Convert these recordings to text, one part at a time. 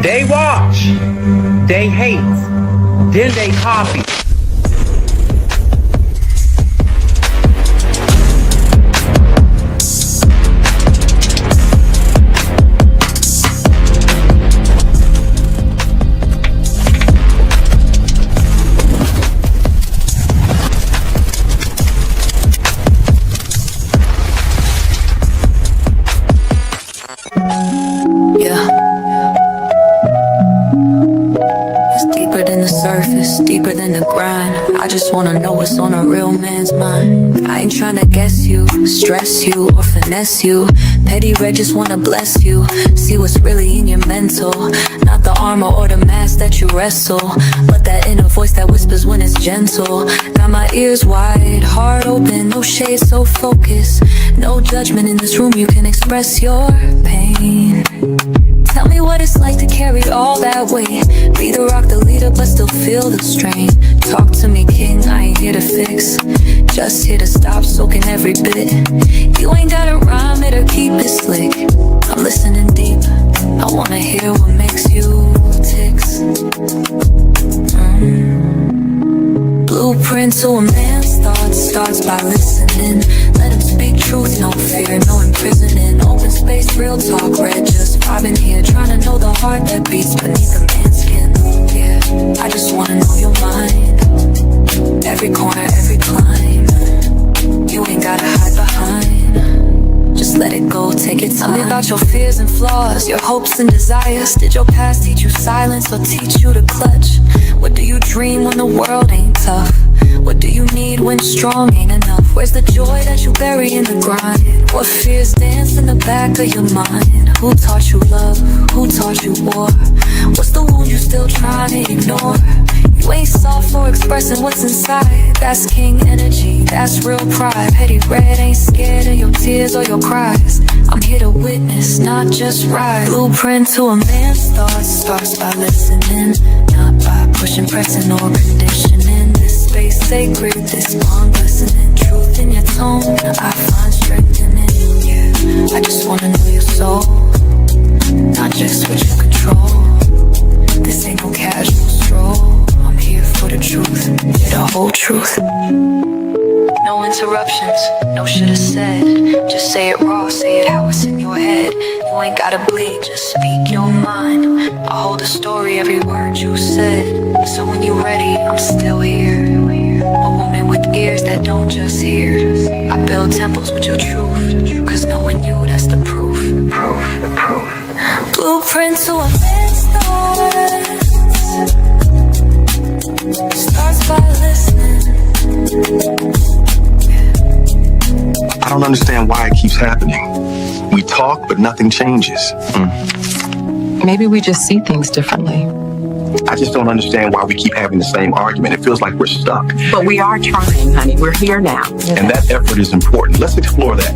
They watch, they hate, then they copy. Deeper than the grind. I just wanna know what's on a real man's mind. I ain't tryna guess you, stress you, or finesse you. Petty red just wanna bless you. See what's really in your mental. Not the armor or the mask that you wrestle, but that inner voice that whispers when it's gentle. Got my ears wide, heart open, no shade, so focused. No judgment in this room, you can express your pain. Tell me what it's like to carry all that weight. Be the rock, the leader, but still feel the strain. Talk to me, king, I ain't here to fix. Just here to stop soaking every bit. You ain't gotta rhyme it or keep it slick. I'm listening deep, I wanna hear what makes you ticks. Blueprint to a man's thoughts starts by listening. Let him speak truth, no fear, no imprisoning. Open space, real talk, red, just vibing here. Trying to know the heart that beats beneath the man's skin. Yeah, I just wanna know your mind. Every corner, every climb. You ain't gotta hide behind. Just let it go, take it time. Tell me about your fears and flaws, your hopes and desires. Did your past teach you silence or teach you to clutch? What do you dream when the world ain't tough? What do you need when strong ain't enough? Where's the joy that you bury in the grind? What fears dance in the back of your mind? Who taught you love? Who taught you war? What's the wound you still trying to ignore? You ain't soft for expressing what's inside. That's king energy, that's real pride. Petty red ain't scared of your tears or your cries. I'm here to witness, not just ride. Blueprint to a man's thoughts starts by listening, not by pushing, pressing, or conditioning. This space sacred, this bond glistening. Truth in your tone, I find strength in it. Yeah, I just wanna know your soul, not just what you control. This ain't no casual stroll. I'm here for the truth, the whole truth. No interruptions, no shoulda said. Just say it raw, say it how it's in your head. You ain't gotta bleed, just speak your mind. I'll hold the story, every word you said. So when you're ready, I'm still here. A woman with ears that don't just hear. I build temples with your truth, cause knowing you, that's the proof. The proof. Blueprint to a man's thoughts starts by listening. I don't understand why it keeps happening. We talk, but nothing changes. Maybe we just see things differently. I just don't understand why we keep having the same argument. It feels like we're stuck. But we are trying, honey. We're here now. And that effort is important. Let's explore that.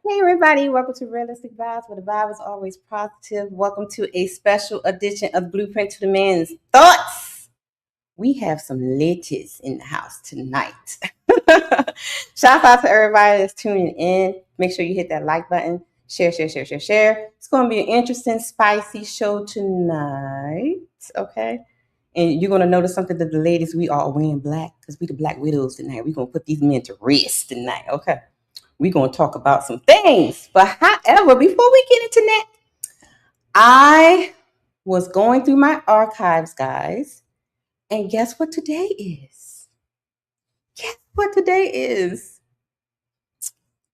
Hey everybody, welcome to Realistic Vibes, where the vibe is always positive. Welcome to a special edition of Blueprint to the Man's Thoughts. We have some ladies in the house tonight. Shout out to everybody that's tuning in. Make sure you hit that like button. Share. It's going to be an interesting, spicy show tonight. Okay. And you're going to notice something that the ladies, we are wearing black because we the Black Widows tonight. We're going to put these men to rest tonight. Okay. We're going to talk about some things. But however, before we get into that, I was going through my archives, guys. And guess what today is?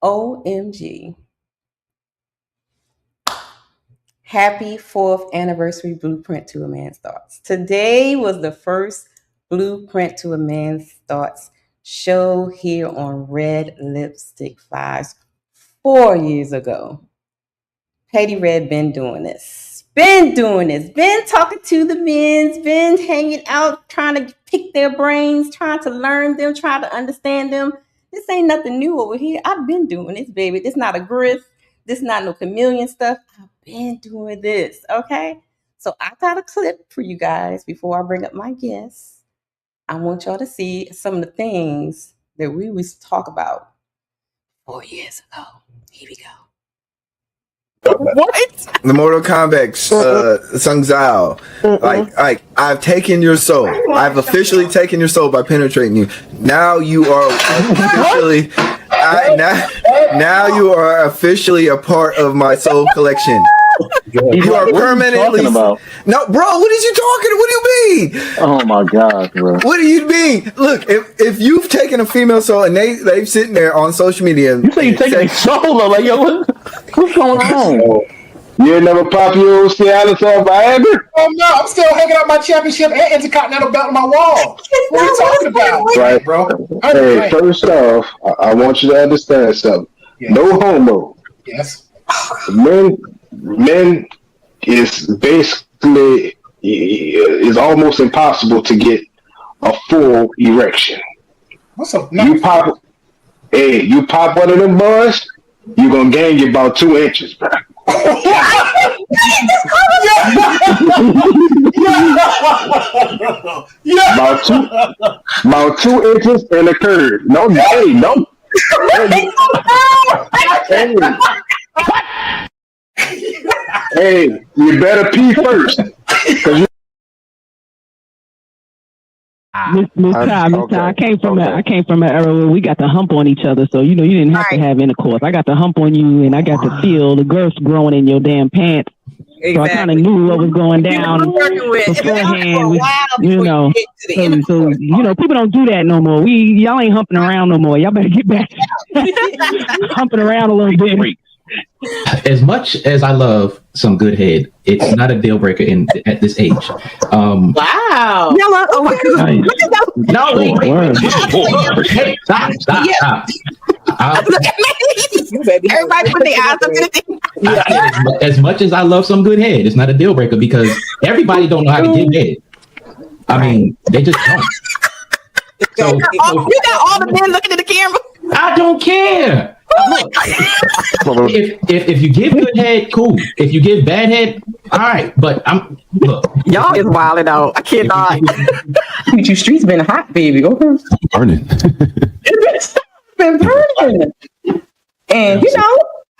OMG. Happy 4th anniversary Blueprint to a Man's Thoughts. Today was the first Blueprint to a Man's Thoughts show here on Red Lipstick Vibes 4 years ago. Petty Red been doing this Been doing this, been talking to the men, been hanging out, trying to pick their brains, trying to learn them, trying to understand them. This ain't nothing new over here. I've been doing this, baby. This not a grift. This not no chameleon stuff. I've been doing this, okay? So I got a clip for you guys before I bring up my guests. I want y'all to see some of the things that we was talk about 4 years ago. Here we go. What? The Mortal Kombat Sung Zhao. Like I've taken your soul. I've officially taken your soul by penetrating you. Now you are officially now you are officially a part of my soul collection. You are permanently. No, bro. What is you talking? What do you mean? Oh my god, bro. What do you mean? Look, if you've taken a female soul and they've sitting there on social media, you say you taking a soul, like yo, what's going on? You ain't never pop your old Cialis off Viagra? Oh no, I'm still hanging out my championship and intercontinental belt on my wall. What are you talking about? Right, bro. Hey, first off, I want you to understand something. Yes. No homo. Yes. Men is basically is almost impossible to get a full erection. What's up? You pop one of them boys, you're gonna gain you about 2 inches, bro. Yeah. About 2 inches and a curve. No. Hey, you better pee first. Miss Ty, I came from an era where we got to hump on each other, so you didn't have to have intercourse. I got to hump on you, and I got to feel the girths growing in your damn pants. Exactly. So I kind of knew what was going down beforehand. So people don't do that no more. Y'all ain't humping around no more. Y'all better get back humping around a little bit. As much as I love some good head, it's not a deal breaker at this age. Wow. Oh my God. No, wait. Hey, stop. Everybody put their eyes up in it. As much as I love some good head, it's not a deal breaker because everybody don't know how to give head. I mean, they just don't. So, you got all the men looking at the camera. I don't care. Look, if you give good head, cool. If you give bad head, all right. But look, y'all is wilding out. I cannot. You streets been hot, baby. Okay, burning. It's been burning. And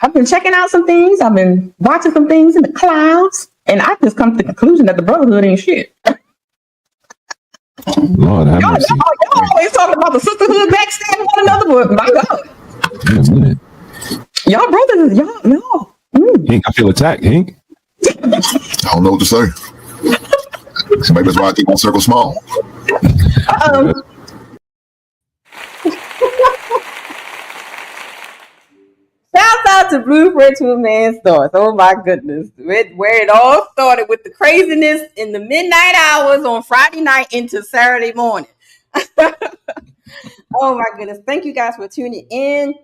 I've been checking out some things. I've been watching some things in the clouds, and I just come to the conclusion that the brotherhood ain't shit. Lord, have mercy. Y'all always talking about the sisterhood backstabbing one another, but my God. Y'all brothers, y'all. Hank, I feel attacked, Hank. I don't know what to say. So maybe that's why I keep my circle small. Shout out to Blueprint to a Man's Thoughts. Oh my goodness. Where it all started with the craziness in the midnight hours on Friday night into Saturday morning. Oh my goodness. Thank you guys for tuning in.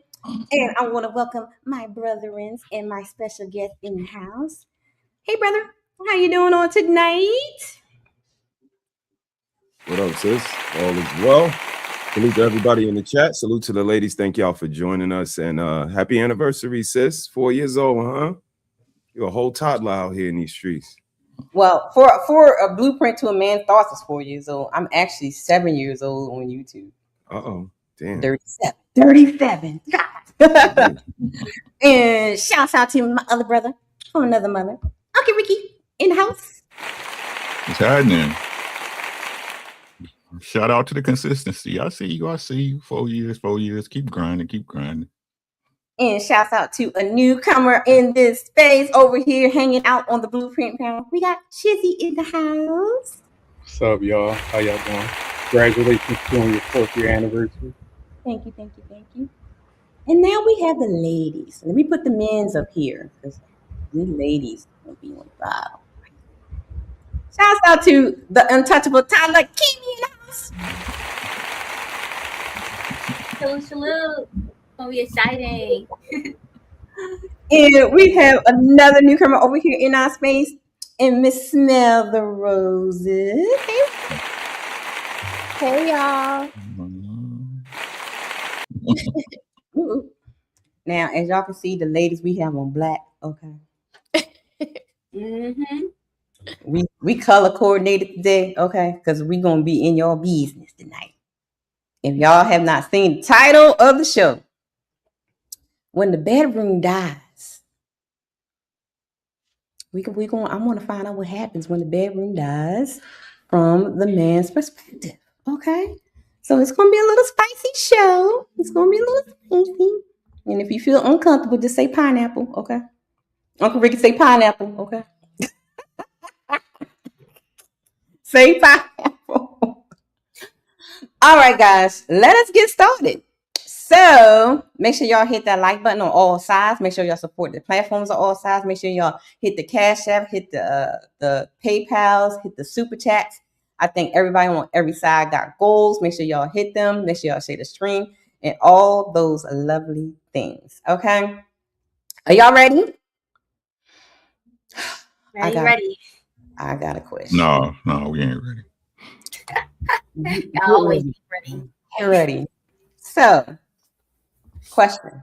And I want to welcome my brethrens and my special guest in the house. Hey brother, how you doing on tonight? What up, sis? All is well. Salute to everybody in the chat. Salute to the ladies. Thank y'all for joining us. And happy anniversary, sis. 4 years old, huh? You're a whole toddler out here in these streets. Well, for a Blueprint to a Man's Thoughts is 4 years old. I'm actually 7 years old on YouTube. Uh-oh. Damn. 37. God. And shouts out to my other brother from another mother. Unkle Ricky in the house. What's happening? Shout out to the consistency. I see you. 4 years. Keep grinding. And shouts out to a newcomer in this space over here hanging out on the Blueprint panel. We got Chizzy in the house. What's up, y'all? How y'all doing? Congratulations on your 4th year anniversary. Thank you. And now we have the ladies. Let me put the men's up here because we ladies will be on the bottom. Shouts out to the untouchable Tyler Kewchie in the house. Salute. Oh, we exciting. And we have another newcomer over here in our space. and Miss Smell the Roses. Hey, y'all. Now, as y'all can see, the ladies we have on black. Okay. We color coordinated today, okay? Because we're gonna be in your business tonight. If y'all have not seen the title of the show, When the Bedroom Dies, I want to find out what happens when the bedroom dies from the man's perspective. Okay, so it's gonna be a little spicy show. It's gonna be a little spicy, and if you feel uncomfortable, just say pineapple. Okay, Uncle Rick, say pineapple. Okay, say pineapple. All right, guys, let us get started. So make sure y'all hit that like button on all sides. Make sure y'all support the platforms on all sides. Make sure y'all hit the Cash App, hit the PayPals, hit the Super Chats. I think everybody on every side got goals. Make sure y'all hit them. Make sure y'all share the stream and all those lovely things. Okay, are y'all ready? Ready. I got a question. No, we ain't ready. Y'all always be ready. Get ready. So, question.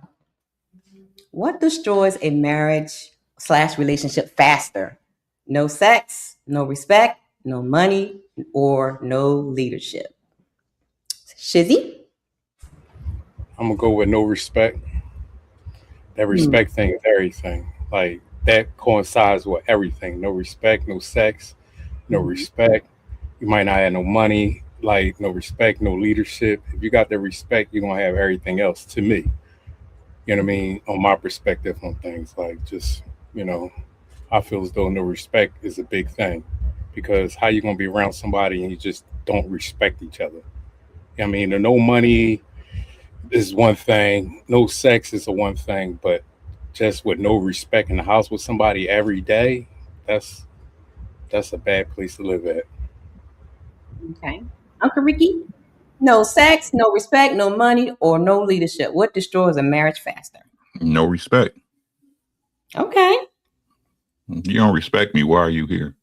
What destroys a marriage/relationship faster? No sex, no respect, no money, or no leadership? Shizzy? I'm gonna go with no respect. That respect thing is everything. Like that coincides with everything. No respect, no sex, no respect. You might not have no money, like no respect, no leadership. If you got the respect, you're gonna have everything else to me. You know what I mean? On my perspective on things, like just, I feel as though no respect is a big thing, because how you gonna be around somebody and you just don't respect each other? I mean, the no money is one thing, no sex is a one thing, but just with no respect in the house with somebody every day, that's a bad place to live at. Okay. Uncle Ricky? No sex, no respect, no money, or no leadership. What destroys a marriage faster? No respect. Okay. You don't respect me. Why are you here?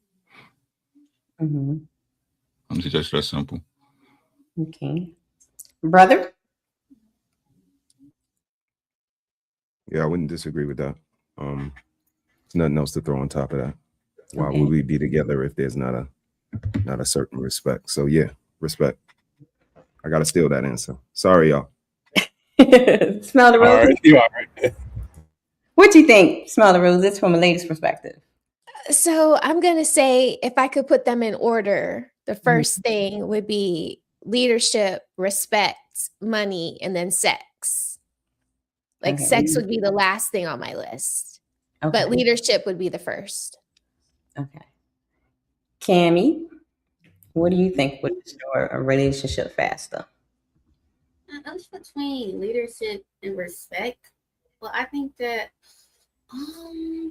Mm-hmm. It's just that simple. Okay. Brother? Yeah, I wouldn't disagree with that. There's nothing else to throw on top of that. Why would we be together if there's not a certain respect? So yeah, respect. I gotta steal that answer. Sorry, y'all. Smell the roses. All right, you all right. What do you think, Smell the Roses, from a lady's perspective? So I'm going to say, if I could put them in order, the first thing would be leadership, respect, money, and then sex. Like sex would be the last thing on my list, but leadership would be the first. Okay. Cammie, what do you think would destroy a relationship faster? I was between leadership and respect, but I think that I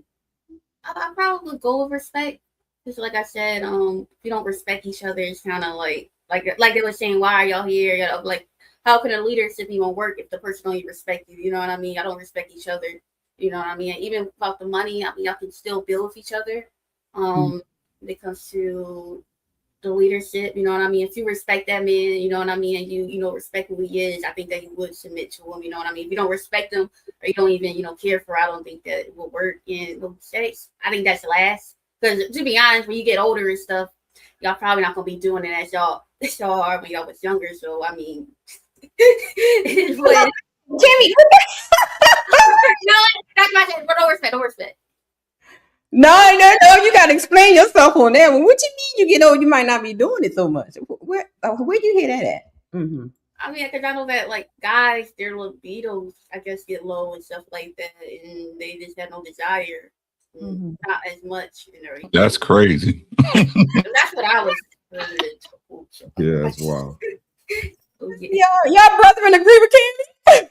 probably go with respect, because like I said, if you don't respect each other, it's kind of like they were saying, why are y'all here? Like, how can a leadership even work if the person don't even respect you? You know what I mean? I don't respect each other. You know what I mean? And even about the money, I mean, y'all can still build with each other. When it comes to the leadership, you know what I mean? If you respect that man, you know what I mean, and you respect who he is, I think that you would submit to him, you know what I mean? If you don't respect him or you don't even, care for, I don't think that it will work in sex. I think that's last. Because to be honest, when you get older and stuff, y'all probably not gonna be doing it as y'all are when y'all was younger. So I mean, it is what Jimmy, no, that's my thing, but no respect. No, you gotta explain yourself on that one. What you mean you get old, you might not be doing it so much? Where you hear that at? Mm-hmm. I mean, because I know that like guys, their libidos, I guess, get low and stuff like that, and they just have no desire, not as much, That's crazy. That's what I was. Yeah, that's wild. Y'all brethren agree with Candy?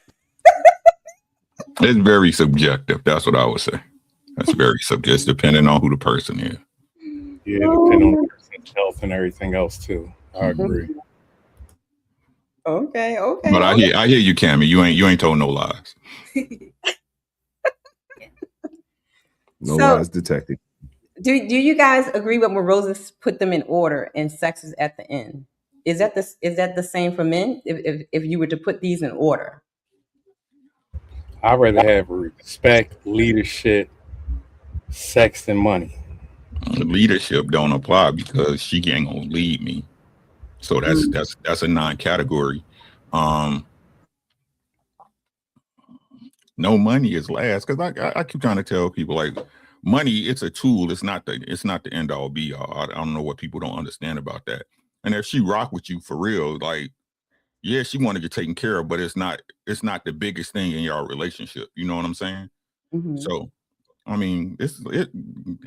It's very subjective. That's what I would say. That's very subjective, depending on who the person is. Yeah, depending on the person's health and everything else too. I agree. Okay. But I hear you, Cammie. You ain't told no lies. No lies detected. Do you guys agree with when roses put them in order and sex is at the end? Is that the same for men? If you were to put these in order, I'd rather have respect, leadership, sex, and money. Leadership don't apply because she ain't gonna lead me. So that's a non-category. No, money is last, because I keep trying to tell people, like, money, it's a tool. It's not the end all be all. I don't know what people don't understand about that. And if she rock with you for real, like, yeah, she want to get taken care of, but it's not the biggest thing in your relationship. You know what I'm saying? Mm-hmm. So, I mean,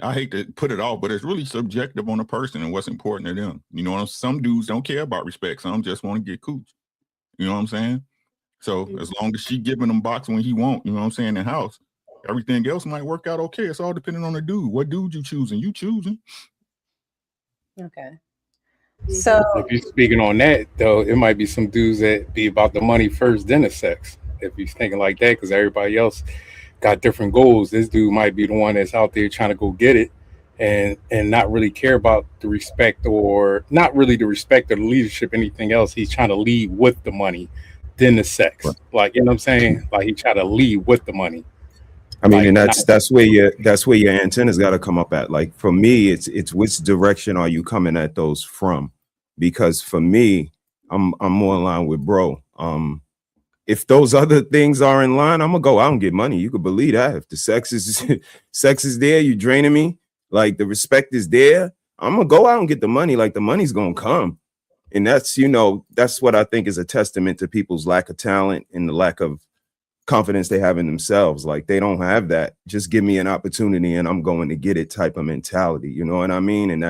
I hate to put it off, but it's really subjective on a person and what's important to them. You know, some dudes don't care about respect. Some just want to get cooch. You know what I'm saying? So as long as she giving him box when he won't, you know what I'm saying, in the house, everything else might work out okay. It's all depending on the dude. What dude you choosing? You choosing. Okay. So if you're speaking on that, though, it might be some dudes that be about the money first, then the sex. If he's thinking like that, because everybody else got different goals, this dude might be the one that's out there trying to go get it and not really care about the respect, or not really the respect or the leadership, anything else. He's trying to lead with the money, then the sex. Like, you know what I'm saying? Like, he try to lead with the money. I mean, Like, and that's where your antennas got to come up at. Like, for me, it's which direction are you coming at those from? Because for me, I'm more in line with bro. If those other things are in line, I'm gonna go out and get money. You could believe that. If the sex is there, you draining me. Like, the respect is there, I'm gonna go out and get the money. Like, the money's gonna come. And that's, that's what I think is a testament to people's lack of talent and the lack of confidence they have in themselves. Like, they don't have that just give me an opportunity and I'm going to get it type of mentality. You know what I mean? And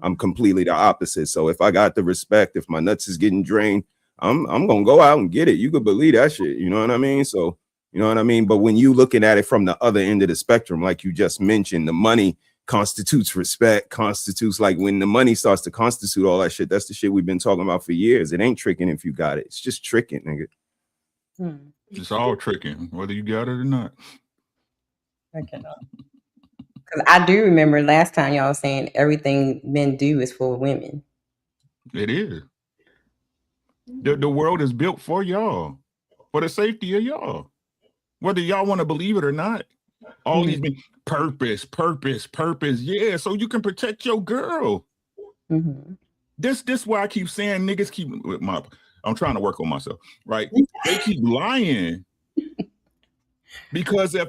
I'm completely the opposite. So if I got the respect, if my nuts is getting drained, I'm gonna go out and get it. You could believe that shit. You know what I mean? So, you know what I mean? But when you looking at it from the other end of the spectrum, like you just mentioned, the money constitutes respect, constitutes, like, when the money starts to constitute all that shit, that's the shit we've been talking about for years. It ain't tricking if you got it. It's just tricking, nigga. It's all tricking, whether you got it or not. because I do remember last time y'all saying everything men do is for women. It is. The world is built for y'all, for the safety of y'all, whether y'all want to believe it or not. All these purpose. Yeah, so you can protect your girl. Mm-hmm. This why I keep saying niggas keep I'm trying to work on myself, right? They keep lying because if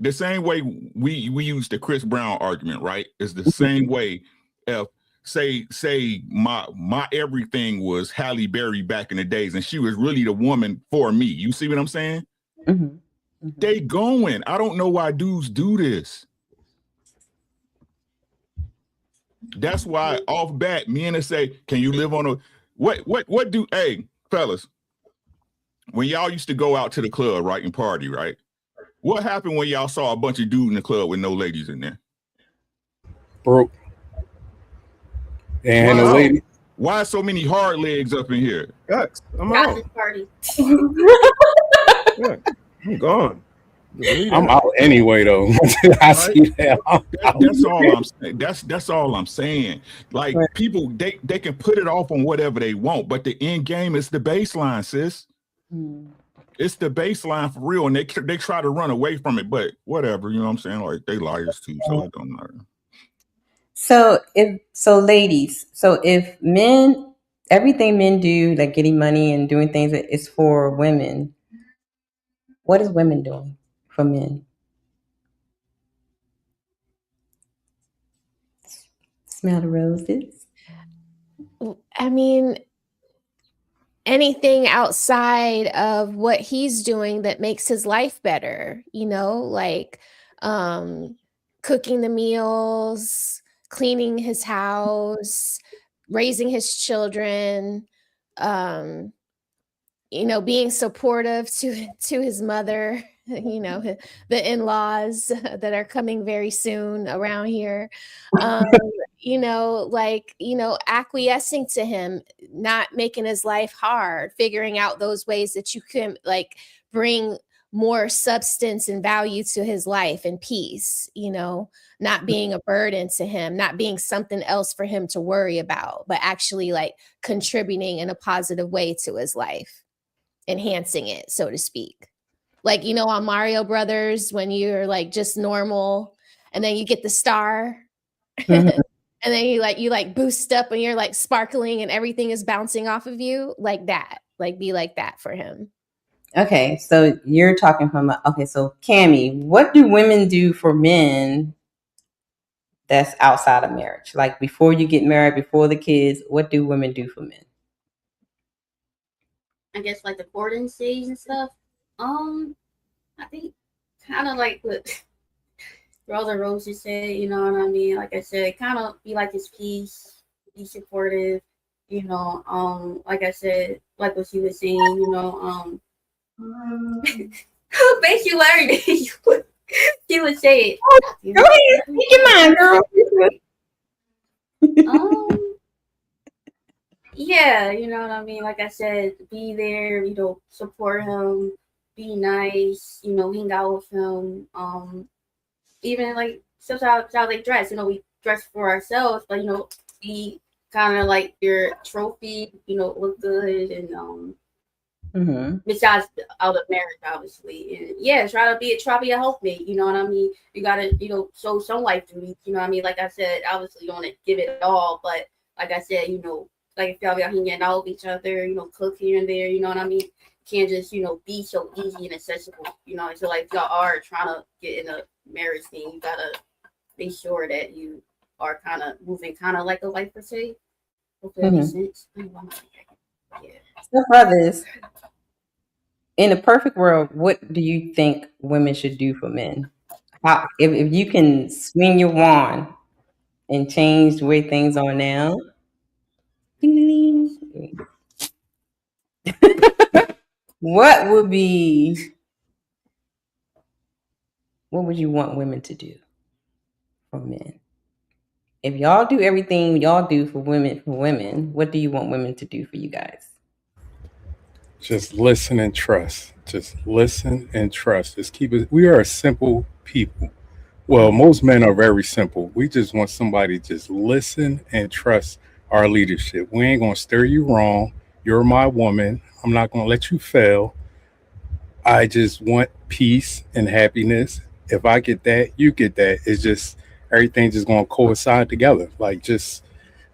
the same way we use the Chris Brown argument, right? It's the same way if say my everything was Halle Berry back in the days and she was really the woman for me. You see what I'm saying? Mm-hmm. Mm-hmm. They going. I don't know why dudes do this. That's why off bat, me and her say, can you live on a what do hey fellas, when y'all used to go out to the club, right, and party, right? What happened when y'all saw a bunch of dudes in the club with no ladies in there? Broke. And a lady. Why so many hard legs up in here? I'm out. Party. Yeah, I'm gone. I'm out anyway, though. I see that. That's all I'm saying. That's all I'm saying. Like, people, they can put it off on whatever they want, but the end game is the baseline, sis. It's the baseline for real, and they try to run away from it, but whatever, you know what I'm saying? Like, they liars too, so it don't matter. Ladies, if men, everything men do, like getting money and doing things, is for women, what is women doing for men? Smell the roses. I mean, anything outside of what he's doing that makes his life better, like cooking the meals, cleaning his house, raising his children, being supportive to his mother, the in-laws that are coming very soon around here, acquiescing to him, not making his life hard, figuring out those ways that you can, like, bring more substance and value to his life and peace, you know, not being a burden to him, not being something else for him to worry about, but actually like contributing in a positive way to his life, enhancing it, so to speak. Like, you know, on Mario Brothers, when you're like just normal and then you get the star and then you like boost up and you're like sparkling and everything is bouncing off of you, like that, like be like that for him. Okay, so you're talking from so Cammie, what do women do for men that's outside of marriage? Like before you get married, before the kids, what do women do for men? I guess like the courting stage and stuff. I think kind of like what Brother Rosie said, you know what I mean? Like I said, kind of be like his peace, be supportive, you know, like I said, like what she was saying, you know, basically Larry, she would say it. Go ahead, speak your mind, girl. Yeah, you know what I mean? Like I said, be there, you know, support him, be nice, you know, hang out with him. Even like sometimes how they dress, you know, we dress for ourselves, but you know, be kind of like your trophy, you know, look good and besides out of marriage, obviously. And yeah, try to be a helpmate, you know what I mean? You gotta, you know, show some life duty, you know what I mean? Like I said, obviously you don't want to give it all, but like I said, you know, like if y'all be out hanging out with each other, you know, cook here and there, you know what I mean? Can't just, you know, be so easy and accessible, you know. So like if y'all are trying to get in a marriage thing, you gotta make sure that you are kind of moving kind of like a wife per se. Hopefully that makes sense. Yeah. So brothers, in a perfect world, what do you think women should do for men? How, if you can swing your wand and change the way things are now, ding, ding, ding. what would you want women to do for men? If y'all do everything y'all do for women, what do you want women to do for you guys? Just listen and trust. Just listen and trust. Just keep it. We are a simple people. Well, most men are very simple. We just want somebody to just listen and trust our leadership. We ain't going to steer you wrong. You're my woman. I'm not going to let you fail. I just want peace and happiness. If I get that, you get that. It's just everything just going to coincide together. Like just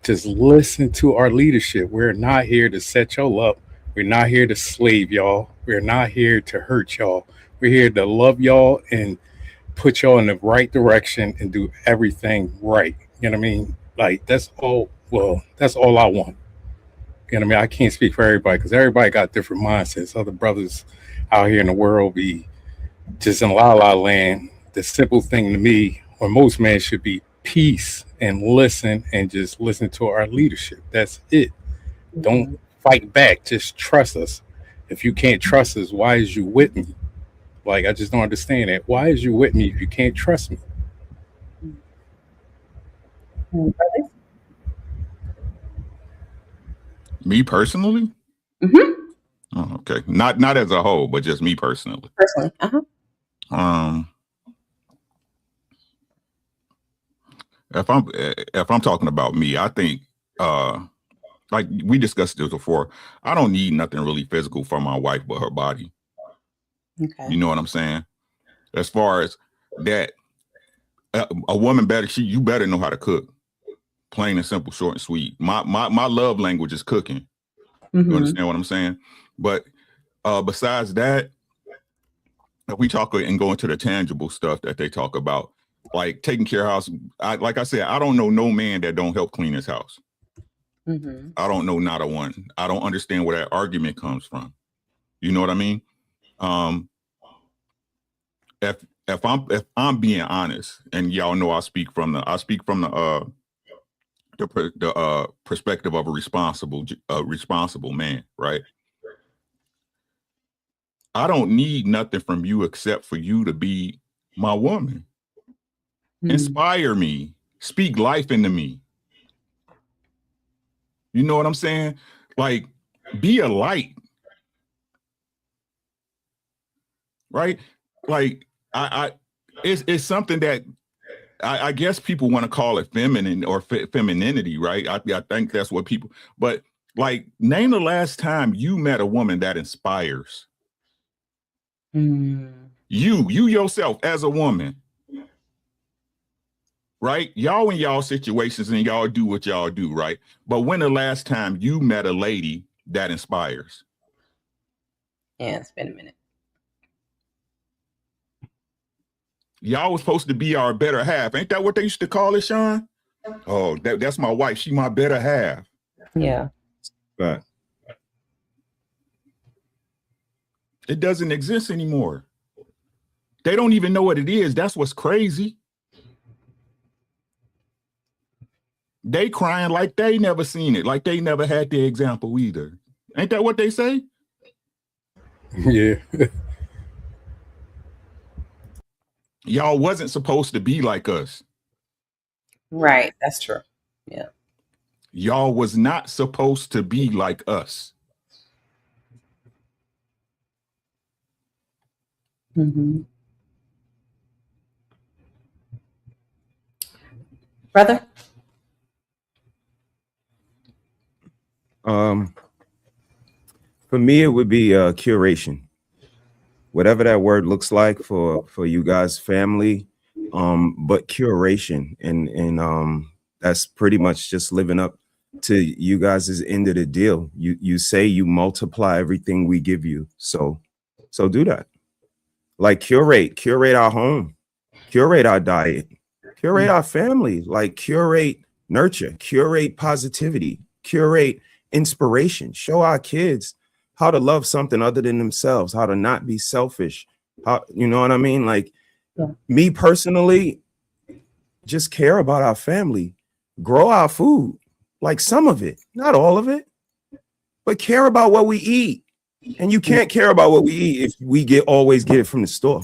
listen to our leadership. We're not here to set y'all up. We're not here to slave y'all. We're not here to hurt y'all. We're here to love y'all and put y'all in the right direction and do everything right. You know what I mean? Like that's all. Well, that's all I want. You know what I mean? I can't speak for everybody because everybody got different mindsets. Other brothers out here in the world be just in la la land. The simple thing to me, or most men, should be peace and listen and just listen to our leadership. That's it. Don't fight back. Just trust us. If you can't trust us, why is you with me? Like, I just don't understand that. Why is you with me if you can't trust me? Me personally? Mm-hmm. Oh, okay. Not as a whole, but just me personally. Personally. If I'm talking about me, I think like we discussed this before, I don't need nothing really physical from my wife but her body. Okay. You know what I'm saying? As far as that, a woman you better know how to cook. Plain and simple, short and sweet. My love language is cooking. You understand what I'm saying? But besides that, if we talk and go into the tangible stuff that they talk about, like taking care of house, like I said, I don't know no man that don't help clean his house. I don't know not a one. I don't understand where that argument comes from. You know what I mean? If I'm being honest, and y'all know I speak from the perspective of a responsible man, right? I don't need nothing from you except for you to be my woman. Inspire me, speak life into me. You know what I'm saying? Like, be a light. right? Like it's something that I guess people want to call it feminine or femininity, right? I think that's what people, but like, name the last time you met a woman that inspires. You yourself as a woman, right? Y'all in y'all situations and y'all do what y'all do, right? But when the last time you met a lady that inspires? Yeah, it's been a minute. Y'all was supposed to be our better half. Ain't that what they used to call it, Sean? Oh, that's my wife. She my better half. Yeah. But it doesn't exist anymore. They don't even know what it is. That's what's crazy. They crying like they never seen it, like they never had the example either. Ain't that what they say? Yeah. Y'all wasn't supposed to be like us. Right. That's true. Yeah. Y'all was not supposed to be like us. Brother? For me, it would be curation. Whatever that word looks like for you guys' family, but curation, and that's pretty much just living up to you guys' end of the deal. You say you multiply everything we give you, so do that. Like curate our home, curate our diet, curate our family, like curate nurture, curate positivity, curate inspiration, show our kids how to love something other than themselves, how to not be selfish. How, you know what I mean? Like me personally, just care about our family, grow our food, like some of it, not all of it, but care about what we eat. And you can't care about what we eat if we always get it from the store.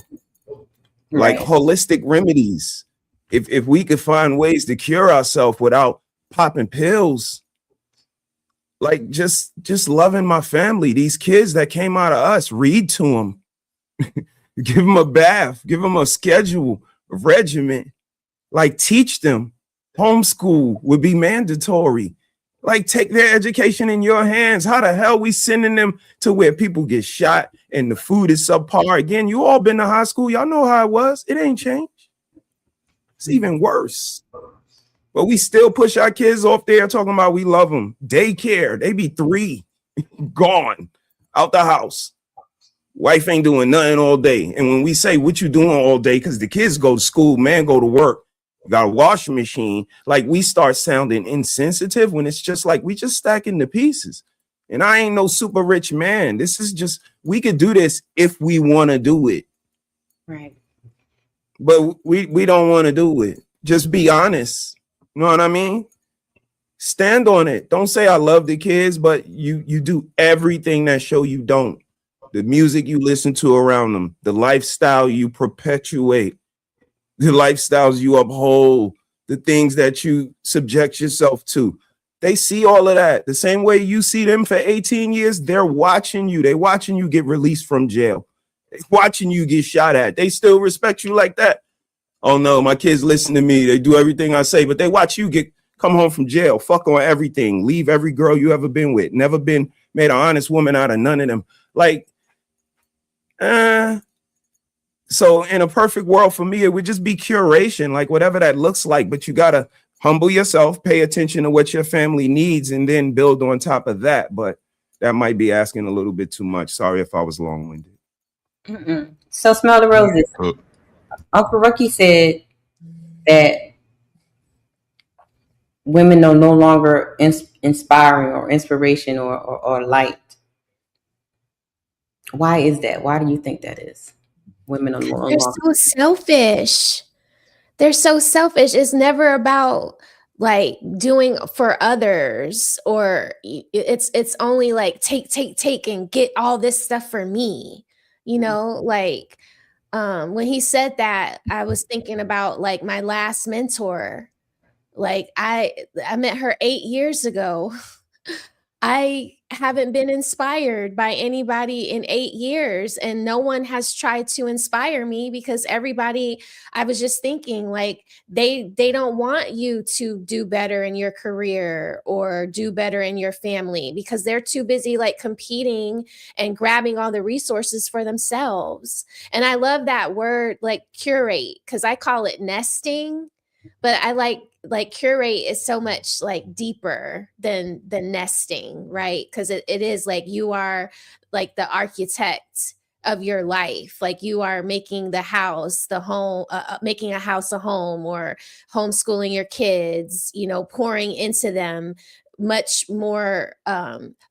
Like holistic remedies. If we could find ways to cure ourselves without popping pills, like just loving my family, these kids that came out of us, read to them, give them a bath, give them a schedule, a regimen, like teach them. Homeschool would be mandatory. Like take their education in your hands. How the hell we sending them to where people get shot and the food is subpar? Again, you all been to high school. Y'all know how it was. It ain't changed. It's even worse. But we still push our kids off there talking about we love them. Daycare, they be 3, gone, out the house. Wife ain't doing nothing all day. And when we say what you doing all day, because the kids go to school, man go to work, got a washing machine, like we start sounding insensitive when it's just like we just stacking the pieces. And I ain't no super rich man. This is just, we could do this if we want to do it. Right. But we don't want to do it. Just be honest. You know what I mean? Stand on it. Don't say I love the kids, but you do everything that show you don't. The music you listen to around them, the lifestyle you perpetuate, the lifestyles you uphold, the things that you subject yourself to. They see all of that. The same way you see them for 18 years, they're watching you. They're watching you get released from jail. They're watching you get shot at. They still respect you like that. Oh no, my kids listen to me. They do everything I say, but they watch you come home from jail, fuck on everything, leave every girl you ever been with, never been made an honest woman out of none of them. Like, so in a perfect world for me, it would just be curation, like whatever that looks like, but you got to humble yourself, pay attention to what your family needs, and then build on top of that. But that might be asking a little bit too much. Sorry if I was long-winded. So smell the roses. Unkle Rick said that women are no longer inspiring or inspiration or light. Why is that? Why do you think that is? Women are no longer. They're so selfish. They're so selfish. It's never about like doing for others, or it's only like take and get all this stuff for me. You know, like when he said that, I was thinking about like my last mentor. Like I met her 8 years ago. I haven't been inspired by anybody in 8 years, and no one has tried to inspire me because everybody, I was just thinking like they don't want you to do better in your career or do better in your family because they're too busy like competing and grabbing all the resources for themselves. And I love that word like curate, because I call it nesting, but I like curate is so much like deeper than the nesting, right? Because it is like you are like the architect of your life, like you are making the house the home, making a house a home, or homeschooling your kids, you know, pouring into them much more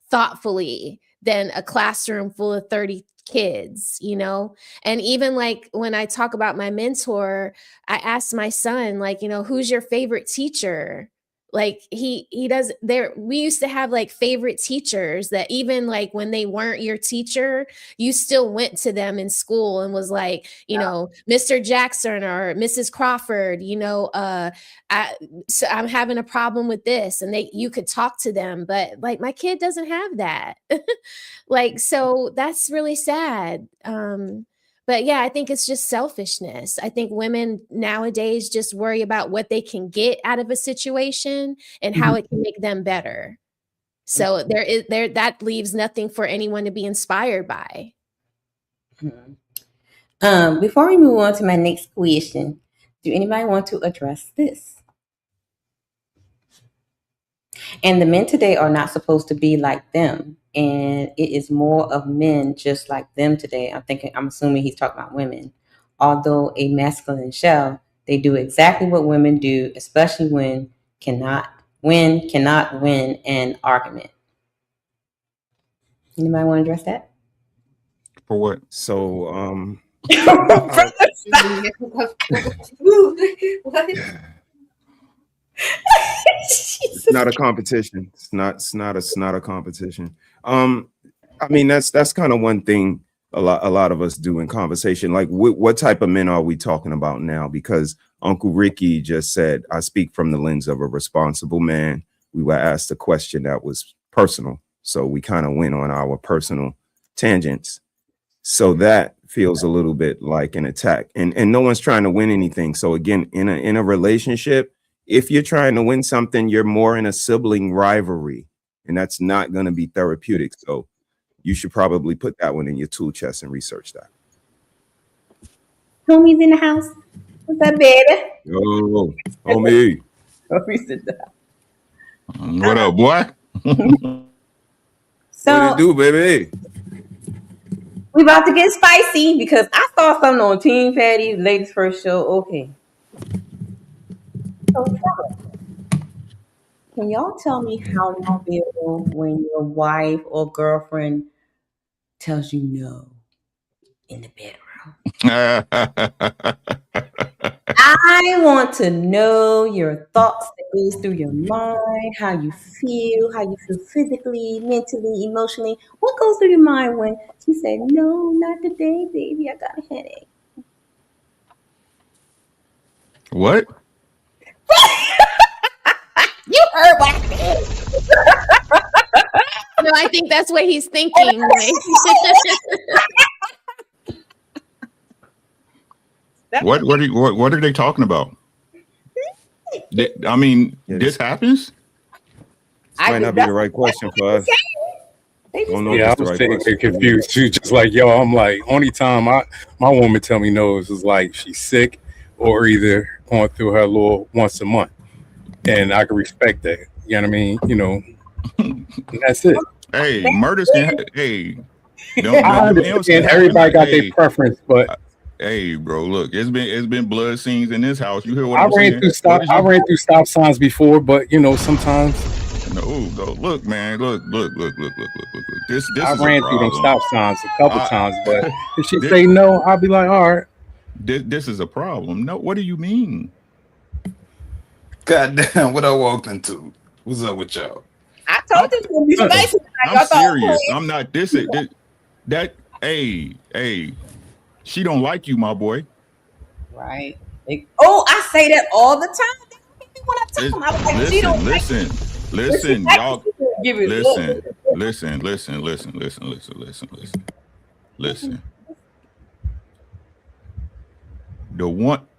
thoughtfully than a classroom full of 30 kids, you know. And even like when I talk about my mentor, I asked my son, like, you know, who's your favorite teacher? Like he does there. We used to have like favorite teachers that even like when they weren't your teacher, you still went to them in school and was like, you know, Mr. Jackson or Mrs. Crawford, you know, so I'm having a problem with this, and you could talk to them. But like my kid doesn't have that. Like, so that's really sad. But yeah, I think it's just selfishness. I think women nowadays just worry about what they can get out of a situation and how it can make them better. So that leaves nothing for anyone to be inspired by. Before we move on to my next question, do anybody want to address this? And the men today are not supposed to be like them. And it is more of men just like them today. I'm assuming he's talking about women. Although a masculine shell, they do exactly what women do, especially when cannot win an argument. Anybody want to address that? For what? So, What? it's not a competition. It's not a competition. I mean, that's kind of one thing a lot of us do in conversation. Like, what type of men are we talking about now? Because Unkle Ricky just said, I speak from the lens of a responsible man. We were asked a question that was personal, so we kind of went on our personal tangents. So that feels a little bit like an attack, and no one's trying to win anything. So again, in a relationship, if you're trying to win something, you're more in a sibling rivalry, and that's not going to be therapeutic. So you should probably put that one in your tool chest and research that. Homie's in the house. What's up, baby? Yo, homie. Homie's in the house. What up, boy? So, what do you do, baby? We about to get spicy because I saw something on Team Patty, ladies first show. Okay. So, can y'all tell me how you feel when your wife or girlfriend tells you no in the bedroom? I want to know your thoughts that goes through your mind, how you feel physically, mentally, emotionally. What goes through your mind when she said, no, not today, baby, I got a headache? What? You heard what I said. No, I think that's what he's thinking. What are they talking about? I mean, this happens? This might not be the right question for us. Yeah, I was sitting confused too. Just like, yo, I'm like, only time my woman tell me no is like she's sick or either going through her little once a month. And I can respect that. You know what I mean? You know, that's it. Hey, murders can, hey. I understand everybody got their preference, but hey, bro, look, it's been blood scenes in this house. You hear what I I'm saying? I ran through stop signs before, but you know, sometimes. No, look, man, look. This I is ran through them stop signs a couple times, but if she say no, I'll be like, all right. This is a problem. No, what do you mean? God damn, what I walked into. What's up with y'all? I told you it's gonna be spicy. I'm serious. I'm not that. Hey, she don't like you, my boy. Right. I say that all the time. When I tell them, I was like, she don't like me. Listen, y'all. Give it listen.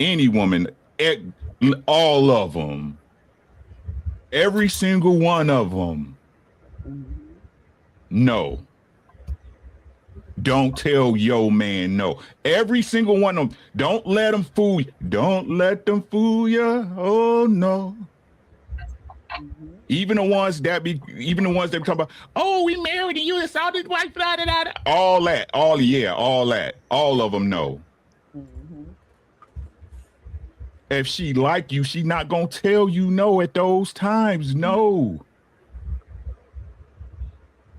Any woman, all of them, every single one of them. No. Don't tell your man no. Every single one of them. Don't let them fool you. Don't let them fool you. Oh no. Even the ones that be talking about, oh, we married and you saw this wife, blah, blah, blah. All that. All of them know. If she like you, she not gonna tell you no at those times. No.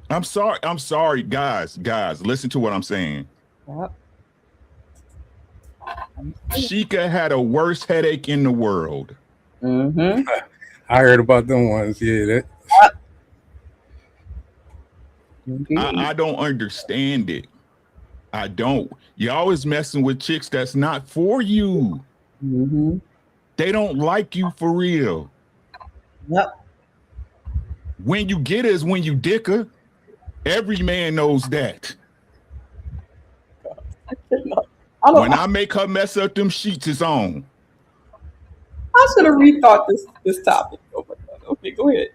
I'm sorry, guys. Listen to what I'm saying. Yep. Sheikah had a worse headache in the world. I heard about them ones. Yeah, I don't understand it. I don't. You always messing with chicks that's not for you. They don't like you for real. Yep. When you get her is when you dick her. Every man knows that. When I make her mess up them sheets, it's on. I should have rethought this topic. Okay, go ahead.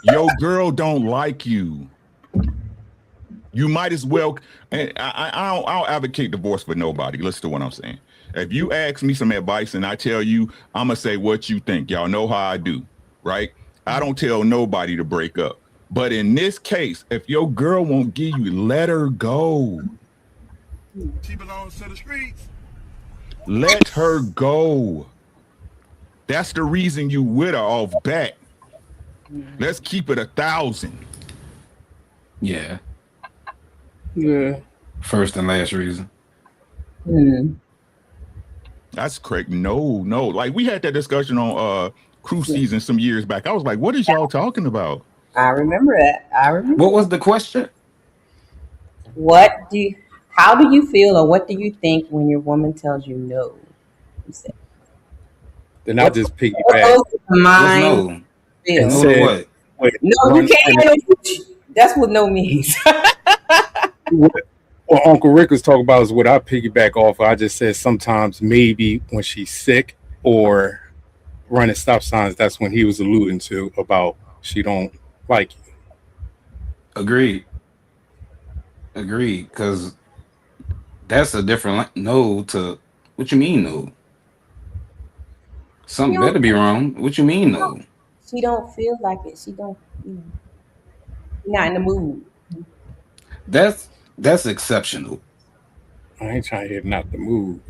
Your girl don't like you. You might as well. And I don't advocate divorce for nobody. Listen to what I'm saying. If you ask me some advice and I tell you, I'm gonna say what you think. Y'all know how I do, right? I don't tell nobody to break up. But in this case, if your girl won't give you, let her go. She belongs to the streets. Let her go. That's the reason you with her off bat. Let's keep it 1,000. Yeah. Yeah. First and last reason. That's correct. No. Like we had that discussion on cruise season some years back. I was like, what is y'all talking about? I remember that. What was the question? How do you feel or what do you think when your woman tells you no? Then I just piggyback. No. No what? No, you can't. That's what no means. What Uncle Rick was talking about is what I piggyback off. I just said sometimes maybe when she's sick or running stop signs, that's when he was alluding to about she don't like you. Agreed. Because that's a different no to what you mean no. Something better be wrong. What you mean no? She don't feel like it. She don't. Not in the mood. That's exceptional. I ain't trying to hear not the mood.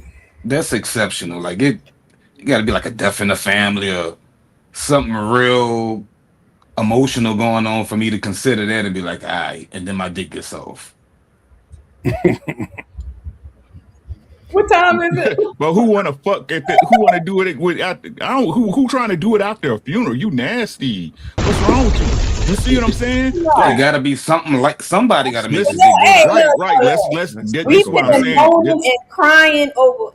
That's exceptional. Like you got to be like a death in the family or something real emotional going on for me to consider that and be like, all right, and then my dick gets off. What time is it? But who want to fuck at the, who want to do it with who trying to do it after a funeral? You nasty. What's wrong with you? You see what I'm saying? There gotta be something like somebody gotta make this right. Let's get We've this what been I'm saying. moaning and crying over,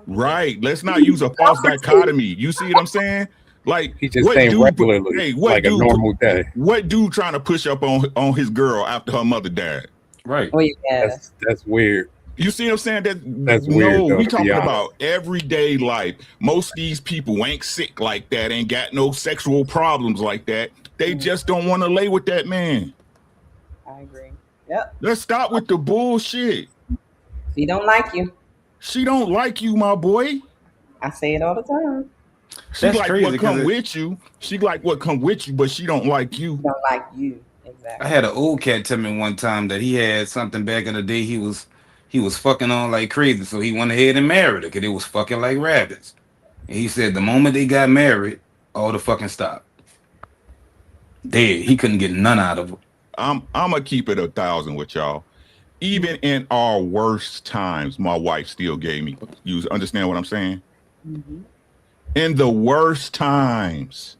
Right. Let's not use a false dichotomy. You see what I'm saying? Like he just saying regularly, like a normal day. What dude trying to push up on his girl after her mother died? Right. Oh yeah. That's weird. You see what I'm saying? That's weird. No, we talking about everyday life. Most of these people ain't sick like that, ain't got no sexual problems like that. They just don't want to lay with that man. I agree. Yep. Let's stop with the bullshit. She don't like you. She don't like you, my boy. I say it all the time. She That's like crazy, what come 'cause with you. She like what come with you, but she don't like you. Don't like you. Exactly. I had an old cat tell me one time that he had something back in the day he was fucking on like crazy, so he went ahead and married her because it was fucking like rabbits. And he said the moment they got married, all the fucking stopped. Dead. He couldn't get none out of her. I'm gonna keep it 1,000 with y'all. Even in our worst times, my wife still gave me. You understand what I'm saying? Mm-hmm. In the worst times,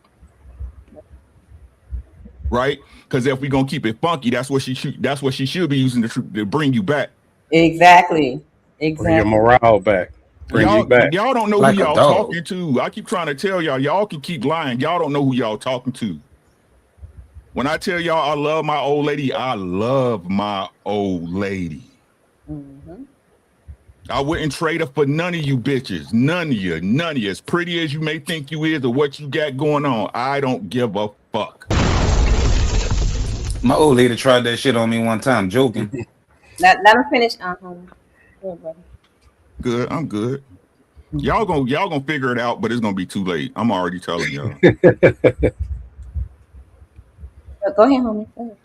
right? Because if we're gonna keep it funky, that's what she should be using to bring you back. Exactly. Bring your morale back. Bring you back. Y'all don't know like who y'all dog. talking to. I keep trying to tell y'all. Y'all can keep lying. Y'all don't know who y'all talking to. When I tell y'all I love my old lady, I love my old lady. Mm-hmm. I wouldn't trade her for none of you bitches. None of you. As pretty as you may think you is or what you got going on, I don't give a fuck. My old lady tried that shit on me one time, joking. Let him finish. Good, I'm good. Y'all gonna figure it out, but it's gonna be too late. I'm already telling y'all. Go ahead, homie. Go ahead.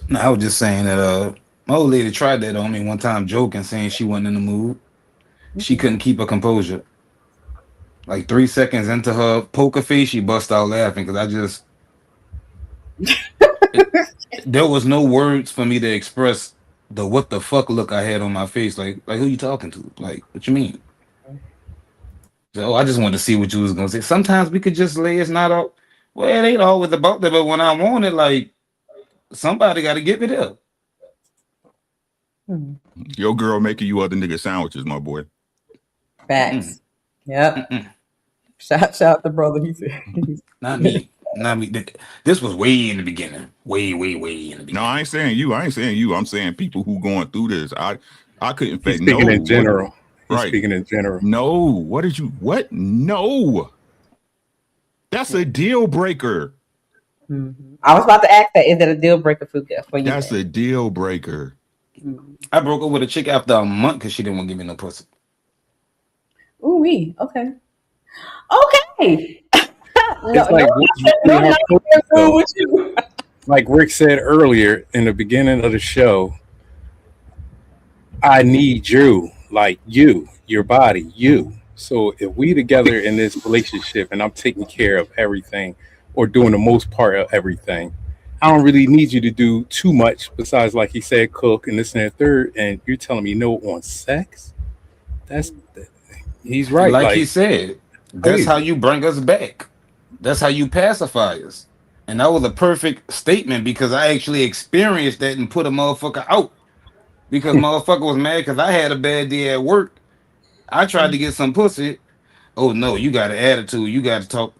No, I was just saying that my old lady tried that on me one time, joking, saying she wasn't in the mood. She couldn't keep her composure. Like 3 seconds into her poker face, she bust out laughing because I just there was no words for me to express the what the fuck look I had on my face. Like who you talking to? Like, what you mean? So I just wanted to see what you was gonna say. Sometimes we could just lay it's not all well, it ain't always about that, but when I want it, like somebody gotta give it up. Your girl making you other nigga sandwiches, my boy. Facts. Yep. Shout out the brother. He said, Not me. This was way in the beginning. Way in the beginning. No, I ain't saying you. I'm saying people who going through this. I couldn't He's fit. speaking No, in general. He's right. speaking in general. No, what did you? What? No, that's a deal breaker. I was about to ask that. Is it a deal breaker for you? That's a deal breaker. I broke up with a chick after a month because she didn't want to give me no pussy. Ooh wee. Okay. It's like Rick said earlier in the beginning of the show, I need you, like you, your body, you. So if we together in this relationship and I'm taking care of everything or doing the most part of everything, I don't really need you to do too much besides, like he said, cook and this and that third, and you're telling me no on sex? He's right. Like he said, that's how you bring us back. That's how you pacify us. And that was a perfect statement because I actually experienced that and put a motherfucker out. Because motherfucker was mad because I had a bad day at work. I tried to get some pussy. Oh no, you got an attitude. You got to talk.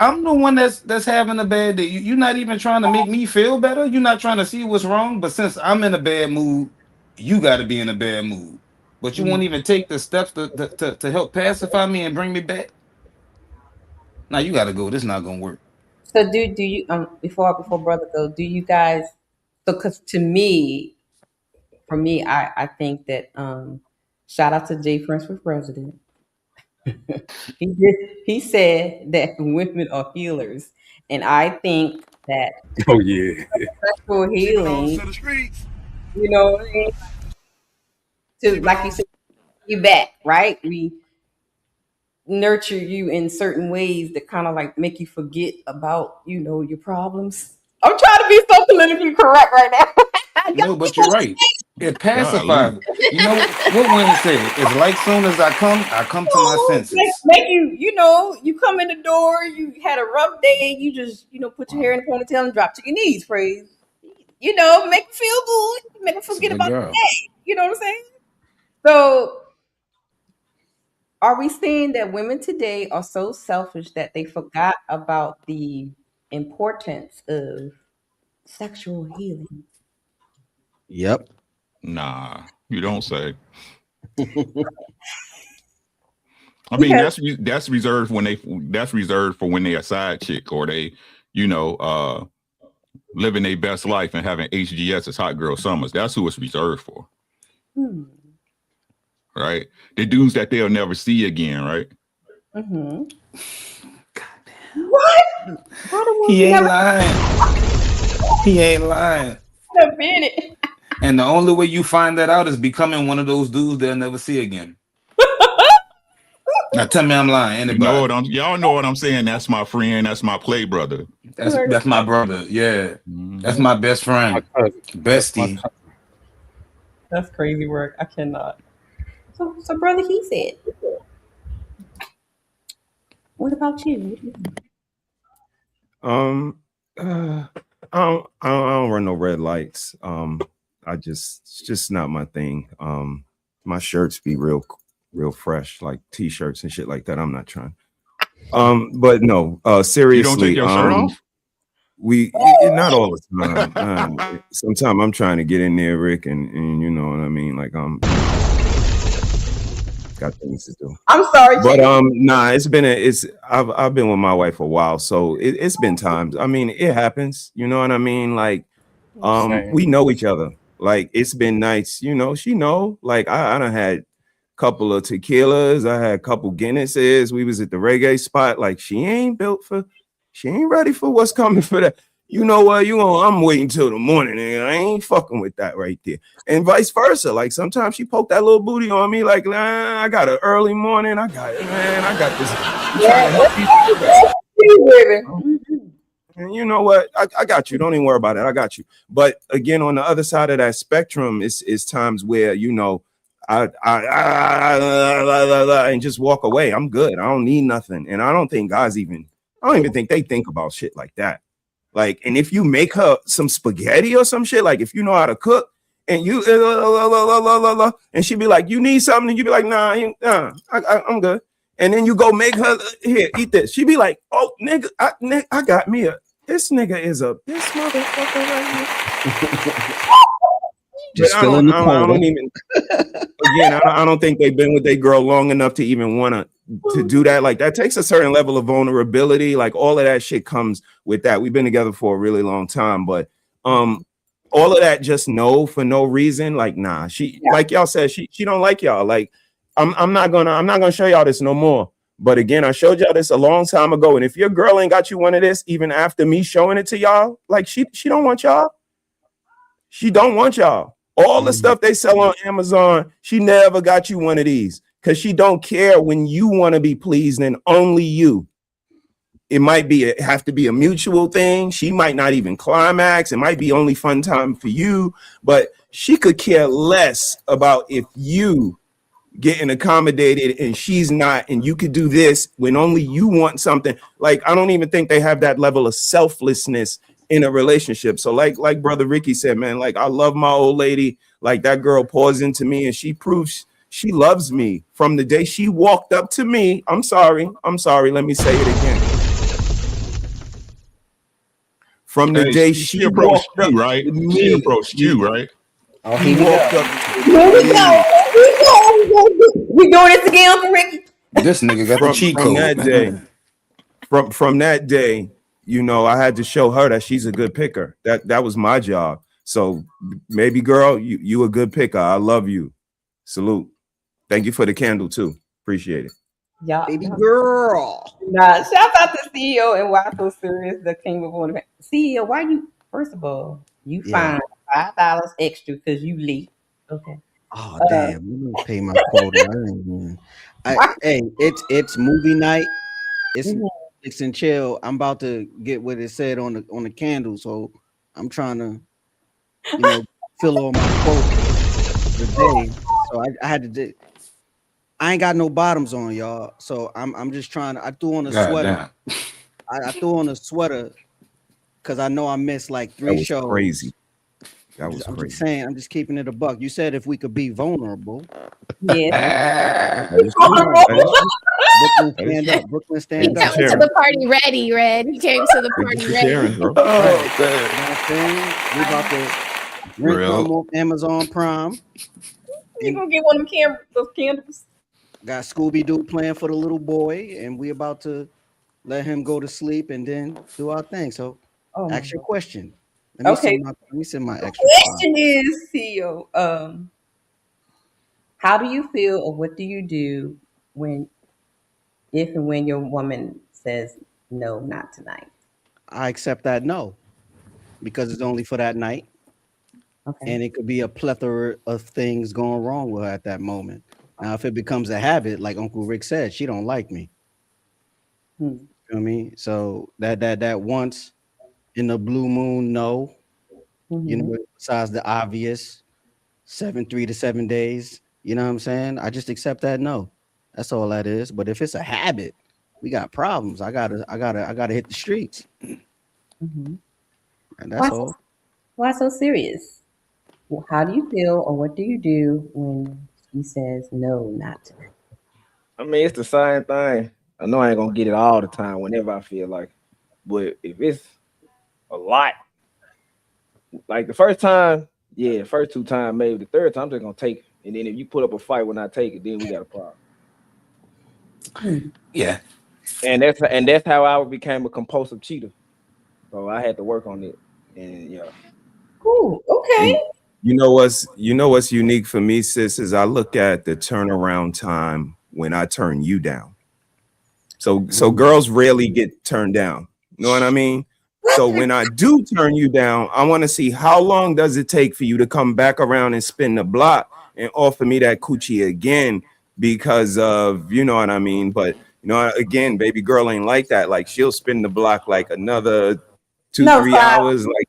I'm the one that's having a bad day. You're not even trying to make me feel better. You're not trying to see what's wrong. But since I'm in a bad mood, you got to be in a bad mood. But you won't even take the steps to help pacify me and bring me back. Now you got to go. This is not gonna work. So do you before brother go? Do you guys? So because for me, I think that shout out to Jay Friends for President. He said that women are healers, and I think that sexual healing, you know, to like you said, you back, right? We nurture you in certain ways that kind of like make you forget about, your problems. I'm trying to be so politically correct right now. No, but you're right. It pacifies. You know what women say? It's like soon as I come to my senses. Make you, you come in the door, you had a rough day, you just, put your hair in a ponytail and drop to your knees, praise. Make you feel good, make you forget about the day. You know what I'm saying? So are we seeing that women today are so selfish that they forgot about the importance of sexual healing? Yep. Nah, you don't say. I mean, that's reserved for when they a side chick or they, living their best life and having HGS as hot girl summers. That's who it's reserved for. Right? The dudes that they'll never see again, right? Mm-hmm. What? He ain't lying. He ain't lying. Wait a minute. And the only way you find that out is becoming one of those dudes they'll never see again. Now tell me I'm lying. Anybody? Y'all know what I'm saying. That's my friend. That's my play brother. That's my brother. Yeah. That's my best friend. Bestie. That's crazy work. I cannot. So brother, he said. What about you? I don't run no red lights. It's just not my thing. My shirts be real fresh, like t-shirts and shit like that. I'm not trying. But no, seriously. You don't take your shirt off? not all the time. Sometimes I'm trying to get in there, Rick, and you know what I mean. Like I'm got things to do. I'm sorry, but nah, I've been with my wife a while, so it's been times. I mean, it happens. You know what I mean? Like we know each other. Like it's been nice. You know, she know. Like I done had a couple of tequilas. I had a couple Guinnesses. We was at the reggae spot. Like she ain't ready for what's coming for that. You know what? I'm waiting till the morning, and I ain't fucking with that right there. And vice versa. Like sometimes she poked that little booty on me, like, I got an early morning. I got this. And you know what? I got you. Don't even worry about it. I got you. But again, on the other side of that spectrum, it's times where, you know, I and just walk away. I'm good. I don't need nothing. And I don't think guys I don't even think they think about shit like that. Like, and if you make her some spaghetti or some shit, like if you know how to cook and you and she be like, you need something, and you be like, nah, I'm good. And then you go make her, here, eat this. She be like, oh, nigga, I got me this nigga is this motherfucker right here. Just I don't think they've been with their girl long enough to even want to do that. Like that takes a certain level of vulnerability. Like all of that shit comes with that. We've been together for a really long time, but all of that just for no reason. Like nah, like y'all said, she don't like y'all. Like I'm not gonna show y'all this no more. But again, I showed y'all this a long time ago. And if your girl ain't got you one of this, even after me showing it to y'all, like she don't want y'all. She don't want y'all. All the stuff they sell on Amazon, she never got you one of these because she don't care when you want to be pleased and only you. It might have to be a mutual thing. She might not even climax. It might be only fun time for you, but she could care less about if you getting accommodated and she's not, and you could do this when only you want something. Like, I don't even think they have that level of selflessness in a relationship. So like brother Ricky said, man, like I love my old lady. Like that girl pours into me and she proves she loves me from the day she walked up to me. I'm sorry. Let me say it again. From the day she approached walked you, right? She approached you, right? Oh, he walked up. Here we go. We doing this again, Uncle Ricky. This nigga got the cheat code. From that day, you know, I had to show her that she's a good picker. That was my job. So maybe girl, you a good picker. I love you. Salute. Thank you for the candle too. Appreciate it. Yeah, baby girl. Nah, shout out to CEO and why so serious that came up on the CEO. Why you? First of all, you find $5 extra because you late. Okay. Oh damn! Let me pay my quota. Hey, it's movie night. It's Netflix and chill. I'm about to get what it said on the candle, so I'm trying to, fill all my quota today. So I had to do. I ain't got no bottoms on, y'all. So I'm just trying to. I threw on a sweater. I threw on a sweater because I know I missed like 3 shows. Crazy. That was crazy. Just saying, I'm just keeping it a buck. You said if we could be vulnerable. Yeah. Brooklyn, stand up. He came to the party ready, Red. He came to the party ready. We about to rent some more Amazon Prime. You gonna get one of those candles? Got Scooby-Doo playing for the little boy, and we about to let him go to sleep and then do our thing. So ask your question. Let me send my extra. Question is, CEO, how do you feel or what do you do if and when your woman says no, not tonight? I accept that no, because it's only for that night. Okay. And it could be a plethora of things going wrong with her at that moment. Now, if it becomes a habit, like Uncle Rick said, she don't like me. You know what I mean? So that once in the blue moon, no. Besides the obvious 3 to 7 days, you know what I'm saying? I just accept that no. That's all that is. But if it's a habit, we got problems. I gotta hit the streets. And that's all. Why so serious? Well, how do you feel or what do you do when he says no, not tonight? I mean, it's the same thing. I know I ain't gonna get it all the time whenever I feel like, but if it's a lot. Like the first time, yeah, first 2 times, maybe the third time, I'm just gonna take it. And then if you put up a fight when I take it, then we got a problem. Yeah. And that's how I became a compulsive cheater. So I had to work on it. And yeah. Cool. Okay. You know what's unique for me, sis, is I look at the turnaround time when I turn you down. So girls rarely get turned down. You know what I mean? So when I do turn you down, I want to see how long does it take for you to come back around and spin the block and offer me that coochie again because of, you know what I mean? But you know, again, baby girl ain't like that. Like she'll spin the block like another 2-3 hours. Like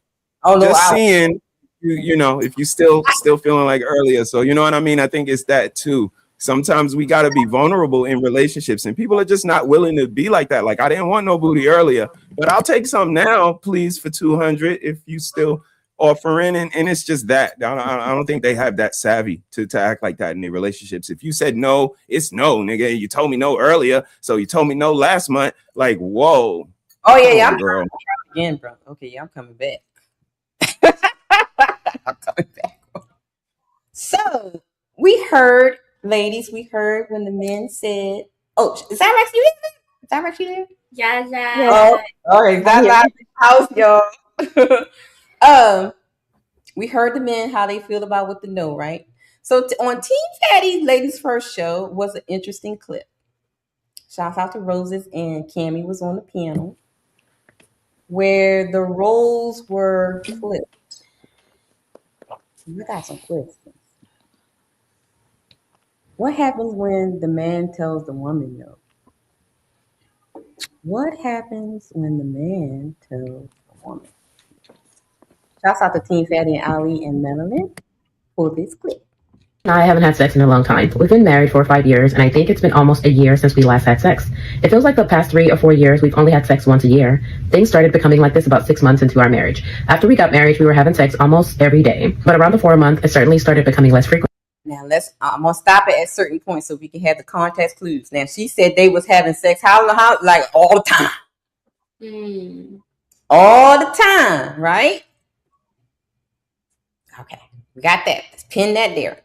just seeing you know, if you still feeling like earlier. So you know what I mean? I think it's that too. Sometimes we got to be vulnerable in relationships and people are just not willing to be like that. Like I didn't want no booty earlier, but I'll take some now, please, for 200 if you still offering. And it's just that. I don't think they have that savvy to act like that in their relationships. If you said no, it's no, nigga. You told me no earlier, so you told me no last month. Like, whoa. Oh, yeah, I'm coming again, bro. Okay, yeah, I'm coming back. I'm coming back. So we heard, ladies, when the men said, "Oh, is that Rex? You there? Is that Rex? You there?" Yeah. Oh, all right, that's out the house, y'all. We heard the men how they feel about with the no, right? So on Team Fatty, ladies' first show was an interesting clip. Shouts out to Roses and Cammie was on the panel where the roles were flipped. I got some questions. What happens when the man tells the woman no? What happens when the man tells the woman? Shouts out to Team Fatty and Ali and Melanie for this clip. I haven't had sex in a long time. We've been married for 5 years, and I think it's been almost a year since we last had sex. It feels like the past 3 or 4 years, we've only had sex once a year. Things started becoming like this about 6 months into our marriage. After we got married, we were having sex almost every day. But around the 4th month, it certainly started becoming less frequent. Now I'm gonna stop it at certain points so we can have the context clues. Now she said they was having sex how like all the time. All the time, right? Okay, we got that. Let's pin that there.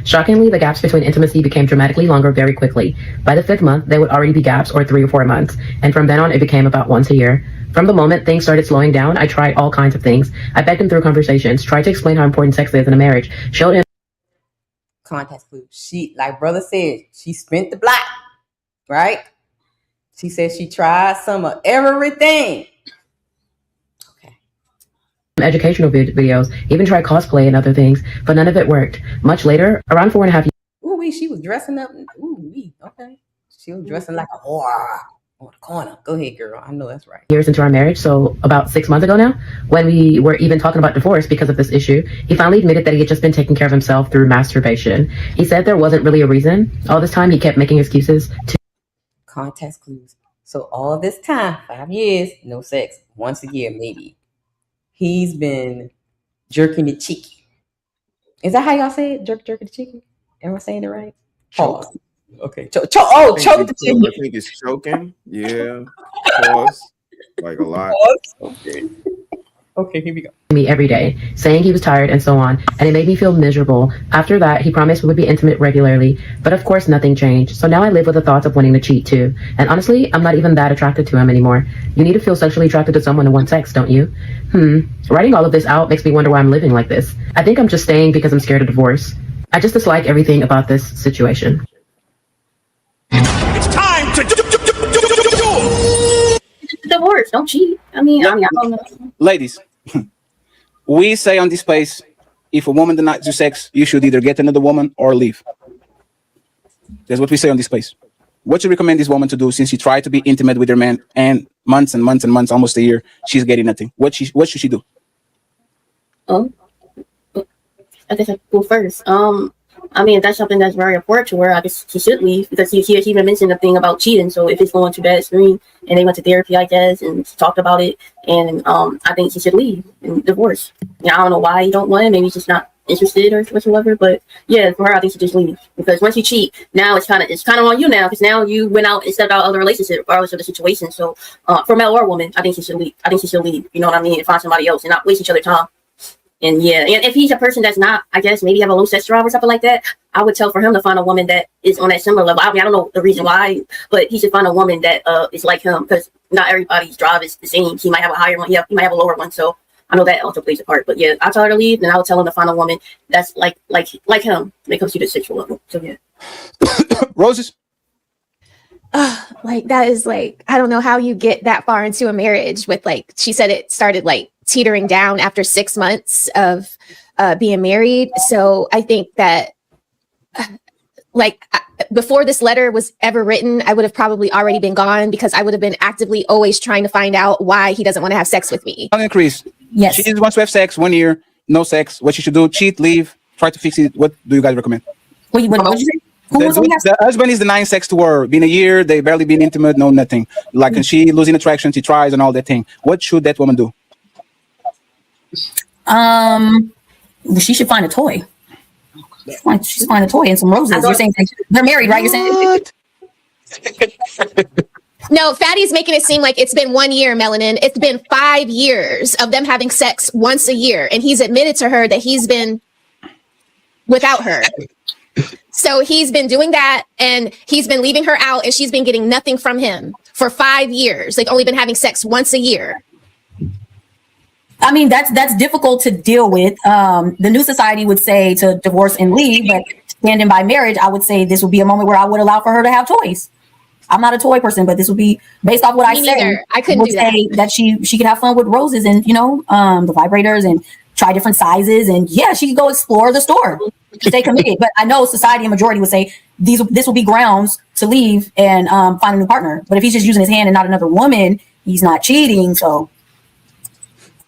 Shockingly, the gaps between intimacy became dramatically longer very quickly. By the 5th month, there would already be gaps or 3 or 4 months. And from then on, it became about once a year. From the moment things started slowing down, I tried all kinds of things. I begged him through conversations, tried to explain how important sex is in a marriage, showed him. Context clue. She, like brother said, she spent the block, right? She said she tried some of everything. Educational videos, even tried cosplay and other things, but none of it worked. Much later, around 4.5 years. Ooh, she was dressing up. Ooh, okay. She was dressing like a whore on the corner. Go ahead, girl. I know that's right. Years into our marriage, so about 6 months ago now, when we were even talking about divorce because of this issue, he finally admitted that he had just been taking care of himself through masturbation. He said there wasn't really a reason. All this time, he kept making excuses to. Context clues. So all this time, 5 years, no sex, once a year maybe. He's been jerking the cheeky. Is that how y'all say it? Jerking the cheeky? Am I saying it right? Pause. Okay. Choke the cheeky. I think it's choking. Yeah. Pause. Like a lot. Okay, here we go. Me every day, saying he was tired and so on, and it made me feel miserable. After that, he promised we would be intimate regularly, but of course nothing changed. So now I live with the thoughts of wanting to cheat too. And honestly, I'm not even that attracted to him anymore. You need to feel sexually attracted to someone to want sex, don't you? Writing all of this out makes me wonder why I'm living like this. I think I'm just staying because I'm scared of divorce. I just dislike everything about this situation. It's time to divorce. Don't cheat. I don't know. Ladies, we say on this place, if a woman denies you sex, you should either get another woman or leave. That's what we say on this place. What you recommend this woman to do since she tried to be intimate with her man and months and months and months, almost a year, she's getting nothing. What should she do? I guess I go first. If that's something that's very important to her, I guess she should leave because she even mentioned the thing about cheating. So if it's going too bad screen and they went to therapy, I guess, and she talked about it, and I think she should leave and divorce. I don't know why you don't want it. Maybe it's just not interested or whatsoever. But yeah, for her, I think she just leave, because once you cheat, now it's kind of on you now, because now you went out and stepped out of the relationship regardless of the situation. So for male or woman, I think she should leave. You know what I mean? And find somebody else and not waste each other's time. And yeah, and if he's a person that's not, I guess maybe have a low sex drive or something like that, I would tell for him to find a woman that is on that similar level. I mean, I don't know the reason why, but he should find a woman that is like him, because not everybody's drive is the same. He might have a higher one, he might have a lower one. So I know that also plays a part. But yeah, I'll tell her to leave, and I would tell him to find a woman that's like him when it comes to the sexual level. So yeah. Roses. Like that is like, I don't know how you get that far into a marriage with, like, she said it started like teetering down after 6 months of being married. So I think that before this letter was ever written, I would have probably already been gone, because I would have been actively always trying to find out why he doesn't want to have sex with me. Chris. Yes. She just wants to have sex 1 year, no sex. What she should do? Cheat, leave, try to fix it. What do you guys recommend? What did you say? The husband is denying sex to her. Been a year, they barely been intimate, no nothing. Like, and she losing attraction, she tries and all that thing. What should that woman do? She should find a toy. She's find a toy and some roses. You're saying they're married, right? You're saying. No, Fatty's making it seem like it's been 1 year, Melanin. It's been 5 years of them having sex once a year. And he's admitted to her that he's been without her. So he's been doing that, and he's been leaving her out, and she's been getting nothing from him for 5 years. They've only been having sex once a year. I mean, that's difficult to deal with. The new society would say to divorce and leave, but standing by marriage, I would say this would be a moment where I would allow for her to have toys. I'm not a toy person, but this would be based off what I say. I couldn't do that. Say that she could have fun with roses and the vibrators and try different sizes, and yeah, she could go explore the store. Stay committed. But I know society and majority would say this will be grounds to leave and find a new partner. But if he's just using his hand and not another woman, he's not cheating. So.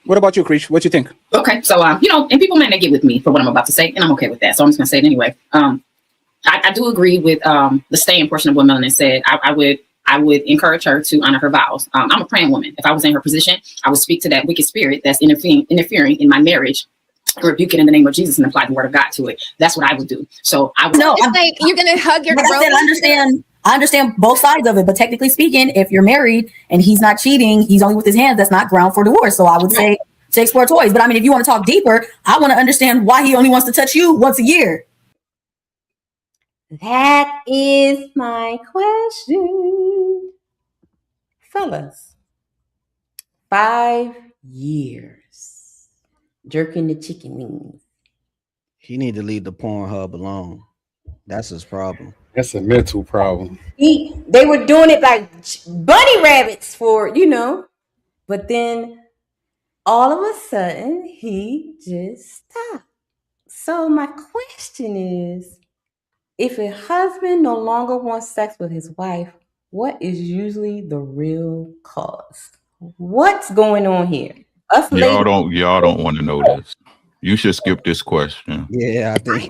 What about you, Krish? What you think? Okay, so and people may not get with me for what I'm about to say, and I'm okay with that. So I'm just gonna say it anyway. I do agree with the staying portion of what Melanin said. I would encourage her to honor her vows. I'm a praying woman. If I was in her position, I would speak to that wicked spirit that's interfering in my marriage, rebuke it in the name of Jesus, and apply the word of God to it. That's what I would do. So I would. No, it's like you're gonna hug your. I understand both sides of it, but technically speaking, if you're married and he's not cheating, he's only with his hands, that's not ground for divorce. So I would say to explore toys. But I mean, if you want to talk deeper, I want to understand why he only wants to touch you once a year. That is my question. Fellas, 5 years jerking the chicken wings. He need to leave the Pornhub alone. That's his problem. That's a mental problem. They were doing it like bunny rabbits for, but then all of a sudden he just stopped. So my question is, if a husband no longer wants sex with his wife, what is usually the real cause? What's going on here? Y'all don't want to know this. You should skip this question. Yeah, I think.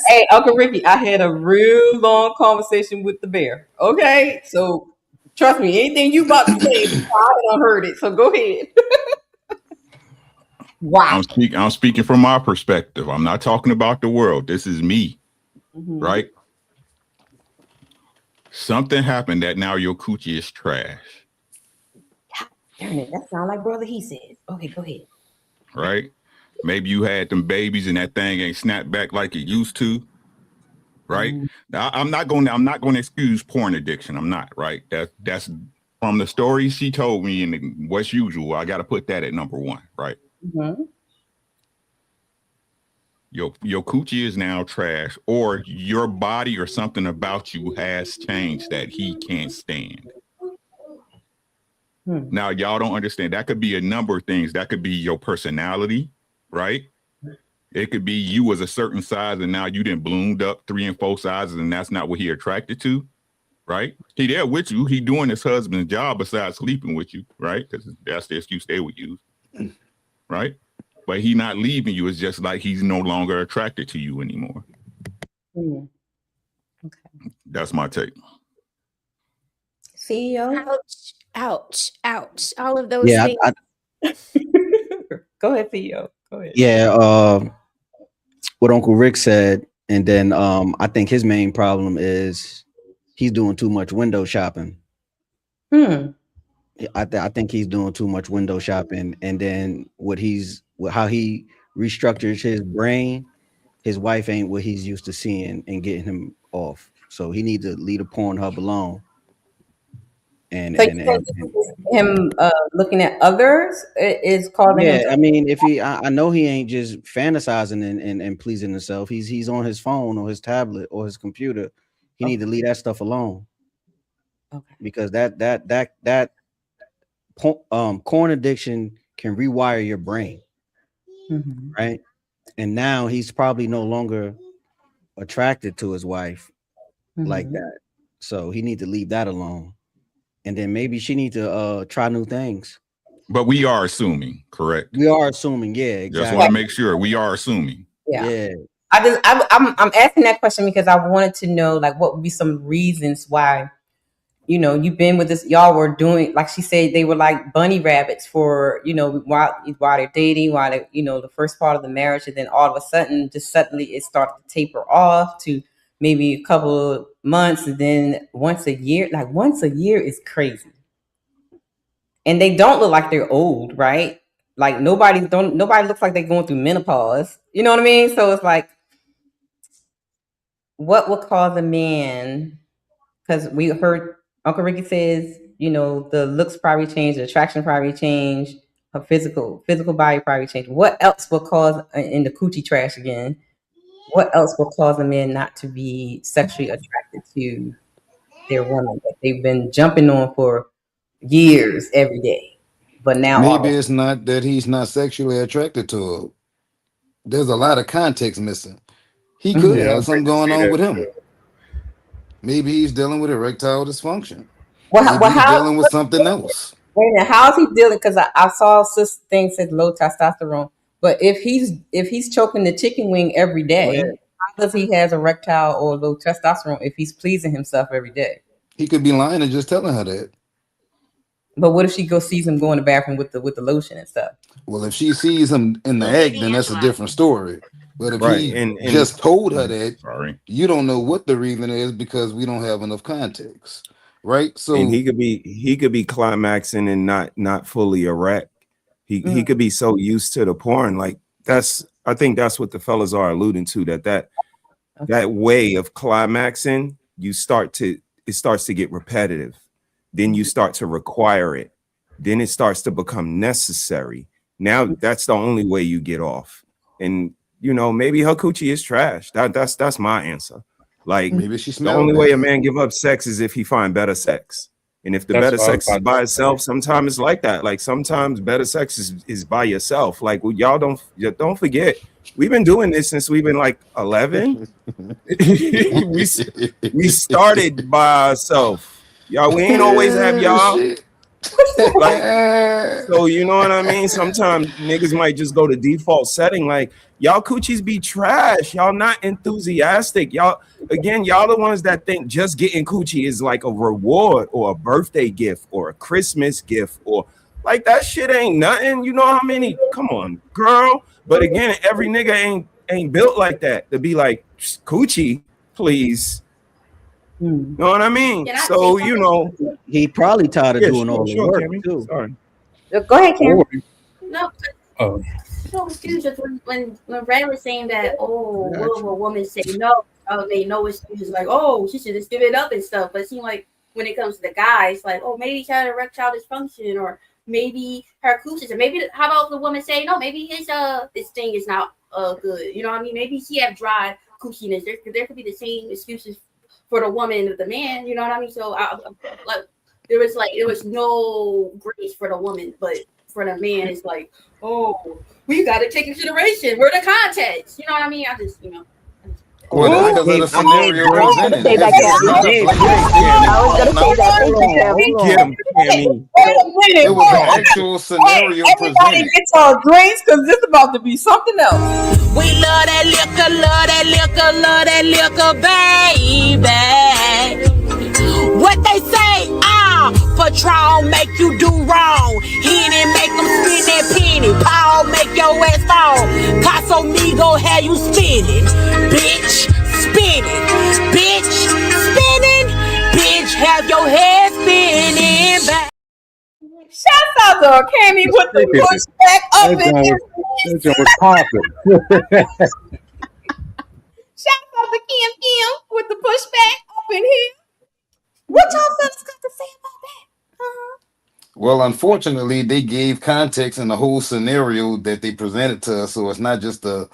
Hey, Uncle Ricky, I had a real long conversation with the bear. Okay, so trust me, anything you about to say, I heard it. So go ahead. Wow. I'm speaking from my perspective. I'm not talking about the world. This is me, right? Something happened that now your coochie is trash. Darn it, that sounds like brother HeSaid. Okay, go ahead. Right? Maybe you had them babies and that thing ain't snapped back like it used to. Right? Now, I'm not going to excuse porn addiction. I'm not, right? That's from the story she told me and what's usual. I got to put that at number one, right? Your coochie is now trash, or your body or something about you has changed that he can't stand. Now, y'all don't understand. That could be a number of things. That could be your personality, right? It could be you was a certain size and now you didn't bloomed up 3 and 4 sizes and that's not what he attracted to, right? He there with you. He doing his husband's job besides sleeping with you, right? Because that's the excuse they would use, right? But he not leaving you. It's just like he's no longer attracted to you anymore. Okay. That's my take. CEO? Ouch. All of those things. Go ahead, CEO. Yeah, what Uncle Rick said, and then I think his main problem is he's doing too much window shopping. I think he's doing too much window shopping, and then how he restructures his brain, his wife ain't what he's used to seeing and getting him off. So he needs to leave the Pornhub alone. And him looking at others is causing him to- I mean, if I know he ain't just fantasizing and pleasing himself. He's on his phone or his tablet or his computer. He need to leave that stuff alone. Okay. Because that porn addiction can rewire your brain, right? And now he's probably no longer attracted to his wife like that. So he need to leave that alone. And then maybe she need to try new things. But we are assuming, correct? We are assuming, yeah, exactly. Just want to make sure we are assuming. Yeah. I'm asking that question because I wanted to know, like, what would be some reasons why, you've been with this, y'all were doing, like she said, they were like bunny rabbits for, while they're dating, while they, the first part of the marriage, and then all of a sudden, just suddenly it started to taper off to maybe a couple of months, and then once a year. Like once a year is crazy. And they don't look like they're old, right? Like nobody looks like they're going through menopause. You know what I mean? So it's like, what would cause a man? Because we heard Uncle Ricky says, the looks probably change, the attraction probably change, her physical body probably change. What else will cause, in the coochie trash again? What else will cause a man not to be sexually attracted to their woman that they've been jumping on for years every day? But now maybe it's not that he's not sexually attracted to her. There's a lot of context missing. He could have something going on with him. Maybe he's dealing with erectile dysfunction. Maybe he's dealing with something else. Wait a minute, how's he dealing? Because I saw this thing says low testosterone. But if he's choking the chicken wing every day, how does he have erectile or low testosterone if he's pleasing himself every day? He could be lying and just telling her that. But what if she sees him go in the bathroom with the lotion and stuff? Well, if she sees him in the act, then that's a different story. But if he just told her that, you don't know what the reason is because we don't have enough context, right? So and he could be climaxing and not fully erect. He could be so used to the porn, like I think that's what the fellas are alluding to, that way of climaxing, it starts to get repetitive. Then you start to require it. Then it starts to become necessary. Now that's the only way you get off. And maybe her coochie is trash. That's my answer. Like maybe she the only way a man give up sex is if he find better sex. And if the better sex is by itself, sometimes it's like that. Like sometimes better sex is by yourself. Like y'all don't forget, we've been doing this since we've been like 11. we started by ourselves. Y'all, we ain't always have y'all. Like, so you know what I mean? Sometimes niggas might just go to default setting. Like y'all coochies be trash. Y'all not enthusiastic. Y'all the ones that think just getting coochie is like a reward or a birthday gift or a Christmas gift or like that shit ain't nothing. You know how many? Come on, girl. But again, every nigga ain't built like that to be like coochie, please. You know what I mean? So he probably tired of doing all the work too. Sorry. Go ahead, Karen. No. So excuse when Ray was saying that, will a woman say no? They know excuses like, she should just give it up and stuff. But it seems like when it comes to the guys, like, maybe she had erectile dysfunction, or maybe her coochies, or maybe how about the woman saying no? Maybe his this thing is not good. You know what I mean? Maybe she have dry coochiness. There could be the same excuses for the woman and the man, you know what I mean? So there was no grace for the woman, but for the man, it's like, we got to take consideration. We're the context, you know what I mean? I just, Well, because of the scenario presented. I was gonna say that. It was an actual scenario Everybody presented. get your drinks because this about to be something else. We love that liquor, love that liquor, love that liquor, baby. What they say, Patron make you do wrong. He didn't make them spend that penny. Paul make your ass fall. Casomigo have you spinning, bitch, spinning, bitch, spinning, bitch, have your head spinning back. Shout out to Cammy with the pushback up in here. That was popping. Shout out to Kim with the pushback up in here. What y'all fellas got to say about that? Well, unfortunately, they gave context in the whole scenario that they presented to us, so it's not just a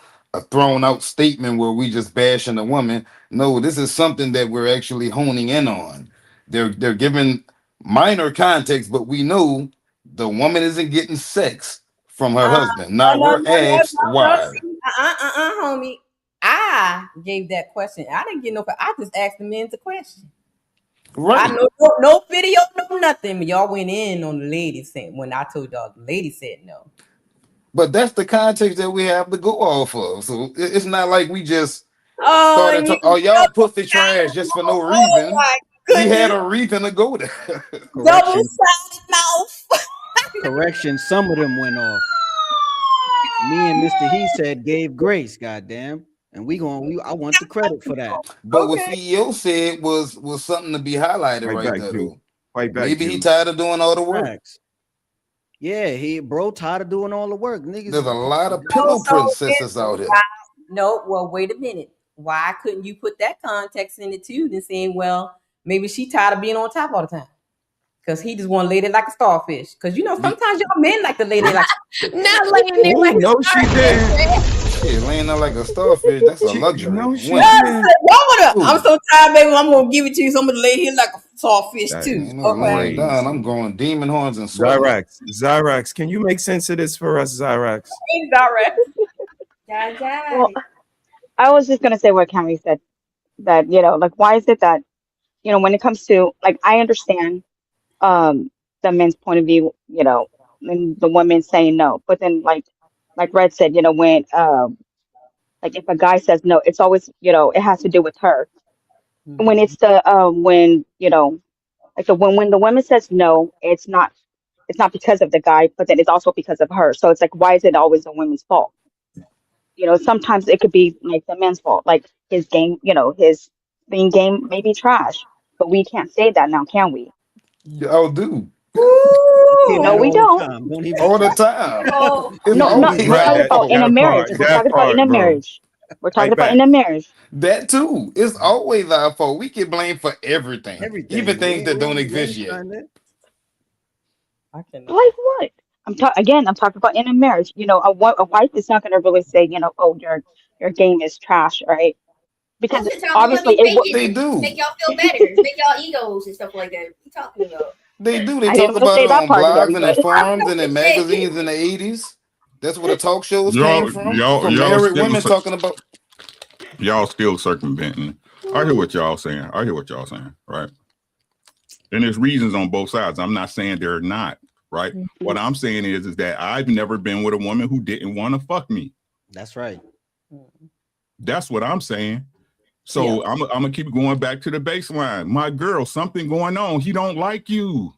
thrown out statement where we just bashing a woman. No, this is something that we're actually honing in on. They're giving minor context, but we know the woman isn't getting sex from her husband. Now we're asked why. Homie. I gave that question. I didn't get no. I just asked the men the question. Right. I know no video, no nothing. But y'all went in on the ladies saying when I told y'all the lady said no. But that's the context that we have to go off of. So it's not like we just started talking, oh, y'all pussy trash just for no reason. We had a reason to go there. Double-sided mouth. Correction, some of them went off. Me and Mr. HeSaid gave grace, goddamn. And I want the credit for that. But what CEO said was something to be highlighted right there, though. Maybe he tired of doing all the work. Facts. Yeah, bro tired of doing all the work. Niggas. There's a lot of pillow princesses out here. No, well, wait a minute. Why couldn't you put that context in it too? Then saying, well, maybe she tired of being on top all the time. Because he just want to lay there like a starfish. Because, sometimes y'all men like to lay there like not laying there like no, she did. Shit, laying there like a starfish, that's a luxury. I'm so tired, baby. I'm going to give it to you. So I'm going to lay here like a starfish too. Okay. I'm going demon horns and sweat. Zyrax, can you make sense of this for us, Zyrax? Well, I was just going to say what Cammy said. That, why is it that, when it comes to, I understand the men's point of view, and the women saying no, but then like Red said, when if a guy says no, it's always it has to do with her. When it's the when when the woman says no, it's not because of the guy, but then it's also because of her. So it's why is it always the women's fault? Sometimes it could be the men's fault, his game, his being game may be trash, but we can't say that now, can we? Y'all do. No, we don't. All the time. No, we're talking about in a marriage. We're talking about in a marriage. We're talking about in a marriage. That too. It's always our fault. We get blamed for everything. Even things that don't exist yet. Like what? I'm talking about in a marriage. A wife is not going to really say, oh, your game is trash, right? Because obviously they do. Make y'all feel better. Make y'all egos and stuff like that. What you talking about? They do. They talk about it on blogs and in forums and in magazines in the 80s. That's where the talk shows came from. From married women talking about. Y'all still circumventing. I hear what y'all saying. Right? And there's reasons on both sides. I'm not saying they're not. Right? Mm-hmm. What I'm saying is that I've never been with a woman who didn't want to fuck me. That's right. That's what I'm saying. So I'm gonna keep going back to the baseline. My girl, something going on. He don't like you.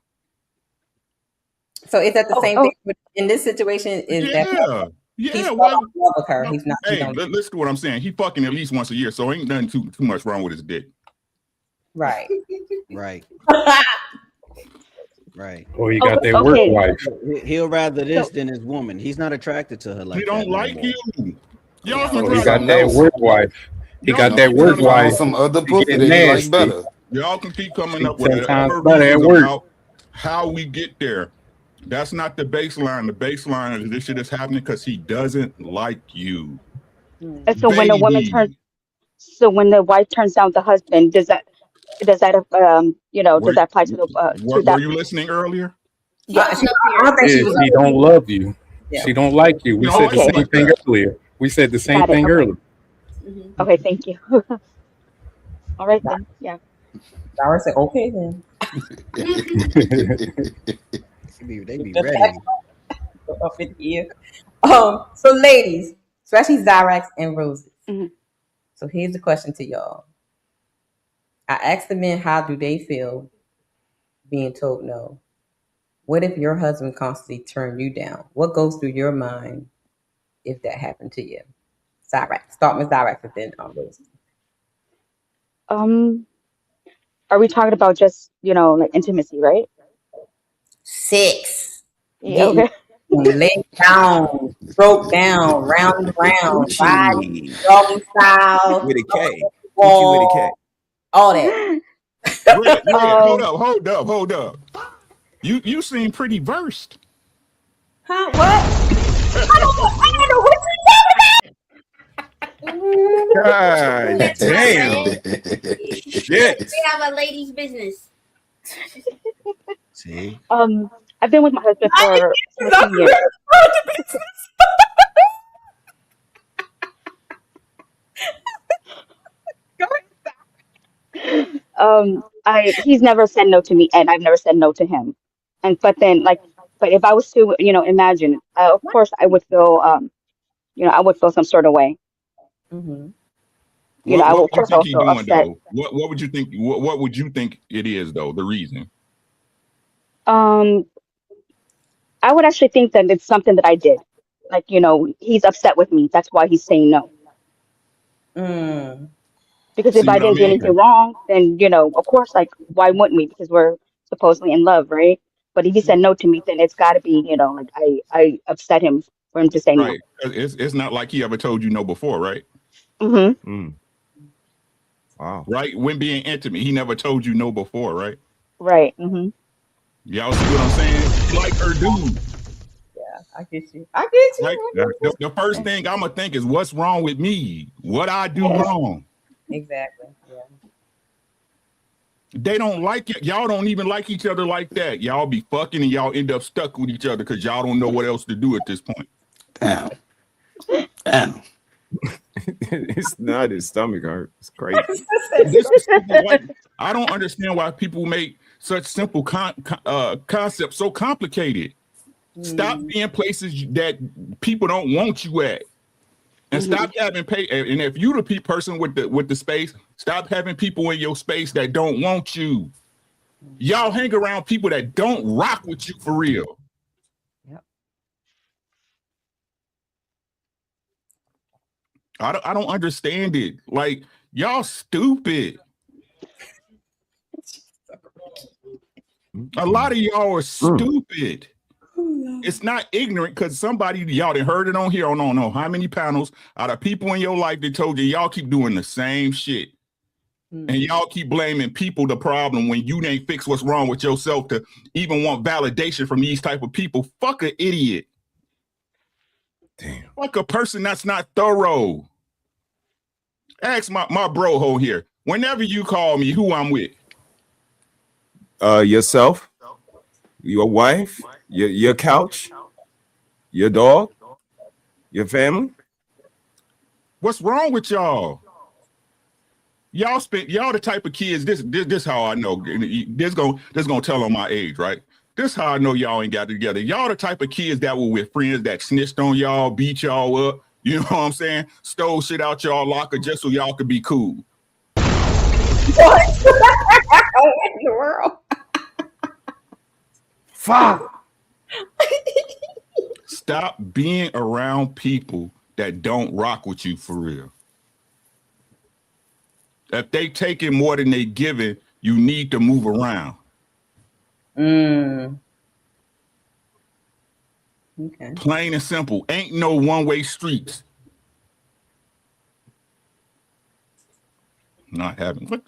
So is that the same thing in this situation? He's falling in love with her. He's not. Hey, listen to what I'm saying. He fucking at least once a year, so ain't nothing too much wrong with his dick. Right. Right. Right. Or he got that work wife. He'll rather this than his woman. He's not attracted to her like that. He don't like you. Y'all he got that work wife. He got that work wife. Some other pussy that he like better. Y'all can keep coming up with about how we get there. That's not the baseline. The baseline is this shit is happening because he doesn't like you. And so when the woman when the wife turns down the husband, does that does that apply to the were you listening earlier? Yeah, she don't love you. Yeah. She don't like you. We said the same thing earlier. We said the same thing earlier. Mm-hmm. Okay, thank you. All right then. Yeah. Dara said, okay then. They be ready. Up in here. So ladies, especially Zyrax and Roses. Mm-hmm. So here's the question to y'all. I asked the men, how do they feel being told no? What if your husband constantly turned you down? What goes through your mind if that happened to you? Zyrax. Start with Zyrax and then Rose. Are we talking about just, like intimacy, right? Sex. Yeah, okay. Lay down, broke down, round and round, ride, doggy style, With a K. wall, With a K. all that. Red, hold up. You seem pretty versed. Huh? What? I don't know what God damn. Shit. We have a ladies' business. See? I've been with my husband for 14 years. He's never said no to me, and I've never said no to him. But if I was to, imagine, of course, I would feel, I would feel some sort of way. Mm-hmm. What I will, would you of course, think he's also doing upset. though? What would you think? What would you think it is though? The reason? I would actually think that it's something that I did. He's upset with me. That's why he's saying no. Because if See I what I didn't do mean? anything wrong, then, of course, why wouldn't we? Because we're supposedly in love, right? But if he said no to me, then it's got to be, I upset him for him to say Right. It's not like he ever told you no before, right? no. Mm-hmm. Wow. Right. When being intimate, he never told you no before, right? Right. Mm-hmm. Y'all see what I'm saying? Like her dude. Yeah, I get you. I get you. Like the first thing I'm gonna think is what's wrong with me? What I do wrong? Exactly. Yeah. They don't like it. Y'all don't even like each other like that. Y'all be fucking and y'all end up stuck with each other because y'all don't know what else to do at this point. Damn. It's not his stomach hurt. It's crazy. I don't understand why people make such simple concepts so complicated. Stop being places that people don't want you at, and stop having And if you the person with the space, stop having people in your space that don't want you. Y'all hang around people that don't rock with you for real. I don't understand it. Like, y'all stupid. A lot of y'all are stupid. It's not ignorant because somebody, y'all done heard it on here. I don't know how many panels out of people in your life that told you y'all keep doing the same shit. And y'all keep blaming people the problem when you ain't fix what's wrong with yourself to even want validation from these type of people. Fuck an idiot. Damn. Fuck a person that's not thorough. Ask my bro ho here. Whenever you call me, who I'm with. Yourself, your wife, your couch, your dog, your family. What's wrong with y'all? Y'all the type of kids. This how I know. This gonna tell on my age, right? This how I know y'all ain't got it together. Y'all the type of kids that were with friends that snitched on y'all, beat y'all up. You know what I'm saying? Stole shit out y'all locker just so y'all could be cool. What in the world? Fuck. Stop being around people that don't rock with you for real. If they taking more than they giving, you need to move around. Okay. Plain and simple. Ain't no one-way streets. Not having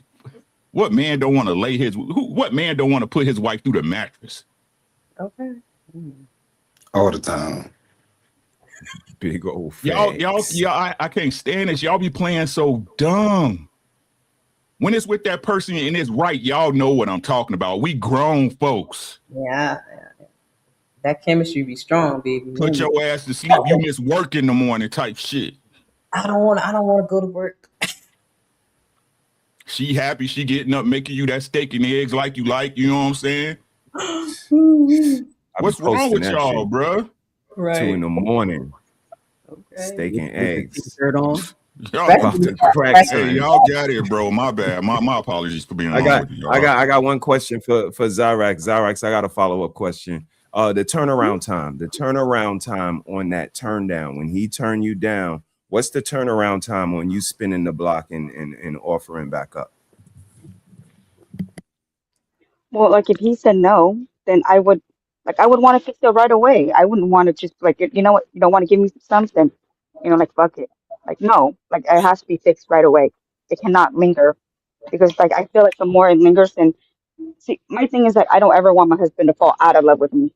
what man don't want to lay what man don't want to put his wife through the mattress? Okay. All the time. Big old y'all, I can't stand this. Y'all be playing so dumb. When it's with that person and it's right, y'all know what I'm talking about. We grown folks. Yeah. That chemistry be strong, baby. Put your ass to sleep. You miss work in the morning type shit. I don't want to go to work. She happy. She getting up, making you that steak and eggs like you like. You know what I'm saying? What's wrong with y'all, bro? Right. 2 a.m. Okay. Steak and eggs. Shirt on. Y'all about to crack. Hey, y'all got it, bro. My bad. My apologies for being wrong with you. I got one question for Zyrax. Zyrax, I got a follow-up question. The turnaround time on that turn down, when he turned you down, what's the turnaround time on you spinning the block and offering back up? Well, like if he said no, then I would want to fix it right away. I wouldn't want to just like, you know what, you don't want to give me something, like fuck it. Like no, like it has to be fixed right away. It cannot linger because like I feel like the more it lingers, then see, my thing is that I don't ever want my husband to fall out of love with me.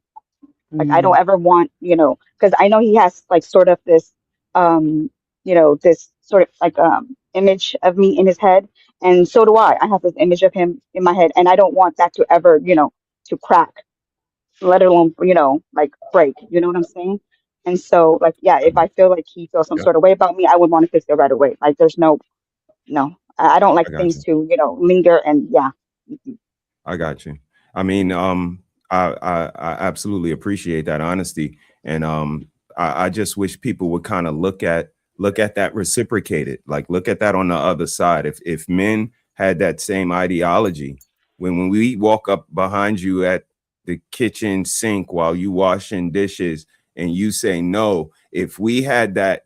Like I don't ever want, because I know he has like sort of this, this sort of like image of me in his head, and so do I. I have this image of him in my head, and I don't want that to ever, to crack, let alone, like break. You know what I'm saying? And so, like, yeah, if I feel like he feels some sort of way about me, I would want to fix it right away. Like, there's no, I don't like things to, linger, and yeah. I got you. I mean, I absolutely appreciate that honesty, and I just wish people would kind of look at that reciprocated, like look at that on the other side. If men had that same ideology, when we walk up behind you at the kitchen sink while you washing dishes and you say no, if we had that,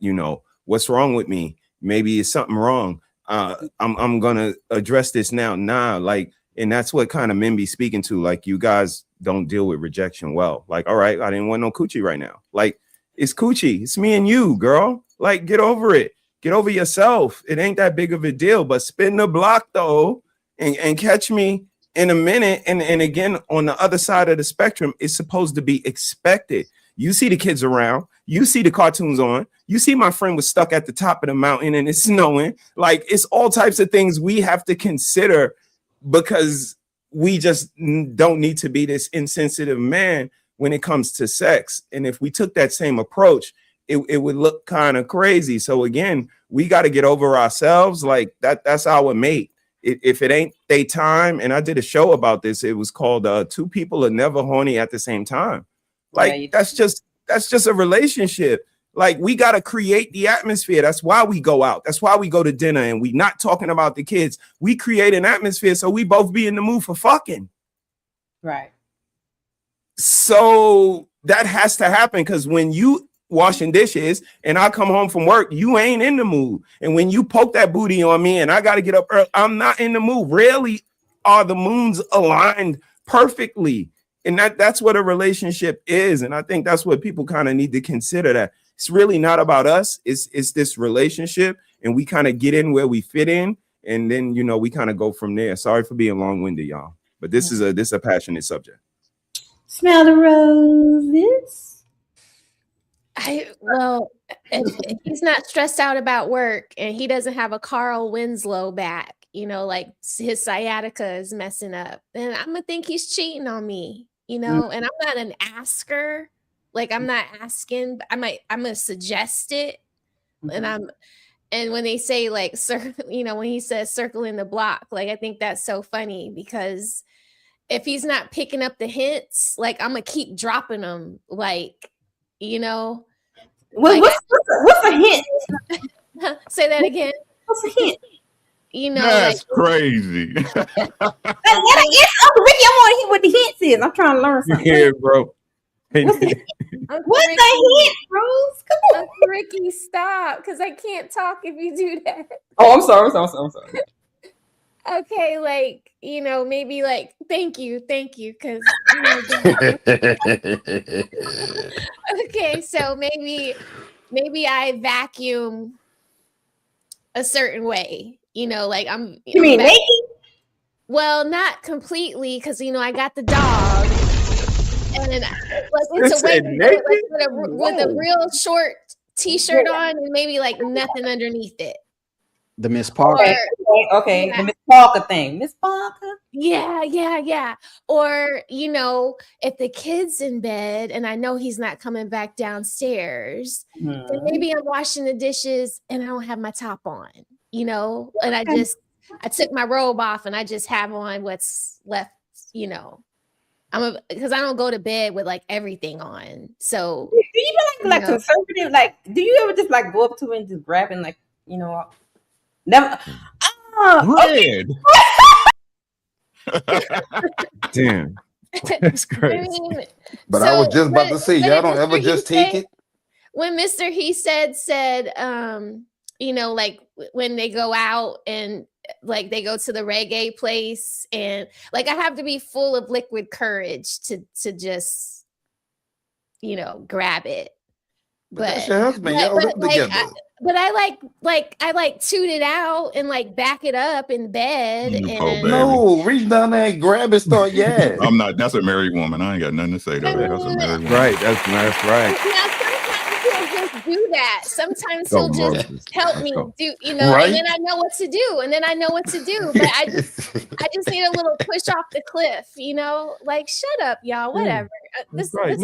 what's wrong with me? Maybe it's something wrong. I'm gonna address this now. Like. And that's what kind of men be speaking to. Like, you guys don't deal with rejection well. Like, all right, I didn't want no coochie right now. Like, it's coochie. It's me and you, girl. Like, get over it. Get over yourself. It ain't that big of a deal. But spin the block, though, and catch me in a minute. And again, on the other side of the spectrum, it's supposed to be expected. You see the kids around. You see the cartoons on. You see my friend was stuck at the top of the mountain and it's snowing. Like, it's all types of things we have to consider, because we just don't need to be this insensitive man when it comes to sex. And if we took that same approach, it would look kind of crazy. So again, we got to get over ourselves. Like that's our mate. If it ain't they time, and I did a show about this, it was called Two People Are Never Horny at the Same Time. Like that's just a relationship. Like, we got to create the atmosphere. That's why we go out. That's why we go to dinner and we not talking about the kids. We create an atmosphere so we both be in the mood for fucking. Right. So that has to happen, because when you washing dishes and I come home from work, you ain't in the mood. And when you poke that booty on me and I got to get up early, I'm not in the mood. Rarely are the moons aligned perfectly. And that's what a relationship is. And I think that's what people kind of need to consider, that it's really not about us. It's this relationship, and we kind of get in where we fit in, and then we kind of go from there. Sorry for being long-winded, y'all, but this is a passionate subject. Smell the roses. If he's not stressed out about work and he doesn't have a Carl Winslow back, like his sciatica is messing up, then I'm gonna think he's cheating on me, and I'm not an asker. Like, I'm not asking, I'm gonna suggest it. And when they say like, when he says circling the block, like, I think that's so funny, because if he's not picking up the hints, like, I'm gonna keep dropping them, like, Well, what's a hint? Say that again. What's a hint? That's crazy. Yes, Uncle Ricky, I want to hear what the hints is. I'm trying to learn something. Yeah, bro. What's the hint, Rose? Come on. Ricky, stop, because I can't talk if you do that. Oh, I'm sorry. Okay, like, maybe like, thank you, because okay, so maybe I vacuum a certain way, like You mean naked? Well, not completely, because I got the dog. And it's a way with a real short t-shirt on and maybe like nothing underneath it. The Miss Parker. Okay. Yeah. The Miss Parker thing. Miss Parker. Yeah. Or, if the kid's in bed and I know he's not coming back downstairs, then maybe I'm washing the dishes and I don't have my top on, and I took my robe off and I just have on what's left, because I don't go to bed with like everything on. So do you like conservative? Like, do you ever just like go up to him and just grab him, like, never? Damn. That's crazy. I mean, But I was just about to say, y'all don't Mr. ever just take it. When Mr. HeSaid said, you know, like when they go out and like they go to the reggae place and like I have to be full of liquid courage to just, you know, grab it. But that's your husband. Y'all live together. But I like toot it out and like back it up in bed. No, reach down there and grab it, start yeah. I'm not. That's a married woman. I ain't got nothing to say to that. That's a married woman. Right. That's right. Now sometimes he'll just do that. Sometimes he'll just help me do, you know, Right. and then I know what to do. But I just need a little push off the cliff, you know, like shut up, y'all, whatever. This was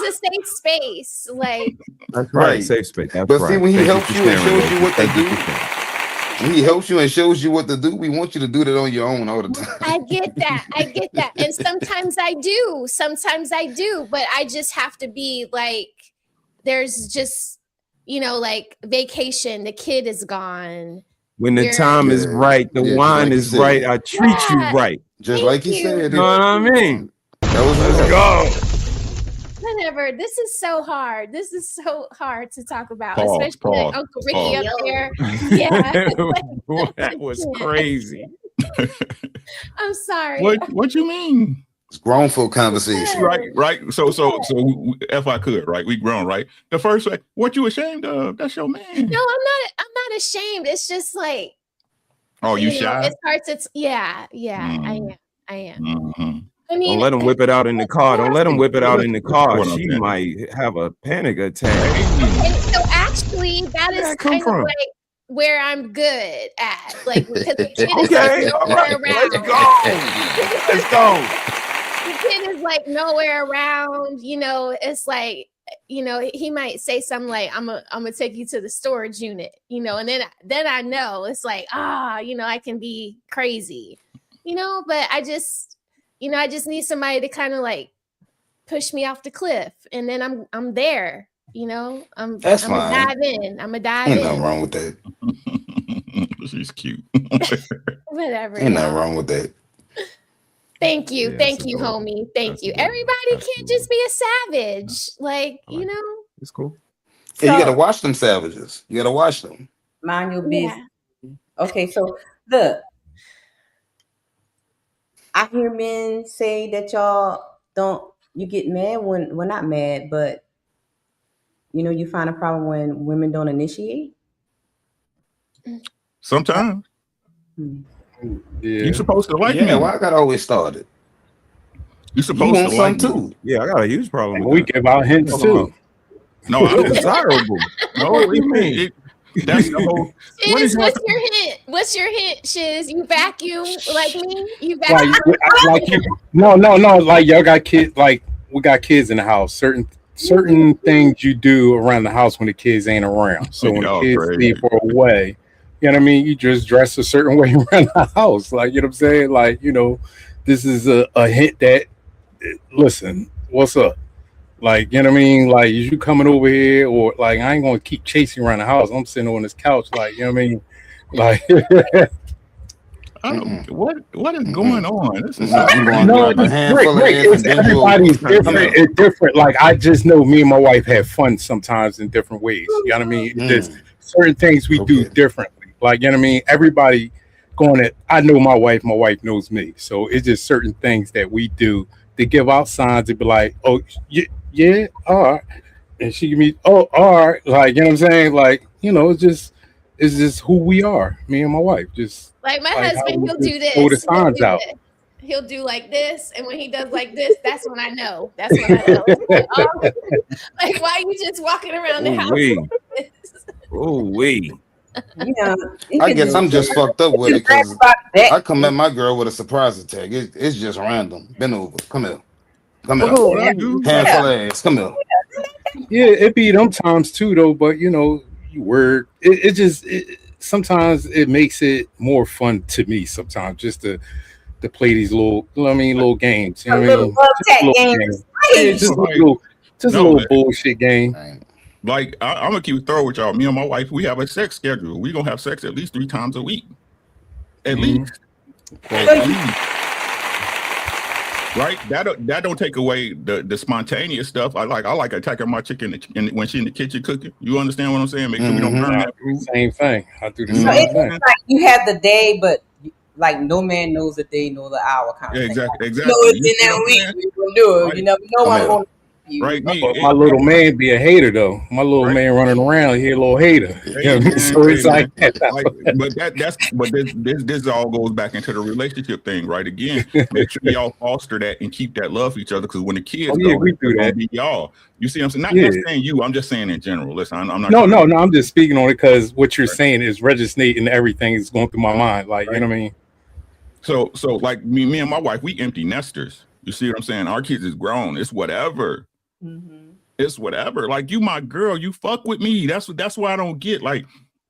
a safe space. Like That's right. Safe space. That's But right. see, when he Thank you helps for you and sharing, shows you Rosie. what to Thank you do, for sharing. when he helps you and shows you what to do, we want you to do that on your own all the time. I get that. And sometimes I do, but I just have to be like, there's just, you know, like vacation, the kid is gone. When the time is right, the wine is right. I treat you right. Just like he said. You know what I mean? Let's go. Whatever. This is so hard. This is so hard to talk about, Pause, especially like pause, Uncle Ricky pause. up there. Yeah. That was crazy. I'm sorry. What you mean? It's grown folk conversation. Right. So if I could, right? We grown, right? The first way, what you ashamed of? That's your man. No, I'm not ashamed. It's just like, Oh, you know, shy? it's hard to I am. Mm-hmm. I mean, Don't let him whip it out in the car. Don't let him whip it out in the car. She might have a panic attack. And so actually that is come kind from? of like where I'm good at. Like because the kid is Okay, like all nowhere right, around. let's go. The kid is like nowhere around, you know, it's like, you know, he might say something like, I'm gonna take you to the storage unit, you know, and then I know it's like, you know, I can be crazy, you know, but I just need somebody to kind of like push me off the cliff, and then I'm there, you know. That's I'm fine. gonna dive in. Ain't nothing wrong with that. She's cute. Whatever. Ain't nothing y'all. wrong with that. Thank you, Yeah, thank you, homie. Thank you. Everybody can't just be a savage, like you know. It's cool. Yeah, you gotta watch them savages. You gotta watch them. Mind your business. Okay, so look, I hear men say that you get mad when, well, not mad, but you know, you find a problem when women don't initiate. Sometimes. Yeah. You supposed to like me. Yeah, why I gotta always start it? You supposed want to like some me. too. Yeah, I got a huge problem with We that. give out hints too. No, It's desirable. No, What do you mean? That's the whole. Shiz, what's your hint? What's your hint, Shiz? You vacuum like me? You vacuum? Like no, like y'all got kids, like we got kids in the house. Certain things you do around the house when the kids ain't around. So when the Y'all kids crazy. leave for a way, you know what I mean? You just dress a certain way around the house. Like, you know what I'm saying? Like, you know, this is a hint that, listen, what's up? Like, you know what I mean? Like, is you coming over here, or like, I ain't gonna keep chasing you around the house. I'm sitting on this couch, like, you know what I mean? Like, I don't, what is going on? This is no, it's everybody's different. It's different. Like, I just know me and my wife have fun sometimes in different ways. You know what I mean? There's certain things we do differently. Like, you know what I mean? Everybody going at, I know my wife knows me. So it's just certain things that we do to give out signs to be like, oh, yeah, all right. And she give me, oh, all right. Like, you know what I'm saying? Like, you know, it's just who we are, me and my wife. Just Like my like husband, he'll do this. throw the signs out. He'll do like this, and when he does like this, that's when I know. That's when I know. Like, oh, like why you just walking around the house? Oh wait. Yeah, I guess I'm just fucked up with it because I come at my girl with a surprise attack. It's just random. Bend over. Come here. Come here. Oh, Handful of ass. Come here. Yeah, it be them times too, though. But you know, it just sometimes it makes it more fun to me. Sometimes just to play these little, little games. You know what I mean? Just a little game. Yeah, just a little bullshit game. Like, I'm gonna keep it thorough with y'all. Me and my wife, we have a sex schedule. We gonna have sex at least 3 times a week, at least. Right, that don't take away the spontaneous stuff. I like attacking my chicken when she in the kitchen cooking. You understand what I'm saying? Make sure we don't burn that food. Same thing. I do the So same it's thing. like you have the day, but like no man knows the day nor the hour kind of thing. Exactly. You know it's in that week. You gonna do it. You never know I'm going to you. Right, My little man be a hater though. My little man running around, he a little hater. You know what I mean? So it's like that. But this all goes back into the relationship thing, right? Again, make sure y'all foster that and keep that love for each other, because when the kids go, we do that. Be y'all. You see what I'm saying? Not saying you. I'm just saying in general. Listen, I'm not. No. I'm just speaking on it because what you're saying is resonating. Everything is going through my mind. Like you know what I mean. So like me and my wife, we empty nesters. You see what I'm saying? Our kids is grown. It's whatever. It's whatever. Like you, my girl, you fuck with me. That's why I don't get like,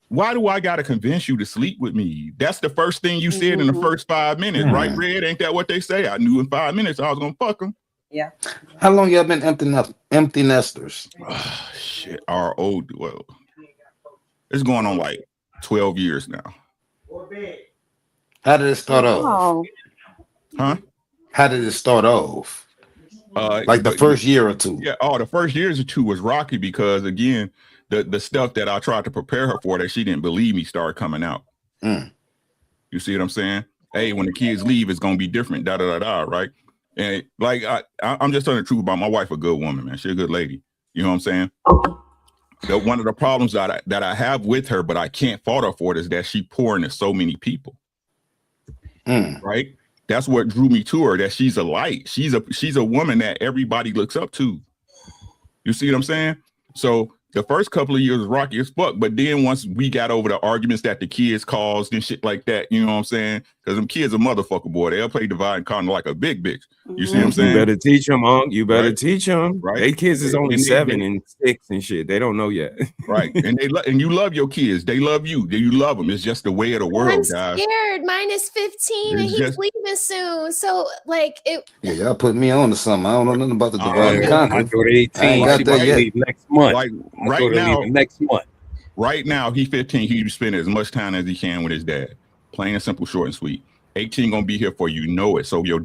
why do I gotta convince you to sleep with me? That's the first thing you said in the first 5 minutes, right, Red? Ain't that what they say? I knew in 5 minutes I was gonna fuck them. Yeah. How long y'all been empty nesters? Shit, it's going on like 12 years now. How did it start off? Huh? How did it start off? Like the first year or two. Yeah. The first years or two was rocky because again, the stuff that I tried to prepare her for that she didn't believe me started coming out. You see what I'm saying? Hey, when the kids leave, it's gonna be different. Right? And like I'm just telling the truth about my wife. A good woman, man. She's a good lady. You know what I'm saying? One of the problems that I have with her, but I can't fault her for it, is that she pour into so many people. Right? That's what drew me to her, that she's a light. She's a woman that everybody looks up to. You see what I'm saying? So the first couple of years was rocky as fuck, but then once we got over the arguments that the kids caused and shit like that, you know what I'm saying? Because them kids a motherfucker, boy. They'll play divide and conquer like a big bitch. You see what I'm saying? You better teach them, Unc. You better teach them. Right. They kids is only 7 and 6 and shit. They don't know yet. Right. And and you love your kids. They love you. You love them. It's just the way of the world, I'm guys. scared. Mine is 15 and he's leaving soon. So like it. Yeah, y'all put me on to something. I don't know nothing about the divide and conquer. I go to 18. I ain't got that yet. Next month. Like next month. Right now, he's 15. He spend as much time as he can with his dad. Plain and simple, short and sweet. 18 gonna be here for you, know it. So your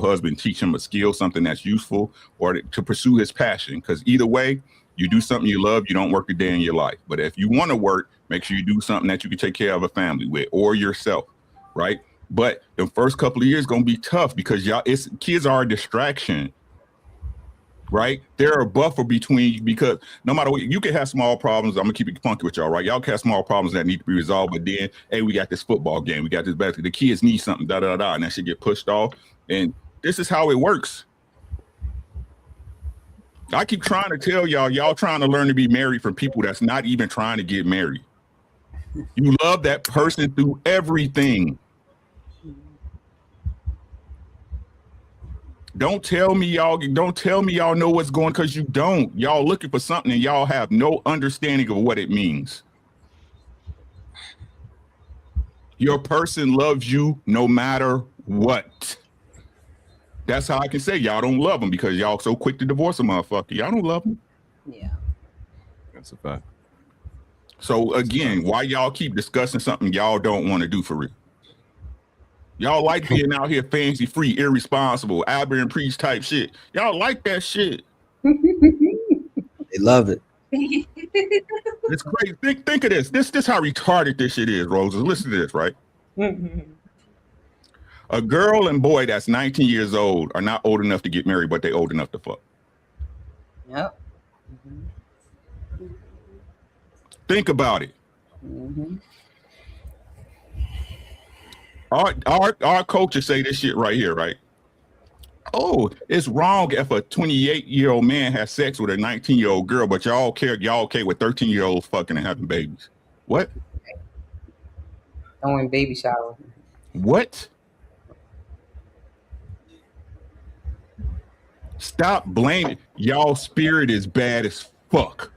husband teach him a skill, something that's useful, or to pursue his passion. Because either way, you do something you love, you don't work a day in your life. But if you want to work, make sure you do something that you can take care of a family with or yourself, right? But the first couple of years gonna be tough because kids are a distraction. Right? They're a buffer between you, because no matter what, you can have small problems. I'm gonna keep it funky with y'all, right? Y'all can have small problems that need to be resolved, but then, hey, we got this football game, we got this basketball. The kids need something, and that should get pushed off. And this is how it works. I keep trying to tell y'all trying to learn to be married from people that's not even trying to get married. You love that person through everything. Don't tell me y'all know what's going, because you don't. Y'all looking for something and y'all have no understanding of what it means. Your person loves you no matter what. That's how I can say y'all don't love them, because y'all so quick to divorce a motherfucker. Y'all don't love them. Yeah. That's a fact. So again, why y'all keep discussing something y'all don't want to do for real? Y'all like being out here fancy free, irresponsible, aberrant preach type shit. Y'all like that shit. They love it. It's crazy. Think of this. This how retarded this shit is, Roses. Listen to this, right? A girl and boy that's 19 years old are not old enough to get married, but they old enough to fuck. Yep. Think about it. Our coaches say this shit right here, right? Oh, it's wrong if a 28-year-old man has sex with a 19-year-old girl, but y'all okay with 13-year-olds fucking and having babies. What? Throwing baby shower. What? Stop blaming. Y'all spirit is bad as fuck.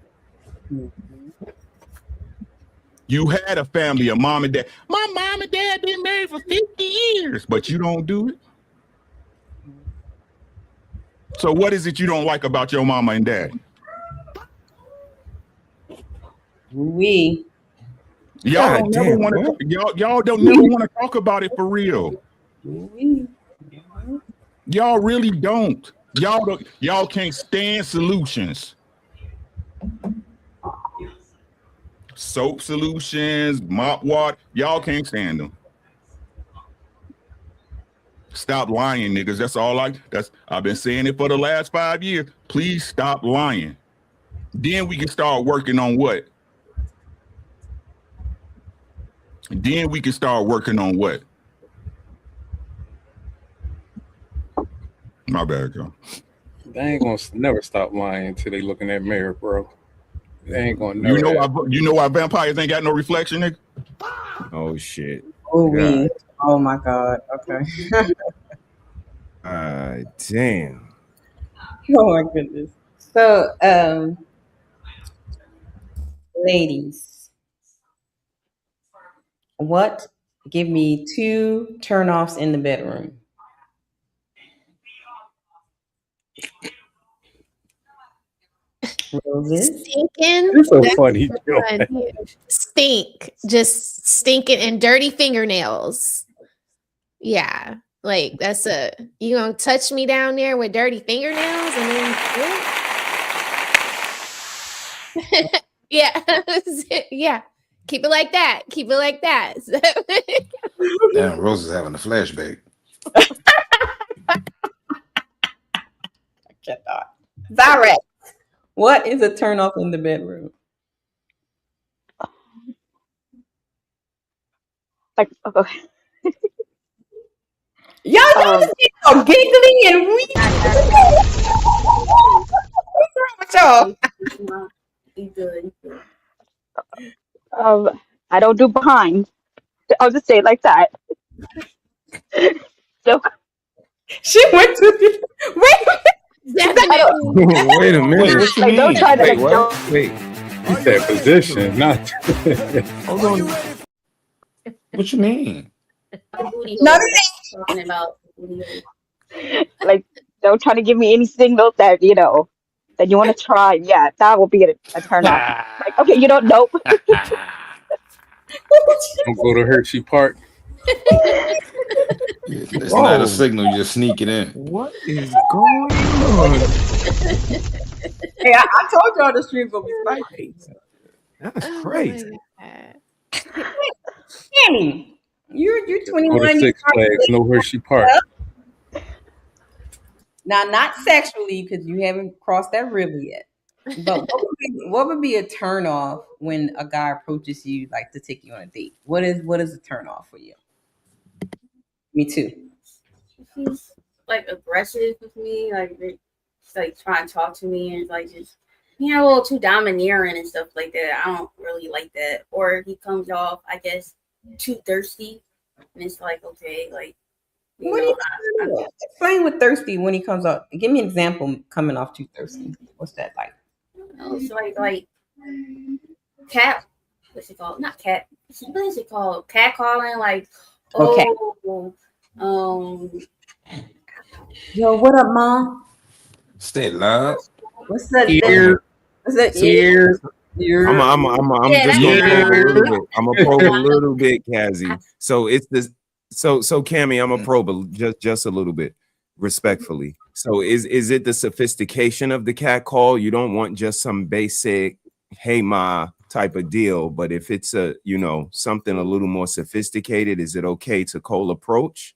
You had a family, a mom and dad. My mom and dad been married for 50 years, but you don't do it. So what is it you don't like about your mama and dad? Y'all don't never want to. Y'all don't never want to talk about it for real. Y'all really don't. Y'all can't stand solutions. Soap solutions, mop water. Y'all can't stand them. Stop lying, niggas. That's all I've been saying it for the last 5 years. Please stop lying. Then we can start working on what? Then we can start working on what? My bad, y'all. They ain't gonna never stop lying until they look in that mirror, bro. They ain't gonna never. You know why vampires ain't got no reflection, nigga? Oh shit. Oh my God. Okay. Damn. Oh my goodness. So, ladies, give me 2 turnoffs in the bedroom. Roses. Stinking. You're so That's funny, the Joe. one. Stink. Just stinking and dirty fingernails. Yeah. Like that's you gonna touch me down there with dirty fingernails and then yeah. Yeah. Keep it like that. Keep it like that. Damn, Rose is having a flashback. Direct. What is a turnoff in the bedroom? Like, okay. Y'all just get so giggly and weak. What's wrong with y'all? You good. I don't do behind. I'll just say it like that. So she went to the Wait a minute. What you like, mean? don't try to Wait, like, what? don't. Wait. You said position, not. Hold on. What you mean? No, talking about Like, don't try to give me any signals that that you want to try. Yeah, that will be a turn off. Like, okay, you don't know. Don't go to Hershey Park. It's not a signal, you just sneak it in. What is going on? Hey, I told y'all the stream gonna be spicy. That's crazy. Annie, you're Go to 21. Six Flags, no Hershey Park. Now, not sexually, because you haven't crossed that river yet. But what would be a turn off when a guy approaches you like to take you on a date? What is a turn off for you? Me too. he's like aggressive with me, like he's like trying to talk to me and like just a little too domineering and stuff like that. I don't really like that. Or he comes off, I guess, too thirsty, and it's like, okay, like What do you explain with thirsty when he comes up? Give me an example coming off too thirsty. What's that like? It's like cat. What's it called? Not cat. What is it called? Cat calling. Like, Okay. Yo, what up, mom? Stay loud. What's that? Ear. What's that? Ear. Ear. I'm just gonna probe a little bit. I'm gonna probe a little bit, Kazzy. So it's this. So Cammy, I'm gonna probe just a little bit, respectfully. So is it the sophistication of the cat call? You don't want just some basic "Hey Ma" type of deal, but if it's something a little more sophisticated, is it okay to cold approach,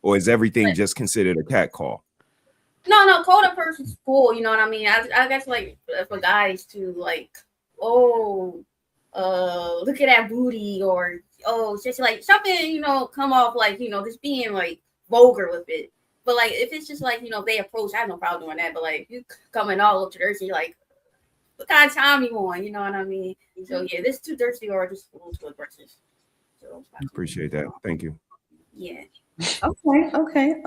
or is everything just considered a cat call? No, cold approach is cool. You know what I mean? I guess like for guys to like, look at that booty, or just like something, come off like, just being like vulgar with it. But like if it's just like, they approach, I have no problem doing that. But like you coming all up to thirsty, like what kind of time you on? You know what I mean? So yeah, this too thirsty or just a little too aggressive. So Appreciate that. Thank you. yeah. Okay.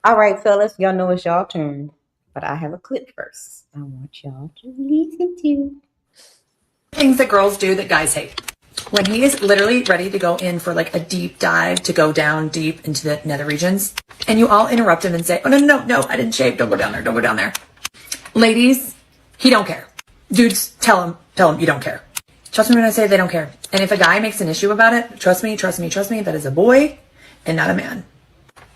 All right, fellas, y'all know it's y'all turn, but I have a clip first. I want y'all to listen to. Things that girls do that guys hate. When he is literally ready to go in for like a deep dive to go down deep into the nether regions, and you all interrupt him and say, "Oh no, I didn't shave. Don't go down there. Ladies, he don't care. Dudes, tell him you don't care. Trust me when I say they don't care. And if a guy makes an issue about it, trust me, that is a boy and not a man.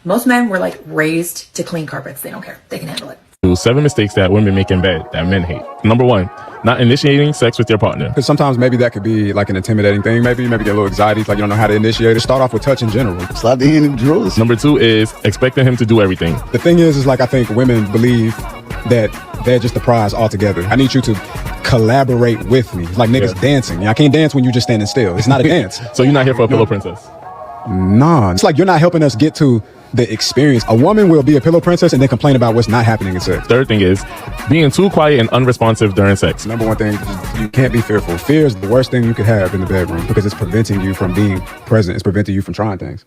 Most men were like raised to clean carpets. They don't care. They can handle it. 7 mistakes that women make in bed that men hate. Number 1, not initiating sex with your partner. Because sometimes maybe that could be like an intimidating thing. Maybe get a little anxiety, like you don't know how to initiate it. Start off with touch in general. Slide the hand in the drawers. Number 2 is expecting him to do everything. The thing is like I think women believe that they're just the prize altogether. I need you to collaborate with me. Like niggas dancing. I can't dance when you're just standing still. It's not a dance. So you're not here for a pillow princess? Nah. It's like you're not helping us get to the experience. A woman will be a pillow princess and then complain about what's not happening in sex. Third thing is being too quiet and unresponsive during sex. Number one thing, you can't be fearful. Fear is the worst thing you could have in the bedroom because it's preventing you from being present. It's preventing you from trying things.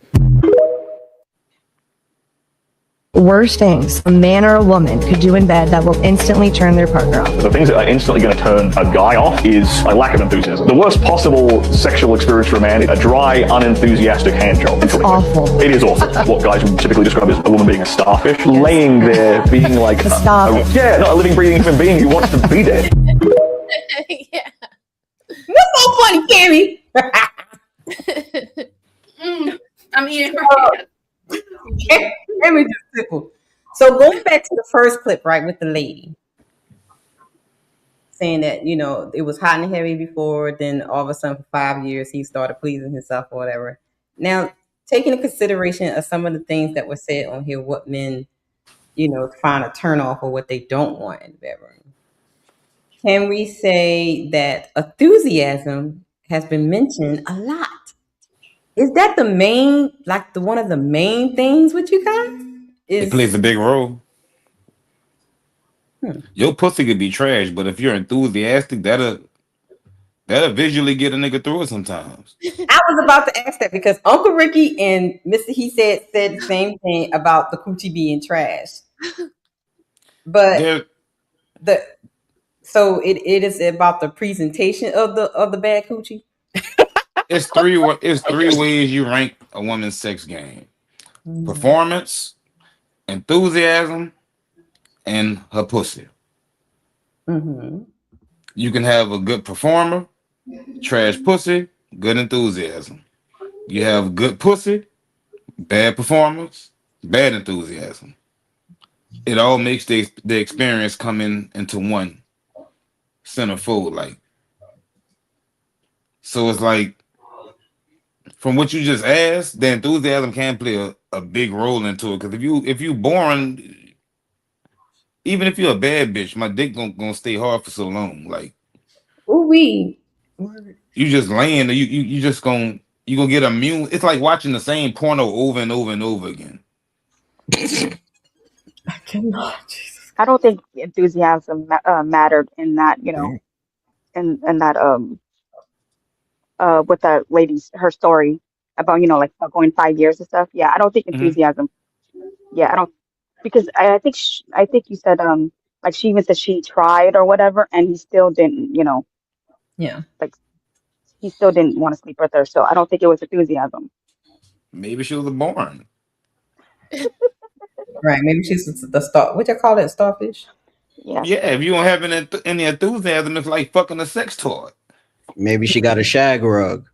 Worst things a man or a woman could do in bed that will instantly turn their partner off. The things that are instantly going to turn a guy off is a lack of enthusiasm. The worst possible sexual experience for a man is a dry, unenthusiastic hand job. It's awful. It is awful. What guys would typically describe as a woman being a starfish, laying there, being like not a living, breathing human being who wants to be there. Yeah. What's so funny, Cammy? I'm eating Let me just simple. So going back to the first clip, right, with the lady saying that, you know, it was hot and heavy before, then all of a sudden for 5 years he started pleasing himself or whatever. Now, taking into consideration of some of the things that were said on here, what men, you know, find a turn off or what they don't want in the bedroom, can we say that enthusiasm has been mentioned a lot? Is that the main, like the one of the main things with you guys? It plays a big role. Your pussy could be trash, but if you're enthusiastic, that'll visually get a nigga through it sometimes. I was about to ask that because Unkle Ricky and Mr. HeSaid said the same thing about the coochie being trash. But so it is about the presentation of the bad coochie. It's three ways you rank a woman's sex game: performance, enthusiasm, and her pussy. Mm-hmm. You can have a good performer, trash pussy, good enthusiasm. You have good pussy, bad performance, bad enthusiasm. It all makes the experience come into one centerfold, like. So it's like, from what you just asked, the enthusiasm can play a big role into it. Because if you boring, even if you're a bad bitch, my dick gonna stay hard for so long. Like, ooh-wee. You just laying there, you gonna get immune. It's like watching the same porno over and over and over again. I cannot. Jesus. I don't think enthusiasm mattered in that, you know, in that with that lady's her story about, you know, like about going 5 years and stuff. Yeah, I don't think enthusiasm. Yeah, I don't, because I think you said like she even said she tried or whatever, and he still didn't, you know. Yeah. Like he still didn't want to sleep with her, so I don't think it was enthusiasm. Maybe she was born. Right, maybe she's the star. What you call it, starfish? Yeah. Yeah, if you don't have any enthusiasm, it's like fucking a sex toy. Maybe she got a shag rug.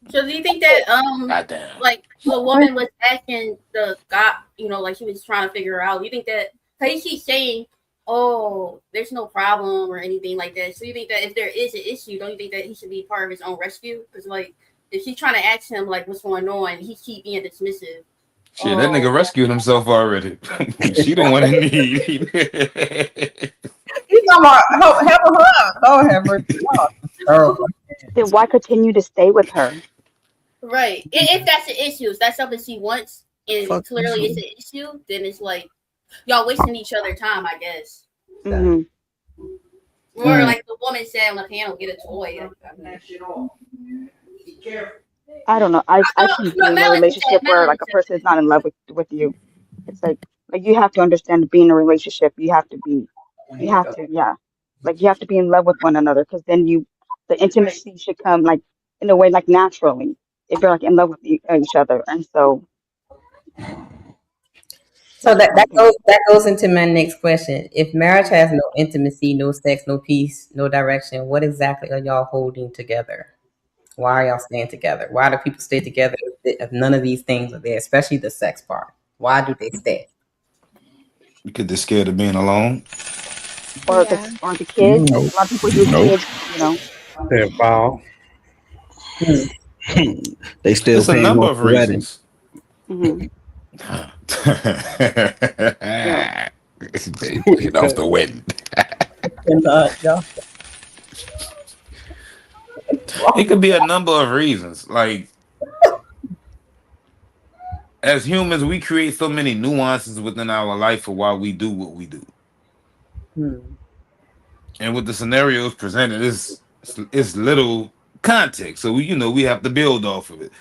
So do you think that like the woman was asking the guy, you know, like she was trying to figure out, you think that because she's saying, oh, there's no problem or anything like that, so you think that if there is an issue, don't you think that he should be part of his own rescue? Because like if she's trying to ask him like what's going on, he keep being dismissive. Shit, that nigga rescued himself already. She don't want to need. He's talking about have a hug. Oh, have mercy. Oh. Then why continue to stay with her? Right. If that's an issue, if that's something she wants, and clearly it's an issue, then it's like y'all wasting each other time, I guess. Mm-hmm. Or like the woman said on the panel, get a toy. I don't know. I can be in a relationship where like a person is not in love with you. It's like you have to understand to be in a relationship. You have to be in love with one another, because then the intimacy should come like in a way like naturally if you're like in love with each other. And so that goes into my next question. If marriage has no intimacy, no sex, no peace, no direction, what exactly are y'all holding together? Why are y'all staying together? Why do people stay together if none of these things are there, especially the sex part? Why do they stay? Because they're scared of being alone. Or on the kids. A lot of people use kids, They're foul. They still It's a paying number off of the wedding. reasons. They paying off the wedding. It could be a number of reasons. Like, as humans, we create so many nuances within our life for why we do what we do. And with the scenarios presented, it's little context. So we have to build off of it.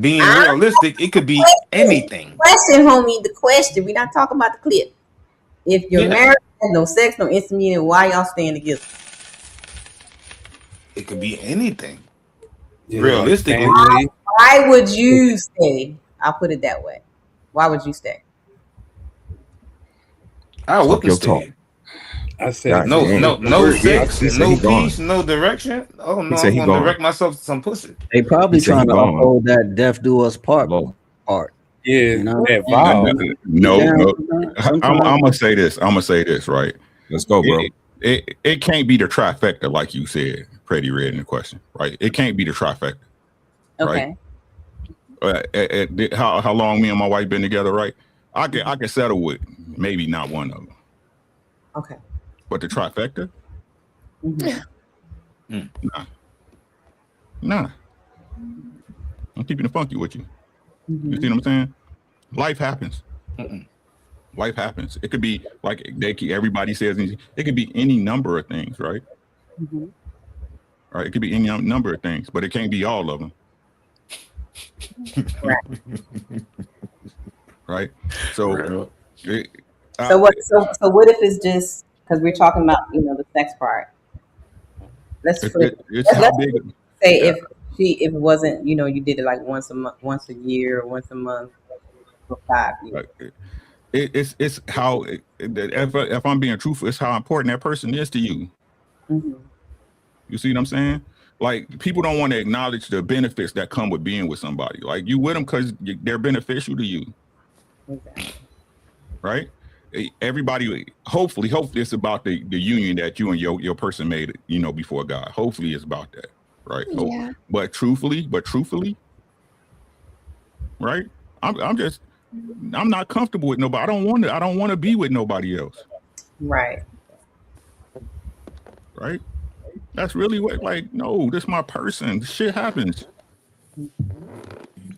Being realistic, it could be anything. Question, homie. The question. We're not talking about the clip. If you're married, no sex, no intimate, why y'all staying together? It could be anything. Yeah, Realistically, why would you stay? I'll put it that way. Why would you stay? I wouldn't stay. I said No sex, no peace, no direction. Oh no, I'm gonna direct myself to some pussy. They probably trying to uphold that death do us part. Yeah, No. I'm gonna say this. Right. Let's go, bro. It can't be the trifecta, like you said, Pretty Red in the question, right? It can't be the trifecta. Okay. Right? How long me and my wife been together, right? I can settle with maybe not one of them. Okay. But the trifecta? Nah. I'm keeping it funky with you. You see what I'm saying? Life happens. Life happens. It could be like everybody says. It could be any number of things, right? Right. It could be any number of things, but it can't be all of them. Right. So. So what if it's just because we're talking about the sex part? Let's say if it wasn't you did it like once a year, or once a month for 5 years. It's how if I'm being truthful, it's how important that person is to you. You see what I'm saying? Like, people don't want to acknowledge the benefits that come with being with somebody. Like, you with them because they're beneficial to you. Right? Everybody, hopefully it's about the union that you and your person made, before God. Hopefully it's about that. Right? Yeah. But truthfully, right? I'm not comfortable with nobody. I don't want to be with nobody else. Right. Right? That's really what, no, this is my person. Shit happens.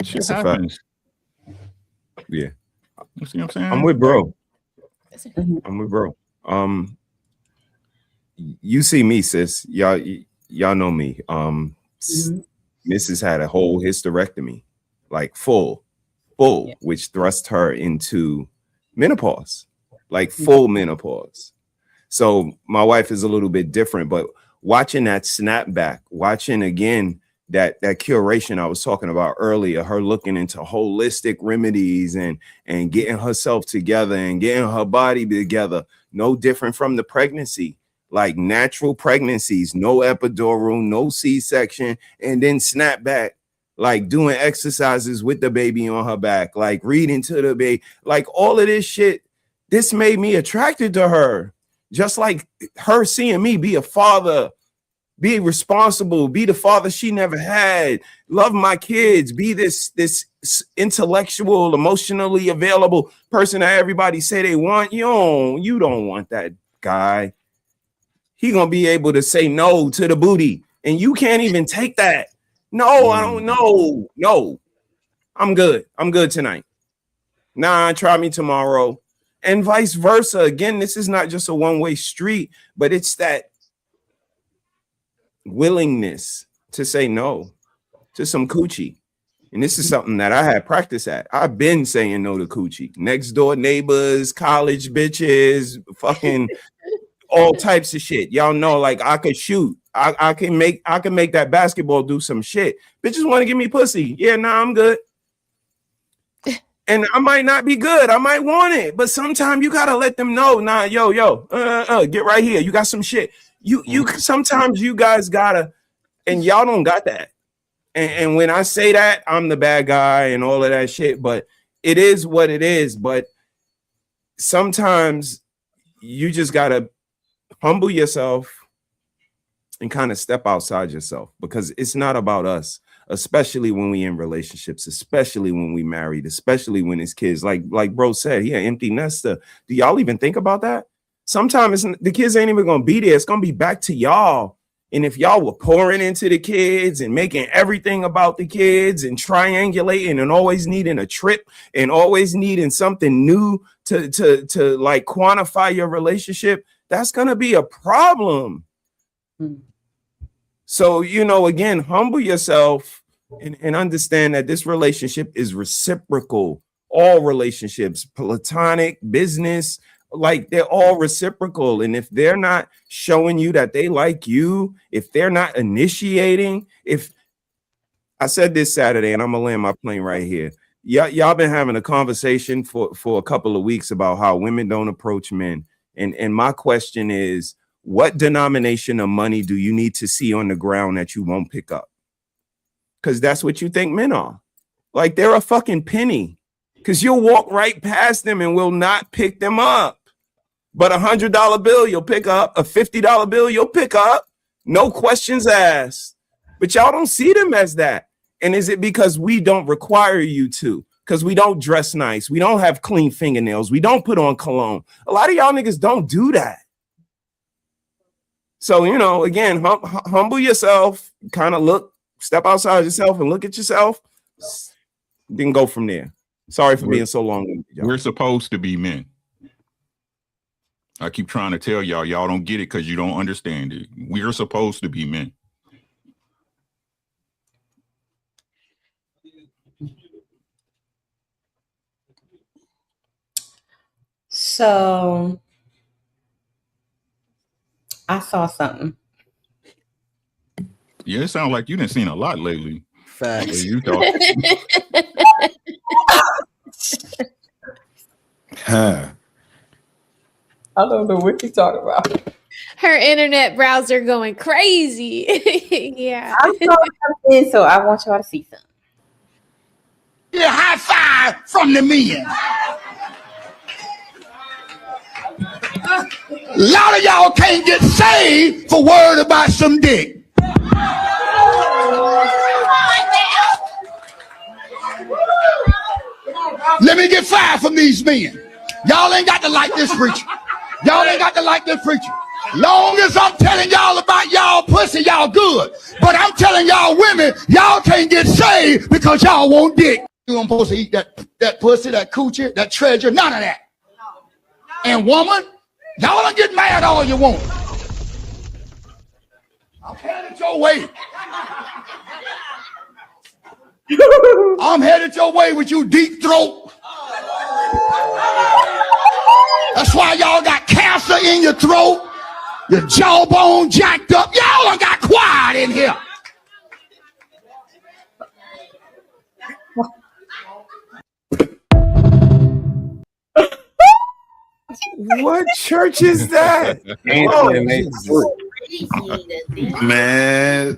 Shit happens. Yeah. You see what I'm saying? I'm with bro. You see me, sis. Y'all know me. Mrs. had a whole hysterectomy, like full, which thrust her into menopause, like full menopause. So my wife is a little bit different, but watching that snapback, watching again that curation I was talking about earlier, her looking into holistic remedies and getting herself together and getting her body together, no different from the pregnancy, like natural pregnancies, no epidural, no C-section, and then snap back, like doing exercises with the baby on her back, like reading to the baby, like all of this shit. This made me attracted to her, just like her seeing me be a father, be responsible, be the father she never had, love my kids, be this intellectual, emotionally available person that everybody say they want. You don't want that guy. He gonna be able to say no to the booty, and you can't even take that. No, I don't know. No, I'm good. I'm good tonight. Nah, try me tomorrow, and vice versa. Again, this is not just a one-way street, but it's that willingness to say no to some coochie. And this is something that I had practice at. I've been saying no to coochie. Next door neighbors, college bitches, fucking all types of shit. Y'all know, like, I could shoot. I can make that basketball do some shit. Bitches want to give me pussy. Yeah, nah, I'm good. And I might not be good. I might want it, but sometimes you gotta let them know. Nah, yo, get right here. You got some shit. You sometimes you guys gotta, and y'all don't got that. And when I say that, I'm the bad guy and all of that shit. But it is what it is. But sometimes you just gotta humble yourself and kind of step outside yourself, because it's not about us, especially when we in relationships, especially when we married, especially when it's kids. Like bro said, he an empty nester. Do y'all even think about that? Sometimes the kids ain't even gonna be there. It's gonna be back to y'all. And if y'all were pouring into the kids and making everything about the kids and triangulating and always needing a trip and always needing something new to like quantify your relationship, that's gonna be a problem. So, you know, again, humble yourself and understand that this relationship is reciprocal. All relationships, platonic, business, like they're all reciprocal. And if they're not showing you that they like you, if they're not initiating, if I said this Saturday, and I'm gonna land my plane right here. Y'all been having a conversation for a couple of weeks about how women don't approach men. And my question is, what denomination of money do you need to see on the ground that you won't pick up? Because that's what you think men are. Like they're a fucking penny. Because you'll walk right past them and will not pick them up. But $100 bill you'll pick up, a $50 bill you'll pick up, no questions asked. But y'all don't see them as that. And is it because we don't require you to? Because we don't dress nice. We don't have clean fingernails. We don't put on cologne. A lot of y'all niggas don't do that. So, you know, again, humble yourself, kind of look, step outside yourself and look at yourself, then go from there. Sorry for being so long. We're supposed to be men. I keep trying to tell y'all don't get it because you don't understand it. We're supposed to be men. So I saw something. Yeah, it sounds like you didn't seen a lot lately. Facts. You talk. Huh. I don't know what you're talking about. Her internet browser going crazy. Yeah. I saw something, so I want y'all to see something. Yeah, high five from the men. A lot of y'all can't get saved for worried about some dick. Let me get five from these men. Y'all ain't got to like this preacher. Y'all ain't got to like this preacher. Long as I'm telling y'all about y'all pussy, y'all good. But I'm telling y'all women, y'all can't get saved because y'all want dick. You ain't supposed to eat that pussy, that coochie, that treasure, none of that. And woman, y'all don't get mad all you want. I'm headed your way. I'm headed your way with you deep throat. That's why y'all got cancer in your throat. Your jawbone jacked up. Y'all done got quiet in here. What church is that? Man.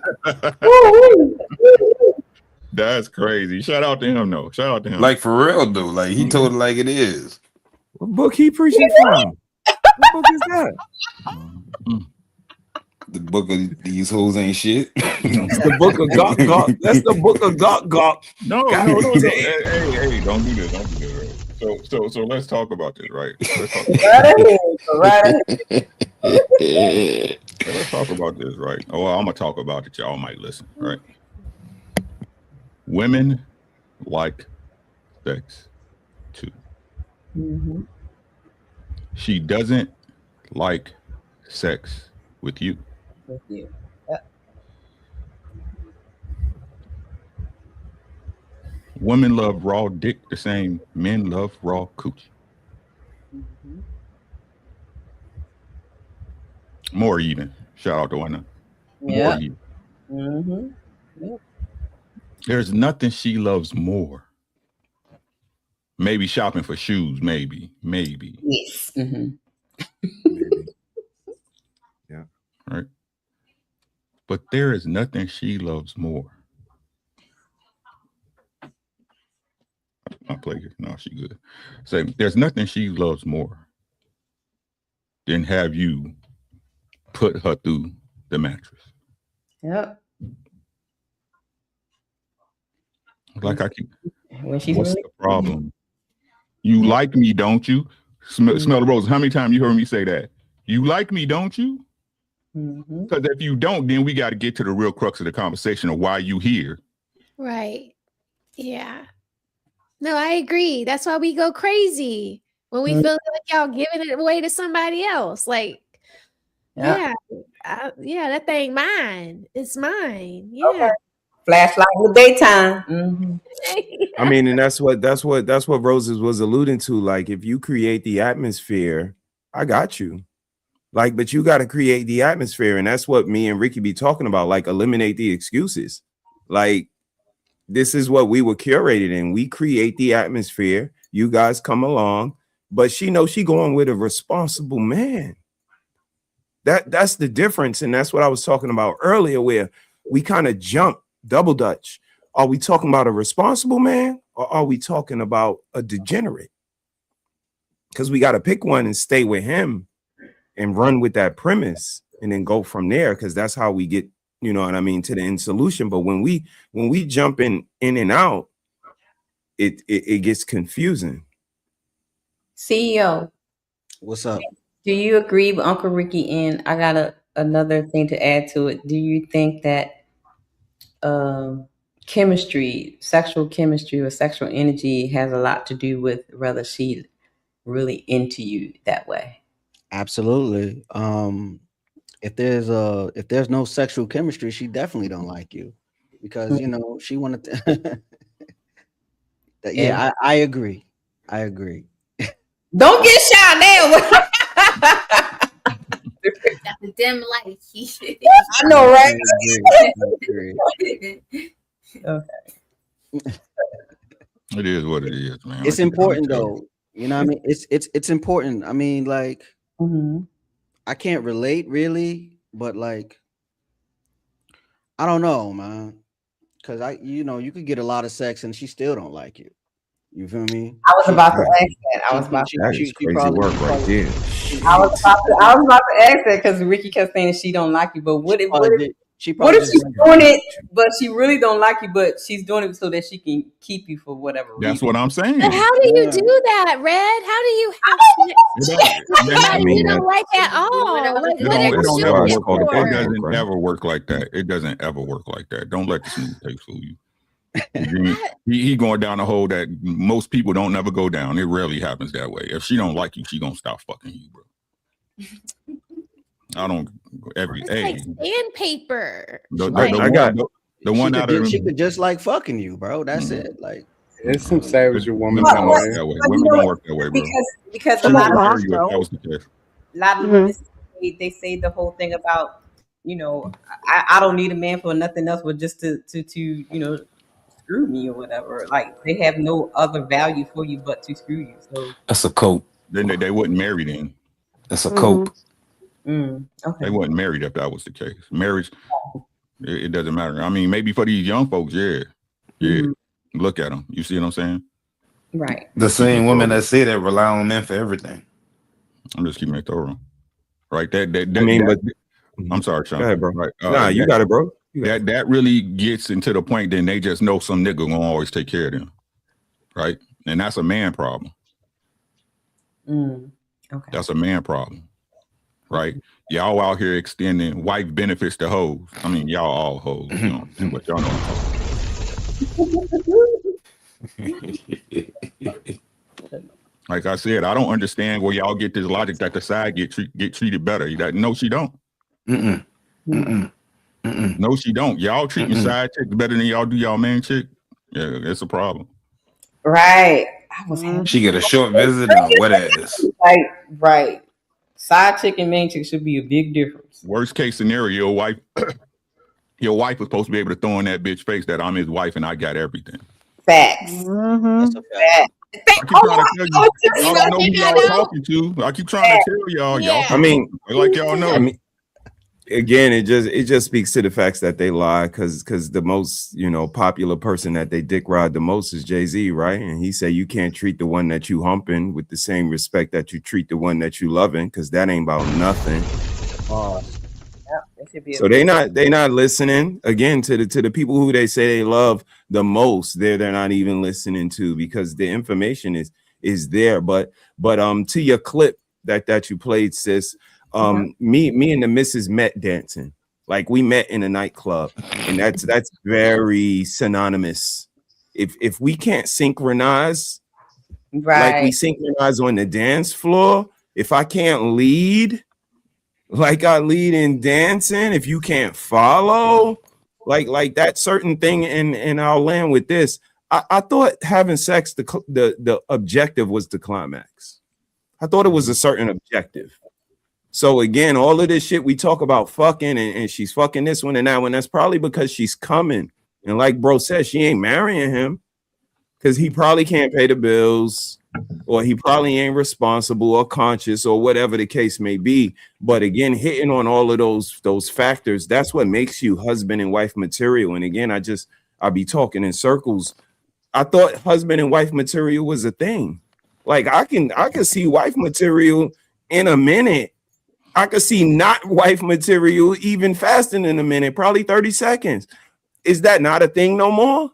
That's crazy. Shout out to him, though. Shout out to him. Like for real, though. Like he told it like it is. What book he preaching from? What book is that? The book of these hoes ain't shit. It's the book of Gok Gok. That's the book of Gok Gok. No. Hey, don't do this. Don't do this. Right? So let's talk about this, right? Let's talk about this, right? Oh, well, I'm gonna talk about it. Y'all might listen, right? Women like sex too. Mm-hmm. She doesn't like sex with you. With you. Yep. Women love raw dick the same men love raw coochie. Mm-hmm. More even. Shout out to one. Yeah. More even. Mm-hmm. Yep. There's nothing she loves more. Maybe shopping for shoes, maybe. Yes. Mm-hmm. Maybe. Yeah. Right. But there is nothing she loves more. I play. No, she good. Say, there's nothing she loves more than have you put her through the mattress. Yep. Like I keep. When she's What's really the problem? You like me, don't you? Smell the roses. How many times you heard me say that? You like me, don't you? Because if you don't, then we got to get to the real crux of the conversation of why you here. Right. Yeah. No, I agree. That's why we go crazy when we feel like y'all giving it away to somebody else. Like, yeah, that thing mine. It's mine. Yeah. Okay. Flashlight in the daytime. I mean, and that's what Roses was alluding to. Like, if you create the atmosphere, I got you. Like, but you got to create the atmosphere, and that's what me and Ricky be talking about. Like, eliminate the excuses. Like, this is what we were curated in. We create the atmosphere. You guys come along, but she knows she going with a responsible man. That's the difference, and that's what I was talking about earlier, where we kind of jump double dutch. Are we talking about a responsible man, or are we talking about a degenerate? Because we got to pick one and stay with him and run with that premise and then go from there, because that's how we get, you know what I mean, to the end solution. But when we jump in and out, it gets confusing. CEO, what's up? Do you agree with Uncle Ricky? And I got another thing to add to it. Do you think that chemistry, sexual chemistry or sexual energy has a lot to do with whether she really into you that way? Absolutely. If there's no sexual chemistry, she definitely don't like you, because you know she wanted to. I agree. Don't get shot now. Got the dim light. I know, right? Okay. It is what it is, man. It's important though. You know what I mean? It's important. I mean, like, I can't relate really, but like, I don't know, man. Cause you could get a lot of sex and she still don't like you. You feel me? I was about to ask that. I was about to ask that because Ricky kept saying she don't like you. But what if she's doing it, but she really don't like you, but she's doing it so that she can keep you for whatever reason? That's what I'm saying. But how do you do that, Red? How do you have you don't like at all? Like, It doesn't ever work like that. It doesn't ever work like that. Don't let the smooth taste fool you. He going down a hole that most people don't never go down. It rarely happens that way. If she don't like you, she gonna stop fucking you, bro. I don't like sandpaper. The one out of she could just like fucking you, bro. That's it. Like, there's some savage women don't work that way. Women don't work that way, bro. Because a lot of women they say the whole thing about, I don't need a man for nothing else but just to screw me or whatever. Like, they have no other value for you but to screw you. So that's a cope. Then they wouldn't marry then. That's a cope. Okay. They wasn't married if that was the case. Marriage, it doesn't matter. I mean, maybe for these young folks, yeah. Look at them. You see what I'm saying? Right. The same women that say that rely on men for everything. I'm just keeping it thorough. Right. I'm sorry, Sean. Go ahead, bro. Right. You got it, bro. That really gets into the point. Then they just know some nigga gonna always take care of them. Right. And that's a man problem. Okay. That's a man problem. Right. Y'all out here extending wife benefits to hoes. I mean, y'all all hoes, but y'all know. Like I said, I don't understand where y'all get this logic that the side get treated better. No, she don't. No, she don't. Y'all treat your side chick better than y'all do y'all main chick. Yeah, it's a problem. Right. She get a short visit and a wet ass. Right. Side chick and main chick should be a big difference. Worst case scenario, your wife was supposed to be able to throw in that bitch face that I'm his wife and I got everything. Facts. That's a fact. I keep trying to tell you. Y'all don't know who y'all talking to. I keep trying to tell y'all. I mean, like y'all know. again, it just speaks to the facts that they lie, because the most, you know, popular person that they dick ride the most is Jay-Z, right? And he said you can't treat the one that you humping with the same respect that you treat the one that you loving, because that ain't about nothing. So they not listening again to the people who they say they love the most. They're not even listening to, because the information is there. But to your clip that you played, sis. Me and the missus met dancing. Like, we met in a nightclub, and that's very synonymous. If we can't synchronize, like we synchronize on the dance floor, if I can't lead like I lead in dancing, if you can't follow like that certain thing, and I'll land with this. I thought having sex, the objective was the climax. I thought it was a certain objective. So again, all of this shit we talk about fucking and she's fucking this one and that one, that's probably because she's coming. And like bro said, she ain't marrying him because he probably can't pay the bills, or he probably ain't responsible or conscious, or whatever the case may be. But again, hitting on all of those factors, that's what makes you husband and wife material. And again, I'll be talking in circles. I thought husband and wife material was a thing. Like I can see wife material in a minute. I could see not wife material even faster than a minute, probably 30 seconds. Is that not a thing no more?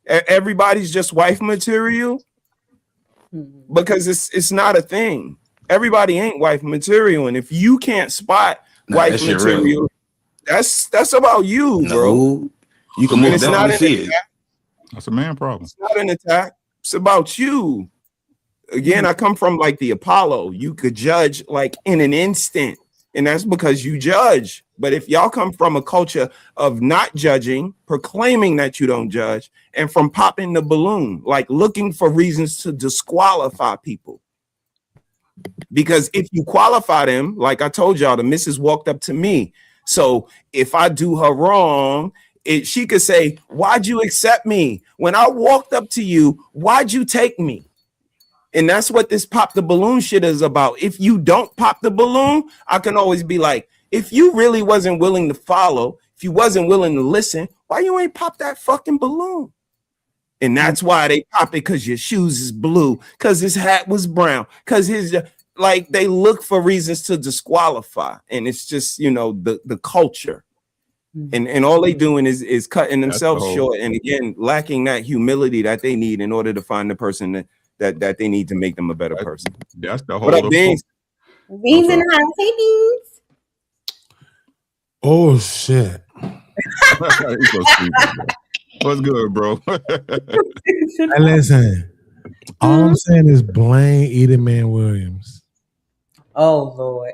Everybody's just wife material? Because it's not a thing. Everybody ain't wife material. And if you can't spot wife material, that's about you, bro. You can move down and see it. That's a man problem. It's not an attack. It's about you. Again, I come from like the Apollo. You could judge like in an instant, and that's because you judge. But if y'all come from a culture of not judging, proclaiming that you don't judge, and from popping the balloon, like looking for reasons to disqualify people. Because if you qualify them, like I told y'all, the missus walked up to me. So if I do her wrong, she could say, why'd you accept me? When I walked up to you, why'd you take me? And that's what this pop the balloon shit is about. If you don't pop the balloon, I can always be like, if you really wasn't willing to follow, if you wasn't willing to listen, why you ain't pop that fucking balloon? And that's why they pop it, because your shoes is blue, because his hat was brown, because like they look for reasons to disqualify. And it's just, you know, the culture. And all they doing is cutting themselves short. And again, lacking that humility that they need in order to find the person that they need to make them a better person. That's the whole. What up, Beans? Beans in the house. Hey, Beans. Oh shit. What's good, bro? Hey, listen. All I'm saying is blame Edelman Williams. Oh Lord.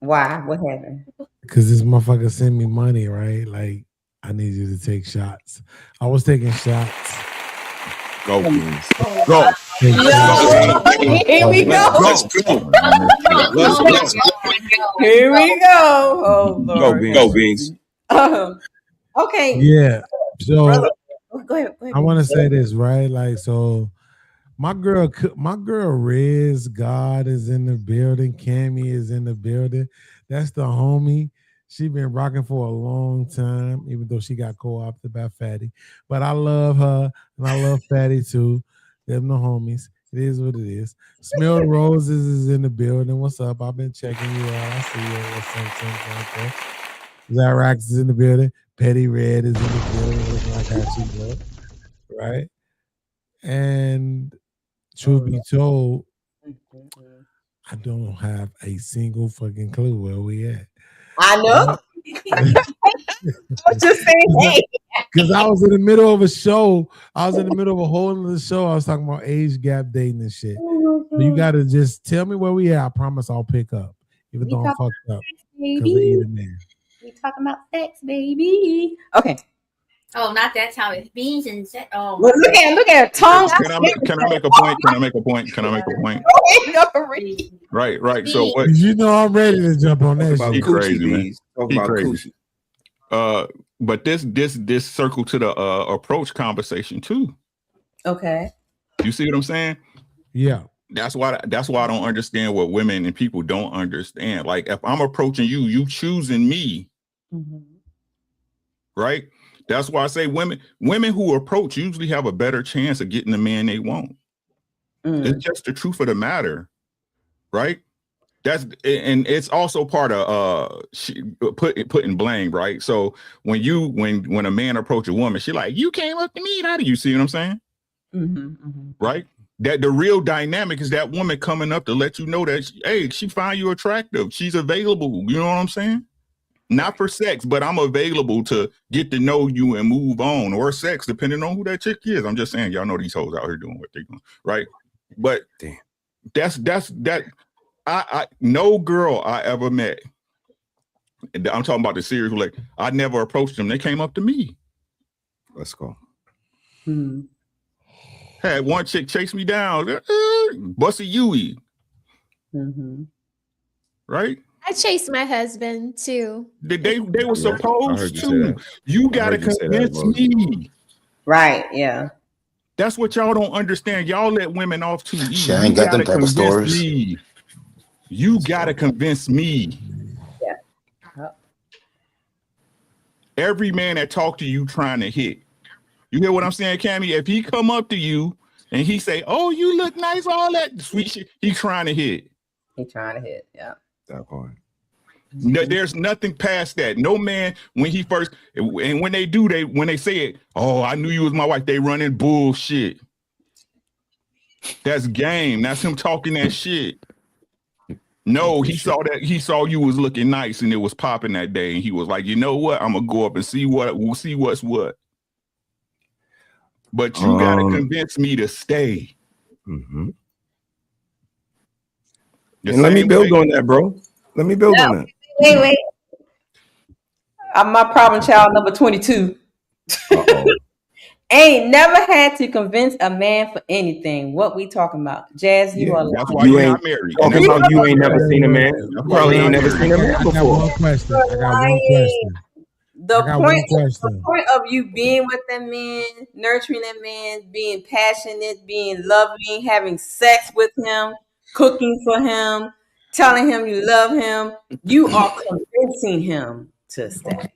Why? What happened? Because this motherfucker sent me money, right? Like, I need you to take shots. I was taking shots. Go, Beans. Go. Here we go. Let's go. Let's go. Here we go. Oh Lord. Go, Beans. Okay. Yeah. So Brother, go ahead. I want to say this, right? Like, so my girl Riz God is in the building. Cammy is in the building. That's the homie. She been rocking for a long time, even though she got co-opted by Fatty. But I love her, and I love Fatty too. Them the homies. It is what it is. Smell Roses is in the building. What's up? I've been checking you out. I see you or something like that. Zyrax is in the building. Petty Red is in the building. Looking like how she look. Right? And truth be told, I don't have a single fucking clue where we at. I know. I'm just saying, hey. Because I was in the middle of a show. I was in the middle of a whole other show. I was talking about age gap dating and shit. So you got to just tell me where we at. I promise I'll pick up. Even though I'm fucked up. Because of Edelman. We talking about sex, baby. Okay. Oh, not that time. It's beans and sex. Oh, well, look at her tongue. Can I make a point? Can I make a point? Right. So what? You know I'm ready to jump on that shit. He crazy, man. He crazy. But this circle to the approach conversation too. Okay. You see what I'm saying? Yeah. That's why I don't understand what women and people don't understand. Like if I'm approaching you, you choosing me Right? That's why I say women who approach usually have a better chance of getting the man they want. It's just the truth of the matter, right? And it's also part of putting blame, right? So when a man approach a woman, she like, you came up to me, how do you see what I'm saying? Right? That the real dynamic is that woman coming up to let you know that she find you attractive, she's available. You know what I'm saying? Not for sex, but I'm available to get to know you and move on, or sex, depending on who that chick is. I'm just saying, y'all know these hoes out here doing what they doing, right? But that's I no girl I ever met, I'm talking about the serious, like I never approached them. They came up to me. Let's go. Had one chick chase me down, bust a Yui. Right? I chased my husband too. They were supposed to. You gotta convince me. Right, yeah. That's what y'all don't understand. Y'all let women off too easy. Shit, I ain't got them type of stories. Me. You gotta convince me. Yeah. Every man that talk to you trying to hit. You hear what I'm saying, Cammy? If he come up to you and he say, "Oh, you look nice," all that sweet shit, he trying to hit. He trying to hit, yeah. That part. No, there's nothing past that. No man, when he first, and when they do, when they say it, "Oh, I knew you was my wife," they running bullshit. That's game. That's him talking that shit. No, he saw you was looking nice and it was popping that day, and he was like, you know what? I'm gonna go up and see what's what. But you gotta convince me to stay. And let me build on that, bro. Let me build on that. Wait. I'm my problem child number 22. Ain't never had to convince a man for anything. What we talking about? Jazz, you are that's why you're not married. Talking about you ain't never seen a man. You probably ain't never seen a man before. I got one question. The point of you being with that man, nurturing that man, being passionate, being loving, having sex with him, cooking for him, telling him you love him, you are convincing him to stay.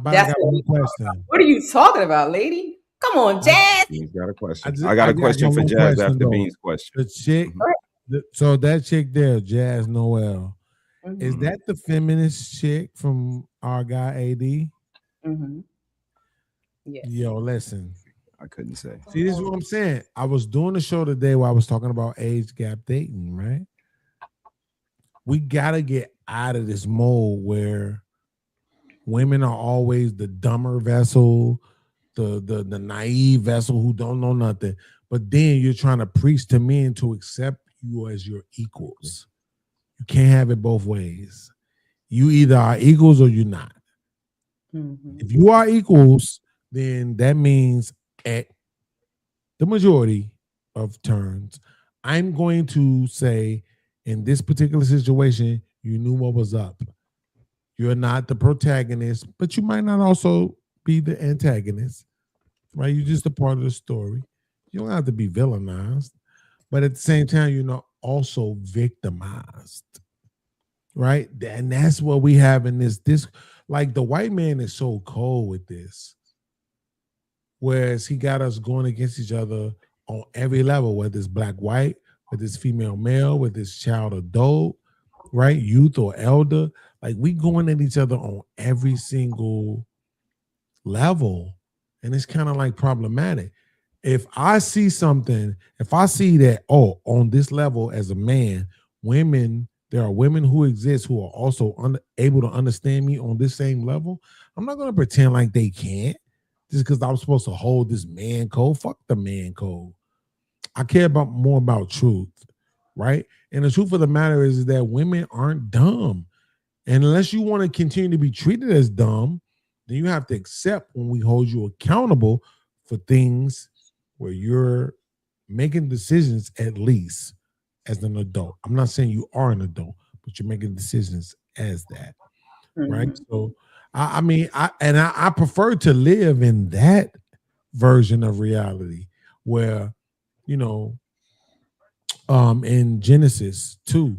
That's one question. What are you talking about, lady? Come on, Jazz. He's got a question. I got a question for Jazz after Bean's question. The chick, so that chick there, Jazz Noel, is that the feminist chick from our guy AD? Yeah. Yo, listen. I couldn't say. See, this is what I'm saying. I was doing a show today where I was talking about age gap dating, right? We gotta get out of this mold where women are always the dumber vessel, the naive vessel who don't know nothing. But then you're trying to preach to men to accept you as your equals. You can't have it both ways. You either are equals or you're not. If you are equals, then that means at the majority of turns, I'm going to say in this particular situation, you knew what was up. You're not the protagonist, but you might not also be the antagonist, right? You're just a part of the story. You don't have to be villainized, but at the same time, you're not also victimized, right? And that's what we have in this. Like the white man is so cold with this, whereas he got us going against each other on every level, whether it's black, white, whether it's female, male, whether it's child, adult, right? Youth or elder. Like we going at each other on every single level. And it's kind of like problematic. If I see something, if I see that, oh, on this level as a man, there are women who exist who are also able to understand me on this same level, I'm not going to pretend like they can't just because I'm supposed to hold this man code. Fuck the man code. I care more about truth, right? And the truth of the matter is that women aren't dumb. And unless you want to continue to be treated as dumb, then you have to accept when we hold you accountable for things where you're making decisions at least as an adult. I'm not saying you are an adult, but you're making decisions as that, right? So, I prefer to live in that version of reality where, in Genesis 2,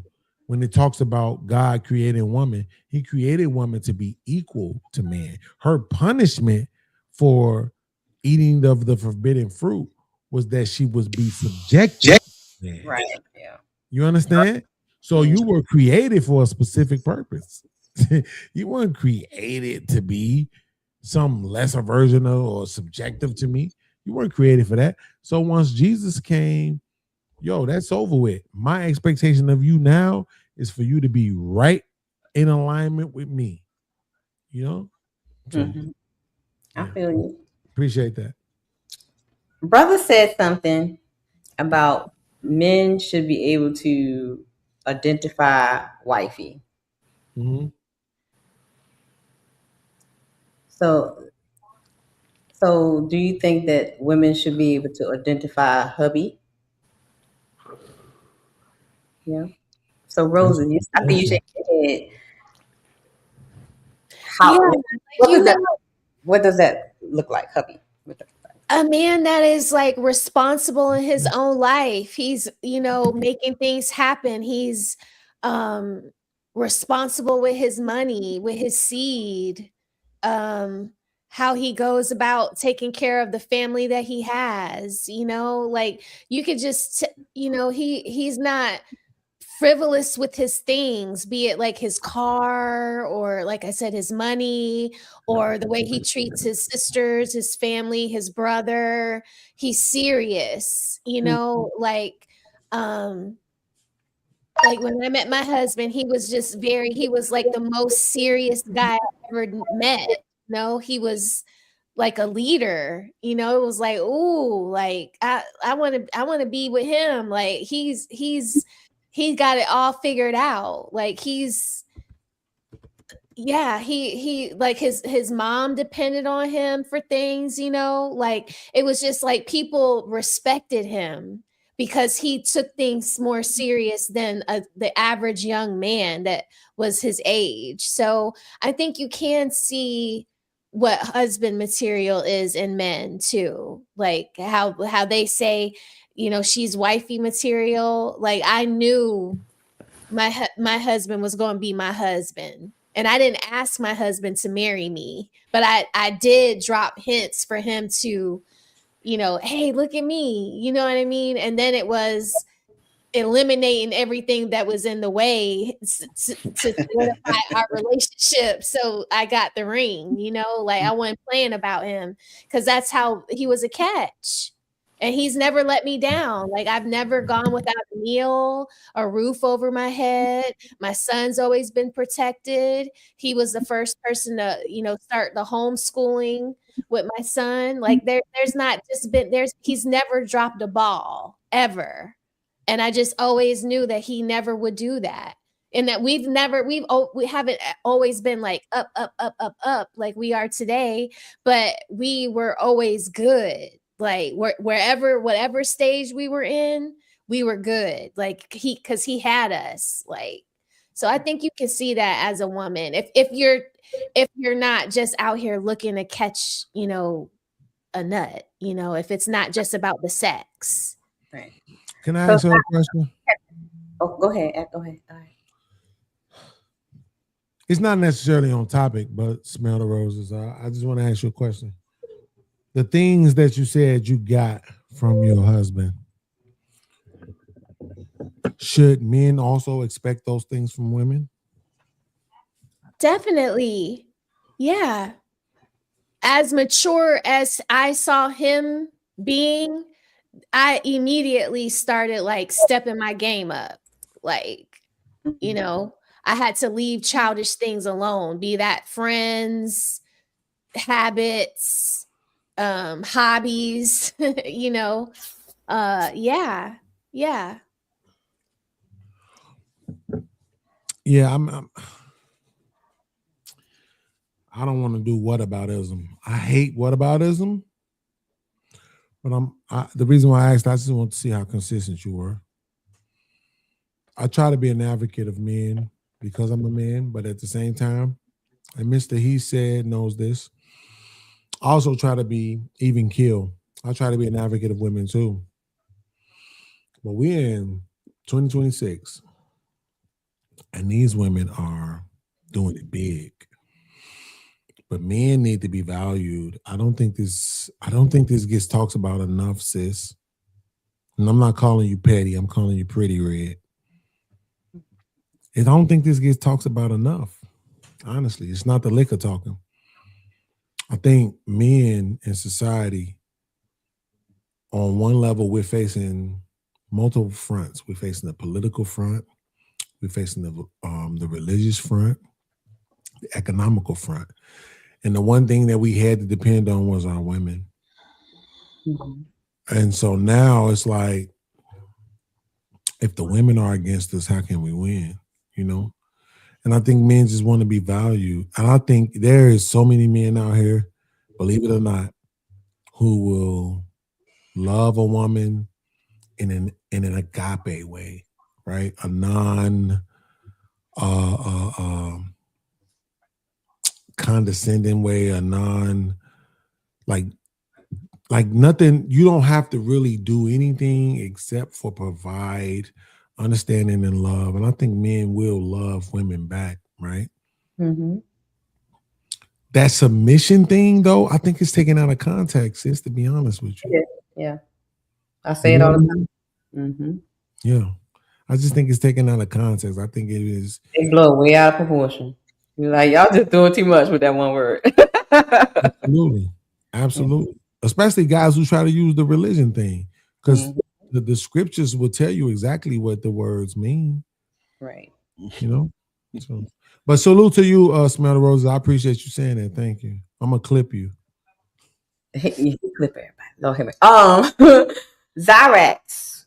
when it talks about God creating woman, he created woman to be equal to man. Her punishment for eating of the forbidden fruit was that she was be subjected to man. Right. Yeah. You understand? So you were created for a specific purpose. You weren't created to be some lesser version of or subjective to me. You weren't created for that. So once Jesus came, yo, that's over with. My expectation of you now is for you to be right in alignment with me. You know? So, I feel you. Appreciate that. Brother said something about men should be able to identify wifey. Mm-hmm. So do you think that women should be able to identify hubby? Yeah. So Rosa, I think you shake your head. What does that look like, hubby? A man that is like responsible in his own life. He's, making things happen. He's responsible with his money, with his seed, how he goes about taking care of the family that he has, like you could just, he's not frivolous with his things, be it like his car or, like I said, his money or the way he treats his sisters, his family, his brother. He's serious, like when I met my husband, he was like the most serious guy I ever met. He was like a leader, it was like, ooh, like I want to be with him. Like he's got it all figured out. Like he like his mom depended on him for things, like it was just like people respected him because he took things more serious than the average young man that was his age. So I think you can see what husband material is in men too, like how they say, she's wifey material. Like I knew my husband was going to be my husband, and I didn't ask my husband to marry me, but I did drop hints for him to, hey, look at me, you know what I mean? And then it was eliminating everything that was in the way to solidify our relationship. So I got the ring, like I wasn't playing about him because that's how he was a catch. And he's never let me down. Like I've never gone without a meal, a roof over my head. My son's always been protected. He was the first person to, start the homeschooling with my son. Like he's never dropped a ball ever. And I just always knew that he never would do that. And that we haven't always been like up like we are today, but we were always good. Like whatever stage we were in, we were good. Like because he had us. Like, so I think you can see that as a woman. If you're not just out here looking to catch, a nut, if it's not just about the sex. Right. Can I ask you a question? Oh, go ahead. All right. It's not necessarily on topic, but smell the roses. I just want to ask you a question. The things that you said you got from your husband, should men also expect those things from women? Definitely. Yeah. As mature as I saw him being, I immediately started like stepping my game up. Like, I had to leave childish things alone, be that friends, habits, hobbies, yeah. I don't want to do whataboutism. I hate whataboutism, but the reason why I asked, I just want to see how consistent you were. I try to be an advocate of men because I'm a man, but at the same time, and Mr. HeSaid knows this, I also try to be even keel. I try to be an advocate of women too. But we're in 2026. And these women are doing it big. But men need to be valued. I don't think this gets talked about enough, sis. And I'm not calling you petty. I'm calling you pretty red. I don't think this gets talked about enough. Honestly, it's not the liquor talking. I think men in society, on one level, we're facing multiple fronts. We're facing the political front. We're facing the religious front, the economical front. And the one thing that we had to depend on was our women. Mhm. And so now it's like, if the women are against us, how can we win? You know? And I think men just want to be valued. And I think there is so many men out here, believe it or not, who will love a woman in an agape way, right? A non condescending way, a non like nothing. You don't have to really do anything except for provide understanding and love. And I think men will love women back, right? Mm-hmm. That submission thing, though, I think it's taken out of context, sis, to be honest with you. Yeah. I say it all the time. Mm-hmm. Yeah. I just think it's taken out of context. I think it is. They blow way out of proportion. You're like, y'all just doing too much with that one word. Absolutely. Absolutely. Especially guys who try to use the religion thing. Because the scriptures will tell you exactly what the words mean. Right. You know? So, but salute to you, Smell the Roses. I appreciate you saying that. Thank you. I'm gonna clip you. You clip everybody. Don't hit me. Zyrax.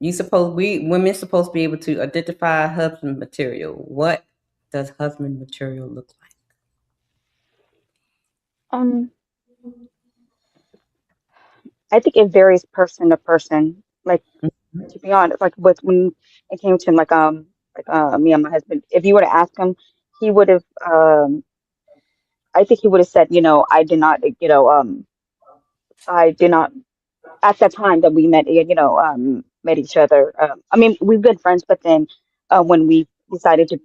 Women supposed to be able to identify husband material. What does husband material look like? I think it varies person to person. Like, to be honest, like when it came to me and my husband, if you were to ask him, he would have I think he would have said, I did not, I did not at that time that we met, met each other. I mean, we've been friends, but then when we decided to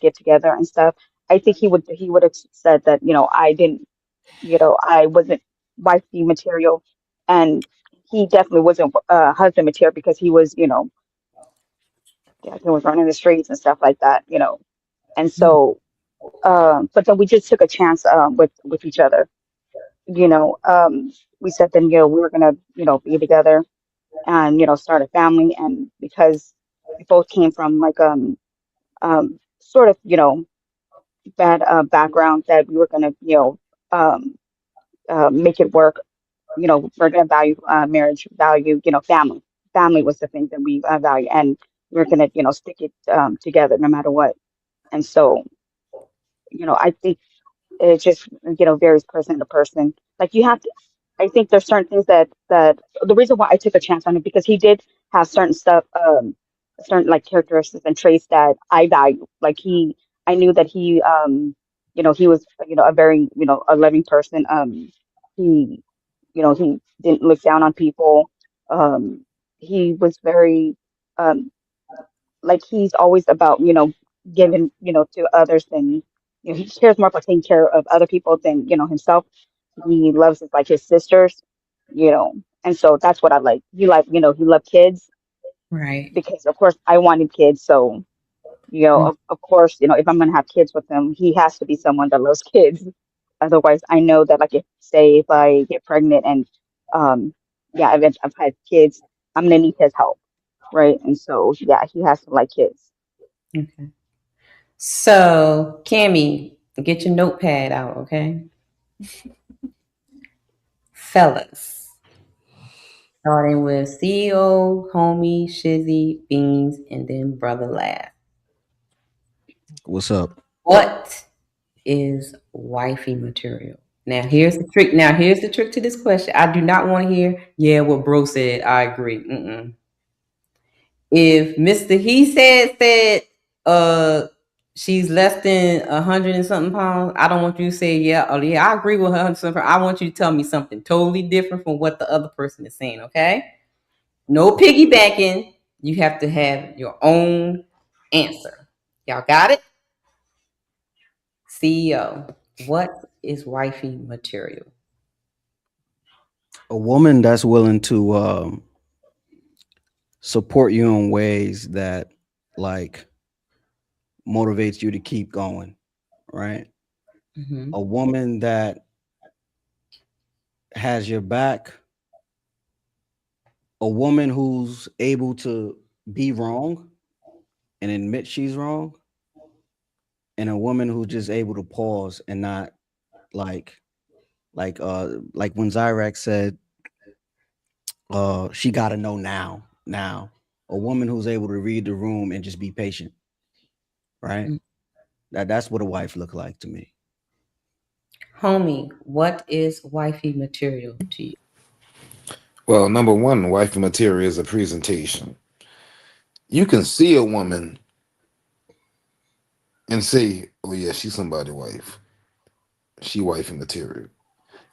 get together and stuff, I think he would have said that, I didn't, I wasn't wifey material, and he definitely wasn't husband material because he was, he was running the streets and stuff like that, and so. But then we just took a chance with each other. We said then we were gonna be together and start a family, and because we both came from like sort of bad background, that we were gonna make it work. We're gonna value marriage, value family. Family was the thing that we value, and we're gonna stick it together no matter what. And so I think it just varies person to person. Like you have to, I think there's certain things that the reason why I took a chance on it, because he did have certain stuff, certain like characteristics and traits that I value. Like I knew that he he was a very a loving person. He he didn't look down on people. He was very like he's always about giving to others, than he cares more about taking care of other people than himself. He loves his, like his sisters, and so that's what I like. He he loved kids, right? Because of course I wanted kids, so of course if I'm gonna have kids with him, he has to be someone that loves kids. Otherwise, I know that like if I get pregnant and if I've had kids, I'm gonna need his help, right? And so yeah, he has to like kids. Okay. So, Cammie, get your notepad out, okay? Fellas. Starting with CEO, Homie, Shizzy, Beans, and then Brother Laugh. What's up? What is wifey material? Now, here's the trick. Here's the trick to this question. I do not want to hear, yeah, what bro said, I agree. If Mr. HeSaid she's less than 100 and something pounds, I don't want you to say, yeah, I agree with her. I want you to tell me something totally different from what the other person is saying, okay? No piggybacking. You have to have your own answer. Y'all got it? CEO, what is wifey material? A woman that's willing to support you in ways that like motivates you to keep going, right? A woman that has your back, a woman who's able to be wrong and admit she's wrong, and a woman who's just able to pause and not like when Zyrax said she got to know now. A woman who's able to read the room and just be patient, right? That's what a wife look like to me. Homie, what is wifey material to you? Well, number one, wifey material is a presentation. You can see a woman and say, oh yeah, she's somebody's wife. She wifey material.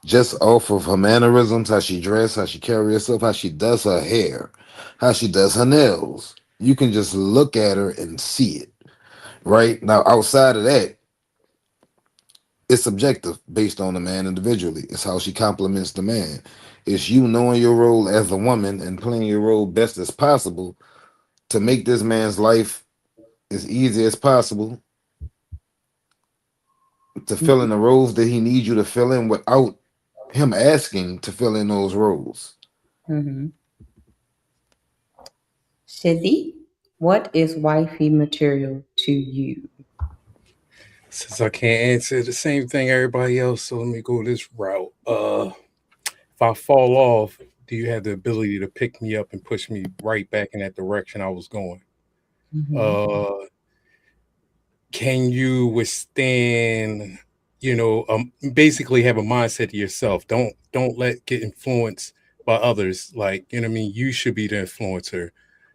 Just off of her mannerisms, how she dress, how she carry herself, how she does her hair, how she does her nails. You can just look at her and see it. Right? Now, outside of that, it's subjective based on the man individually. It's how she compliments the man. It's you knowing your role as a woman and playing your role best as possible to make this man's life as easy as possible, to fill in the roles that he needs you to fill in without him asking to fill in those roles. Shizzy, what is wifey material to you? Since I can't answer the same thing everybody else, so let me go this route. If I fall off, do you have the ability to pick me up and push me right back in that direction I was going? Can you withstand, basically have a mindset to yourself? Don't get influenced by others. Like, you know what I mean? You should be the influencer,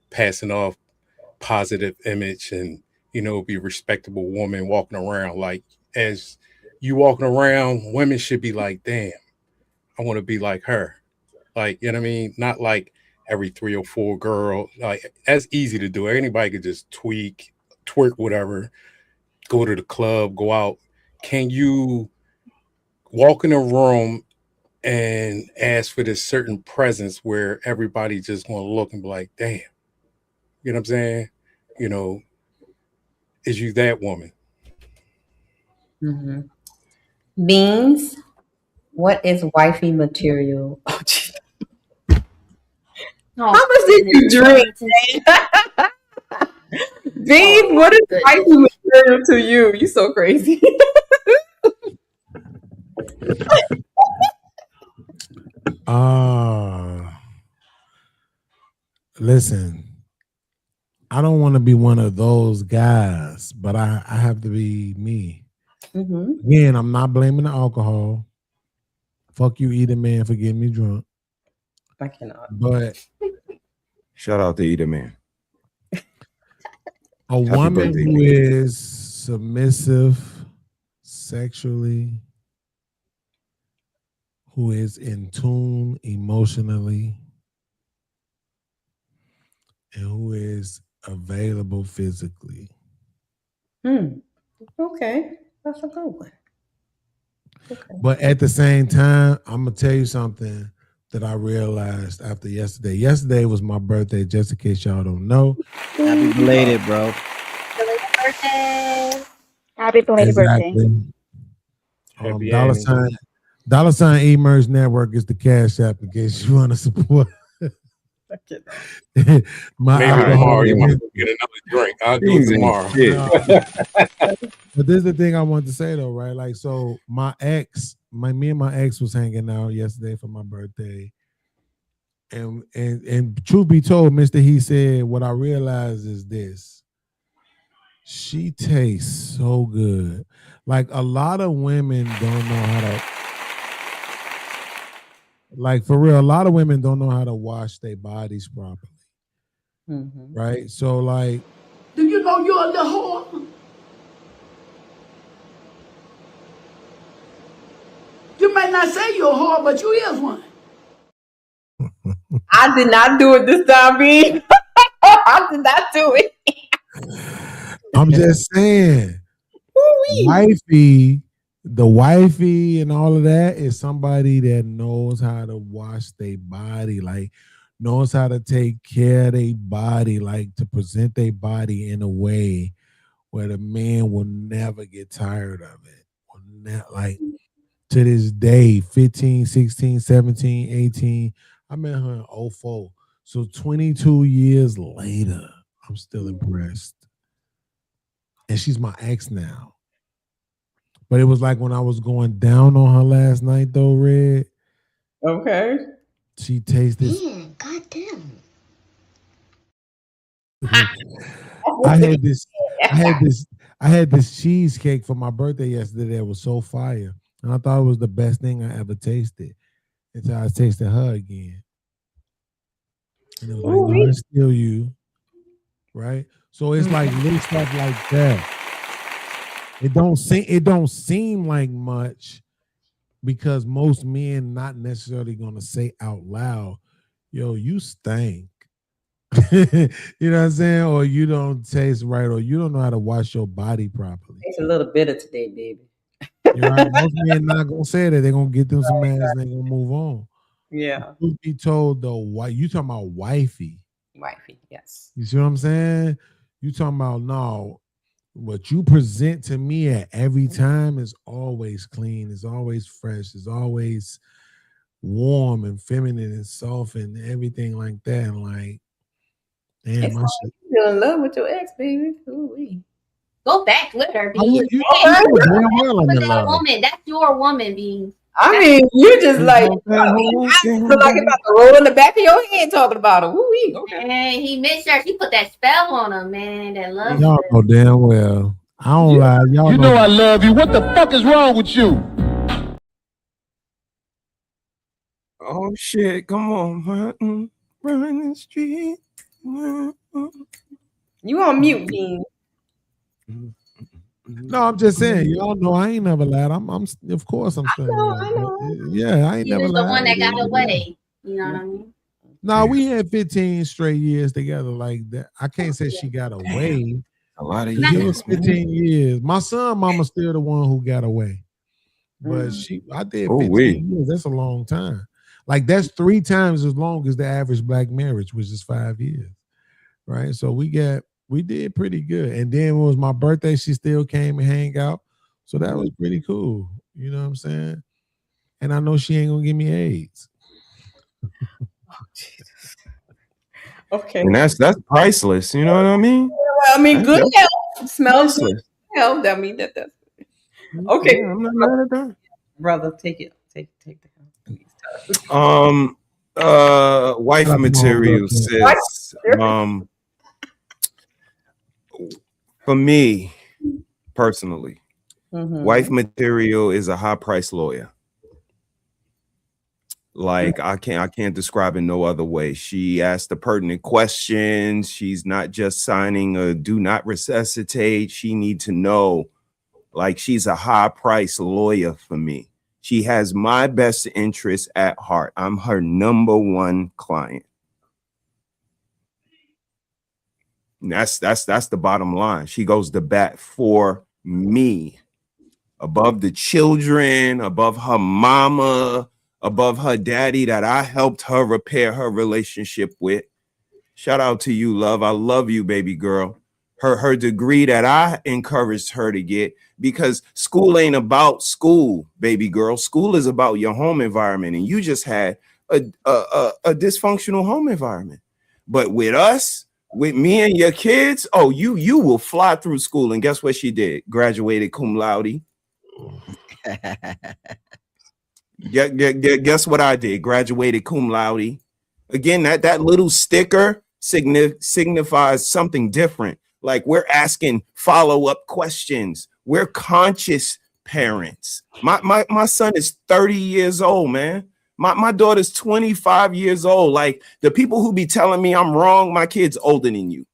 passing off positive image and, be a respectable woman walking around. Like, as you walking around, women should be like, damn, I want to be like her. Like, you know what I mean? Not like every 3 or 4 girl. Like, that's easy to do. Anybody could just twerk, whatever, go to the club, go out. Can you walk in a room and ask for this certain presence where everybody just going to look and be like, damn, you know what I'm saying? Is you that woman? Beans, what is wifey material? How much did you drink? Beans, what is wifey material to you? You so crazy. Listen, I don't want to be one of those guys, but I have to be me. Again, I'm not blaming the alcohol. Fuck you, Eater Man, for getting me drunk. I cannot. But shout out to Eater Man. A woman who is submissive sexually, who is in tune emotionally, and who is available physically. Okay, that's a good one. Okay. But at the same time, I'm gonna tell you something that I realized after yesterday. Yesterday was my birthday, just in case y'all don't know. Happy belated, bro. Belated birthday. Happy belated birthday. $$ eMerge Network is the cash app in case you want to support. My maybe tomorrow you might get another drink. I'll do it tomorrow. But this is the thing I wanted to say though, right? Like, so me and my ex was hanging out yesterday for my birthday. And truth be told, Mr. HeSaid, what I realized is this. She tastes so good. Like, a lot of women don't know how to, like, for real, a lot of women don't know how to wash their bodies properly. Right? So, like, Do you know you're a little whore? You may not say you're a whore, but you is one. I did not do it this time, B. I did not do it. I'm just saying, the wifey and all of that is somebody that knows how to wash their body, like knows how to take care of their body, like to present their body in a way where the man will never get tired of it. Like to this day, 15, 16, 17, 18, I met her in 04. So 22 years later, I'm still impressed. And she's my ex now. But it was like when I was going down on her last night, though, Red. Okay. She tasted. Goddamn. I had this cheesecake for my birthday yesterday that was so fire. And I thought it was the best thing I ever tasted until I tasted her again. And it was like, no, it's still you. Right? So it's like little stuff like that. It don't seem like much because most men not necessarily gonna say out loud, yo, you stink. You know what I'm saying? Or you don't taste right, or you don't know how to wash your body properly. It's a little bitter today, baby. You're right. Most men not gonna say that. They're gonna get them some ass and they're gonna move on. Yeah. You be told though, why you talking about wifey? Wifey, yes. You see what I'm saying? You talking about no. What you present to me at every time is always clean, is always fresh, is always warm and feminine and soft and everything like that. And like, damn, my shit. You're in love with your ex, baby. Ooh-wee. Go back with her, Oh, Beans. you Hey, know damn well I'm with in that love. woman. That's your woman, Beans. I mean, you just like, I feel like about to roll in the back of your head talking about her. Ooh-wee. Okay. And he made sure she put that spell on him, man. That love. Y'all know damn well. I don't lie. Y'all You know I love you. What the fuck is wrong with you? Oh shit! Come on, run the street. You on mute, Bean. No, I'm just saying, y'all know I ain't never lied. I'm of course I'm still in love. I know. Yeah, I ain't He never was the lied. one that got away. You know what I mean? No, we had 15 straight years together like that. I can't say she got away. A lot of It was years. 15 years. My son, mama's still the one who got away. But I did 15 years. That's a long time. Like that's 3 times as long as the average black marriage, which is 5 years. Right. So we did pretty good. And then when it was my birthday, she still came and hang out. So that was pretty cool. You know what I'm saying? And I know she ain't gonna give me AIDS. Okay. And that's priceless. You know what I mean? Well, I mean, good health. Smells good priceless. health. I mean, that's okay. Yeah, I'm not mad at that. Brother, take it. Take the Wife material sis. For me personally, wife material is a high price lawyer. Like I can't describe it no other way. She asked the pertinent questions. She's not just signing a do not resuscitate. She need to know, like she's a high price lawyer for me. She has my best interest at heart. I'm her number one client. And that's the bottom line. She goes to bat for me, above the children, above her mama, above her daddy that I helped her repair her relationship with. Shout out to you, love. I love you, baby girl. Her degree that I encouraged her to get, because school ain't about school, baby girl. School is about your home environment, and you just had a dysfunctional home environment. But with us, with me and your kids, oh, you will fly through school. And guess what she did? Graduated cum laude. Guess what I did? Graduated cum laude. Again, that little sticker signifies something different. Like we're asking follow-up questions. We're conscious parents. My son is 30 years old, man. My daughter's 25 years old. Like the people who be telling me I'm wrong, my kid's older than you.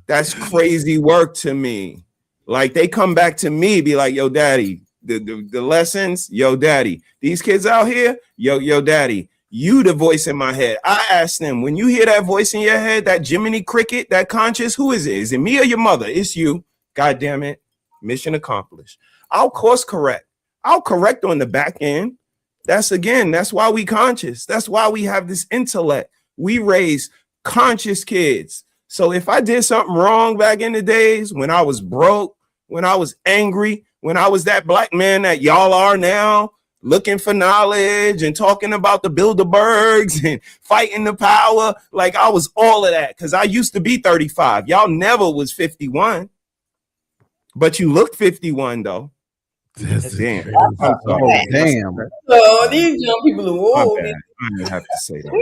That's crazy work to me. Like they come back to me, be like, yo, daddy, the lessons, yo, daddy, these kids out here, yo, daddy, You the voice in my head. I asked them, when you hear that voice in your head, that Jiminy Cricket, that conscious, who is it? Is it me or your mother? It's you. God damn it. Mission accomplished. I'll course correct. I'll correct on the back end. That's why we conscious. That's why we have this intellect. We raise conscious kids. So if I did something wrong back in the days when I was broke, when I was angry, when I was that black man that y'all are now, looking for knowledge and talking about the Bilderbergs and fighting the power, like I was all of that because I used to be 35. Y'all never was 51, but you look 51 though. Damn. Damn. Oh, these young people are old. I didn't have to say that.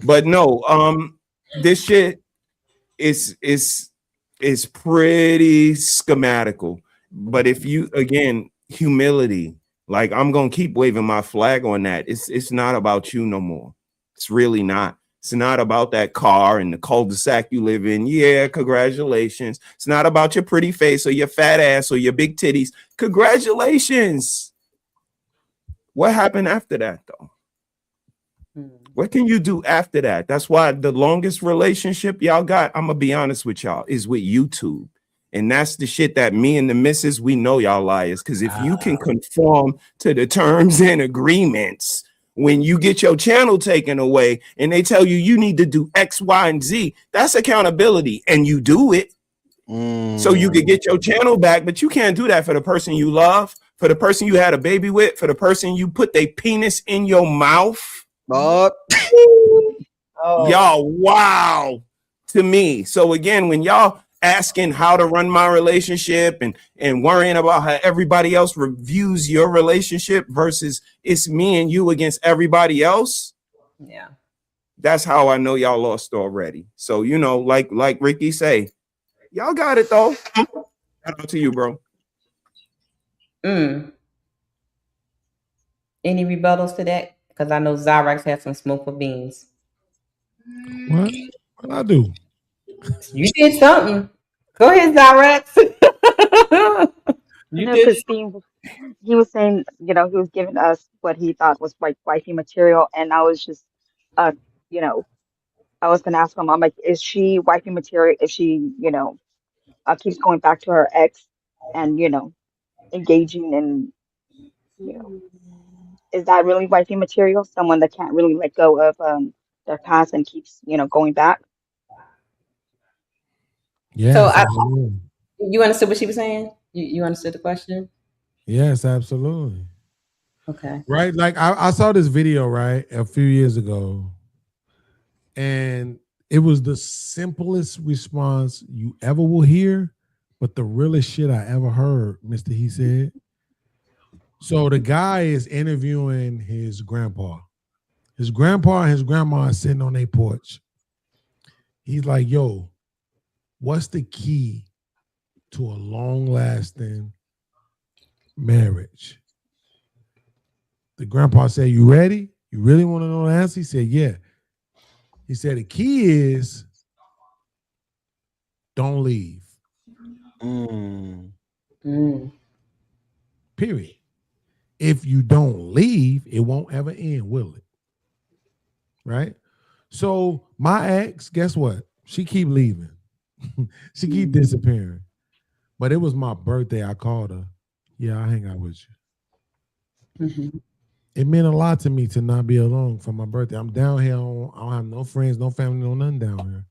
But no, this shit is pretty schematical. But if you, again, humility, like I'm gonna keep waving my flag on that. It's not about you no more. It's really not. It's not about that car and the cul-de-sac you live in. Yeah, congratulations. It's not about your pretty face or your fat ass or your big titties. Congratulations. What happened after that, though? What can you do after that? That's why the longest relationship y'all got, I'm gonna be honest with y'all, is with YouTube. And that's the shit that me and the missus, we know y'all liars. Because if you can conform to the terms and agreements, when you get your channel taken away and they tell you you need to do X, Y, and Z, that's accountability. And you do it. So you could get your channel back, but you can't do that for the person you love, for the person you had a baby with, for the person you put their penis in your mouth. Y'all, wow, to me. So again, when y'all asking how to run my relationship and worrying about how everybody else reviews your relationship versus it's me and you against everybody else. Yeah. That's how I know y'all lost already. So, you know, like Ricky say, y'all got it though. Shout out to you, bro. Any rebuttals to that? Because I know Zyrex has some smoke for beans. What I do? You did something. Go ahead, Zyrex. You know, Christine, he was saying, you know, he was giving us what he thought was like wifey material, and I was just, you know, I was gonna ask him, I'm like, is she wifey material if she, you know, keeps going back to her ex and, you know, engaging in, you know, is that really wifey material? Someone that can't really let go of their past and keeps, you know, going back. Yes, So absolutely. you understood what she was saying? You understood the question? Yes, absolutely. Okay. Right, like I saw this video right a few years ago, and it was the simplest response you ever will hear, but the realest shit I ever heard, Mr. HeSaid. So the guy is interviewing his grandpa. His grandpa and his grandma are sitting on their porch. He's like, yo, what's the key to a long-lasting marriage? The grandpa said, you ready? You really want to know the answer? He said, yeah. He said, the key is don't leave. Period. If you don't leave, it won't ever end, will it? Right? So my ex, guess what? She keep leaving. She keep disappearing. But it was my birthday. I called her. Yeah, I'll hang out with you. It meant a lot to me to not be alone for my birthday. I'm down here. I don't have no friends, no family, no nothing down here.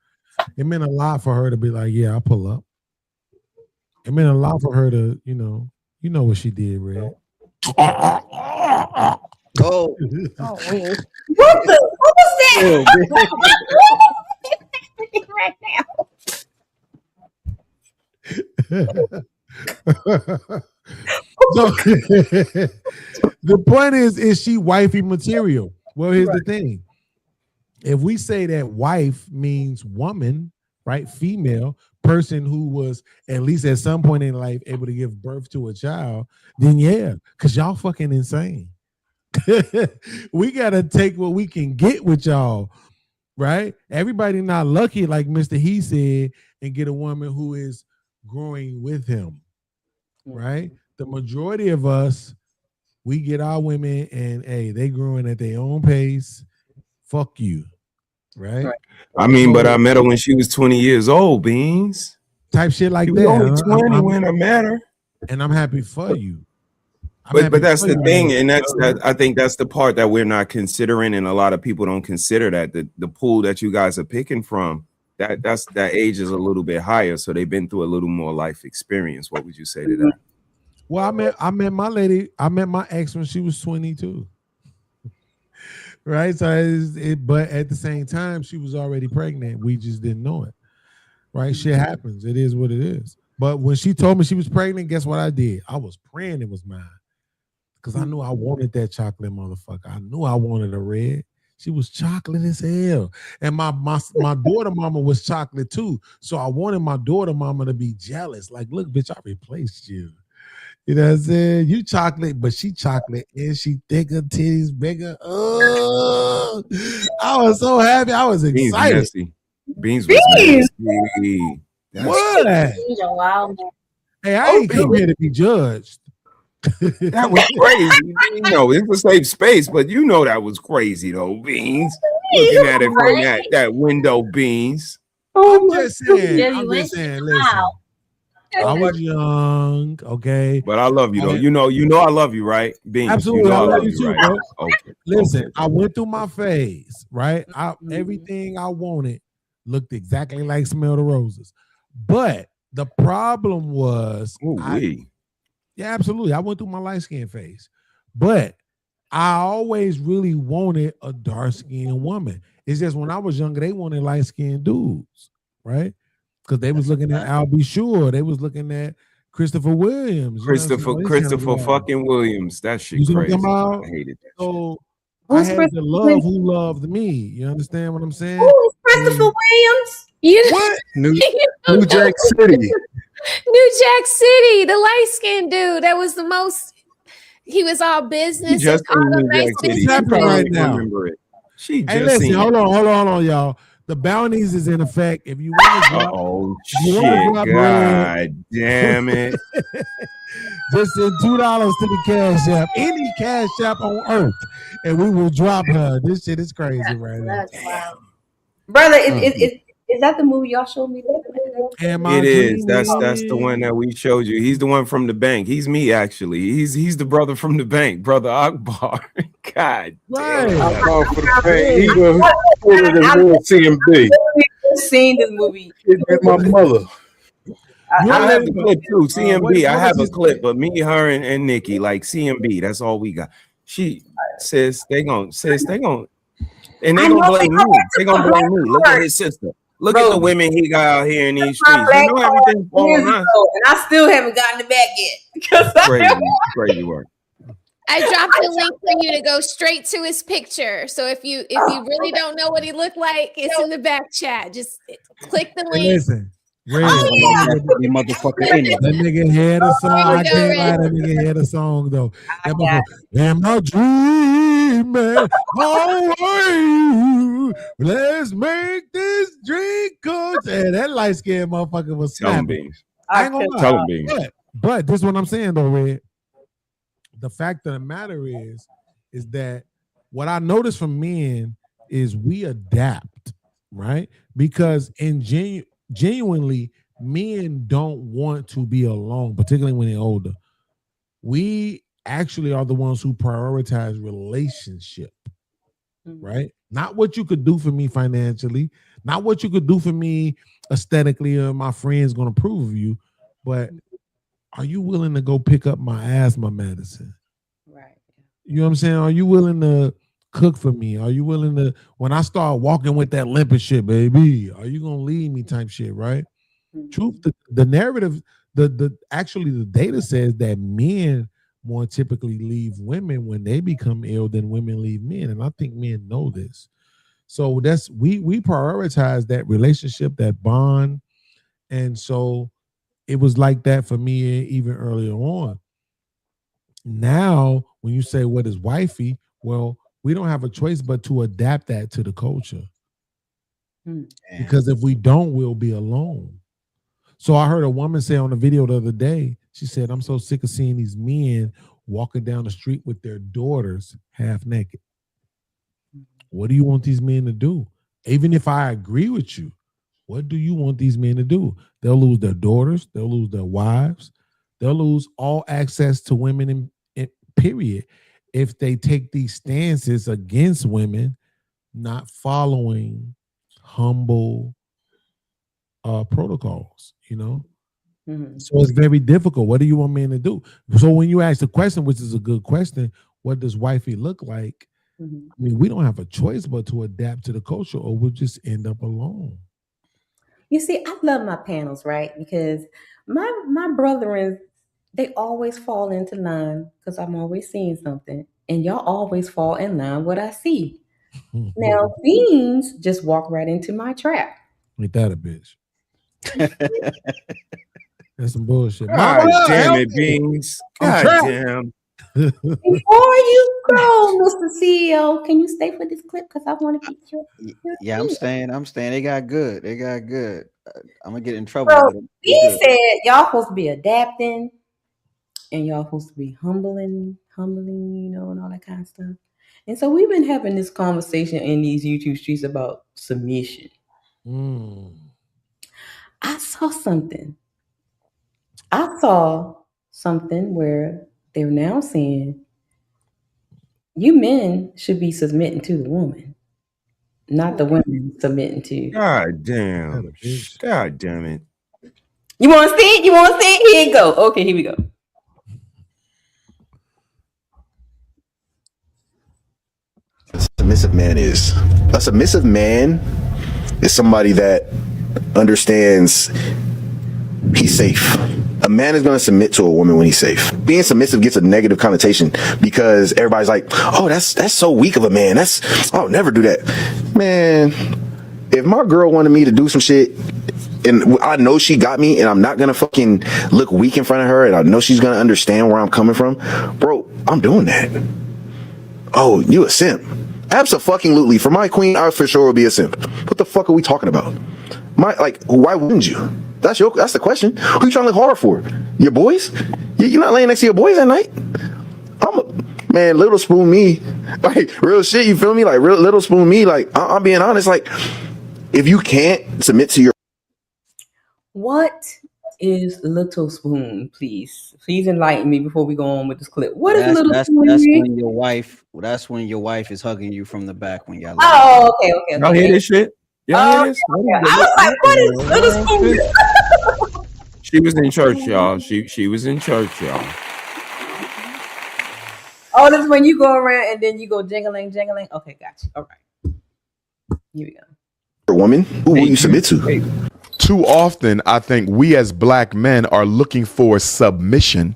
It meant a lot for her to be like, yeah, I'll pull up. It meant a lot for her to, you know what she did, Red. Oh. Oh, wait. What was that? Right now. So, the point is she wifey material? Well, here's the thing. If we say that wife means woman, right? Female, person who was at least at some point in life able to give birth to a child, then yeah, because y'all fucking insane. We got to take what we can get with y'all, right? Everybody not lucky like Mr. HeSaid and get a woman who is growing with him, right? The majority of us We get our women, and hey, they growing at their own pace. Fuck you, right? I mean, but I met her when she was 20 years old, Beans. Type shit like She was that. only 20 when I met her. And I'm happy for you. But that's the thing, and I think that's the part that we're not considering, and a lot of people don't consider that the pool that you guys are picking from, that age is a little bit higher, so they've been through a little more life experience. What would you say to that? Well, I met my lady. I met my ex when she was 22. Right, so but at the same time, she was already pregnant. We just didn't know it. Right, shit happens. It is what it is. But when she told me she was pregnant, guess what I did? I was praying it was mine. Because I knew I wanted that chocolate motherfucker. I knew I wanted a red. She was chocolate as hell. And my daughter mama was chocolate too. So I wanted my daughter mama to be jealous. Like, look, bitch, I replaced you. You know what I'm saying? You chocolate, but she chocolate and she thicker, titties bigger. Oh, I was so happy. I was excited. Beans was nasty. What? Hey, I ain't come here to be judged. That was crazy. You know, it's a safe space, but you know that was crazy though, Beans. Looking at it from that window, Beans. I'm just saying, listen. I was young, okay. But I love you though. You know I love you, right? Beans. Absolutely, I love you too, right? bro. Okay. Listen, I went through my phase, right? Everything I wanted looked exactly like Smell the Roses. But the problem was yeah, absolutely. I went through my light skin phase, but I always really wanted a dark skinned woman. It's just when I was younger, they wanted light skinned dudes, right? Because they was looking at Al B. Sure, they was looking at Christopher Williams. Christopher fucking Williams. That shit crazy. I hated that. So I had to love who loved me. You understand what I'm saying? Who's Christopher Williams? What? New Jack City. New Jack City, the light-skinned dude. That was the most. He was all business. Just and What's happening right now? She hey, just listen, seen hold on, y'all. The bounties is in effect. If you want to drop, God damn it. Just send $2 to the Cash App, any Cash App on earth, and we will drop her. This shit is crazy right now. Brother, is that the movie y'all showed me? It is. That's the one that we showed you. He's the one from the bank. He's me, actually. He's the brother from the bank, brother Akbar. God damn. He the CMB. I've seen this movie. My mother. I have the clip too. CMB. I have a clip, but me, her, and Nikki, like CMB. That's all we got. She says they gonna, and they gonna blame me. They gonna blame me. Look at his sister. Look at the women he got out here in these streets. You know everything's falling on us. And I still haven't gotten it back yet. Crazy work. I dropped the link for you to go straight to his picture. So if you really don't know what he looked like, it's in the back chat. Just click the link. Listen, Red, motherfucker in it. That nigga had a song. I can't lie. That nigga had a song though. That motherfucker, am I dreaming? How are you? Let's make this drink good. And that light skinned motherfucker was snapping. I ain't gonna lie. But this is what I'm saying though, Red. The fact of the matter is that what I notice from men is we adapt, right? Because in genuinely, men don't want to be alone, particularly when they're older. We actually are the ones who prioritize relationship, right? Not what you could do for me financially, not what you could do for me aesthetically, or my friends gonna approve of you, but are you willing to go pick up my asthma medicine? Right. You know what I'm saying? Are you willing to cook for me? Are you willing to, when I start walking with that limp and shit, baby, are you gonna leave me type shit, right? Truth, the narrative, actually the data says that men more typically leave women when they become ill than women leave men. And I think men know this. So that's we prioritize that relationship, that bond. And so it was like that for me even earlier on. Now, when you say what is wifey, well, we don't have a choice but to adapt that to the culture. Because if we don't, we'll be alone. So I heard a woman say on a video the other day, she said, I'm so sick of seeing these men walking down the street with their daughters half naked. What do you want these men to do? Even if I agree with you, what do you want these men to do? They'll lose their daughters. They'll lose their wives. They'll lose all access to women, in period, if they take these stances against women, not following humble protocols, you know? So it's very difficult. What do you want men to do? So when you ask the question, which is a good question, what does wifey look like? I mean, we don't have a choice but to adapt to the culture, or we'll just end up alone. You see, I love my panels, right? Because my brethren, they always fall into line because I'm always seeing something. And y'all always fall in line what I see. Now, Beans just walk right into my trap. Ain't that a bitch? That's some bullshit. God Mama, damn help it, me. Beans. I'm God trapped. damn. Before you go, Mr. CEO, can you stay for this clip? Because I want to get your Yeah, I'm staying. They got good. I'm gonna get in trouble. So with them. he said y'all supposed to be adapting and y'all supposed to be humbling, you know, and all that kind of stuff. And so we've been having this conversation in these YouTube streets about submission. I saw something where they're now saying you men should be submitting to the woman, not the women submitting to. God damn. God damn it. You want to see it? Here you go. Okay, here we go. Submissive man is. A submissive man is somebody that understands he's safe. A man is going to submit to a woman when he's safe. Being submissive gets a negative connotation because everybody's like, oh, that's so weak of a man. I'll never do that. Man, if my girl wanted me to do some shit and I know she got me and I'm not going to fucking look weak in front of her and I know she's going to understand where I'm coming from, bro, I'm doing that. Oh, you a simp. Absolutely. For my queen, I for sure will be a simp. What the fuck are we talking about? Why wouldn't you? That's the question. Who you trying to look hard for? Your boys? You're not laying next to your boys at night? Man, little spoon me. Like, real shit, you feel me? Like, real little spoon me. Like, I'm being honest. Like, if you can't submit to your... What is little spoon, please? Please enlighten me before we go on with this clip. What is little spoon? That's when your wife is hugging you from the back when y'all. Oh, okay. Y'all hear this shit? Y'all hear this? I was like, what is little spoon? She was in church, y'all. She was in church, y'all. Oh, this is when you go around and then you go jingling. Okay, gotcha. All right. Here we go. Woman, who will you submit to? Too often, I think we as black men are looking for submission,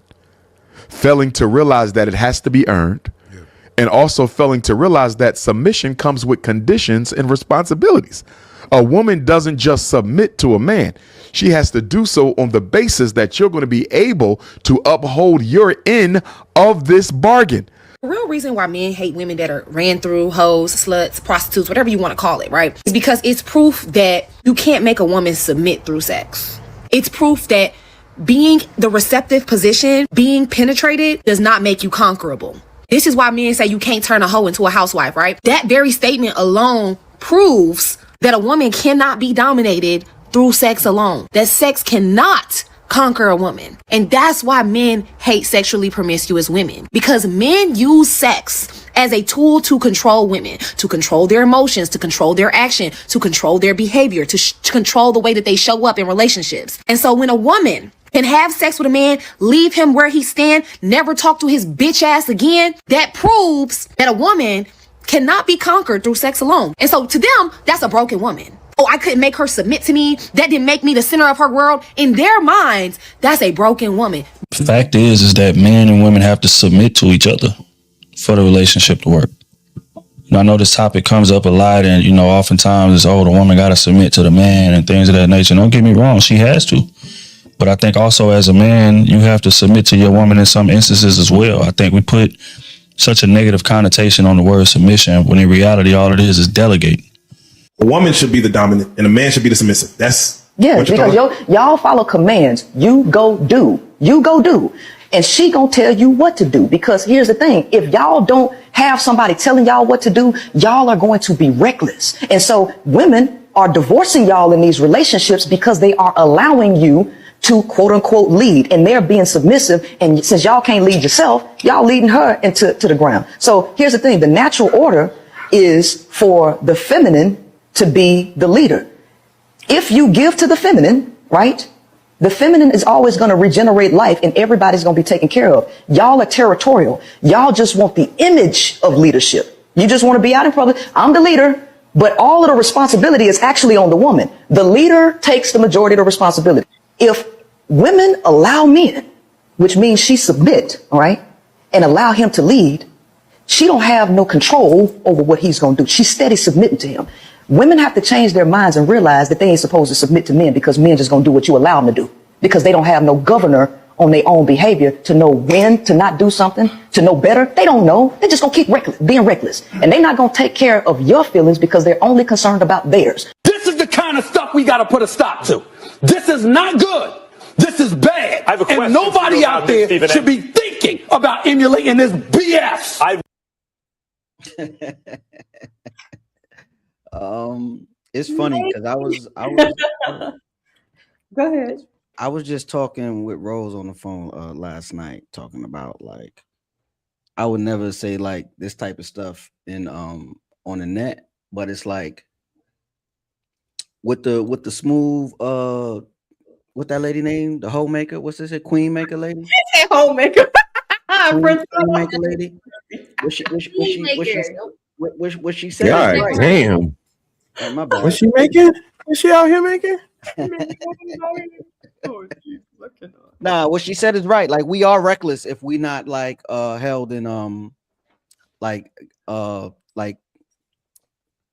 failing to realize that it has to be earned, and also failing to realize that submission comes with conditions and responsibilities. A woman doesn't just submit to a man. She has to do so on the basis that you're going to be able to uphold your end of this bargain. The real reason why men hate women that are ran through, hoes, sluts, prostitutes, whatever you want to call it, right? Is because it's proof that you can't make a woman submit through sex. It's proof that being the receptive position, being penetrated, does not make you conquerable. This is why men say you can't turn a hoe into a housewife, right? That very statement alone proves that a woman cannot be dominated through sex alone. That sex cannot conquer a woman. And that's why men hate sexually promiscuous women, because men use sex as a tool to control women, to control their emotions, to control their action, to control their behavior, to control the way that they show up in relationships. And so when a woman can have sex with a man, leave him where he stand, never talk to his bitch ass again, that proves that a woman cannot be conquered through sex alone. And so to them, that's a broken woman. Oh, I couldn't make her submit to me. That didn't make me the center of her world. In their minds, that's a broken woman. The fact is that men and women have to submit to each other for the relationship to work. I know this topic comes up a lot, and oftentimes it's, the woman got to submit to the man and things of that nature. Don't get me wrong, she has to. But I think also as a man, you have to submit to your woman in some instances as well. I think we put such a negative connotation on the word submission when in reality all it is delegate. A woman should be the dominant and a man should be the submissive. That's because y'all follow commands. You go do. And she gonna tell you what to do, because here's the thing. If y'all don't have somebody telling y'all what to do, y'all are going to be reckless. And so women are divorcing y'all in these relationships because they are allowing you to quote unquote lead, and they're being submissive. And since y'all can't lead yourself, y'all leading her into the ground. So here's the thing. The natural order is for the feminine to be the leader. If you give to the feminine, right? The feminine is always going to regenerate life, and everybody's going to be taken care of. Y'all are territorial. Y'all just want the image of leadership. You just want to be out in public. I'm the leader, but all of the responsibility is actually on the woman. The leader takes the majority of the responsibility. If women allow men, which means she submit, all right, and allow him to lead, she don't have no control over what he's going to do. She's steady submitting to him. Women have to change their minds and realize that they ain't supposed to submit to men, because men just gonna do what you allow them to do, because they don't have no governor on their own behavior to know when to not do something, to know better. They don't know. They just gonna keep being reckless. And they're not gonna take care of your feelings because they're only concerned about theirs. This is the kind of stuff we gotta put a stop to. This is not good. This is bad. I have a question, and nobody out there should be thinking about emulating this BS. It's funny because I was Go ahead. I was just talking with Rose on the phone last night, talking about, like, I would never say like this type of stuff in on the net, but it's like with the smooth what that lady named, the homemaker, what's this, a queen maker lady? Homemaker. Queen maker lady. What she said? God Right. damn. Oh, my bad. What's she making? What's she out here making? Nah, what she said is right. Like, we are reckless if we not like held in like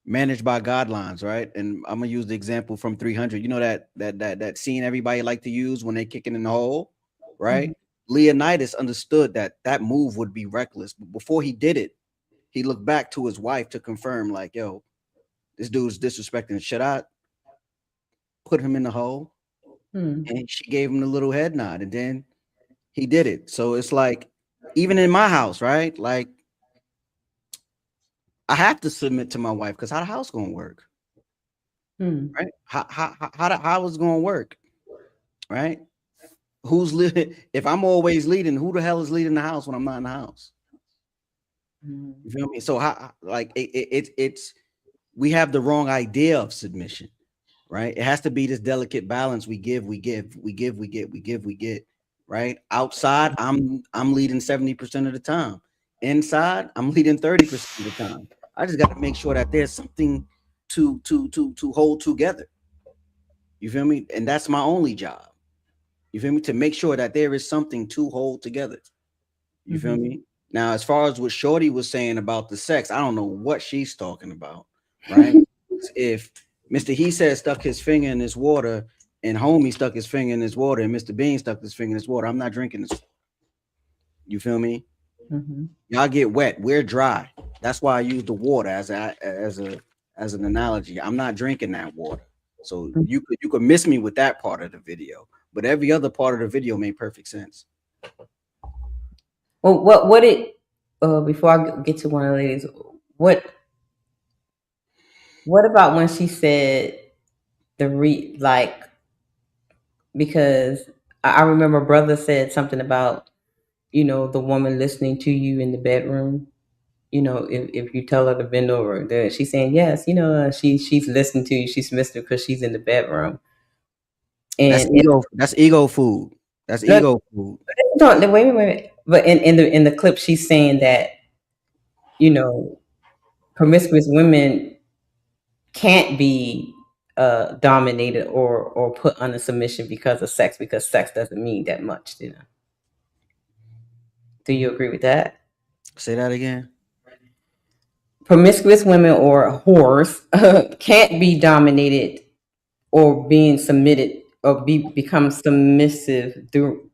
managed by guidelines, right? And I'm gonna use the example from 300. You know that scene everybody like to use when they kicking in the hole, right? Leonidas understood that move would be reckless, but before he did it, he looked back to his wife to confirm, like, yo, this dude's disrespecting. Should I put him in the hole? And she gave him the little head nod, and then he did it. So it's like, even in my house, right? Like, I have to submit to my wife, because how the house gonna work? Right? How is it gonna work? Right? Who's leading? If I'm always leading, who the hell is leading the house when I'm not in the house? You feel me? So it's we have the wrong idea of submission, right? It has to be this delicate balance. We give, we get. Right? Outside, I'm leading 70% of the time. Inside, I'm leading 30% of the time. I just got to make sure that there's something to hold together. You feel me? And that's my only job. You feel me? To make sure that there is something to hold together. You feel me? Now, as far as what Shorty was saying about the sex, I don't know what she's talking about, right? If Mr. HeSaid stuck his finger in this water, and homie stuck his finger in this water, and Mr. Bean stuck his finger in this water, I'm not drinking this. You feel me? Y'all get wet. We're dry. That's why I use the water as an analogy. I'm not drinking that water. So you could miss me with that part of the video, but every other part of the video made perfect sense. Well, what it before I get to one of the ladies, what about when she said because I remember brother said something about, the woman listening to you in the bedroom. If you tell her to bend over, that she's saying yes. She's listening to you. She's missing because she's in the bedroom. And that's ego food. That's ego food. Wait. But in the clip, she's saying that promiscuous women can't be dominated or put under submission because of sex, because sex doesn't mean that much. Do you agree with that? Say that again. Promiscuous women or whores can't be dominated or being submitted or become submissive through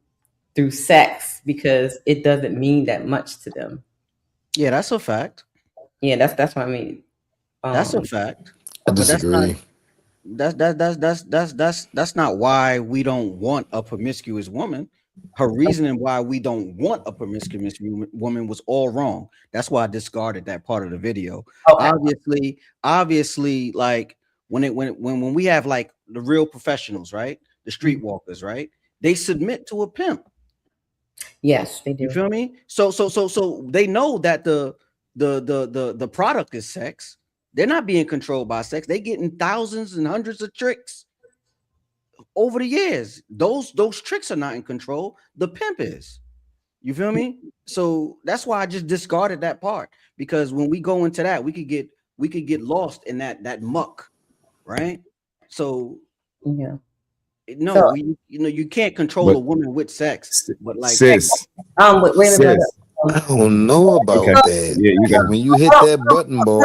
sex, because it doesn't mean that much to them. Yeah, that's a fact. Yeah, that's what I mean. That's a fact. I disagree. That's not why we don't want a promiscuous woman. Her reasoning why we don't want a promiscuous woman was all wrong. That's why I discarded that part of the video. Okay. Obviously, like when we have like the real professionals, right? The streetwalkers, right? They submit to a pimp. Yes, they do. You feel me? So they know that the product is sex. They're not being controlled by sex. They getting thousands and hundreds of tricks over the years. Those tricks are not in control. The pimp is. You feel me? So that's why I just discarded that part, because when we go into that, we could get lost in that muck, right? So yeah. No, So, you can't control a woman with sex, but like Sis. wait a minute. I don't know about that. Yeah, you got when you hit that button, boy.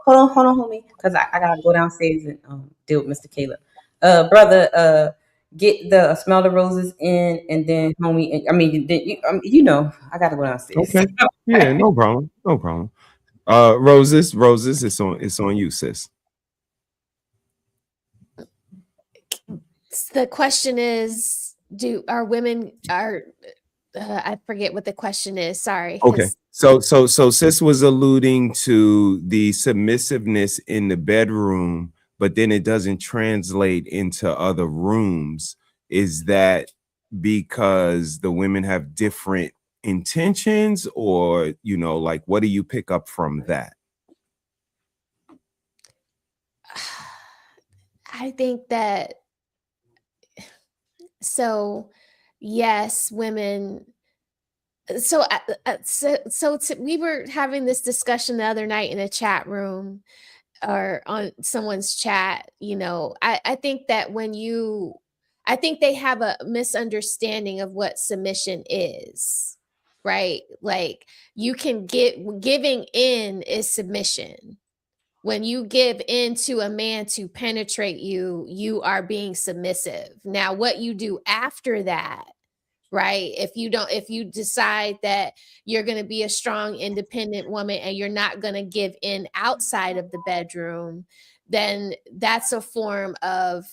Hold on, homie, because I gotta go downstairs and deal with Mr. Caleb. Brother, get the smell the roses in, and then homie, I gotta go downstairs. okay. Yeah, no problem. No problem. Roses, it's on you, sis. The question is, I forget what the question is. Sorry. Okay. So sis was alluding to the submissiveness in the bedroom, but then it doesn't translate into other rooms. Is that because the women have different intentions, or like, what do you pick up from that? I think that yes, women. We were having this discussion the other night in a chat room or on someone's chat. I think that I think they have a misunderstanding of what submission is, right? Like, you can giving in is submission. When you give in to a man to penetrate you, you are being submissive. Now, what you do after that, right? If you decide that you're going to be a strong, independent woman and you're not going to give in outside of the bedroom, then that's a form of,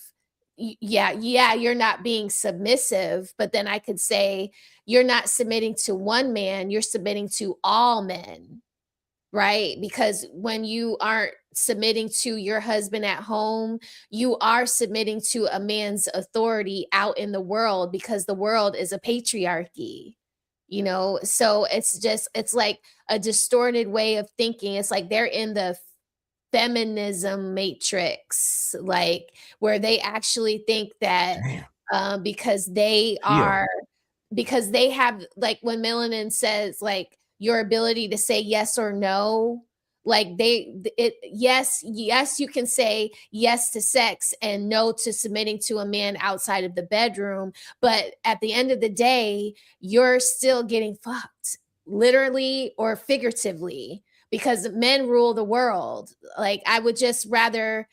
you're not being submissive. But then I could say you're not submitting to one man, you're submitting to all men. Right? Because when you aren't submitting to your husband at home, you are submitting to a man's authority out in the world, because the world is a patriarchy, So it's like a distorted way of thinking. It's like they're in the feminism matrix, like where they actually think that because they have, like, when Melanin says, like, your ability to say yes or no, like yes, you can say yes to sex and no to submitting to a man outside of the bedroom, but at the end of the day, you're still getting fucked, literally or figuratively, because men rule the world. Like, I would just rather.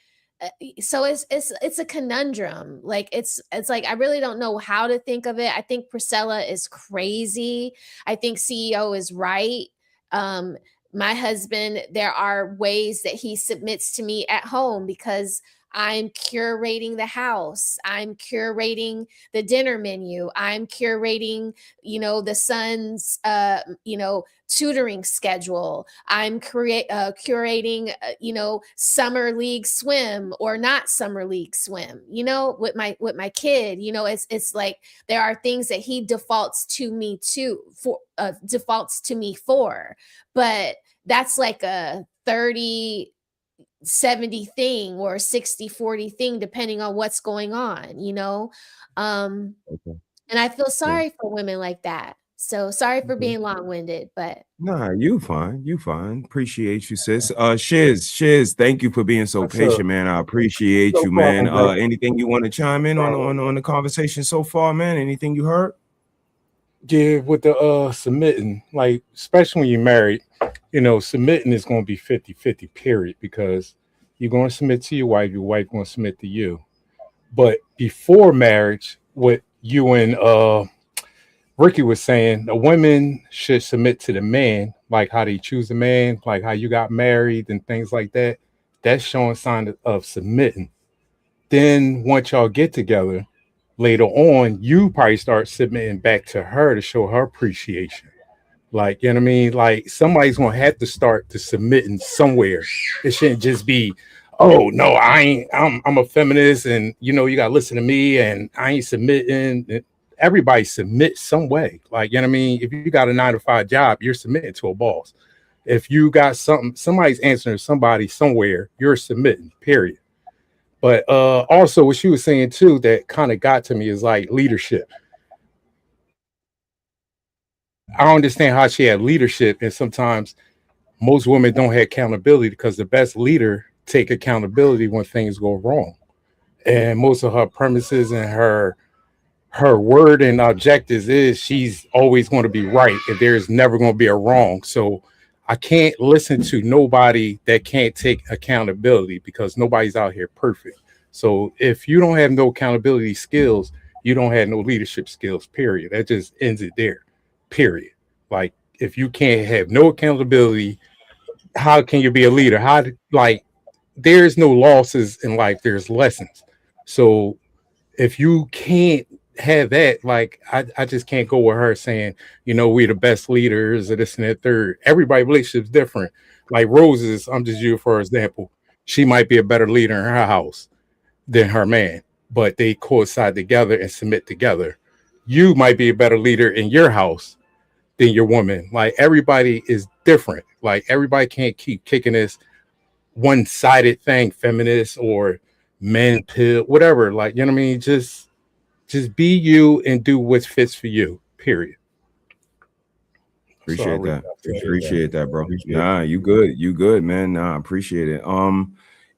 So it's a conundrum. Like, it's like, I really don't know how to think of it. I think Priscilla is crazy. I think CEO is right. My husband, there are ways that he submits to me at home because I'm curating the house. I'm curating the dinner menu. I'm curating, the son's, tutoring schedule. I'm curating, summer league swim or not summer league swim, with my kid. It's like there are things that he defaults to me for, but that's like a 30-70 thing or 60-40 thing, depending on what's going on, and I feel sorry for women like that. So sorry for being long-winded, but Nah, you fine. Appreciate you, sis. Shiz, thank you for being so patient, man. I appreciate you, man. Anything you want to chime in on the conversation so far, man? Anything you heard? Yeah, with the submitting, like, especially when you're married, submitting is going to be 50-50, period, because you're going to submit to your wife going to submit to you. But before marriage, what you and Ricky was saying, the women should submit to the man, like how they choose a man, like how you got married and things like that. That's showing sign of submitting. Then once y'all get together, later on, you probably start submitting back to her to show her appreciation. Like, you know what I mean? Like, somebody's gonna have to start to submitting somewhere. It shouldn't just be, oh no, I'm a feminist, and you know, you gotta listen to me, and I ain't submitting. Everybody submits some way. Like, you know what I mean? If you got a 9-to-5 job, you're submitting to a boss. If you got somebody's answering somebody somewhere, you're submitting, period. But also what she was saying too, that kind of got to me, is like leadership. I don't understand how she had leadership, and sometimes most women don't have accountability, because the best leader take accountability when things go wrong. And most of her premises and her word and objectives is she's always going to be right, and there's never going to be a wrong. So I can't listen to nobody that can't take accountability, because nobody's out here perfect. So if you don't have no accountability skills, you don't have no leadership skills, period. That just ends it there, period. Like, if you can't have no accountability, how can you be a leader? There's no losses in life, there's lessons. So if you can't have that, like, I just can't go with her saying, you know, we're the best leaders or this and that third. Everybody's relationship's different. Like Rose's, I'm just using for example, she might be a better leader in her house than her man, but they coincide together and submit together. You might be a better leader in your house than your woman. Like, everybody is different. Like, everybody can't keep kicking this one-sided thing, feminist or men pill, whatever. Like, you know what I mean? Just be you and do what fits for you, period. Appreciate that, bro. Nah, you good, man. Nah, appreciate it.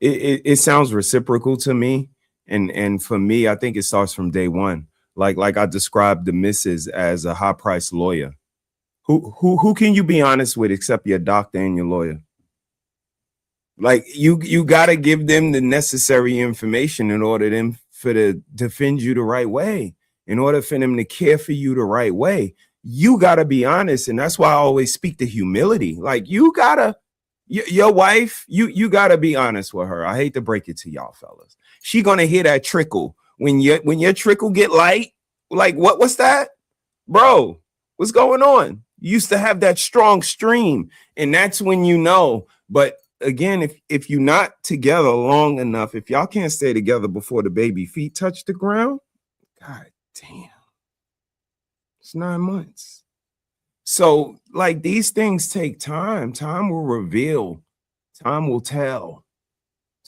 It sounds reciprocal to me, and for me, I think it starts from day one. Like I described the missus as a high-priced lawyer. Who can you be honest with except your doctor and your lawyer? Like, you gotta give them the necessary information in order for them to defend you the right way, in order for them to care for you the right way. You gotta be honest, and that's why I always speak to humility. Like, you gotta, your wife, you gotta be honest with her. I hate to break it to y'all fellas. She gonna hear that trickle when your trickle get light. Like, what's that, bro? What's going on? You used to have that strong stream, and that's when you know. But again, if you're not together long enough, if y'all can't stay together before the baby feet touch the ground, god damn, it's 9 months. So, like, these things take time. Time will reveal. Time will tell.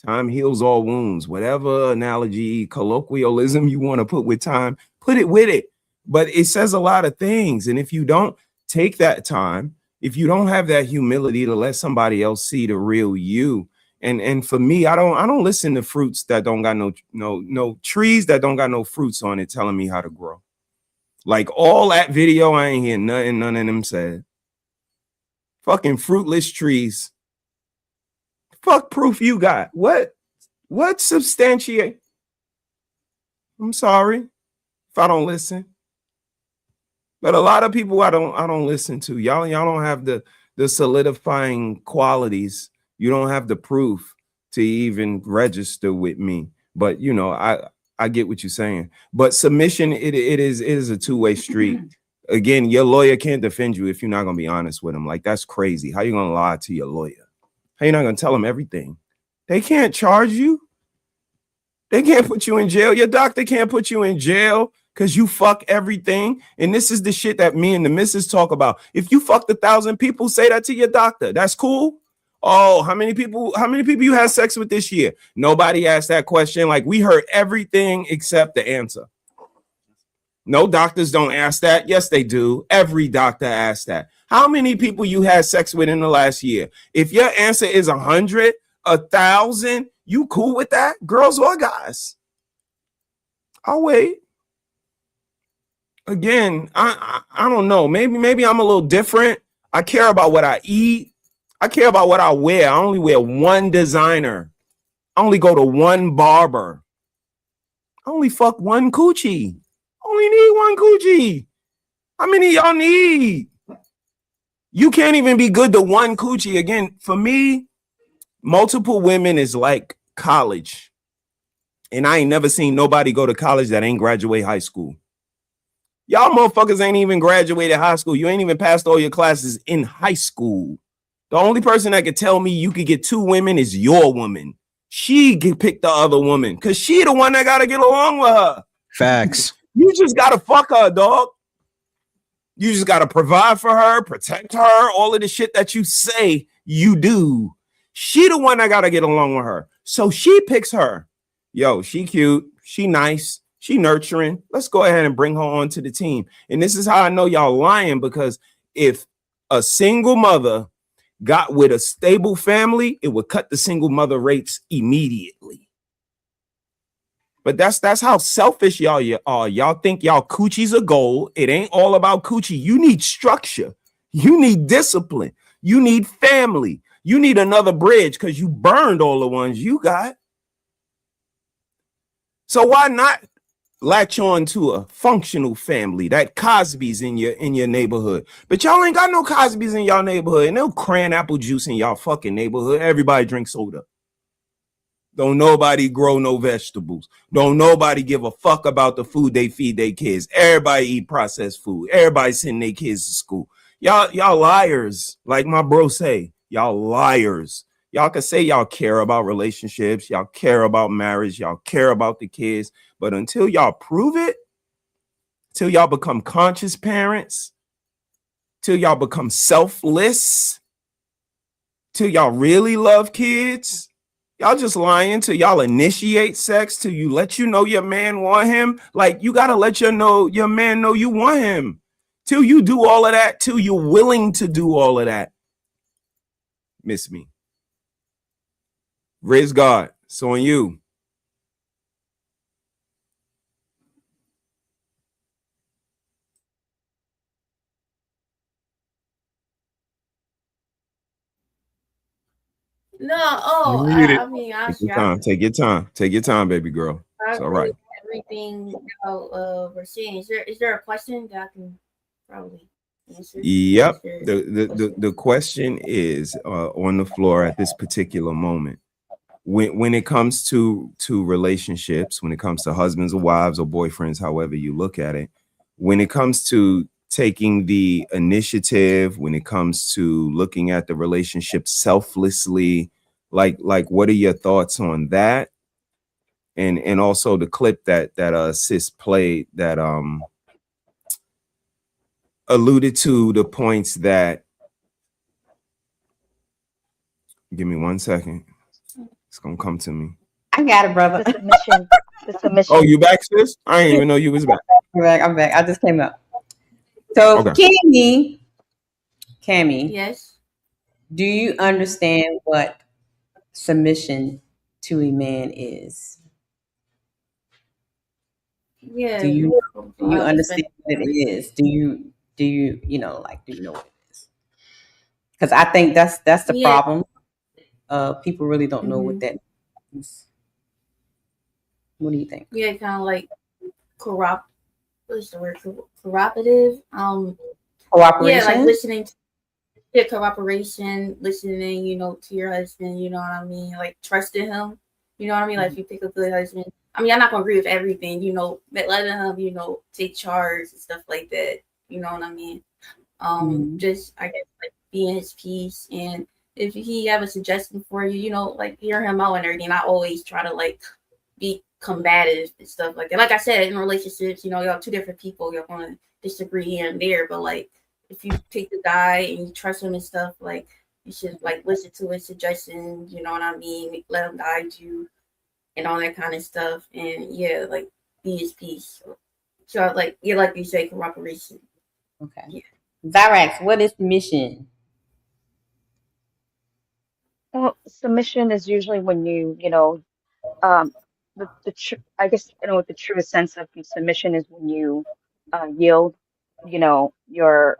Time heals all wounds. Whatever analogy, colloquialism you want to put with time, put it with it. But it says a lot of things. And if you don't take that time, if you don't have that humility to let somebody else see the real you, and for me, I don't listen to fruits that don't got no trees that don't got no fruits on it telling me how to grow. Like, all that video, I ain't hear nothing none of them said. Fucking fruitless trees. Fuck proof you got. What substantiate? I'm sorry if I don't listen. But a lot of people I don't listen to. Y'all don't have the solidifying qualities. You don't have the proof to even register with me. But you know, I get what you're saying. But submission, it is a two-way street. Again, your lawyer can't defend you if you're not gonna be honest with him. Like, that's crazy. How you gonna lie to your lawyer? How you not gonna tell him everything? They can't charge you. They can't put you in jail. Your doctor can't put you in jail because you fuck everything. And this is the shit that me and the missus talk about. If you fucked 1,000 people, say that to your doctor. That's cool. Oh, how many people you had sex with this year? Nobody asked that question. Like, we heard everything except the answer. No, doctors don't ask that. Yes, they do. Every doctor asks that. How many people you had sex with in the last year? If your answer is 100, 1,000, you cool with that? Girls or guys? I'll wait. Again, I don't know. Maybe I'm a little different. I care about what I eat. I care about what I wear. I only wear one designer. I only go to one barber. I only fuck one coochie. I only need one coochie. How many y'all need? You can't even be good to one coochie. Again, for me, multiple women is like college. And I ain't never seen nobody go to college that ain't graduate high school. Y'all motherfuckers ain't even graduated high school. You ain't even passed all your classes in high school. The only person that could tell me you could get 2 women is your woman. She can pick the other woman because she the one that got to get along with her. Facts. You just got to fuck her, dog. You just got to provide for her, protect her, all of the shit that you say you do. She the one that got to get along with her. So she picks her. Yo, she cute. She nice. She nurturing. Let's go ahead and bring her onto the team. And this is how I know y'all lying, because if a single mother got with a stable family, it would cut the single mother rates immediately. But that's how selfish y'all are. Y'all think y'all coochie's a goal. It ain't all about coochie. You need structure. You need discipline. You need family. You need another bridge because you burned all the ones you got. So why not latch on to a functional family, that Cosby's in your neighborhood? But y'all ain't got no Cosby's in y'all neighborhood, and no cran apple juice in y'all fucking neighborhood. Everybody drinks soda. Don't nobody grow no vegetables. Don't nobody give a fuck about the food they feed their kids. Everybody eat processed food. Everybody send their kids to school. Y'all liars. Like my bro say, y'all liars. Y'all can say y'all care about relationships. Y'all care about marriage. Y'all care about the kids. But until y'all prove it, till y'all become conscious parents, till y'all become selfless, till y'all really love kids, y'all just lying. Till y'all initiate sex, till you let you know your man want him. Like, you got to let your man know you want him. Till you do all of that, till you're willing to do all of that. Miss me. Raise God. So on you. No, oh, I mean, Take your time. Take your time. Take your time, baby girl. It's all right. Everything we're seeing. Is there a question that I can probably answer? Yep. The question is on the floor at this particular moment. When it comes to relationships, when it comes to husbands or wives or boyfriends, however you look at it, when it comes to taking the initiative, when it comes to looking at the relationship selflessly, like what are your thoughts on that? And also the clip that sis played that alluded to the points that, give me 1 second. It's gonna come to me. I got it, brother. The submission. The submission. Oh, you back, sis? I didn't even know you was back. I'm back. I just came up. So, Okay. Cammy, yes. Do you understand what submission to a man is? Yeah. Do you understand what it is? Do you know what it is? Because I think that's the problem. People really don't know what that is. What do you think? Yeah, kind of like what's the word? Cooperative. Cooperation. Yeah, like listening to cooperation, listening, to your husband, you know what I mean? Like trusting him. You know what I mean? Like if you pick a good husband. I mean, I'm not gonna agree with everything, but letting him, take charge and stuff like that. You know what I mean? Just I guess like being his peace, and if he have a suggestion for you, like hear him out and everything. I always try to like be combative and stuff like that. Like I said, in relationships, y'all two different people, you're gonna disagree here and there, but like if you pick the guy and you trust him and stuff, like you should like listen to his suggestions, you know what I mean? Let him guide you and all that kind of stuff. And yeah, like be his peace. So like you say, cooperation. Okay. Yeah. Zyrax, what is submission? Well, submission is usually when I guess the truest sense of submission is when you yield, your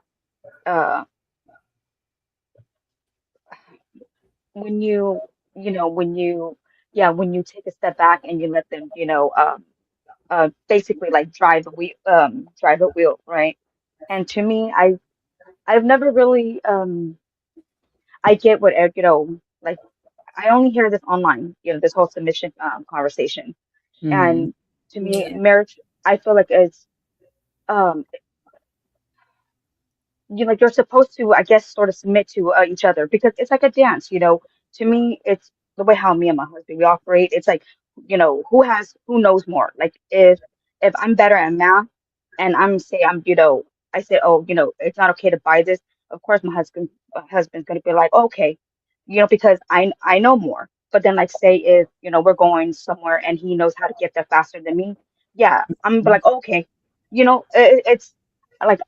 when you when you take a step back and you let them basically like drive a wheel, right? And to me, I've never really I get like I only hear this online, this whole submission conversation. And to me, marriage, I feel like it's um like you're supposed to, I guess, sort of submit to each other because it's like a dance, To me, it's the way how me and my husband we operate. It's like, who knows more. Like if I'm better at math and I say, oh, it's not okay to buy this. Of course, my husband's gonna be like, okay, because I know more. But then, like, say if we're going somewhere and he knows how to get there faster than me, yeah, I'm gonna be like, okay, it's like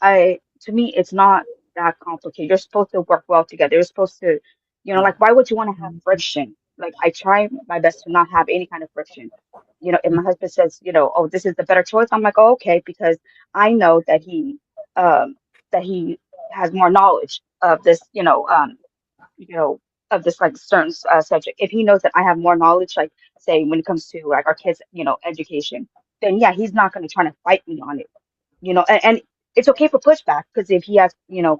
to me, it's not that complicated. You're supposed to work well together. You're supposed to, like, why would you want to have friction? Like, I try my best to not have any kind of friction. If my husband says, oh, this is the better choice, I'm like, oh, okay, because I know um, that he has more knowledge of this, of this like certain subject. If he knows that I have more knowledge, like say when it comes to like our kids, education, then yeah, he's not going to try to fight me on it, and it's okay for pushback because if he has,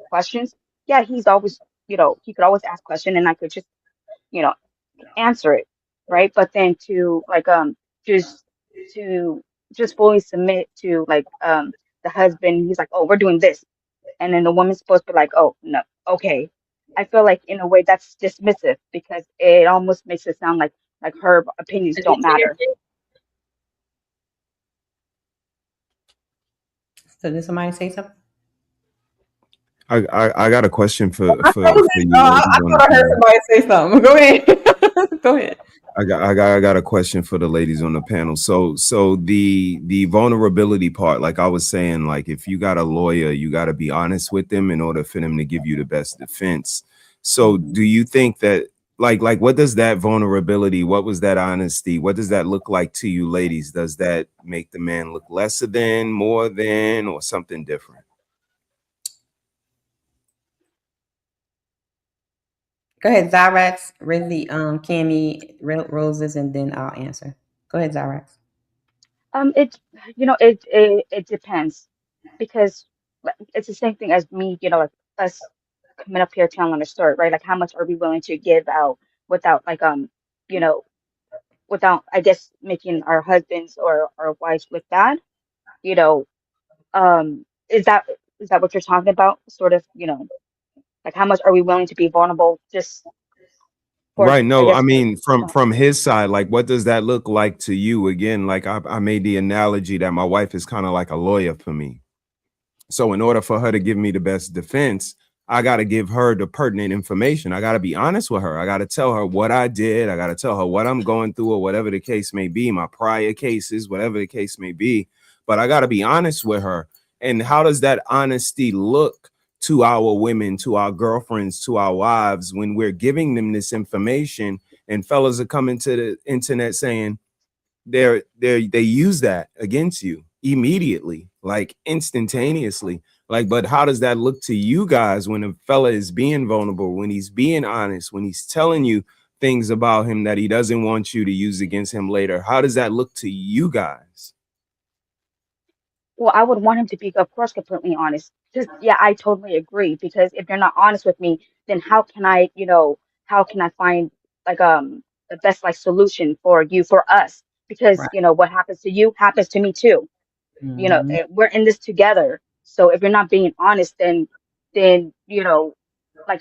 questions, yeah, he's always, he could always ask question and I could just, you know, answer it, right? But then to like just to just fully submit to like the husband, he's like, oh, we're doing this, and then the woman's supposed to be like, oh no, okay. I feel like in a way that's dismissive because it almost makes it sound like her opinions don't matter. So did somebody say something? I got a question for you. I thought I heard somebody say something. Go ahead. Go ahead. I got a question for the ladies on the panel. So the vulnerability part, like I was saying, like if you got a lawyer, you got to be honest with them in order for them to give you the best defense. So do you think that like what does that vulnerability, what was that honesty, what does that look like to you ladies? Does that make the man look lesser than, more than, or something different? Go ahead, Zyrax, Ridley, Cammy, Roses, and then I'll answer. Go ahead, Zyrax. It depends because like, it's the same thing as me, like us coming up here telling a story, right? Like how much are we willing to give out without like you know, without I guess making our husbands or our wives look bad, you know, is that what you're talking about? Sort of, like how much are we willing to be vulnerable just for Right. I No, I guess mean, from his side, like, what does that look like to you? Again, like I made the analogy that my wife is kind of like a lawyer for me. So in order for her to give me the best defense, I got to give her the pertinent information. I got to be honest with her. I got to tell her what I did. I got to tell her what I'm going through or whatever the case may be, my prior cases, whatever the case may be. But I got to be honest with her. And how does that honesty look to our women, to our girlfriends, to our wives when we're giving them this information and fellas are coming to the internet saying they use that against you immediately, like instantaneously. Like, but how does that look to you guys when a fella is being vulnerable, when he's being honest, when he's telling you things about him that he doesn't want you to use against him later? How does that look to you guys? well, I would want him to be, of course, completely honest. Just, yeah, I totally agree. Because if you're not honest with me, then how can I find like the best like solution for you, for us? Because Right. what happens to you happens to me too. Mhm. We're in this together. So if you're not being honest, then like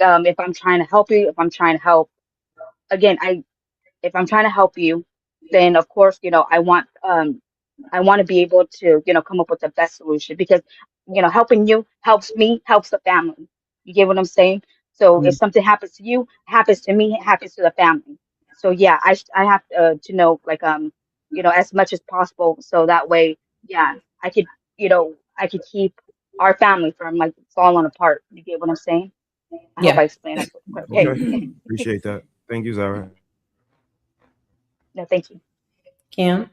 if I'm trying to help you, if I'm trying to help again, if I'm trying to help you, then of course, I want to be able to, come up with the best solution because, helping you helps me, helps the family. You get what I'm saying? So if something happens to you, happens to me, it happens to the family. So yeah, I have to know like as much as possible so that way, yeah, I could, I could keep our family from like falling apart. You get what I'm saying? I hope Yeah. I explained that okay. Okay. Appreciate that. Thank you, Zara. No, thank you. Kim?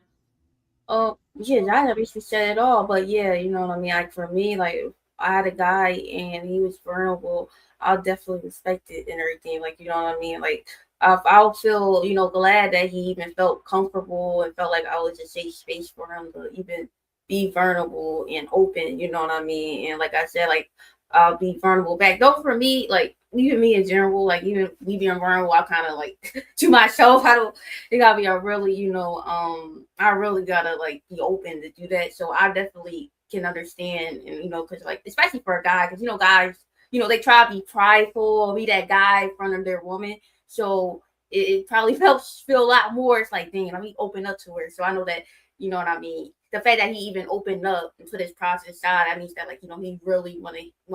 Oh, yeah, I never used to say it all, but yeah, you know what I mean? Like for me, like if I had a guy and he was vulnerable, I'll definitely respect it and everything. Like, you know what I mean? Like I'll feel, glad that he even felt comfortable and felt like I was a safe space for him to even be vulnerable and open, you know what I mean? And like I said, like I'll be vulnerable back. Though for me, like even me in general, like even me being vulnerable, I kind of like to myself. I don't. It gotta be a really, I really gotta like be open to do that. So I definitely can understand, and because like especially for a guy, because guys, they try to be prideful or be that guy in front of their woman. So it probably feel a lot more. It's like, dang, let me open up to her. So I know that, you know what I mean. The fact that he even opened up and put his process side, that means that like, he really want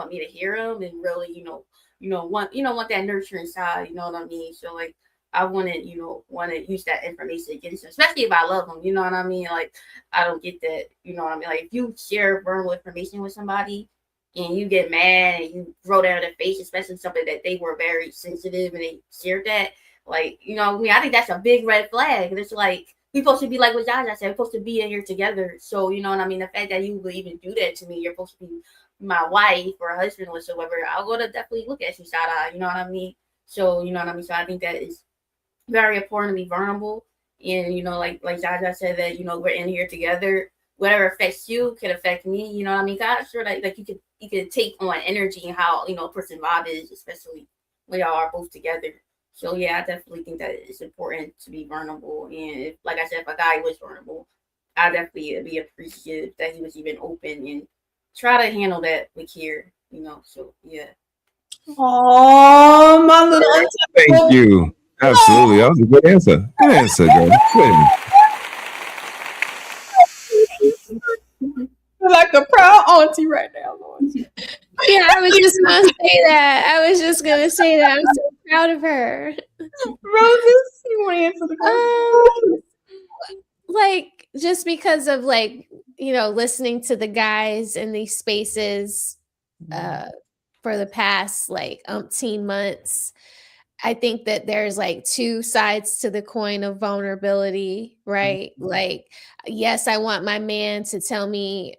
me to hear him and really, want that nurturing side, you know what I mean? So like I want to use that information against him, especially if I love him, you know what I mean? Like I don't get that, you know what I mean? Like if you share vulnerable information with somebody and you get mad and you throw that in their face, especially something that they were very sensitive and they shared that, like, I think that's a big red flag. And it's like, we're supposed to be like what Jaja said, we're supposed to be in here together. So, you know what I mean? The fact that you would even do that to me, you're supposed to be my wife or husband whatsoever, I'm going to definitely look at you side eye, you know what I mean? So, you know what I mean? So I think that is very important to be vulnerable. And, like Jaja said that, we're in here together. Whatever affects you can affect me, you know what I mean? God, sure that like you could take on energy and how, a person's vibe is, especially when y'all are both together. So yeah, I definitely think that it's important to be vulnerable. And if, like I said, if a guy was vulnerable, I definitely be appreciative that he was even open and try to handle that with care, So yeah. Oh, my little. Thank you. Absolutely. That was a good answer. Good answer, girl. You're like a proud auntie right now, Lord. Yeah, I was just gonna say that. I'm so proud of her. Roses, you want to answer the question? Like just because of like, listening to the guys in these spaces for the past like umpteen months, I think that there's like two sides to the coin of vulnerability, right? Mm-hmm. Like, yes, I want my man to tell me,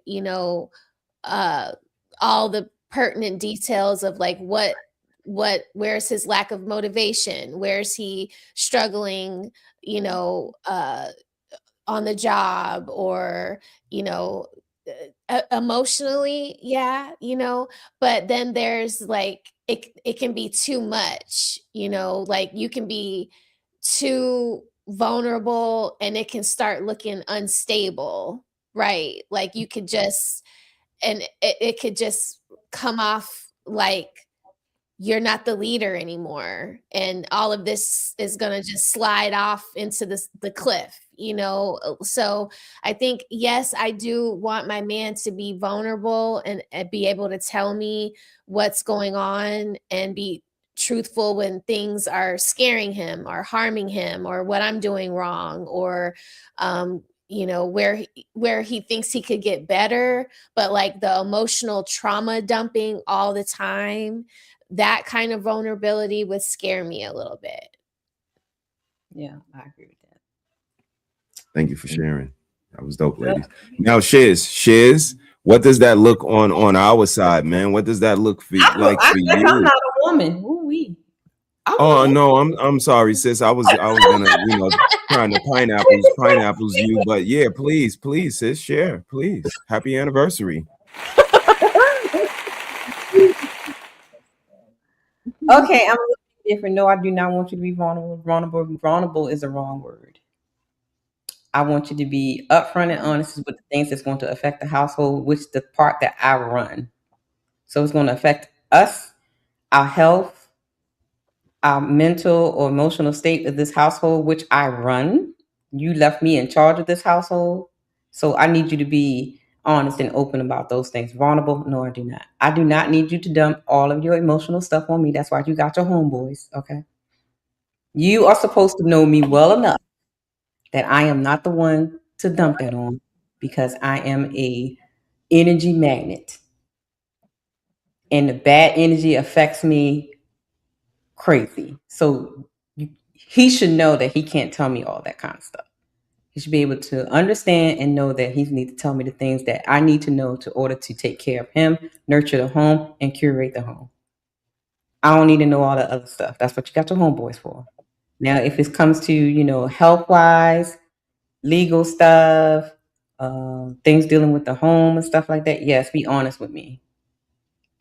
all the pertinent details of like where's his lack of motivation, where's he struggling, on the job, or emotionally, but then there's like it can be too much, like you can be too vulnerable and it can start looking unstable, right? Like you could just, and it could just come off like you're not the leader anymore, and all of this is going to just slide off into the cliff, So I think, yes, I do want my man to be vulnerable and be able to tell me what's going on and be truthful when things are scaring him or harming him or what I'm doing wrong, or where he thinks he could get better. But like the emotional trauma dumping all the time, that kind of vulnerability would scare me a little bit. Yeah, I agree with that. Thank you for sharing. That was dope, ladies. Now, Shiz, what does that look on our side, man? What does that look like for you? I'm not a woman. Woo-wee. Oh no, I'm sorry, sis. I was gonna, trying to pineapples you, but yeah, please, sis, share, please. Happy anniversary. Okay, I'm a little different. No, I do not want you to be vulnerable. Vulnerable is the wrong word. I want you to be upfront and honest with the things that's going to affect the household, which the part that I run. So it's going to affect us, our health, our mental or emotional state of this household, which I run. You left me in charge of this household. So I need you to be honest and open about those things. Vulnerable? No, I do not. I do not need you to dump all of your emotional stuff on me. That's why you got your homeboys, okay? You are supposed to know me well enough that I am not the one to dump that on, because I am a energy magnet. And the bad energy affects me crazy. So he should know that he can't tell me all that kind of stuff. He should be able to understand and know that he needs to tell me the things that I need to know to order to take care of him, nurture the home, and curate the home. I don't need to know all the other stuff. That's what you got your homeboys for. Now, if it comes to, health-wise, legal stuff, things dealing with the home and stuff like that, yes, be honest with me.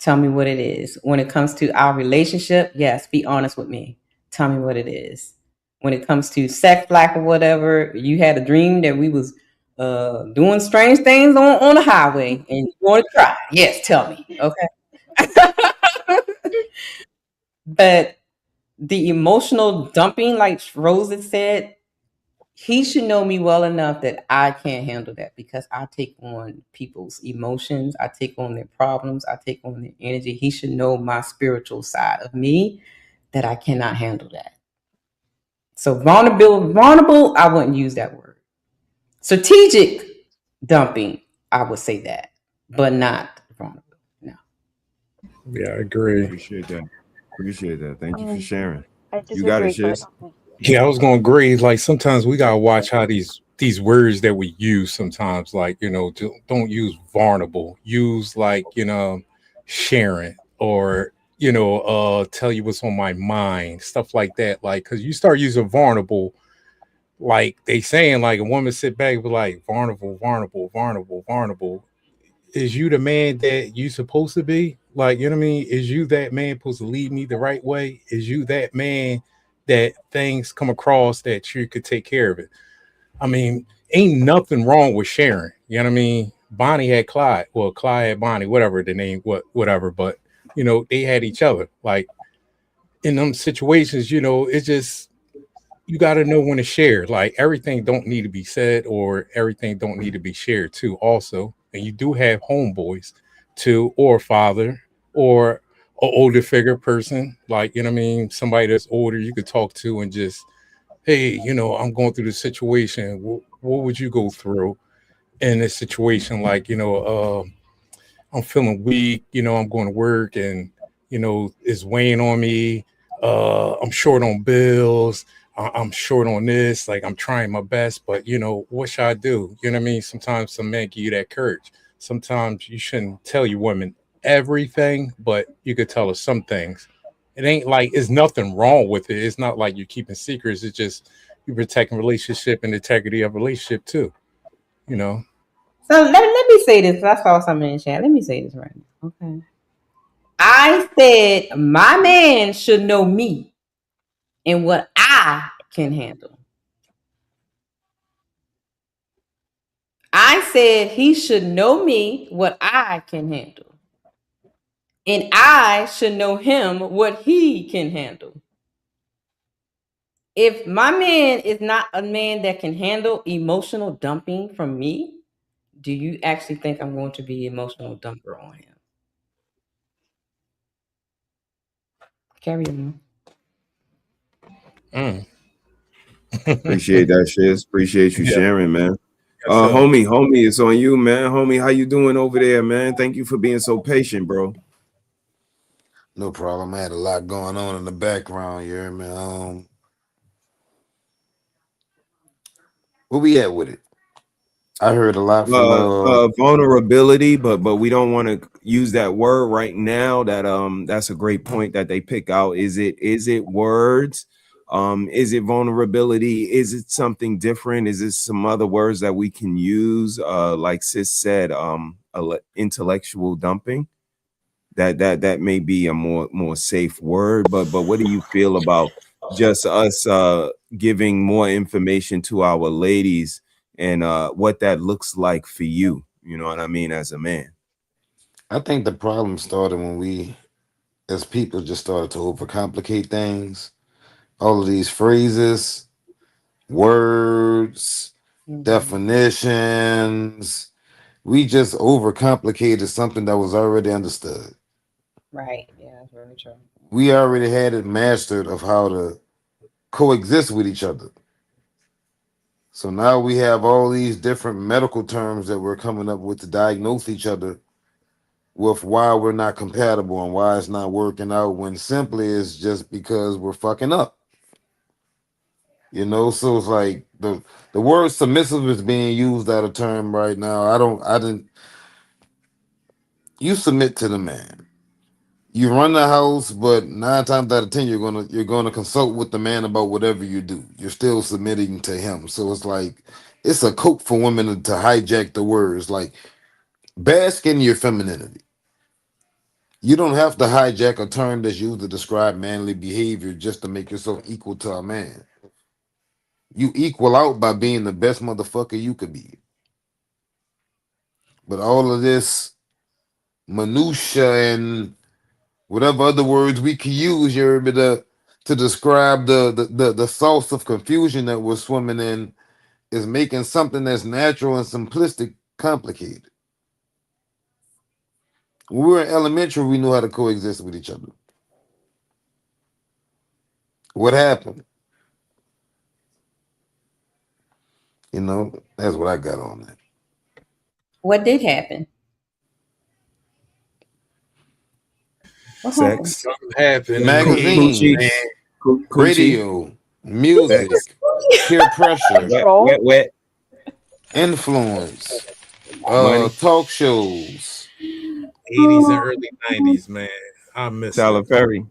Tell me what it is. When it comes to our relationship, yes, be honest with me. Tell me what it is. When it comes to sex life or whatever, you had a dream that we was doing strange things on the highway and you want to try. Yes, tell me. Okay. But the emotional dumping, like Rose had said, he should know me well enough that I can't handle that because I take on people's emotions. I take on their problems. I take on their energy. He should know my spiritual side of me that I cannot handle that. So vulnerable, I wouldn't use that word. Strategic dumping, I would say that, but not vulnerable. No. Yeah, I agree. Appreciate that. Thank you for sharing. I You got it, disagree, but Shiz. okay. Yeah, I was gonna agree. Like sometimes we gotta watch how these words that we use sometimes, like, don't use vulnerable. Use like, sharing or tell you what's on my mind, stuff like that. Like, cause you start using vulnerable, like they saying like a woman sit back and be like, vulnerable, vulnerable, vulnerable, vulnerable. Is you the man that you supposed to be? Like, you know what I mean? Is you that man supposed to lead me the right way? Is you that man that things come across that you could take care of it? I mean, ain't nothing wrong with sharing. You know what I mean? Bonnie had Clyde. Well, Clyde had Bonnie, whatever the name, whatever. But, they had each other. Like in them situations, it's just, you got to know when to share. Like everything don't need to be said or everything don't need to be shared too also. And you do have homeboys too, or father or an older figure person, like, you know what I mean? Somebody that's older you could talk to and just, hey, I'm going through this situation. What would you go through in this situation? Like, I'm feeling weak, I'm going to work and, it's weighing on me. I'm short on bills. I'm short on this. Like, I'm trying my best, but, what should I do? You know what I mean? Sometimes some men give you that courage. Sometimes you shouldn't tell your women everything, but you could tell her some things. It ain't like it's nothing wrong with it. It's not like you're keeping secrets. It's just you're protecting relationship and integrity of relationship too. So let me say this. I saw something in the chat. Let me say this right now. Okay. I said my man should know me and what I can handle. I said he should know me what I can handle. And I should know him what he can handle. If my man is not a man that can handle emotional dumping from me, do you actually think I'm going to be emotional dumper on him? Carry on. Appreciate that, Shiz. Appreciate you Yeah. sharing, man. Yes, sir. Homie, it's on you, man. Homie, how you doing over there, man? Thank you for being so patient, bro. No problem. I had a lot going on in the background here, man. Where we at with it? I heard a lot from Vulnerability, but we don't want to use that word right now. That's a great point that they pick out. Is it words? Is it vulnerability? Is it something different? Is it some other words that we can use? Like Sis said, intellectual dumping. That may be a more safe word, but what do you feel about just us giving more information to our ladies and what that looks like for you? You know what I mean, as a man. I think the problem started when we, as people, just started to overcomplicate things. All of these phrases, words, definitions, we just overcomplicated something that was already understood. Right. Yeah, that's very true. We already had it mastered of how to coexist with each other. So now we have all these different medical terms that we're coming up with to diagnose each other with why we're not compatible and why it's not working out, when simply it's just because we're fucking up. So it's like the word submissive is being used out of term right now. You submit to the man. You run the house, but 9 times out of 10 you're gonna consult with the man about whatever you do. You're still submitting to him. So it's like it's a coat for women to hijack the words, like bask in your femininity. You don't have to hijack a term that's used to describe manly behavior just to make yourself equal to a man. You equal out by being the best motherfucker you could be. But all of this minutia and whatever other words we can use, Jeremy, to describe the sauce of confusion that we're swimming in is making something that's natural and simplistic complicated. When we were in elementary, we knew how to coexist with each other. What happened? You know, that's what I got on that. What did happen? What Sex. Happened. Magazines, Coochie. radio, music, peer pressure, Wet. influence, Money. talk shows. 80s and early 90s, man. I miss Tyler it. Perry.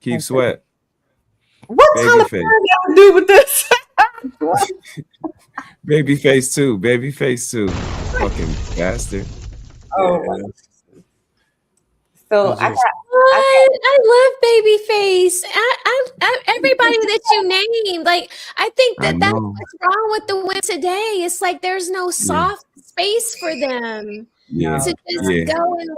Keep Sweat. What Tyler Perry got to do with this? Babyface too. Babyface too. Fucking bastard. Oh. Yeah. So I love Babyface. Everybody that you named, like I think I that's know. what's wrong with the women today. It's like there's no soft space for them Yeah. to just Yeah. go and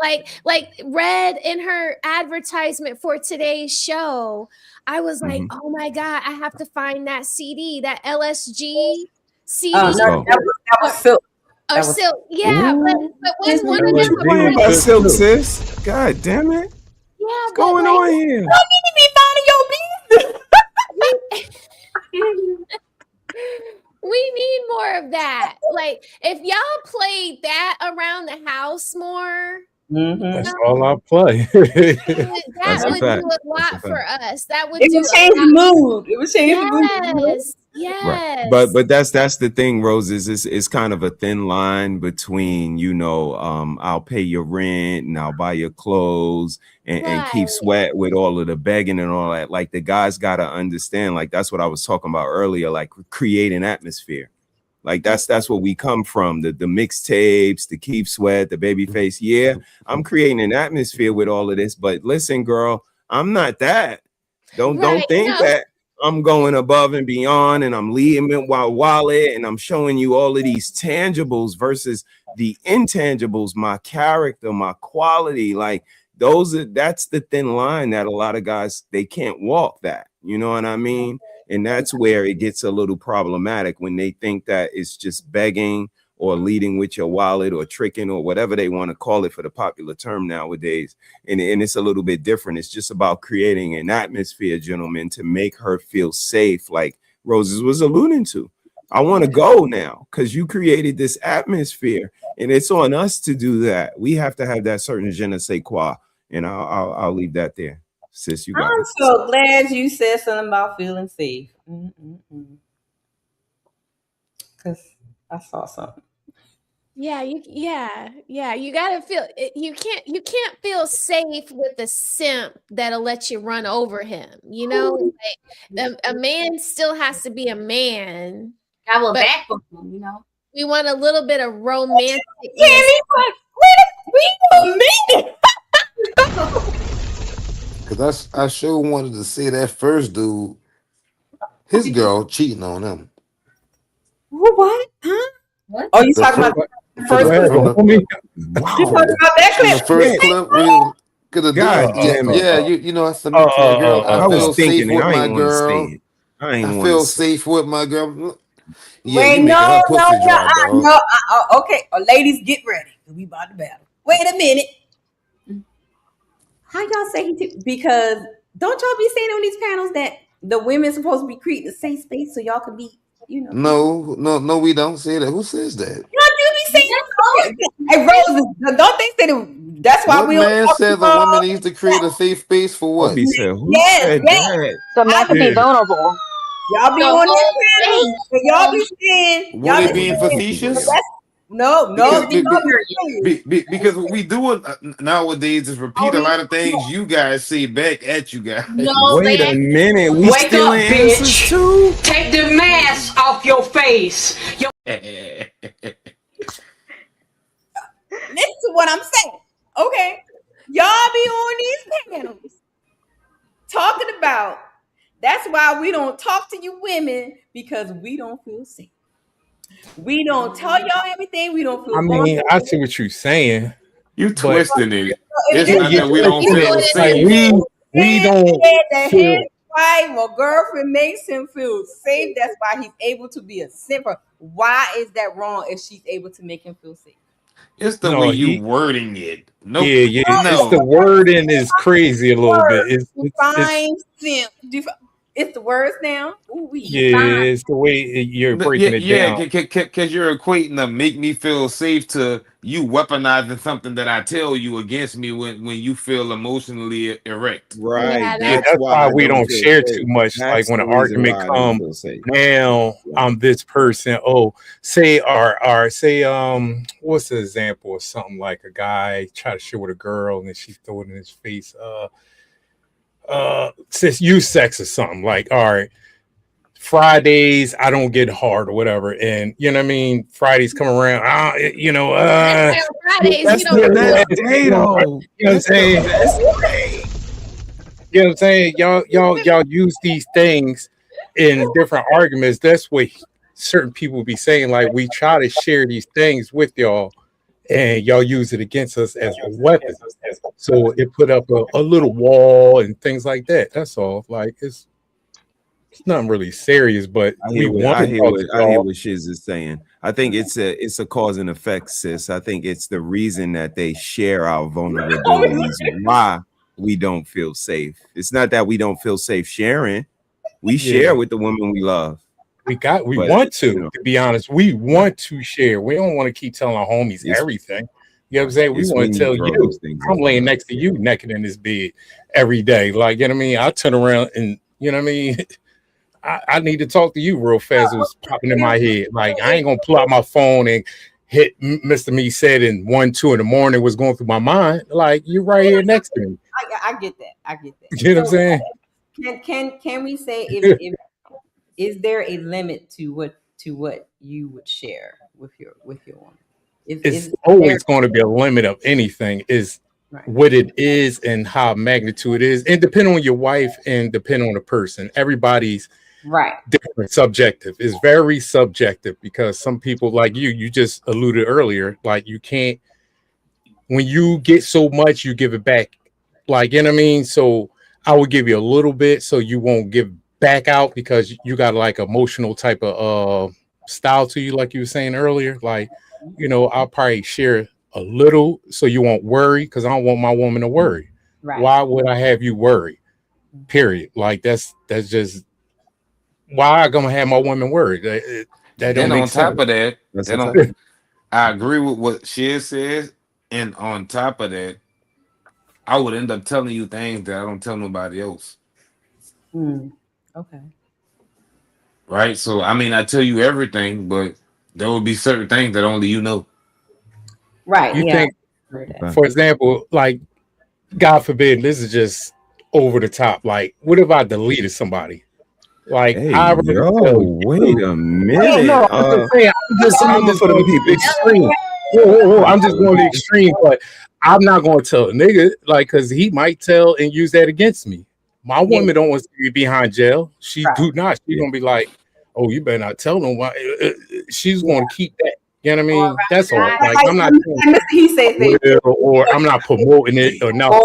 like Red in her advertisement for today's show. I was like, oh my God, I have to find that CD, that LSG CD. that was Silk. Or Silk, yeah, but when one of them What about Silk, sis? God damn it. Yeah, What's going on here? You need to be minding your business. We need more of that. Like, if y'all played that around the house more, That's all I play. that would fact. do a lot for us. That would It do would change a the lot. mood. It would change the mood. Yes. Right. But that's the thing, Rose, is it's kind of a thin line between, you know, I'll pay your rent and I'll buy your clothes and keep Sweat with all of the begging and all that. Like the guys gotta understand, like that's what I was talking about earlier, like create an atmosphere. Like that's what we come from. The mixtapes, the Keep Sweat, the Babyface. Yeah, I'm creating an atmosphere with all of this. But listen, girl, I'm not that. Don't think that I'm going above and beyond and I'm leading my wallet and I'm showing you all of these tangibles versus the intangibles, my character, my quality. Like that's the thin line that a lot of guys, they can't walk that. You know what I mean? And that's where it gets a little problematic when they think that it's just begging or leading with your wallet or tricking or whatever they want to call it for the popular term nowadays. And it's a little bit different. It's just about creating an atmosphere, gentlemen, to make her feel safe, like Roses was alluding to. I want to go now because you created this atmosphere and it's on us to do that. We have to have that certain je ne sais quoi. And I'll leave that there. Sis, you got I'm it. so glad you said something about feeling safe. Because I saw something. Yeah, you gotta feel you can't feel safe with a simp that'll let you run over him. You know, like, a man still has to be a man. Got a but backbone, you know. We want a little bit of romantic. Yeah, we don't mean it. Cause I sure wanted to see that first dude, his girl cheating on him. What? Huh? What? Oh, you talking about the first clip? Wow. You talking about that clip? The first clip where you could have God damn it. Yeah, you know, I submit to my girl. I I was feel thinking safe with I my ain't want to girl. say it. I feel safe with my girl. Yeah, Wait, you making her pussy dry, dog. no. Okay, ladies, get ready. We about to battle. Wait a minute. How y'all say because don't y'all be saying on these panels that the women supposed to be creating a safe space so y'all can be, you know? No, we don't say that. Who says that? Y'all do be saying that. Hey, Rose, don't they say that? That's why What we man don't says a woman needs to create a safe space for what? Bobby said, who Yes, said yes. that? So not to be vulnerable. Y'all be The on whole that panel, thing. and y'all be saying, Were y'all they be being saying, facetious? no, Because what we do nowadays is repeat a lot of things you guys say back at you guys. No, Wait a minute. We Wake still up, answers bitch. too? Take the mask off your face. Listen to what I'm saying. Okay. Y'all be on these panels talking about that's why we don't talk to you women, because we don't feel safe. We don't tell y'all everything. We don't feel I mean, I see what you're saying. You But twisting it. It's yeah, not you that we don't twisting feel it. Like safe. we don't that feel. his wife or girlfriend makes him feel safe. That's why he's able to be a simper. Why is that wrong if she's able to make him feel safe? It's the No, way you wording it. Nope. Yeah. It's the No. wording is crazy a little bit. It's Define simp. It's the words now. Ooh, we define. it's the way you're breaking it Yeah, down. because you're equating the make me feel safe to you weaponizing something that I tell you against me when you feel emotionally erect. Right. Yeah, Yeah, That's that's why why I we don't don't feel share safe. too much. Like That's when the an reason argument why I don't come, feel safe. now I'm this person. Oh, say or say what's the example of something like a guy try to share with a girl and then she throw it in his face. Says use sex or something like, all right, Fridays I don't get hard or whatever, and you know what I mean. Fridays come around, Fridays, you don't. That's day though. You know what I'm saying? You know what I'm saying? Y'all use these things in different arguments. That's what certain people be saying. Like we try to share these things with y'all, and y'all use it against us as a weapon. So it put up a little wall and things like that. That's all. Like it's nothing really serious, but we want to talk to I hear y'all. what Shiz is saying. I think it's a cause and effect, sis. I think it's the reason that they share our vulnerabilities, why we don't feel safe. It's not that we don't feel safe sharing. We share with the women we love. We But, want to, you know, to be honest. We want to share. We don't want to keep telling our homies everything. You know what I'm saying? We it's want when to you tell throw you, those things I'm up. laying next to you naked in this bed every day. Like, you know what I mean? I turn around and, you know what I mean? I need to talk to you real fast. It was popping in my head. Like, I ain't going to pull out my phone and hit Mr. Me said in 1, 2 in the morning was going through my mind. Like, you're right here next to me. I get that. I get that. You know what I'm saying? Can we say if is there a limit to what you would share with your woman? It's always going to be a limit of anything. Is what it is and how magnitude is, and depending on your wife and depending on the person. Everybody's different, subjective. It's very subjective because some people like you just alluded earlier, like you can't, when you get so much, you give it back. Like, you know what I mean? So I would give you a little bit so you won't give back out because you got like emotional type of style to you, like you were saying earlier. Like, you know, I'll probably share a little so you won't worry because I don't want my woman to worry. Why would I have you worry? Period. Like that's just why I'm gonna have my woman worry. That Then don't on make top sense. of that, I agree with what she says, and on top of that, I would end up telling you things that I don't tell nobody else. Okay. Right? So I mean, I tell you everything, but there will be certain things that only you know. Right. You Yeah. think, for example, like God forbid, this is just over the top. Like, what if I deleted somebody? Like, Hey, I rather yo, tell you. wait a minute. No, I'm just saying. I'm just for going the to the people. extreme. Whoa. I'm just going to the extreme, but I'm not going to tell a nigga, like, because he might tell and use that against me. My woman don't want to see me behind jail. She do not. She's going to be like, oh, you better not tell no one. She's going to keep that. You know what I mean? That's all. Like, I'm not saying or I'm not promoting it or nothing.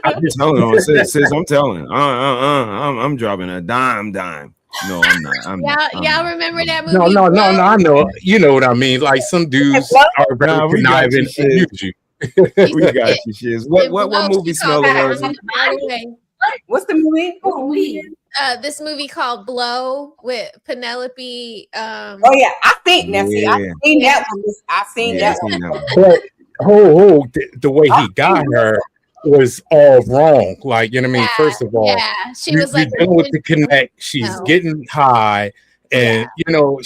I'm just telling on, sis, I'm telling. I'm dropping a dime. No, I'm not. Y'all remember that movie? No. I know. You know what I mean? Like some dudes are very we got you, conniving and Shiz. use you. We got you, Shiz. What movie smell of roses? What's the movie? This movie called Blow with Penelope. Oh yeah, I think now. See, I seen that one. I seen that one. But the way he got her was all wrong. Like, you know what I mean? First of all, she was like dealing with the connect. She's getting high, and you know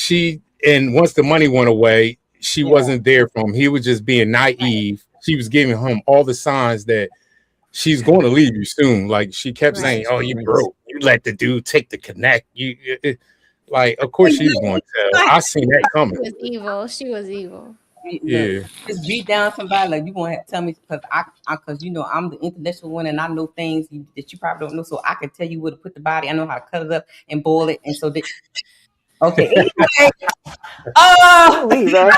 and once the money went away, she wasn't there for him. He was just being naive. She was giving him all the signs that she's going to leave you soon. Like she kept saying, "Oh, you broke. You let the dude take the connect." Like, of course she was going to tell. I seen that coming. She was evil. She was evil. Yeah. Just beat down somebody like you gonna have to tell me because because I'm the intellectual one and I know things that you probably don't know, so I can tell you where to put the body. I know how to cut it up and boil it, and so okay. Anyway,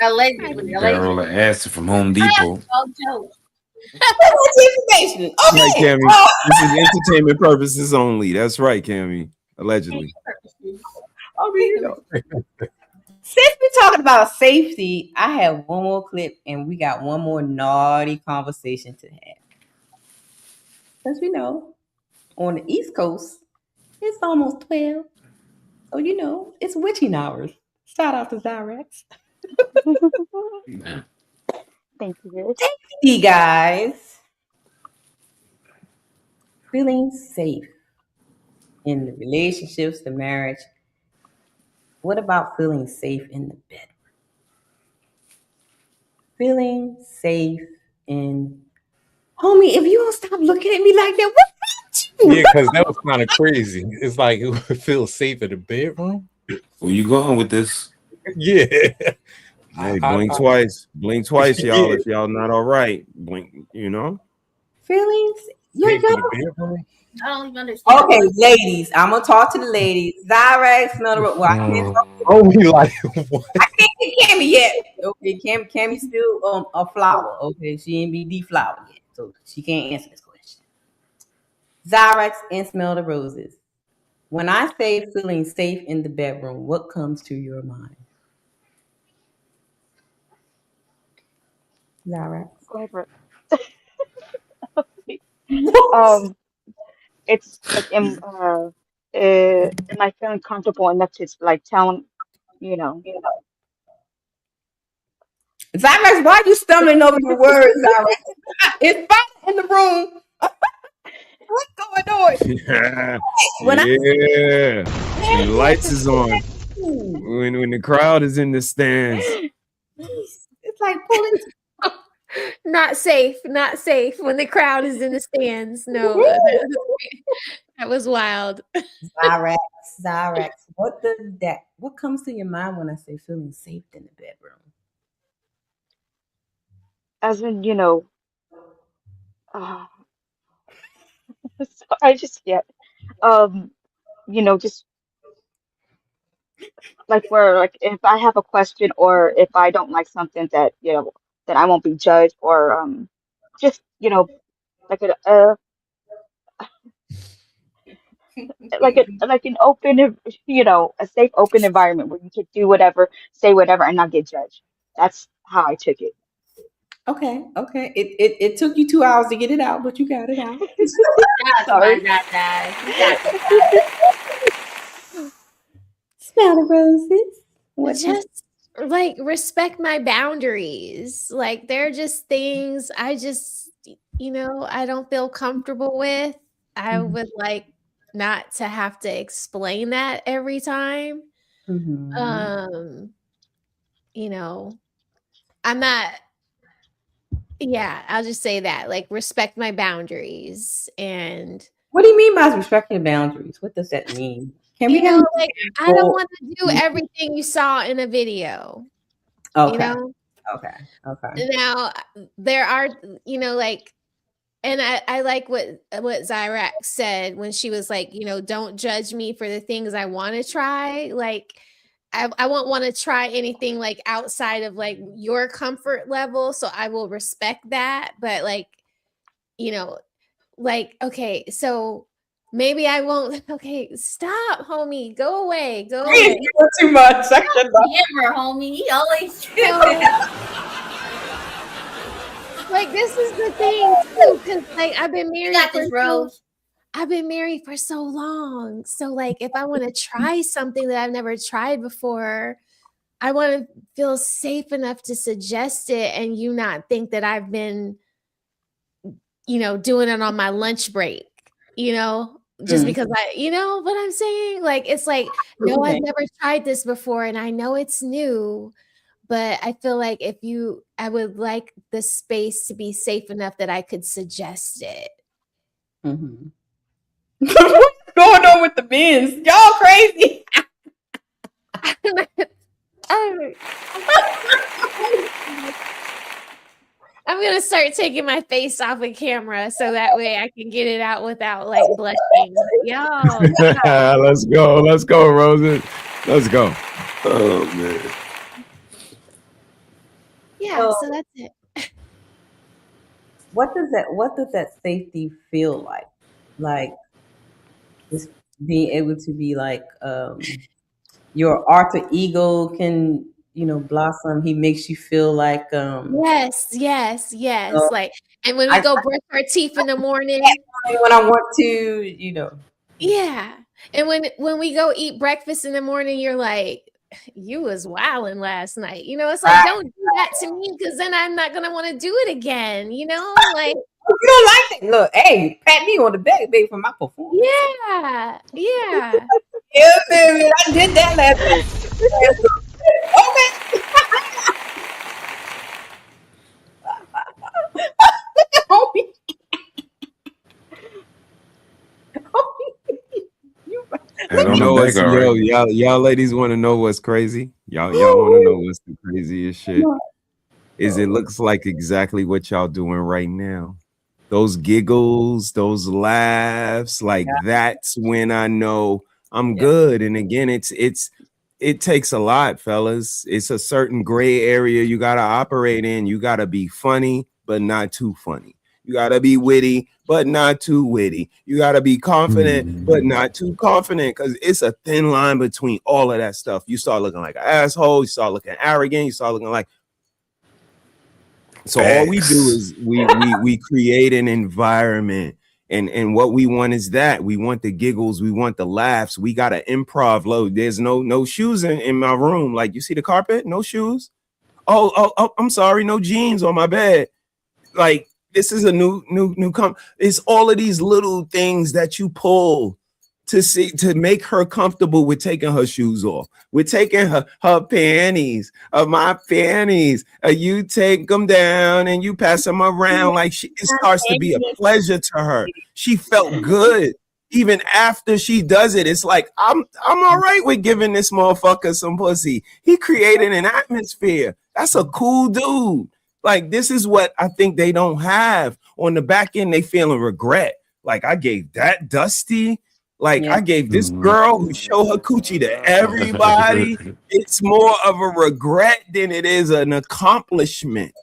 Allegedly. Barrel of acid from Home Depot. Information. Right, Okay. Cammy. This is entertainment purposes only. That's right, Cammy. Allegedly. Since we're talking about safety, I have one more clip and we got one more naughty conversation to have. Because we know on the East Coast, it's almost 12. So, it's witching hours. Shout out to S3x. Thank you. Safety, guys. Feeling safe in the relationships, the marriage. What about feeling safe in the bed? Feeling safe in homie, if you don't stop looking at me like that, what's wrong with you? Yeah, because that was kind of crazy. It's like it would feel safe in the bedroom. Where you going with this? Yeah. Hey, blink twice. Blink twice, y'all. If y'all not all right, blink, Feelings? Safe in the bedroom? I don't even understand. Okay, ladies, I'm gonna talk to the ladies. S3x, well, I can't talk to Oh, we like what? I can't get Cammy yet. Okay, Cammy's still a flower. Okay, she ain't be deflowered yet, so she can't answer this question. S3x and Smell the Roses. When I say feeling safe in the bedroom, what comes to your mind? S3x. It's like am I feeling comfortable enough to like tell him, S3x, why are you stumbling over your words, S3x? It's fire in the room. What's going on? Yeah. When the lights is on. When the crowd is in the stands. It's like pulling. Not safe when the crowd is in the stands. No, that was wild. S3x, what comes to your mind when I say feeling safe in the bedroom? as in, so I just just like where like if I have a question or if I don't like something that that I won't be judged or just like like an open a safe open environment where you can do whatever, say whatever, and not get judged. That's how I took it. Okay. It took you 2 hours to get it out, but you got it out. Sorry. Smell the roses. Just like respect my boundaries. Like they're just things I just I don't feel comfortable with. I would like not to have to explain that every time. I'm not. Yeah, I'll just say that. Like respect my boundaries. And what do you mean by respecting boundaries? What does that mean? Can we have like I don't want to do everything you saw in a video. Okay. Okay. Okay. Now there are, like, and I like what S3x said when she was like, don't judge me for the things I want to try. Like I won't want to try anything like outside of like your comfort level. So I will respect that. But like, like, okay, so maybe I won't. Okay, stop, homie. Go away. Go away. Too much. Never, homie. He always like this is the thing too, because like I've been married. I've been married for so long. So like if I want to try something that I've never tried before, I want to feel safe enough to suggest it and you not think that I've been, doing it on my lunch break, just because what I'm saying? Like, it's like, no, I've never tried this before and I know it's new, but I feel like I would like the space to be safe enough that I could suggest it. What's going on with the bins? Y'all crazy. I'm gonna start taking my face off of camera so that way I can get it out without like blushing. Y'all. Let's go, Rosen. Let's go. Oh man. Yeah, so that's it. What does that safety feel like? Like just being able to be like your alter ego can, blossom. He makes you feel like Yes. Like, and when we go brush our teeth in the morning. When I want to, Yeah. And when we go eat breakfast in the morning, you're like, you was wilding last night. It's like, don't do that to me because then I'm not gonna want to do it again. Like, you don't like it. Look, hey, pat me on the back, baby, for my performance. Yeah. Yeah, baby, I did that last week. Okay. Y'all ladies want to know what's crazy? Y'all want to know what's the craziest shit? Is it looks like exactly what y'all doing right now. Those giggles, those laughs, like that's when I know I'm good. And again, it takes a lot, fellas. It's a certain gray area you gotta operate in. You gotta be funny, but not too funny. You gotta be witty, but not too witty. You gotta be confident, but not too confident, because it's a thin line between all of that stuff. You start looking like an asshole, you start looking arrogant, you start looking like. So all we do is we create an environment, and what we want is that we want the giggles, we want the laughs. We got an improv load. There's no shoes in my room. Like, you see the carpet, no shoes. Oh, I'm sorry, no jeans on my bed. Like, this is a new it's all of these little things that you pull to make her comfortable with taking her shoes off. We're taking her panties, my panties. You take them down and you pass them around like it starts to be a pleasure to her. She felt good even after she does it. It's like, I'm all right with giving this motherfucker some pussy. He created an atmosphere. That's a cool dude. Like, this is what I think they don't have. On the back end, they feeling regret. Like, I gave that Dusty. Like, I gave this girl who showed her coochie to everybody. It's more of a regret than it is an accomplishment.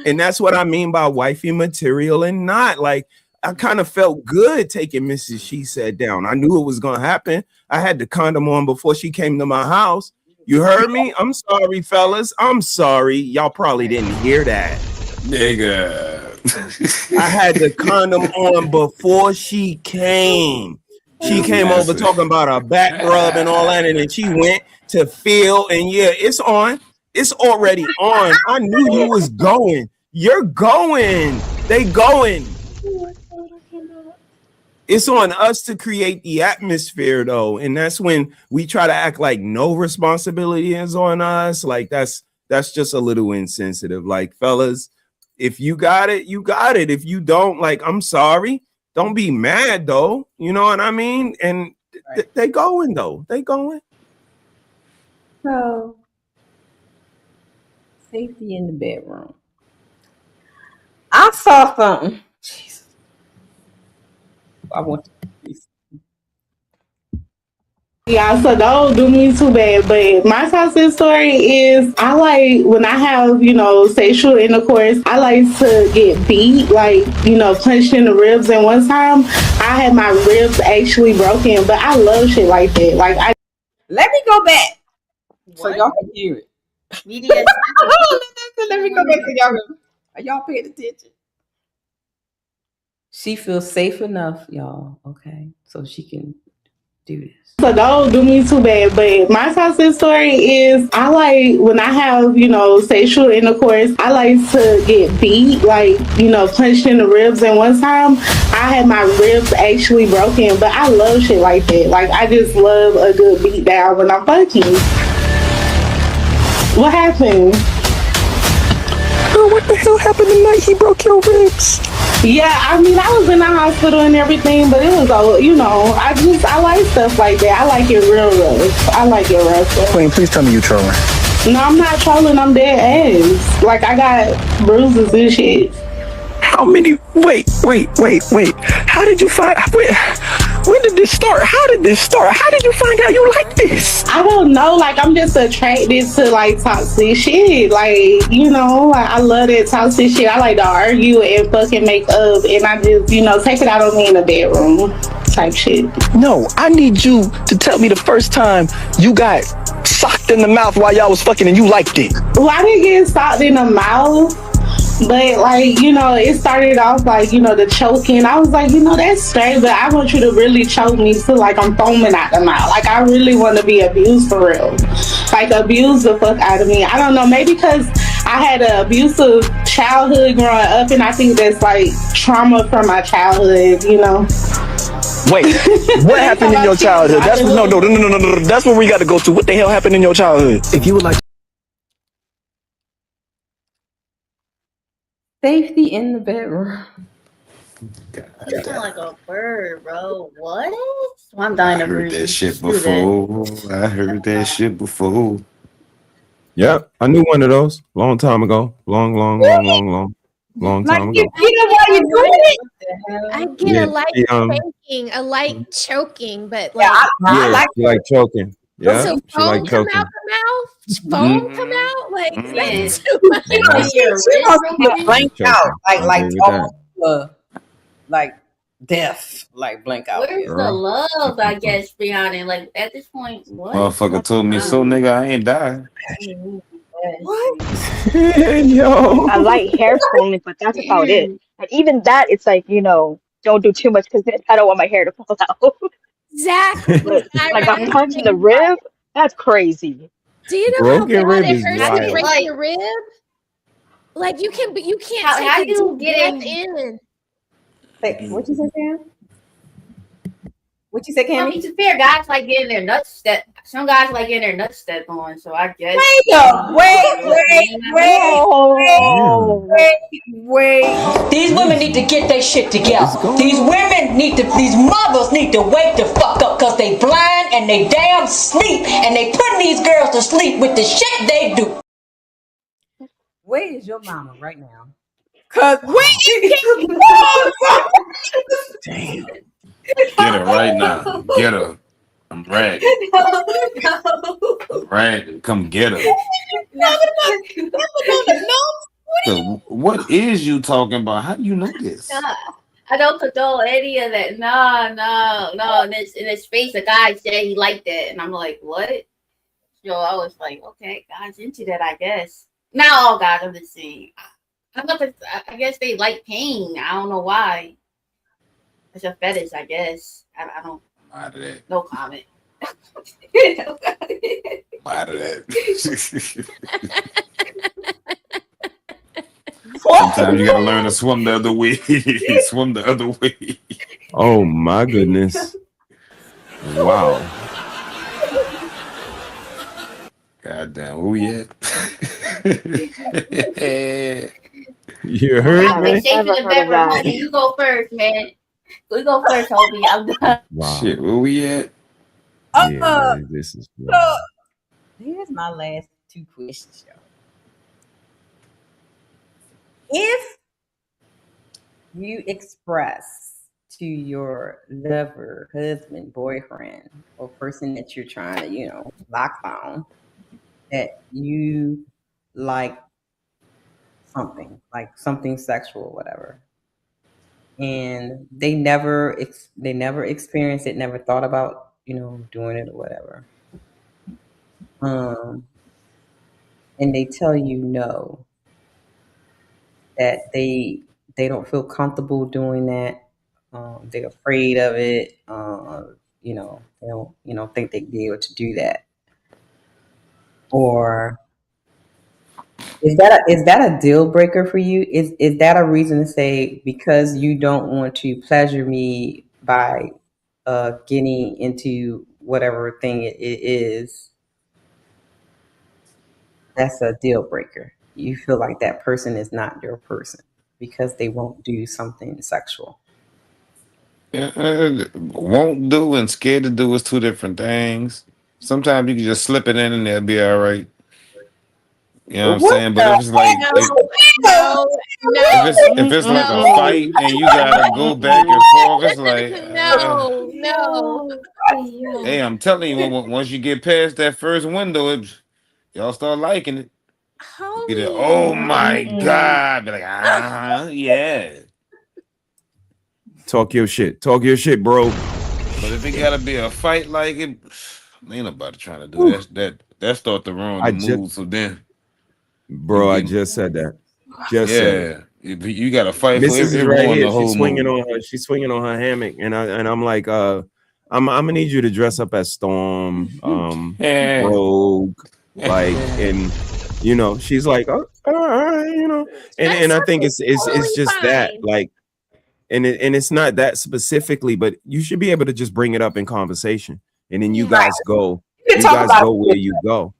And that's what I mean by wifey material and not. Like, I kind of felt good taking Mrs. She Said down. I knew it was going to happen. I had the condom on before she came to my house. You heard me? I'm sorry, fellas. I'm sorry. Y'all probably didn't hear that. Nigga. I had the condom on before she came. She came over talking about her back rub and all that, and then she went to feel, and yeah, it's on. It's already on. I knew you was going. You're going. They going. It's on us to create the atmosphere, though, and that's when we try to act like no responsibility is on us. Like, that's just a little insensitive. Like, fellas, if you got it, you got it. If you don't, like, I'm sorry. Don't be mad, though. You know what I mean? And they going, though. They going. So, safety in the bedroom. I saw something. Jesus. I want to. Yeah, so don't do me too bad, but my toxic story is I like when I have, sexual intercourse, I like to get beat, like, punched in the ribs. And one time I had my ribs actually broken, but I love shit like that. Like, let me go back so y'all can hear it. Let me go back so y'all can. Are y'all paying attention? She feels safe enough, y'all, okay, so she can do this. So don't do me too bad, but my toxic story is I like when I have, sexual intercourse, I like to get beat, like, punched in the ribs. And one time I had my ribs actually broken, but I love shit like that. Like, I just love a good beat down when I'm fucking. What happened? Girl, what the hell happened tonight? He broke your ribs. Yeah, I mean, I was in the hospital and everything, but it was all, I like stuff like that. I like it real rough. I like it rough. Queen, please tell me you trolling. No, I'm not trolling. I'm dead ass. Like, I got bruises and shit. How many? Wait. How did you find? When did this start? How did this start? How did you find out you like this? I don't know. Like, I'm just attracted to like toxic shit. Like, you know, like I love that toxic shit. I like to argue and fucking make up, and I just, you know, take it out on me in the bedroom type shit. No, I need you to tell me the first time you got socked in the mouth while y'all was fucking and you liked it. Well, I didn't get socked in the mouth. But like, you know, it started off like, you know, the choking. I was like, you know, that's straight, but I want you to really choke me so like I'm foaming out the mouth. Like I really want to be abused for real. Like abuse the fuck out of me. I don't know, maybe because I had an abusive childhood growing up, and I think that's like trauma from my childhood, you know. Wait, what happened in your childhood? That's no. That's where we got to go to. What the hell happened in your childhood? If you would like. Safety in the bedroom. You sound like a bird, bro. What? Well, I'm dying I of heard reason. that shit before. I heard that shit before. Yep, I knew one of those long time ago. Long time ago. You know why you doing it? I get Yeah, a light she, choking, a light choking, but like yeah, she like choking. Yeah, so she like foam come choking. out the mouth, foam come out, like that's too She much. wants to get blanked out, like with like death, like blank out. Where's the love, I guess, beyond like at this point, what? Motherfucker told me so, nigga, I ain't die. What? Yo. I like hair pulling, but that's about it. And even that, it's like, you know, don't do too much because I don't want my hair to fall out. Exactly. But like a punch in the rib, that's crazy. Do you know Broken how rib bad it is hurts wild. to break Like- your rib? Like you can't How take you a getting- deep breath in. Wait, what you say, Cam? What you say, I Cammy? mean, to be fair, guys like getting their nuts stepped. Some guys like getting their nuts stepped on, so I guess. Wait. These women need to get their shit together. These mothers need to wake the fuck up because they blind and they damn sleep and they putting these girls to sleep with the shit they do. Where is your mama right now? Cause Damn. Get her right now. Get her. I'm ready. I'm ready. Come get her. So what is you talking about? How do you know this? I don't condone any of that. No. In his face, a guy said he liked that, and I'm like, what? So I was like, okay, guys into that, I guess. Not all guys. I'm just saying. I guess they like pain. I don't know why. It's a fetish, I guess. I don't. Out of that. No comment. Out of that. Sometimes you gotta learn to swim the other way. Swim the other way. Oh my goodness! Wow. God damn, where we at? You heard, I've man? been shaking the bedroom, homie. You go first, man. We go first, homie. I'm done. Wow. Shit, where we at? Yeah, man, this is wild. here's my last two questions, y'all. If you express to your lover, husband, boyfriend, or person that you're trying to, you know, lock down, that you like something sexual, whatever, and they never experienced it, never thought about, you know, doing it or whatever, and they tell you no, that they don't feel comfortable doing that, they're afraid of it, you know, they don't, you know, think they'd be able to do that, or is that a deal breaker for you? Is that a reason to say, because you don't want to pleasure me by getting into whatever thing it is, that's a deal breaker? You feel like that person is not your person because they won't do something sexual? Won't do and scared to do is two different things. Sometimes you can just slip it in and they'll be all right. You know what I'm saying? But if it's like if it's like a fight and you gotta go back and forth, it's like no. hey, I'm telling you, once you get past that first window, y'all start liking it. Get it, oh my God. Be like, yeah. Talk your shit. Talk your shit, bro. But if it gotta be a fight like it, ain't nobody trying to do that start to ruin the mood. So then, bro, I just said that. Just said it. You got to fight for Mrs. it. is right Ruin here. the whole She's swinging mood. on her. She's swinging on her hammock, and I'm like, I'm gonna need you to dress up as Storm, Rogue, like, and you know, she's like, oh, all right, you know, and I think it's just that, like, and it's not that specifically, but you should be able to just bring it up in conversation, and then you guys go, where you go.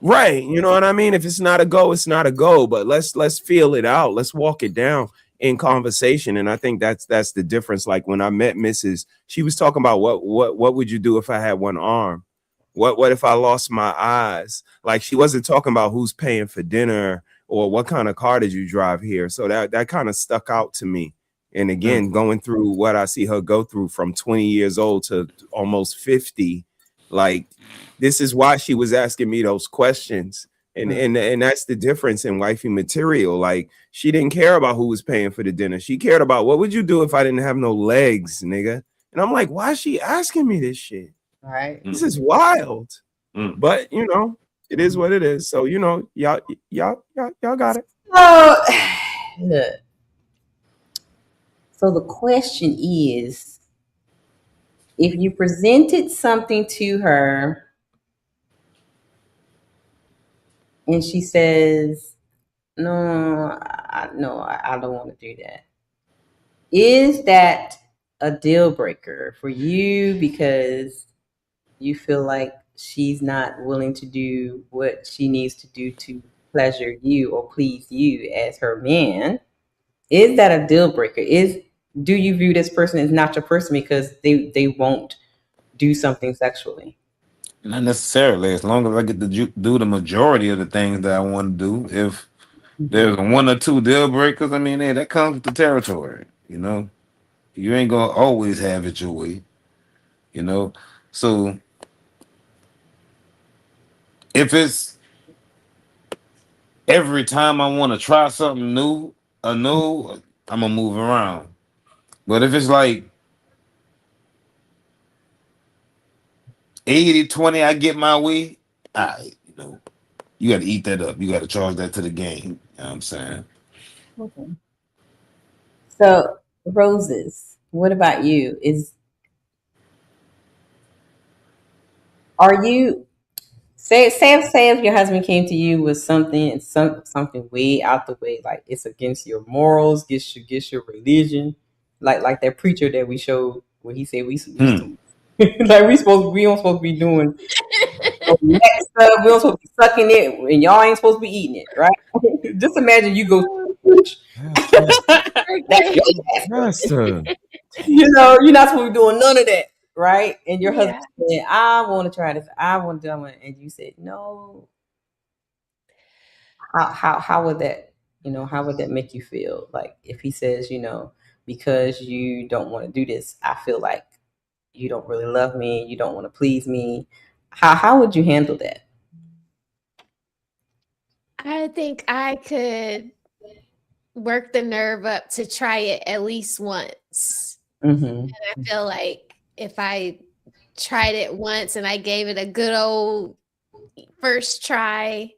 Right, you know what I mean? If it's not a go, it's not a go. But let's feel it out. Let's walk it down in conversation. And I think that's the difference. Like when I met Mrs., she was talking about what would you do if I had one arm? What if I lost my eyes? Like she wasn't talking about who's paying for dinner or what kind of car did you drive here. So that kind of stuck out to me. And again, going through what I see her go through from 20 years old to almost 50, like. This is why she was asking me those questions. And that's the difference in wifey material. Like she didn't care about who was paying for the dinner. She cared about what would you do if I didn't have no legs, nigga? And I'm like, why is she asking me this shit? Right. This is wild. But you know, it is what it is. So you know, y'all got it. So look. So the question is, if you presented something to her and she says, no, I don't want to do that. Is that a deal breaker for you because you feel like she's not willing to do what she needs to do to pleasure you or please you as her man? Is that a deal breaker? Do you view this person as not your person because they won't do something sexually? Not necessarily. As long as I get to do the majority of the things that I want to do. If there's one or two deal breakers, I mean, hey, that comes with the territory. You know, you ain't gonna always have it your way. You know, so if it's every time I want to try something new, I'm gonna move around. But if it's like 80-20, I get my way, you know, you got to eat that up. You got to charge that to the game. You know what I'm saying? Okay. So, Roses, what about you? Are you say if your husband came to you with something way out the way, like it's against your morals, against your religion, like that preacher that we showed where he said we like we don't supposed to be doing next stuff, we don't supposed to be sucking it, and y'all ain't supposed to be eating it, right? Just imagine you go to church. That's your you know, you're not supposed to be doing none of that, right? And your husband said, I want to try this, I want to do it, and you said no. How would that, how would that make you feel? Like if he says, because you don't want to do this, I feel like you don't really love me, you don't want to please me. How would you handle that? I think I could work the nerve up to try it at least once. And I feel like if I tried it once and I gave it a good old first try,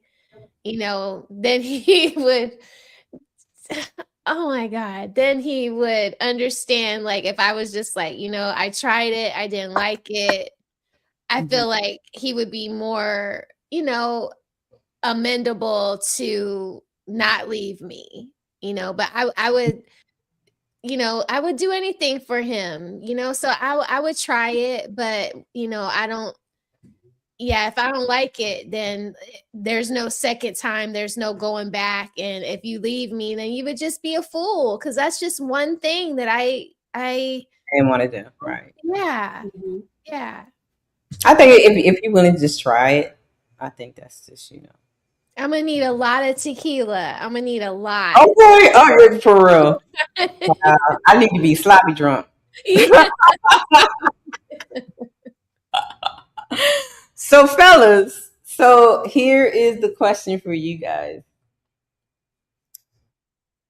then he would, oh my God, then he would understand. Like if I was just like, I tried it, I didn't like it. I feel like he would be more, amendable to not leave me, but I would, I would do anything for him, so I would try it, but, if I don't like it, then there's no second time, there's no going back. And if you leave me, then you would just be a fool. Cause that's just one thing that I didn't want to do. Right. Yeah. Yeah. I think if you're willing to just try it, I think that's just, I'm gonna need a lot of tequila. I'm gonna need a lot. Okay, all right, for real. I need to be sloppy drunk. So, fellas, so here is the question for you guys.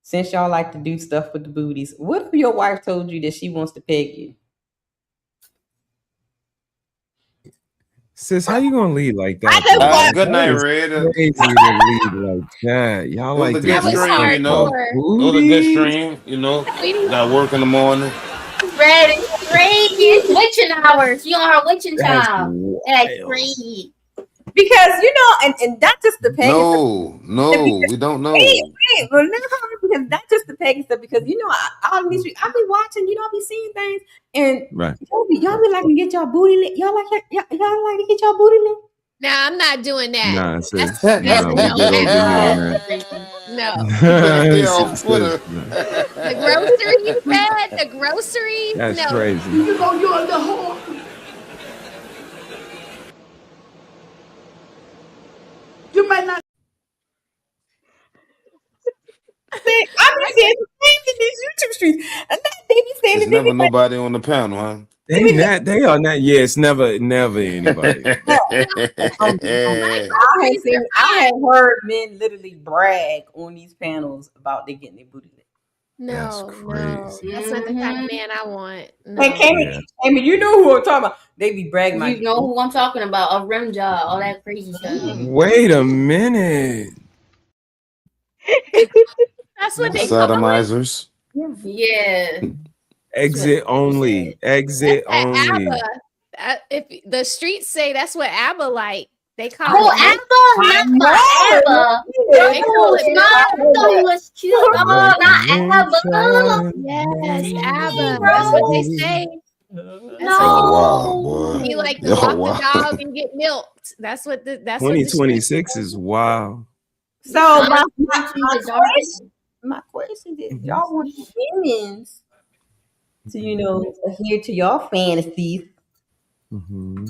Since y'all like to do stuff with the booties, what if your wife told you that she wants to peg you? Sis, how you gonna lead like that? Good night, That is Red. crazy to lead like that. Y'all It was like a to good just stream, you know. It was a good stream, you know. Got work in the morning. Red is crazy. It's witching hours. You on her witching That's time. That's crazy. Because and that's just the pegging. No, we don't know. Wait, well, because that's just the pegging stuff. Because I'll be watching, I'll be seeing things, and right. y'all be like to get y'all booty lit. Y'all like to get y'all booty lit. No, I'm not doing that. Nah, sis. That's Nah, we no. good over here on No. that. The grocery, you said? The groceries? That's no. crazy. You know you're in the hole. You might not. I be saying the things in these YouTube streets, and then they be saying There's never nobody on the panel, huh? They are not. Yeah, it's never anybody. I have heard men literally brag on these panels about they getting their booty lit. No, that's not the kind of man I want. No. And Amy, you know who I'm talking about. They be bragging. You know who I'm talking about? A rim job, all that crazy stuff. Wait a minute. That's what they Sodomizers. Yeah. Exit only. Exit only. ABBA. If the streets say that's what ABBA like, they call it ABBA. Not ABBA. They call it I thought it was cute. Oh, not ABBA. Yes, ABBA. That's what they say. No. You like to walk the dog and get milked. That's what 2026 is wild. So my question is, y'all want the women to adhere to y'all fantasies? Mm-hmm.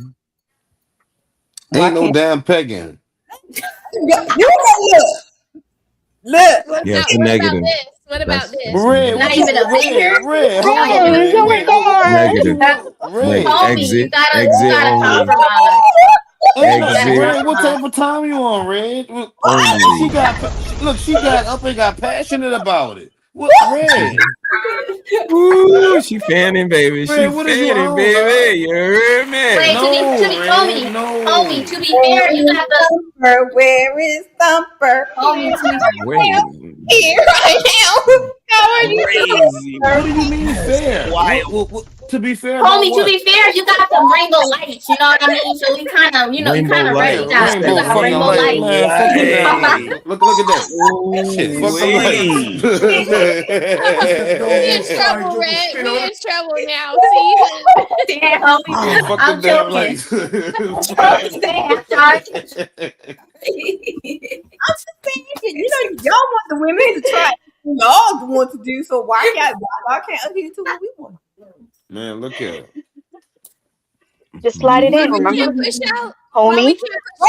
Ain't no damn pegging. Look. Yeah, it's a negative. What about this? Red, Not even a finger. Negative. Exit only. Red, what type of time you on, Red? She got up and got passionate about it. What, Red? Ooh, she fanning, baby. She Red, what is you fanning, on, baby. You heard me? Wait, homie, to be fair, you got the where is Thumper? Homie, to be Wait. Here I am. How are you? Crazy. What do you mean fair? To be fair, homie, to be fair, you got some rainbow lights. You know what I mean? So we kind of, recognize you got rainbow lights. Look at that. Shit, fuck We in trouble, Red. We in trouble now. See? Damn, homie. I'm joking. I'm just saying, y'all want the women to try. Y'all want to do so. Why can't adhere to what we want? Man, look at it. Just slide it in, remember? Homie.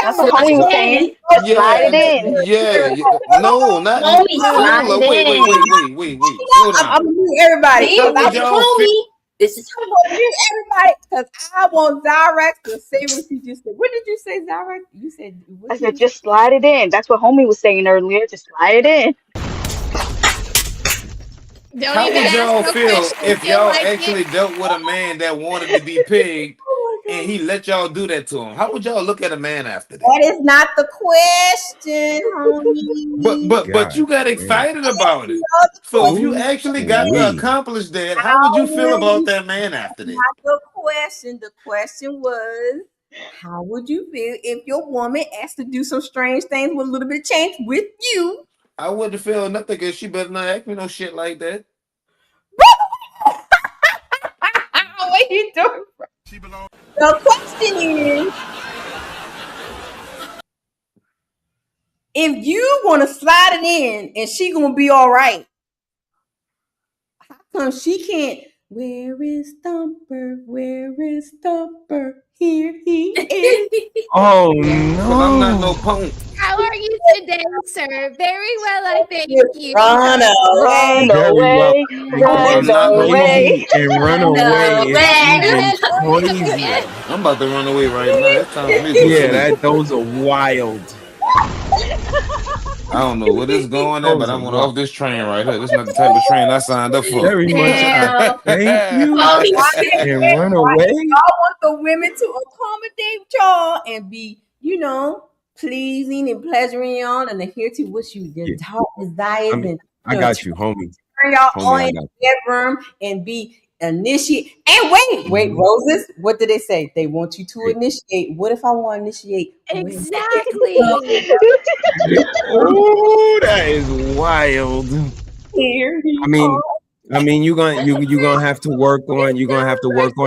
That's what homie was saying. Just slide it in. Yeah. No, not homie. Slide it Wait. Hold on. I'm gonna mute everybody. Homie. This is I'm gonna mute everybody because I want Zyrex to say what you just said. What did you say, Zyrex? You said I said just slide it in. That's what homie was saying earlier. Just slide it in. How would y'all feel if y'all actually dealt with a man that wanted to be pegged and he let y'all do that to him? How would y'all look at a man after that? That is not the question, homie. But you got excited about it. So if you actually got to accomplish that, how would you feel about that man after that? Not the question. The question was, how would you feel if your woman asked to do some strange things with a little bit of change with you? I wouldn't feel nothing because she better not ask me no shit like that. What you doing? The question is, if you want to slide it in and she gonna be all right, how come she can't? Where is Thumper? Where is Thumper? Here he is. Oh Cause I'm not no no. punk. How are you today, sir? Very well, I thank you. Run away. Run Very well. away, Thank you. run I'm not no away. Crazy and run away is even Yes, crazy. I'm about to run away right now. It's time for me to go Yeah, sleep. those are wild. I don't know what is going on, but Those are I'm wild. off this train right here. This is not the type of train I signed up for. Very much. Hell. Thank you. Holy shit. And run Why away. y'all want the women to accommodate y'all and be, pleasing and pleasuring y'all and adhere to what your Yeah, top desires and I got you, homie. turn y'all all Homie, I in got the bedroom and be initiate. And wait, Roses. What did they say? They want you to initiate. What if I want to initiate? exactly. Oh, that is wild. Here I mean, you're gonna have to work on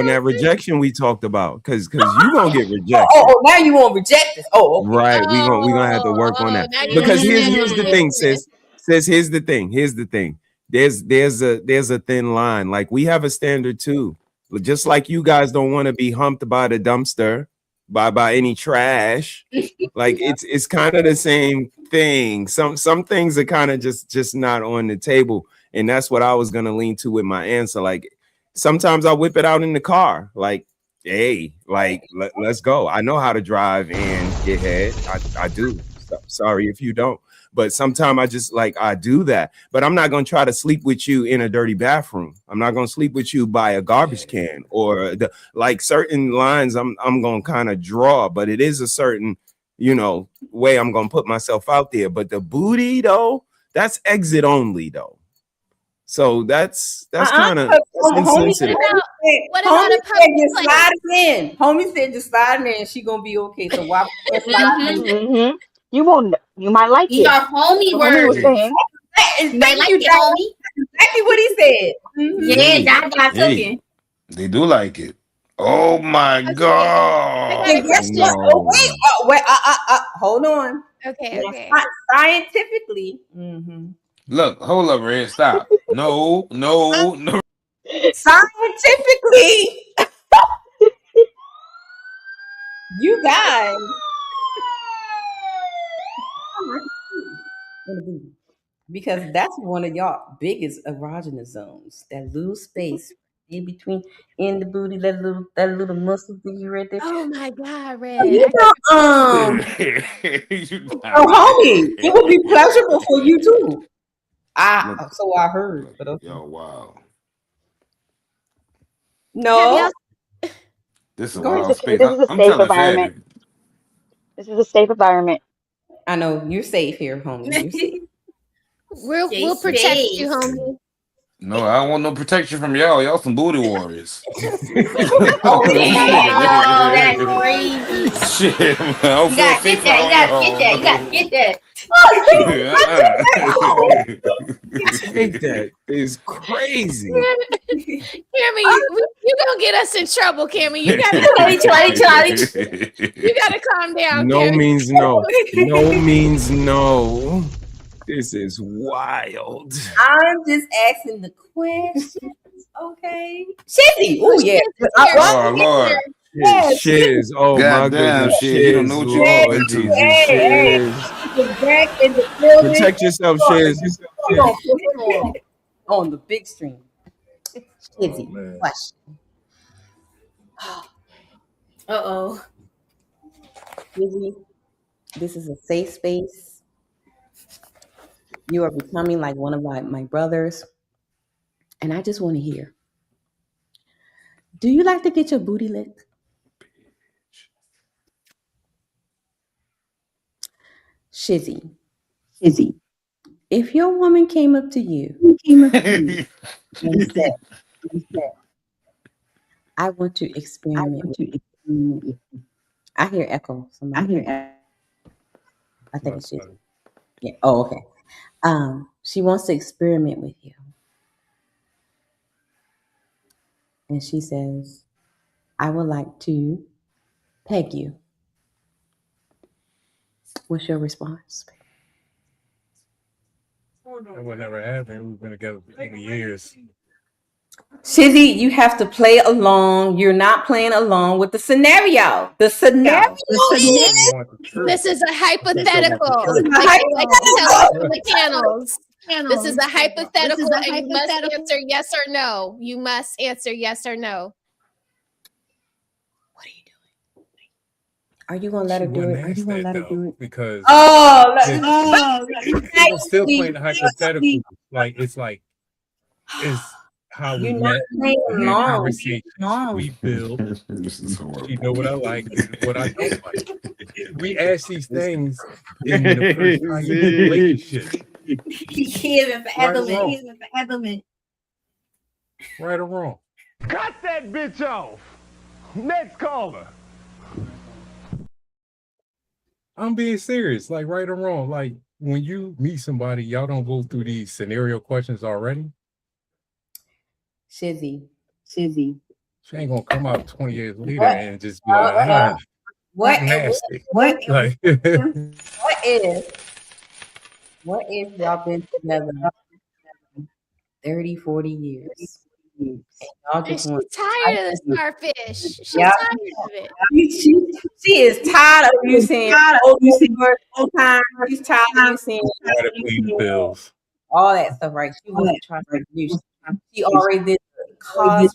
that rejection we talked about, because you're gonna get rejected. Oh, now you want to reject this. Oh, okay. Right. We're gonna have to work on that. Now you Because want here's the thing, sis. Here's the thing. There's a thin line. Like, we have a standard too. Just like you guys don't want to be humped by the dumpster, by any trash. Like, it's kind of the same thing. Some things are kind of just not on the table. And that's what I was gonna lean to with my answer. Like, sometimes I whip it out in the car. Like, hey, like, let's go. I know how to drive and get head. I do. Sorry if you don't. But sometimes I do that. But I'm not gonna try to sleep with you in a dirty bathroom. I'm not gonna sleep with you by a garbage can, or certain lines I'm gonna kind of draw, but it is a certain way I'm gonna put myself out there. But the booty though, that's exit only though. So that's kind of insensitive. What about a public place? Slide it in. Homie said just slide it in. She gonna be okay. So why? You might like These it. are homie What homie was words. saying. Thank you, homie. Exactly what he said. Yeah, that's what I'm Hey, talking. they do like it. Oh my god. And guess what? Oh, wait. Hold on. Okay. Scientifically. Look, hold up, Red. Stop. No. Scientifically, you guys. Because that's one of y'all biggest erogenous zones. That little space in between, in the booty, that little muscle thingy right there. Oh my God, Red. Homie, it would be pleasurable for you too. So I heard, but okay. Yo, wow. No. This is a This wild is space. a I'm safe trying to environment. say This is a safe environment. I know you're safe here, homie. You're safe. We'll protect you, homie. no, I don't want no protection from y'all. Y'all some booty warriors. Oh, that's crazy. Shit, man. I don't You feel gotta safe get that. You around gotta get that. Take that is crazy. Cammy, you gonna get us in trouble, Cammy. You gotta you gotta calm down. No Cammy. means no. No means no. This is wild. I'm just asking the questions, okay? Shizzy, oh yeah. Oh Lord. Shiz. Oh God my damn, goodness. shit. You don't know what you're Lord walking to. Jesus. Shiz. Back in the building. Protect yourself, Shiz. Hold on, put him on the big screen. Shizzy, question. Uh-oh. Shizzy, this is a safe space. You are becoming like one of my brothers. And I just want to hear. Do you like to get your booty licked? Shizzy. If your woman came up to you and said, I want to experiment with you. I hear echo. Somebody. I think it's Shizzy. Yeah. Oh, okay. She wants to experiment with you. And she says, I would like to peg you. What's your response? That would never happen. We've been together for years. Shizzy, you have to play along. You're not playing along with the scenario. The scenario is This is a hypothetical. This is a Like I like to tell hypothetical. the panels. This is a hypothetical, and you must answer yes or no. You must answer yes or no. Are you gonna let her do it? Are you gonna let her do it? Because it's still playing the hypothetical. Like it's how we You're met. not playing We had along. conversations. We build. You know what I like and what I don't like. We ask these things in the first time in the relationship. Right or wrong. Cut that bitch off. Next caller. I'm being serious, like right or wrong. Like when you meet somebody, y'all don't go through these scenario questions already. Shizzy. She ain't gonna come out 20 years later and just be like, What nasty. Like, Like, what if y'all been together 30, 40 years? And y'all And just she's want tired of the starfish. She's Yeah. tired of it. She is tired of you saying whole time. She's tired of you saying gotta pay the bills. all that stuff, right? She wasn't trying to do. She already did the cosplay.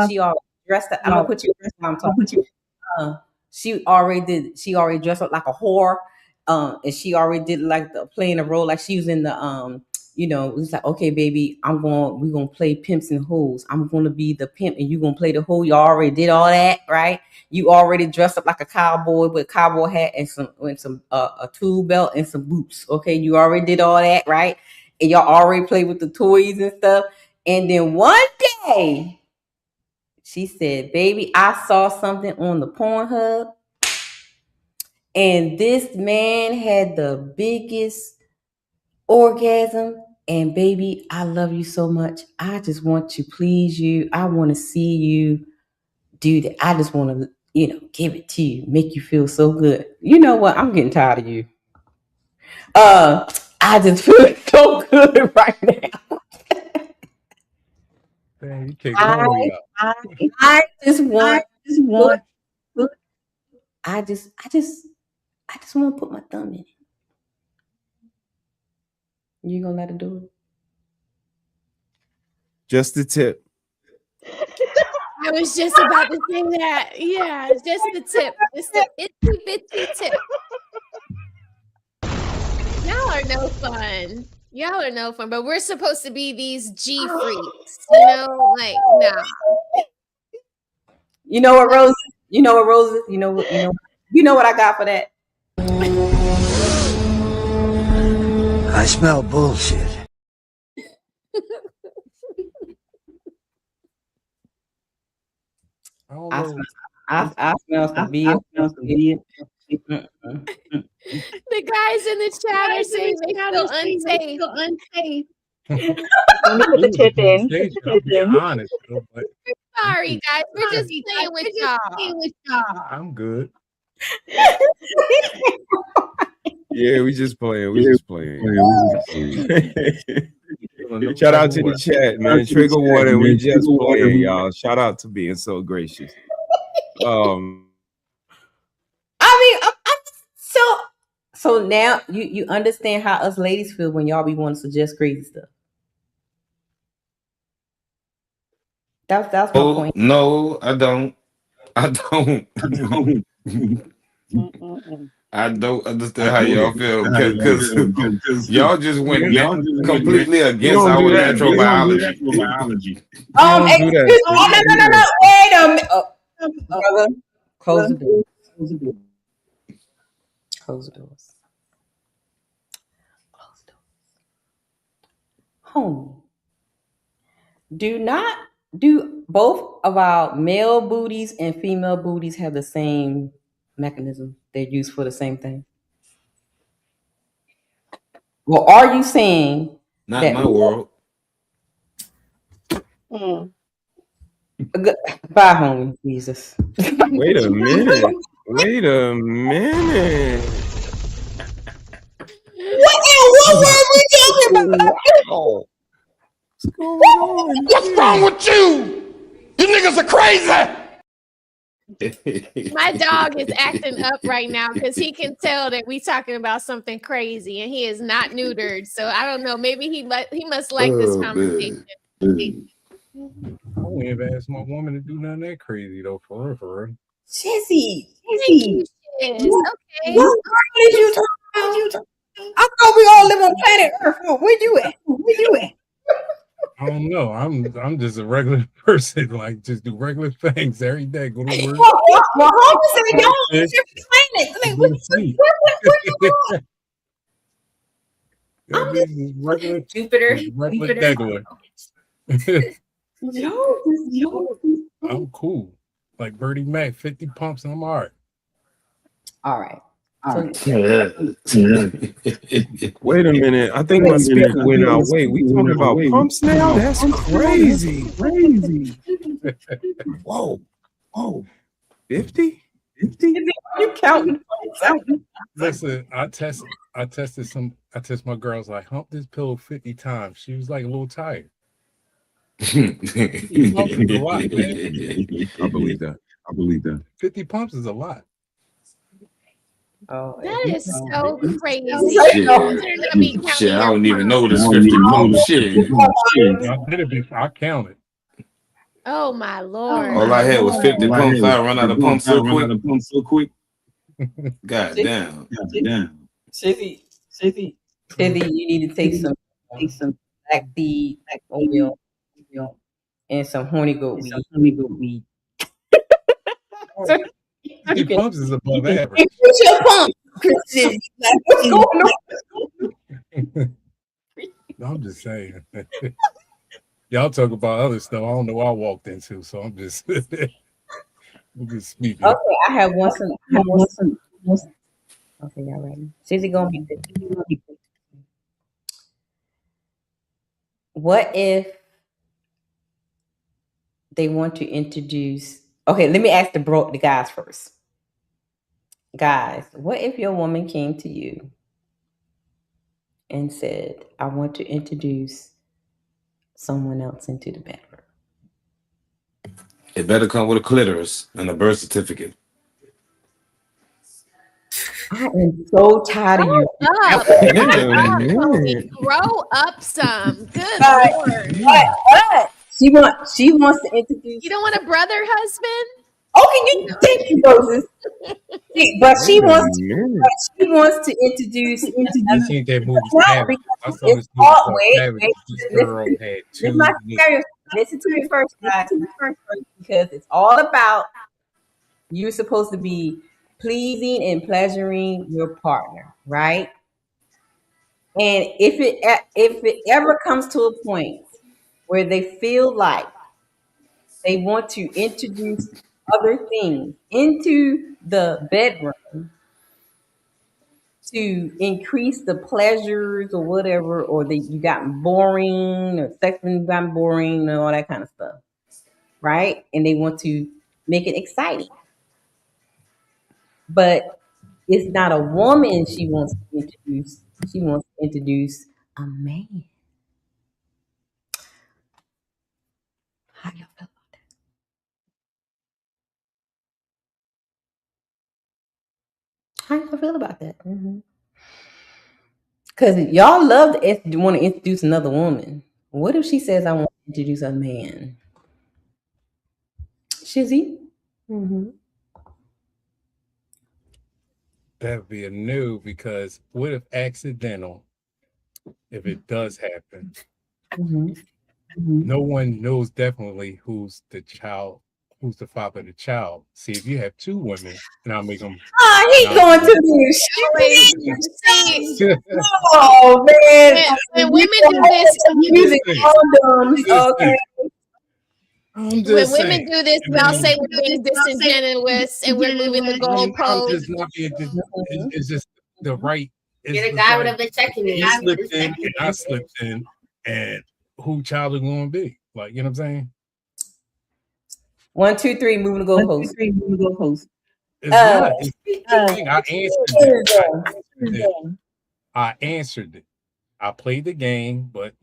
She already dressed up. I'm gonna put you. I'm talking. She already dressed up like a whore. And she already did like playing a role like she was in the it's like, okay, baby, we're gonna play pimps and hoes. I'm gonna be the pimp and you're gonna play the hoe. You already did all that, right? You already dressed up like a cowboy with a cowboy hat and some a tool belt and some boots. Okay, you already did all that, right? And y'all already played with the toys and stuff. And then one day she said, baby, I saw something on the Pornhub. And this man had the biggest orgasm. And baby, I love you so much. I just want to please you. I want to see you do that. I just want to, give it to you, make you feel so good. You know what? I'm getting tired of you. I just feel so good right now. Dang, you kicked all the way up. I just want to put my thumb in it. You gonna let her do it? Just the tip. I was just about to say that. Yeah, it's just the tip. It's the itsy bitsy tip. Y'all are no fun. Y'all are no fun, but we're supposed to be these G freaks, like nah. You know what, Rose? You know what I got for that? I smell bullshit. I smell some beer. The guys in the chat are saying they feel unsafe. Let me put the tip in. I'll be honest, though, but Sorry, guys. We're just playing with y'all. I'm good. Yeah, we just playing. Shout out to the chat, man. Trigger warning. We just playing, y'all. Shout out to being so gracious. So now you understand how us ladies feel when y'all be wanting to suggest crazy stuff. That's my point. No, I don't. I don't understand how y'all feel because y'all just went completely against our natural biology. Excuse me. No. Wait a minute. Brother, close the door. Close the doors. Home. Do both of our male booties and female booties have the same mechanism? They're used for the same thing. Well, are you saying not in my world? Bye, homie. Jesus. Wait a minute. What were we talking about? What's wrong with you? You niggas are crazy. My dog is acting up right now because he can tell that we talking about something crazy and he is not neutered. So I don't know. Maybe he must like this conversation. I wouldn't even ask my woman to do nothing that crazy though, for real, for real. Shizzy. Thank you, Shiz. Okay. What did you talking about? I thought we all live on planet Earth. Where you at? Where you at? I don't know. I'm just a regular person. Like, just do regular things every day. Go to work. Well, homie said y'all on different planets. Like, what regular Jupiter. regular regular. I'm cool. Like Bertie Mac, 50 pumps, and I'm all right. All right. Wait a minute. I think my speaker went out. Wait, we talking about pumps now? That's crazy. Whoa. 50? You counting? Listen, I test my girls like hump this pillow 50 times. She was like a little tired. I believe that. 50 pumps is a lot. Oh, that is so crazy. Shit, I don't even know this 50 pumps. Shit. I counted. Oh my Lord. All I had was 50 pumps. I run out of pumps so quick. God damn. Shizzy, you need to take some black seed oil and some horny goat weed. 50 pumps is above average. Increase your pump. What's going on? I'm just saying. Y'all talk about other stuff. I don't know what I walked into, so I'm just speaking. Okay, I have one. Okay, y'all ready? Shizzy gonna be good. What if they want to introduce? Okay, let me ask the guys first. Guys, what if your woman came to you and said, I want to introduce someone else into the bedroom? It better come with a clitoris and a birth certificate. I am so tired of you. Grow up some. Good Lord. What? She wants to introduce. You don't want a brother husband? Okay, thank you, Roses. But she wants to introduce. I seen that movie Savage. I saw this movie called Savage. This girl had two. Listen to me first, guys. Because it's all about you're supposed to be pleasing and pleasuring your partner, right? And if it ever comes to a point where they feel like they want to introduce other things into the bedroom to increase the pleasures or whatever, or you gotten boring or sex been gotten boring and all that kind of stuff, right? And they want to make it exciting. But it's not a woman she wants to introduce. She wants to introduce a man. How y'all feel about that? How y'all feel about that? Because y'all love to want to introduce another woman. What if she says, I want to introduce a man? Shizzy? That'd be a no, because what if accidental, if it does happen, no one knows definitely who's the child, who's the father of the child. See, if you have two women, and I'll make them. He going to this. Oh, man. When women do this, okay. When women do this, y'all say we're being disingenuous and we're moving the goalposts. It's just the right. Get a guy with a vasectomy. He slipped in, and I slipped in, and who child is going to be? Like, you know what I'm saying? 1, 2, 3, moving the goalpost. It's not. It's the thing. I answered it. I played the game, but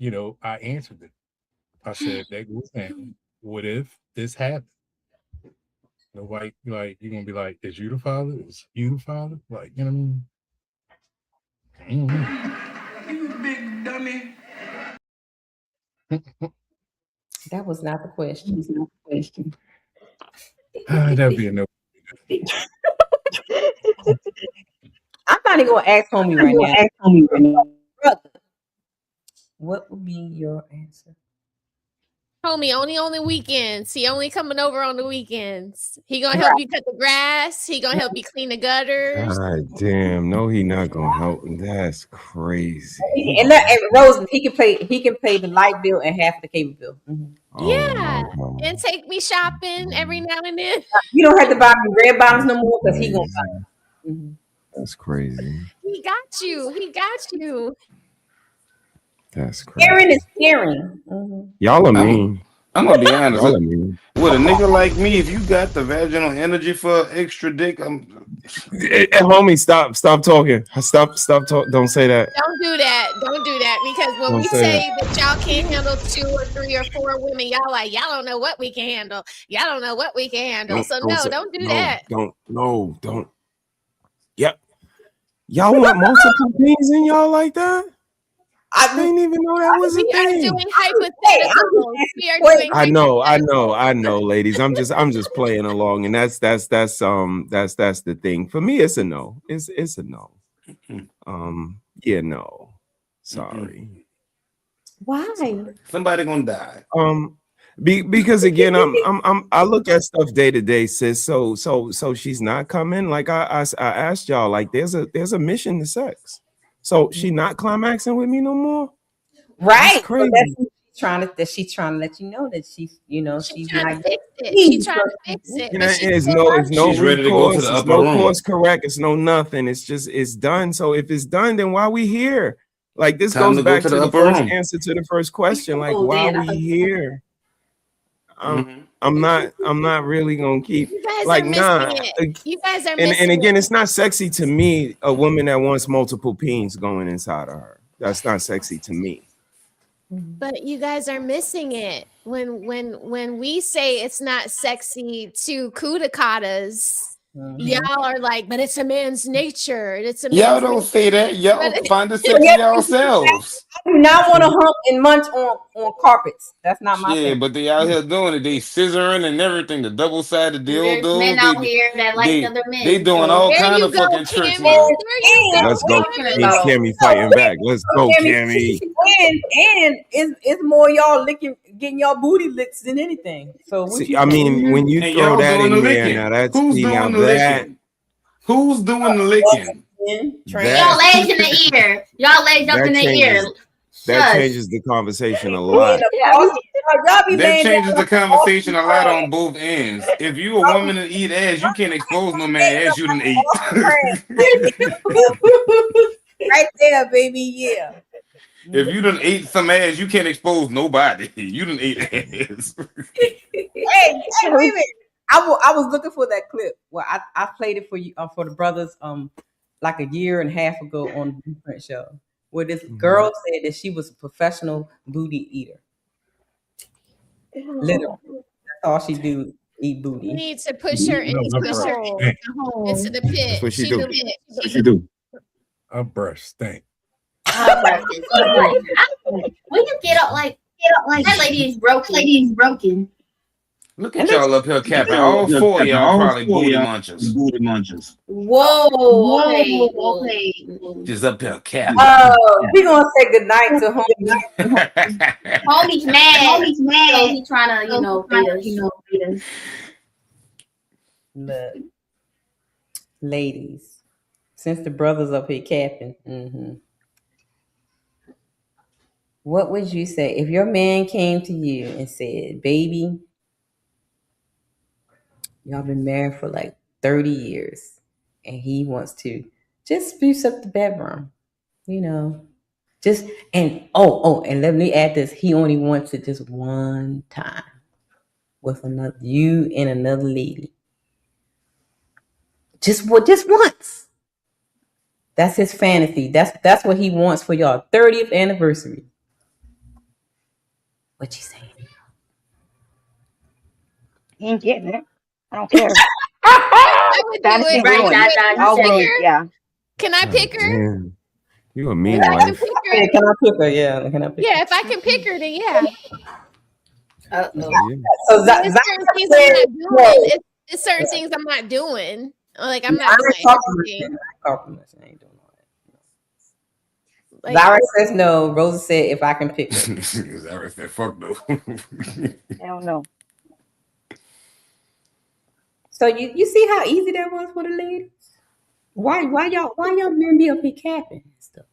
I answered it. I said that goes down. What if this happened? Nobody, like, you're gonna be like, is you the father? Is you the father? Like, you know what I mean? You big dummy. That was not the question. That'd be a no. I'm not even gonna ask homie right now. Brother, what would be your answer? Homie, only on the weekends. He only coming over on the weekends. He gonna help you cut the grass. He gonna help you clean the gutters. God damn, no, he not gonna help. That's crazy. And Rose, he can pay the light bill and half the cable bill. Yeah, and take me shopping every now and then. You don't have to buy me red bottoms no more because he gonna buy. That's crazy. He got you. He got you. That's crazy. Caring is caring. Y'all are mean. I'm gonna be honest. Y'all are mean. With a nigga like me, if you got the vaginal energy for extra dick, Homie, stop talking. Stop talk. Don't say that. Don't do that. Don't do that because when Don't we say say that y'all can't handle 2 or 3 or 4 women, y'all like y'all don't know what we can handle. Y'all don't know what we can handle. Don't do that. Don't. Yep. Y'all want multiple things in y'all like that? I didn't even know that was a We are thing. doing hypotheticals. We are doing I know, ladies. I'm just playing along, and that's the thing. For me, it's a no. It's a no. Yeah, no. Sorry. Why? Somebody gonna die. Because again, I look at stuff day to day, sis. So she's not coming. Like I asked y'all, like there's a mission to sex. So she not climaxing with me no more. Right. That's crazy. So she's trying to let you know that she's not fix it. She's trying to fix it. You know, it's no She's ready to go to recourse, the it's upper no room. course correct, it's no nothing. It's just it's done. So if it's done, then why we here? Like this Time goes to go back to to the the upper first room. answer to the first question. Like why we here? I'm not really gonna keep You guys like are missing it. You guys are missing and again, it. it's not sexy to me, a woman that wants multiple peens going inside of her. That's not sexy to me. But you guys are missing it. When we say it's not sexy to kudacatas, y'all are like, but it's a man's nature. It's a Y'all man's don't nature. say that. Y'all But- find the sexy yourselves. I do not want to hump and munch on carpets. That's not my Yeah, thing. but they out here doing it. They scissoring and everything. The double-sided There's dildo. men out here that like other men. They doing so- all There kind you of go, fucking tricks Cammy. now. There you go. Let's go. Cammy. Cammy fighting back. Let's go, Cammy. And it's more y'all getting y'all booty licks than anything. So what See, you I think? mean, when you And throw y'all that doing in the there, licking. now that's Who's doing the licking? Who's doing the licking? Y'all legs in the ear. Y'all legs up in the ear. That Shush. changes the conversation a lot. That changes the conversation a lot on both ends. If you a woman and eat ass, you can't expose no man ass you done ate. Right there, baby. Yeah. If you done ate some ass, you can't expose nobody. You done ate ass. Hey, wait a minute. I was looking for that clip. Well, I played it for you for the brothers like a year and a half ago on the Blueprint show, where this girl said that she was a professional booty eater. Literally, that's all she do, eat booty. You need to push her into the pit. That's what she do. the pit. That's what she do. A brush stink. When you get up like that lady is broken. Look at y'all up here capping. All four of y'all probably booty munchers. Whoa. Okay. Just up here capping. We gonna say goodnight to homie. Homie's mad. So he trying to, beat us. Look, ladies, since the brothers up here capping, what would you say if your man came to you and said, "Baby, y'all been married for like 30 years, and he wants to just spruce up the bedroom, just and let me add this: he only wants it just one time with you and another lady, just once." That's his fantasy. That's what he wants for y'all 30th anniversary. What you saying? He ain't getting it. I don't care. I would do Fantasy it. Right, ruined. DaJean, All you said ruined. it. Yeah. Can I pick her? Man, you a If mean I can wife. pick her, Yeah, can I pick her? Yeah, can I pick her? yeah. If I can pick her, then yeah. Uh-oh. So But it's certain things I'm not doing. It's certain things I'm not doing. Like I'm not doing everything. Compromising. I ain't doing all that. Like, Zara says no. Rosa said if I can pick her. Zara said fuck no. Hell no. So you see how easy that was for the ladies? Why y'all men be up here capping and stuff?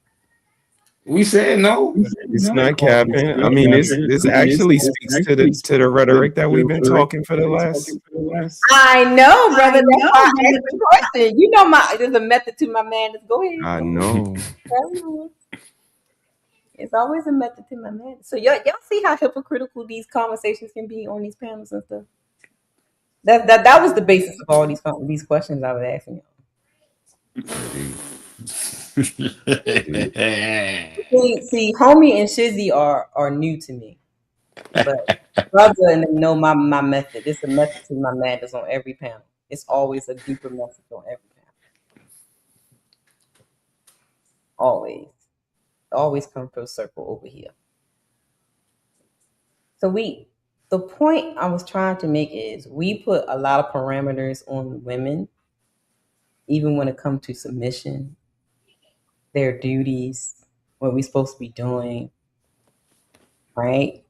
We said no. It's not capping. I mean, this actually speaks to the rhetoric that we've been talking for the last. I know, brother. That's why I asked the question. You know, there's a method to my madness. Go ahead. I know. Carry on. It's always a method to my madness. So y'all see how hypocritical these conversations can be on these panels and stuff. That was the basis of all these questions I was asking y'all. See, homie and Shizzy are new to me, but brother and them know my method. It's a method to my madness on every panel. It's always a deeper message on every panel. Always come full circle over here. So the point I was trying to make is we put a lot of parameters on women, even when it comes to submission, their duties, what we're supposed to be doing, right?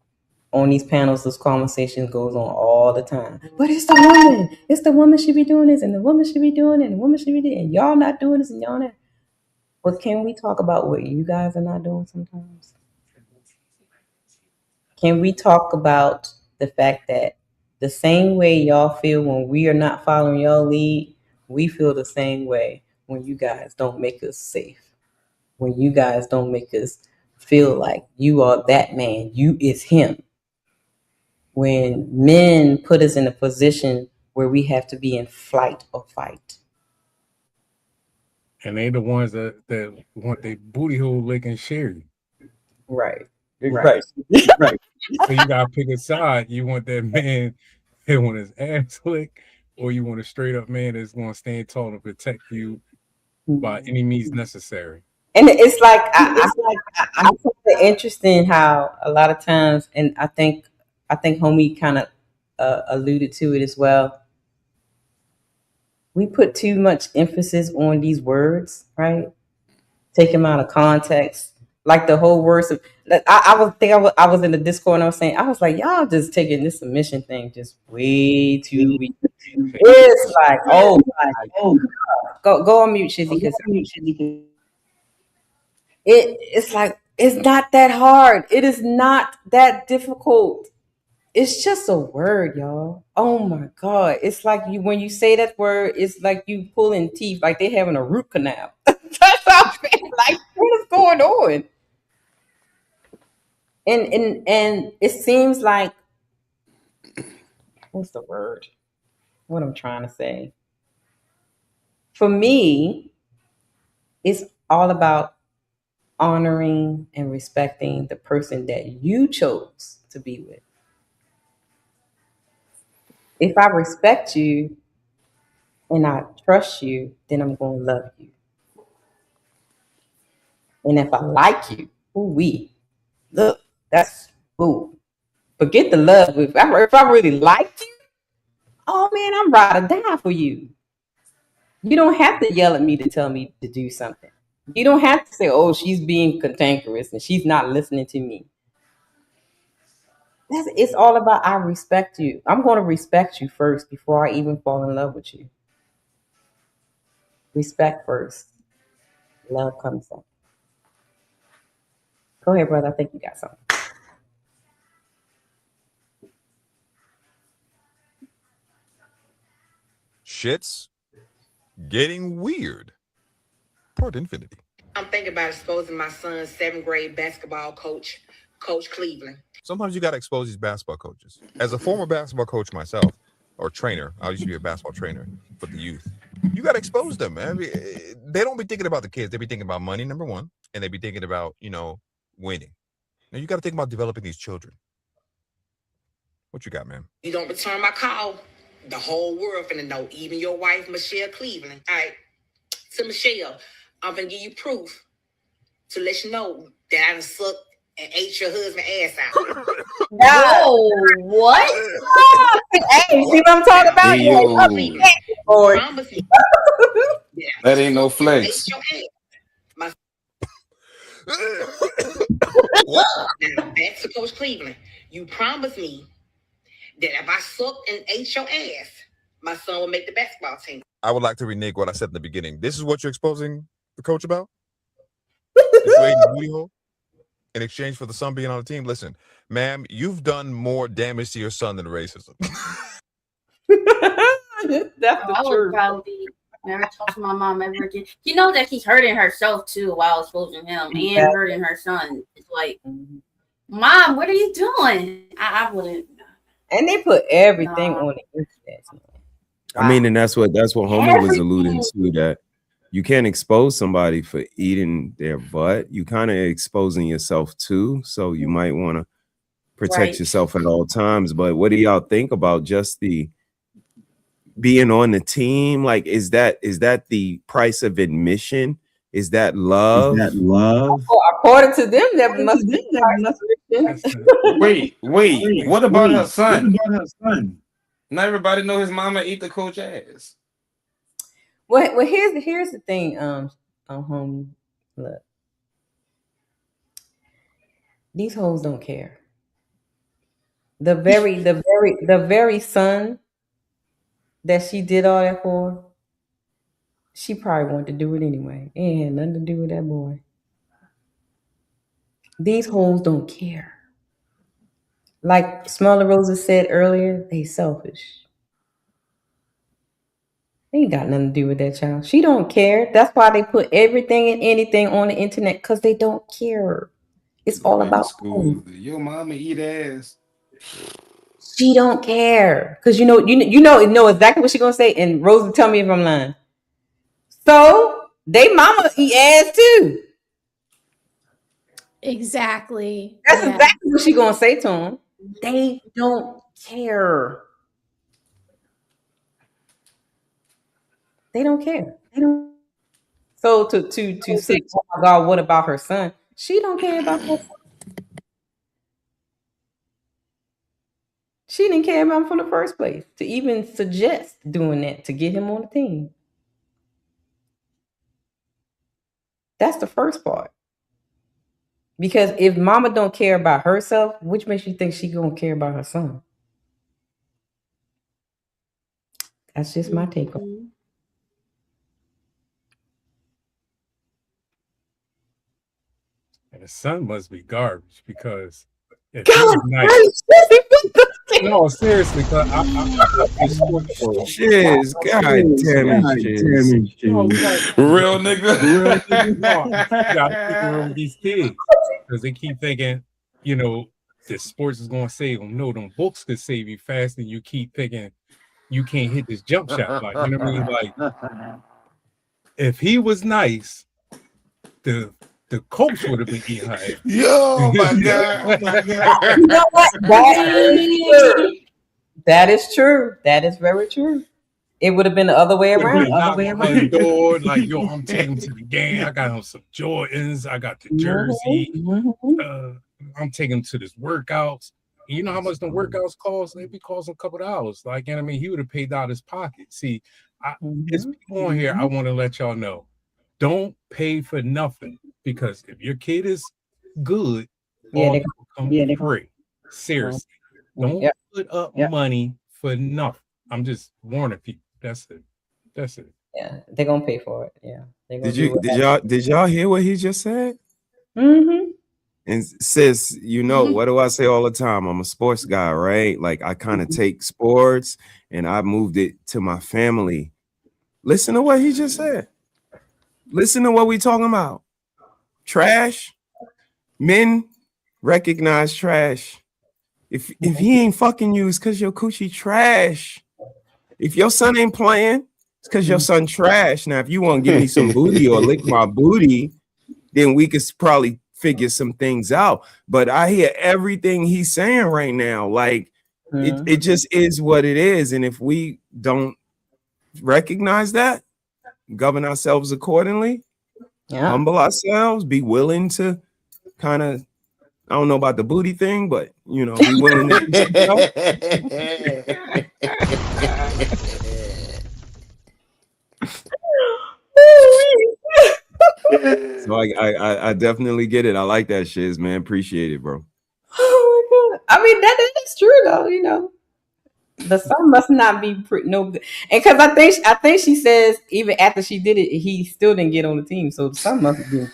On these panels, this conversation goes on all the time. But it's the woman. It's the woman should be doing this, and the woman should be doing it, and the woman should be doing it, and y'all not doing this, and y'all not. But can we talk about what you guys are not doing sometimes? Can we talk about the fact that the same way y'all feel when we are not following y'all lead, we feel the same way when you guys don't make us safe, when you guys don't make us feel like you are that man, you is him. When men put us in a position where we have to be in flight or fight. And they the ones that want their booty hole lick and share you. Right. Right. So you gotta pick a side. You want that man that want his ass licked, or you want a straight up man that's gonna stand tall and protect you by any means necessary. And it's like I find it interesting how a lot of times, and I think homie kind of alluded to it as well. We put too much emphasis on these words, right? Take them out of context. Like the whole words of, I was in the Discord and I was saying, I was like, y'all just taking this submission thing just way too weak. It's like, oh, go on mute, Shizzy, because it's like, it's not that hard. It is not that difficult. It's just a word, y'all. Oh my God. It's like when you say that word, it's like you pulling teeth, like they're having a root canal. That's how I feel. Like, what is going on? And it seems like, what's the word? What I'm trying to say. For me, it's all about honoring and respecting the person that you chose to be with. If I respect you and I trust you, then I'm going to love you. And if I like you, look, that's ooh. Forget the love. If I really like you, oh man, I'm ride or die for you. You don't have to yell at me to tell me to do something. You don't have to say, oh, she's being cantankerous and she's not listening to me. It's all about I respect you. I'm going to respect you first before I even fall in love with you. Respect first. Love comes second. Go ahead, brother. I think you got something. Shit's getting weird. Part infinity. I'm thinking about exposing my son's 7th grade basketball coach, Coach Cleveland. Sometimes you got to expose these basketball coaches. As a former basketball coach myself, or trainer, I used to be a basketball trainer for the youth. You got to expose them, man. I mean, they don't be thinking about the kids. They be thinking about money, number one, and they be thinking about, winning. Now, you got to think about developing these children. What you got, man? You don't return my call, the whole world finna know, even your wife, Michelle Cleveland. All right, to Michelle, I'm gonna give you proof to let you know that I done sucked and ate your husband's ass out. Whoa, what? Hey, you see what I'm talking about? Hey, yo. Promise me. That ain't no flex. Now, back to Coach Cleveland. You promised me that if I sucked and ate your ass, my son will make the basketball team. I would like to renege what I said in the beginning. This is what you're exposing the coach about? If you ate the booty hole in exchange for the son being on the team? Listen, ma'am, you've done more damage to your son than racism. That's I would probably never talk to my mom ever again. You know that she's hurting herself too while exposing him and hurting her son. It's like, Mom, what are you doing? I wouldn't. And they put everything on the internet. I mean, and that's what Homie was alluding to, that you can't expose somebody for eating their butt. You kind of exposing yourself too. So you might want to protect yourself at all times. But what do y'all think about just the being on the team? Like, is that the price of admission? Is that love? Well, according to them, that must be. Wait. What about her son? Not everybody know his mama eat the coach ass. Well, here's the thing, homie. Look, these hoes don't care. The very son that she did all that for, she probably wanted to do it anyway. It ain't had nothing to do with that boy. These hoes don't care. Like Smaller Rosa said earlier, they selfish. They ain't got nothing to do with that child. She don't care. That's why they put everything and anything on the internet, because they don't care. It's all about school. Your mama eat ass. She don't care, because you know exactly what she gonna say. And Rosa, tell me if I'm lying. So they mama eat ass too. Exactly. That's exactly what she gonna say to him. They don't care. They don't care. They don't. So to say, oh my God, what about her son? She don't care about her son. She didn't care about him from the first place to even suggest doing that to get him on the team. That's the first part. Because if mama don't care about herself, which makes you think she gonna care about her son? That's just my take on it. And the son must be garbage, because if he was nice. No, seriously, because I Shiz, God damn it, Shiz. Real nigga. No, you gotta pick around with these kids, because they keep thinking, this sports is gonna save them. No, them books could save you faster than you keep thinking you can't hit this jump shot. Like, you know what I mean? Like, if he was nice, the coach would have been eating her ass. Yo, my God. You know what? That is true. That is very true. It would have been the other way around. Door, like, I'm taking him to the game. I got him some Jordans. I got the jersey. I'm taking him to this workouts. And you know how much the workouts cost? They be costing a couple of dollars. Like, I mean, he would have paid out his pocket. See, it's people on here. I want to let y'all know, don't pay for nothing, because if your kid is good, all come free. Seriously, don't put up money for nothing. I'm just warning people. That's it. Yeah, they're gonna pay for it. Yeah. Did y'all hear what he just said? Mm-hmm. And sis, what do I say all the time? I'm a sports guy, right? Like, I kind of take sports and I moved it to my family. Listen to what he just said. Listen to what we talking about. Trash. Men recognize trash. If he ain't fucking you, it's because your coochie trash. If your son ain't playing, it's because your son trash. Now, if you want to give me some booty or lick my booty, then we could probably figure some things out. But I hear everything he's saying right now. Like, it just is what it is. And if we don't recognize that, govern ourselves accordingly, humble ourselves, be willing to kind of, I don't know about the booty thing, but you know, be willing to So I definitely get it. I like that shiz, man. Appreciate it, bro. Oh my god! I mean that is true though. You know, the son must not be no good, and because I think she says even after she did it, he still didn't get on the team. So the son must have been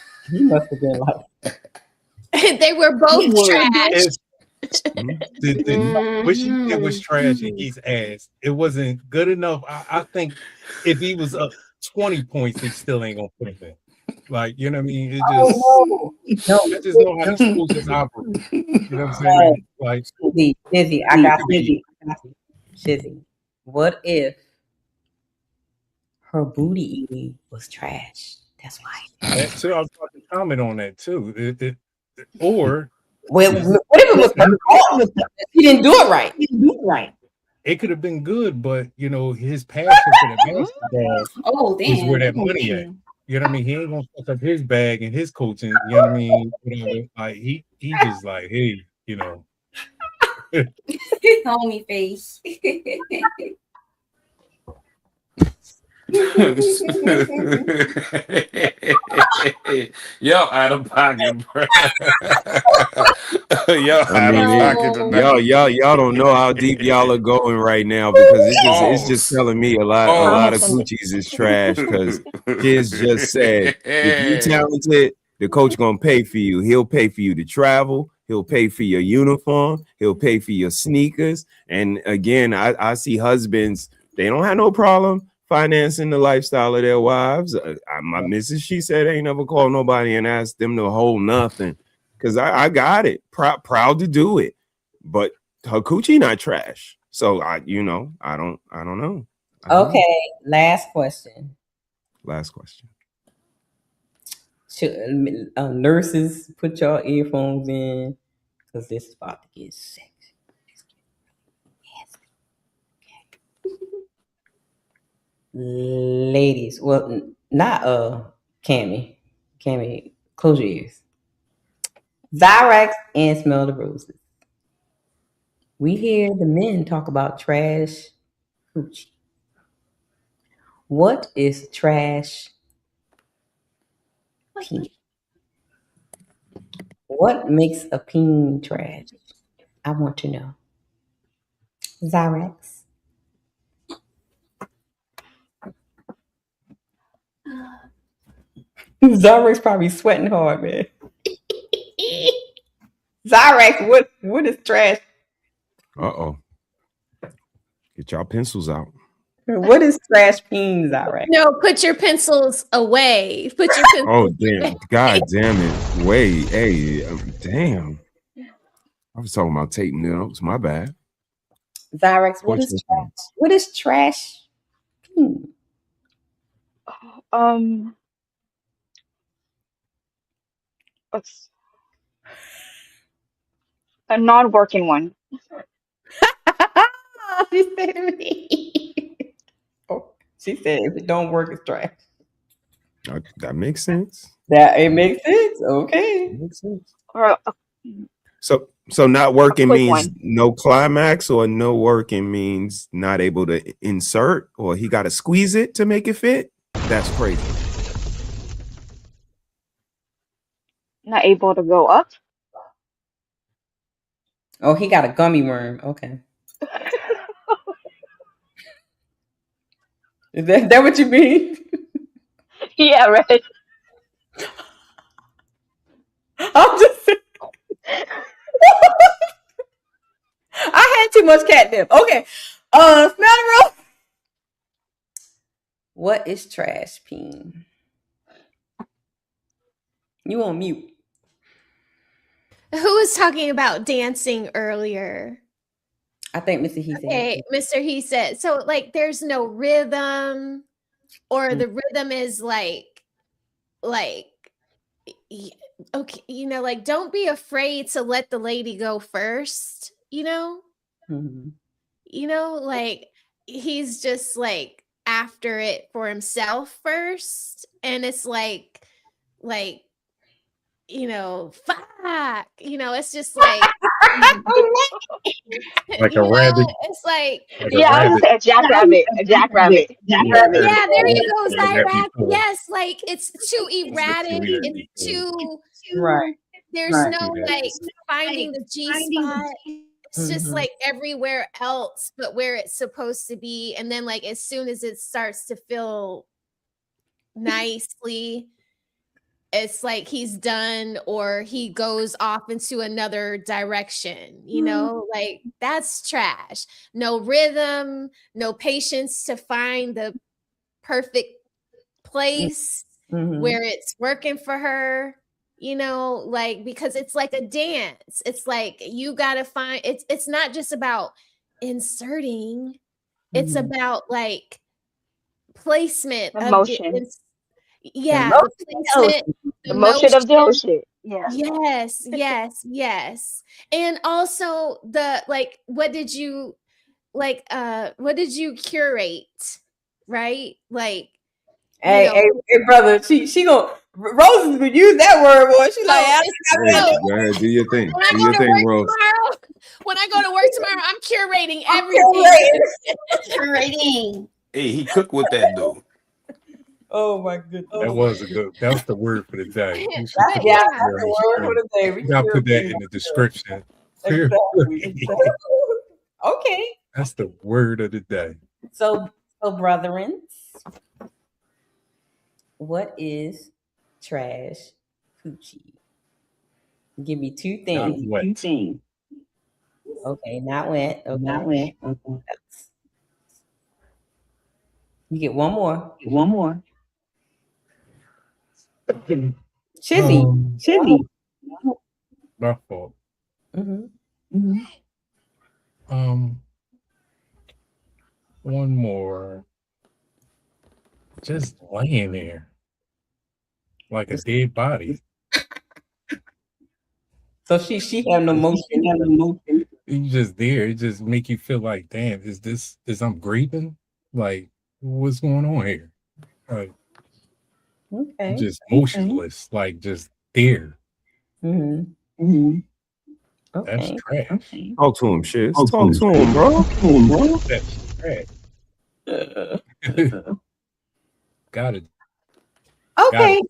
like they were both trash. What she did was trash and he's ass. It wasn't good enough. I think if he was up 20 points, they still ain't gonna put him in. Like, you know what I mean? It just, I just know how these schools just operate. You know what I'm saying? Like, Shizzy, I got Shizzy. What if her booty eating was trash? That's why. That too, I was about to comment on that too. Or what if it was her fault? He didn't do it right. He didn't do it right. It could have been good, but you know, his passion for the basketball is where that money at. You know what I mean? He ain't gonna fuck up his bag and his coaching. You know what I mean? Whatever. Like he just like, hey, you know. Homie face. Yo, out of pocket, bro. Y'all don't know how deep y'all are going right now because it's just telling me a lot of coochies is trash because kids just said if you talented, the coach gonna pay for you. He'll pay for you to travel. He'll pay for your uniform. He'll pay for your sneakers. And again, I see husbands, they don't have no problem financing the lifestyle of their wives. My missus, she said, ain't never called nobody and asked them to hold nothing because I got it. Proud to do it. But her coochie not trash. So I don't know. Okay, last question. Should nurses put your earphones in because this is about to get sexy. Ladies, well, not Cammy, close your ears. Zyrex and smell the roses. We hear the men talk about trash coochie. What is trash peen? What makes a peen trash? I want to know. Zyrex. Zyrex probably sweating hard, man. Zyrex, what is trash? Get y'all pencils out. What is trash peen, Zyrex? No, put your pencils away. Put your pencils damn. God damn it. Wait, hey, damn. I was talking about taking notes. My bad. Zyrex, what is trash peen? It's a non-working one. She said to me. She said if it don't work, it's trash. That makes sense. It makes sense. Okay. It makes sense. Or So not working means one. no climax, or no working means not able to insert, or he got to squeeze it to make it fit. That's crazy. Not able to go up. Oh, he got a gummy worm. Okay. Is that what you mean? Yeah, right. I'm just saying. I had too much catnip. Okay. Smell the rose. What is trash peen? You on mute. Who was talking about dancing earlier? I think Mr. HeSaid. Okay, Mr. HeSaid. So like there's no rhythm, or the rhythm is like okay, you know, like don't be afraid to let the lady go first, you know? You know, like he's just like after it for himself first, and it's like you know, fuck, you know, it's just like Like you a know, rabbit. it's like Yeah, I was gonna say a jackrabbit. A jackrabbit. Jackrabbit. yeah, there you go, Yeah, that Zyrack. before. Yes, like it's too erratic. It's too Right. there's no like finding the G spot. It's just like everywhere else but where it's supposed to be. And then like as soon as it starts to feel nicely, it's like he's done or he goes off into another direction, you know, like that's trash. No rhythm, no patience to find the perfect place where it's working for her, you know, like because it's like a dance. It's like you got to find it's not just about inserting, it's about like placement of Emotion. yeah, Emotion. the placement, The motion of the ocean. Yeah. yes, yes, yes. And also the like what did you curate, right? Like Hey, you know, hey, brother. She gonna Rose is gonna use that word, boy. She like, Hey, go ahead, do your thing. when I Do go your to thing, work Rose. tomorrow, I'm curating everything. Curating. Hey, he cooked with that though. Oh my goodness. That was the word for the day. You should But put yeah, that That's the word for the day. We You gotta put that curate. in the description. Exactly. Okay. That's the word of the day. So brethren, what is trash coochie? Give me two Not things. wet. Okay, not wet. Okay. Not wet. You get one more. Chizzy. My fault. One more. Just laying there like a dead body. So she have no motion. You just there. It just make you feel like, damn, is I'm grieving? Like, what's going on here? Like, Okay. just motionless, like just there. Okay. That's trash. Talk to him, shit. Talk to him, bro. That's trash. Got it. Okay.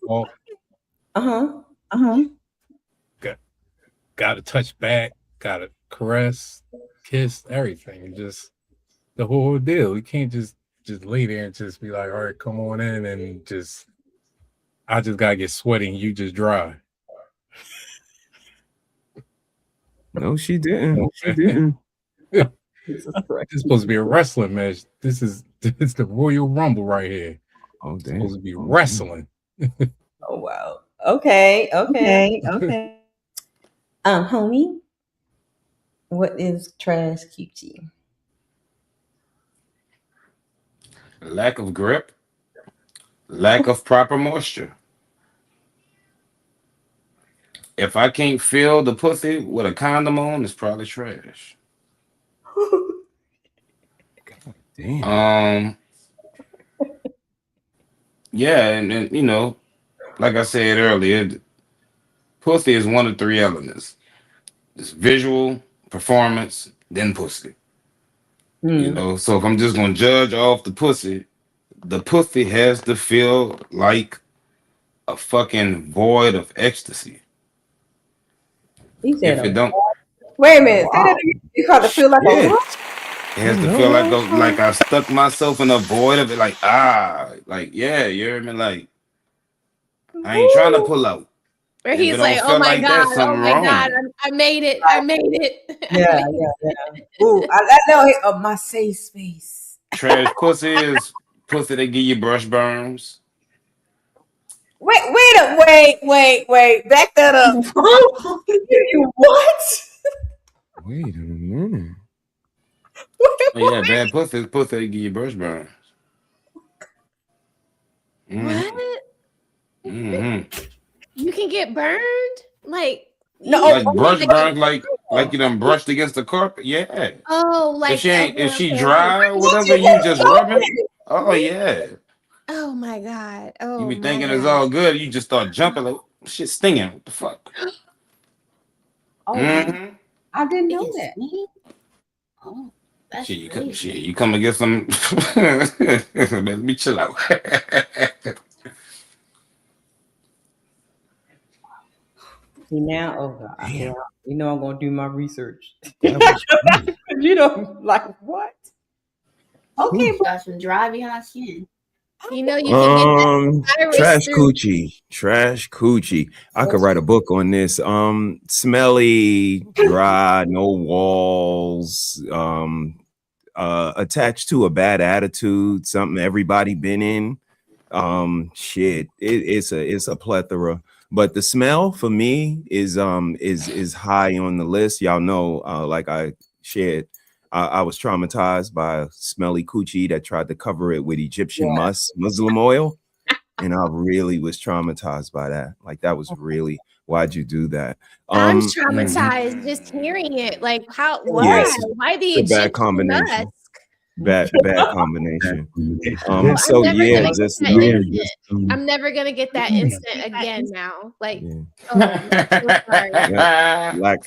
Got to touch back. Got to caress, kiss, everything. Just the whole deal. You can't just lay there and just be like, all right, come on in and just. I just gotta get sweaty and you just dry. No, she didn't. This is supposed to be a wrestling match. This is the Royal Rumble right here. Oh, damn. It's supposed to be wrestling. Oh wow. Okay. Homie, what is trash coochie? Lack of grip, lack of proper moisture. If I can't feel the pussy with a condom on, it's probably trash. Damn. Yeah, and you know, like I said earlier, pussy is one of three elements. It's visual, performance, then pussy. You know, so if I'm just gonna judge off the pussy has to feel like a fucking void of ecstasy. If it don't, Wait a minute. Say that again. You called to feel like a what? it has to feel like I stuck myself in a void of it. Like yeah, you hear me? Like I ain't trying to pull out. Where If he's it like, don't oh feel my like that, God, something wrong. I made it. I made it. Yeah. Ooh, I know my safe space. Trash pussy is pussy that give you brush burns. Wait. Back that up. What? Wait a minute. Oh, yeah, bad pussy is pussy that give you brush burns. What? Mm-hmm. You can get burned? Like no, like brush burns, like Like you done brushed against the carpet? Yeah. Oh, like If she okay. dry or whatever, you just rubbing. Oh yeah. Oh my God. You Oh be my thinking it's God. all good. You just start jumping like shit stinging. What the fuck? Oh, Mhm. I didn't know that. Oh, that's Shit, you come and get some. Let me chill out. See now, oh God, yeah, you know I'm gonna do my research. That was funny. You know, like what? Okay, but got some dry behind skin. You know you can get that virus Trash through. coochie. I could write a book on this. Smelly, dry, no walls, attached to a bad attitude, something everybody been in. It's a plethora. But the smell for me is high on the list. Y'all know, like I shared, I was traumatized by a smelly coochie that tried to cover it with Egyptian Muslim oil. And I really was traumatized by that. Like that was really, why'd you do that? I'm traumatized just hearing it. Like why? Yes, Why the it's a bad Egyptian combination. musk? Bad combination. I'm So never yeah, gonna just get that instant. I'm never gonna get that instant again now. Like, oh, I'm so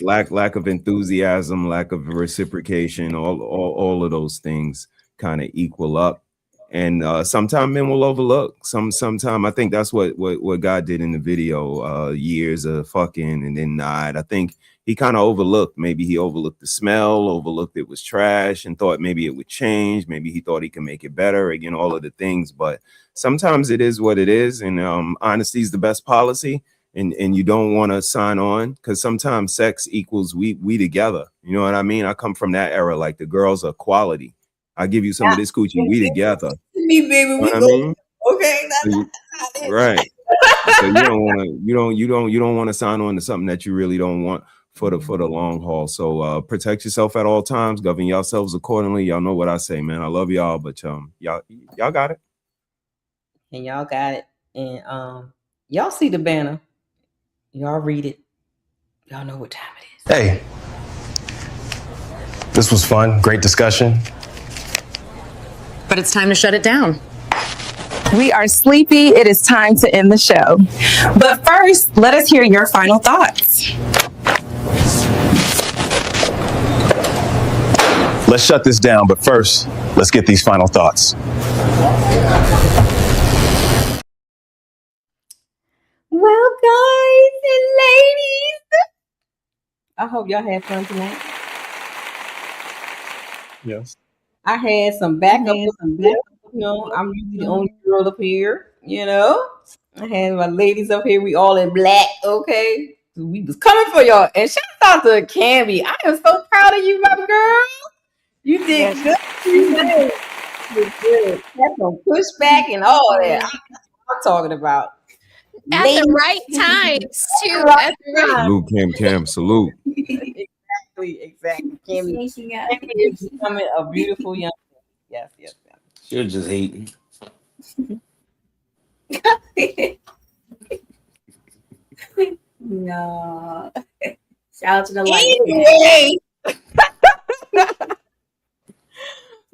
sorry. lack of enthusiasm, lack of reciprocation, all of those things kind of equal up. And sometimes men will overlook. Sometime I think that's what God did in the video. Years of fucking and then not. I think he kind of overlooked. Maybe he overlooked the smell, overlooked it was trash, and thought maybe it would change. Maybe he thought he could make it better. Again, all of the things. But sometimes it is what it is, and honesty is the best policy. And you don't want to sign on because sometimes sex equals we together. You know what I mean? I come from that era. Like the girls are quality. I give you some of this coochie. We together. Me, baby, You know what I go. mean? Okay, that's Right. So you don't want to sign on to something that you really don't want for the long haul. So protect yourself at all times. Govern yourselves accordingly. Y'all know what I say, man. I love y'all, but y'all got it. And y'all got it. And y'all see the banner. Y'all read it. Y'all know what time it is. Hey, this was fun. Great discussion. But it's time to shut it down. We are sleepy. It is time to end the show. But first, let us hear your final thoughts. Let's shut this down, but first, let's get these final thoughts. Well, guys and ladies, I hope y'all had fun tonight. Yes. I had some backup. You know, I'm usually the only girl up here. You know, I had my ladies up here. We all in black. Okay, we was coming for y'all. And shout out to Cammy. I am so proud of you, my girl. You did good. You did good. Had some pushback and all that. That's what I'm talking about. At the right times too. At the right. Salute, Cam. Salute. Exactly. Cammy is becoming a beautiful young man. Yes. You're just hating. No. Shout out to the Anyway.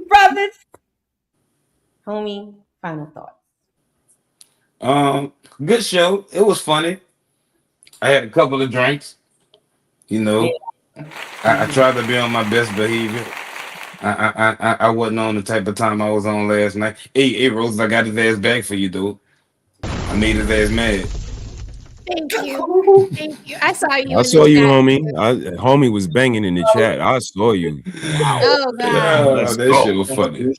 Brothers. Homie, final thoughts. Good show. It was funny. I had a couple of drinks. You know, I tried to be on my best behavior. I wasn't on the type of time I was on last night. Hey, Rose, I got his ass back for you, dude. I made his ass mad. Thank you. I saw you. I saw you, homie. Homie was banging in the chat. I saw you. Wow. Oh God. That shit was funny.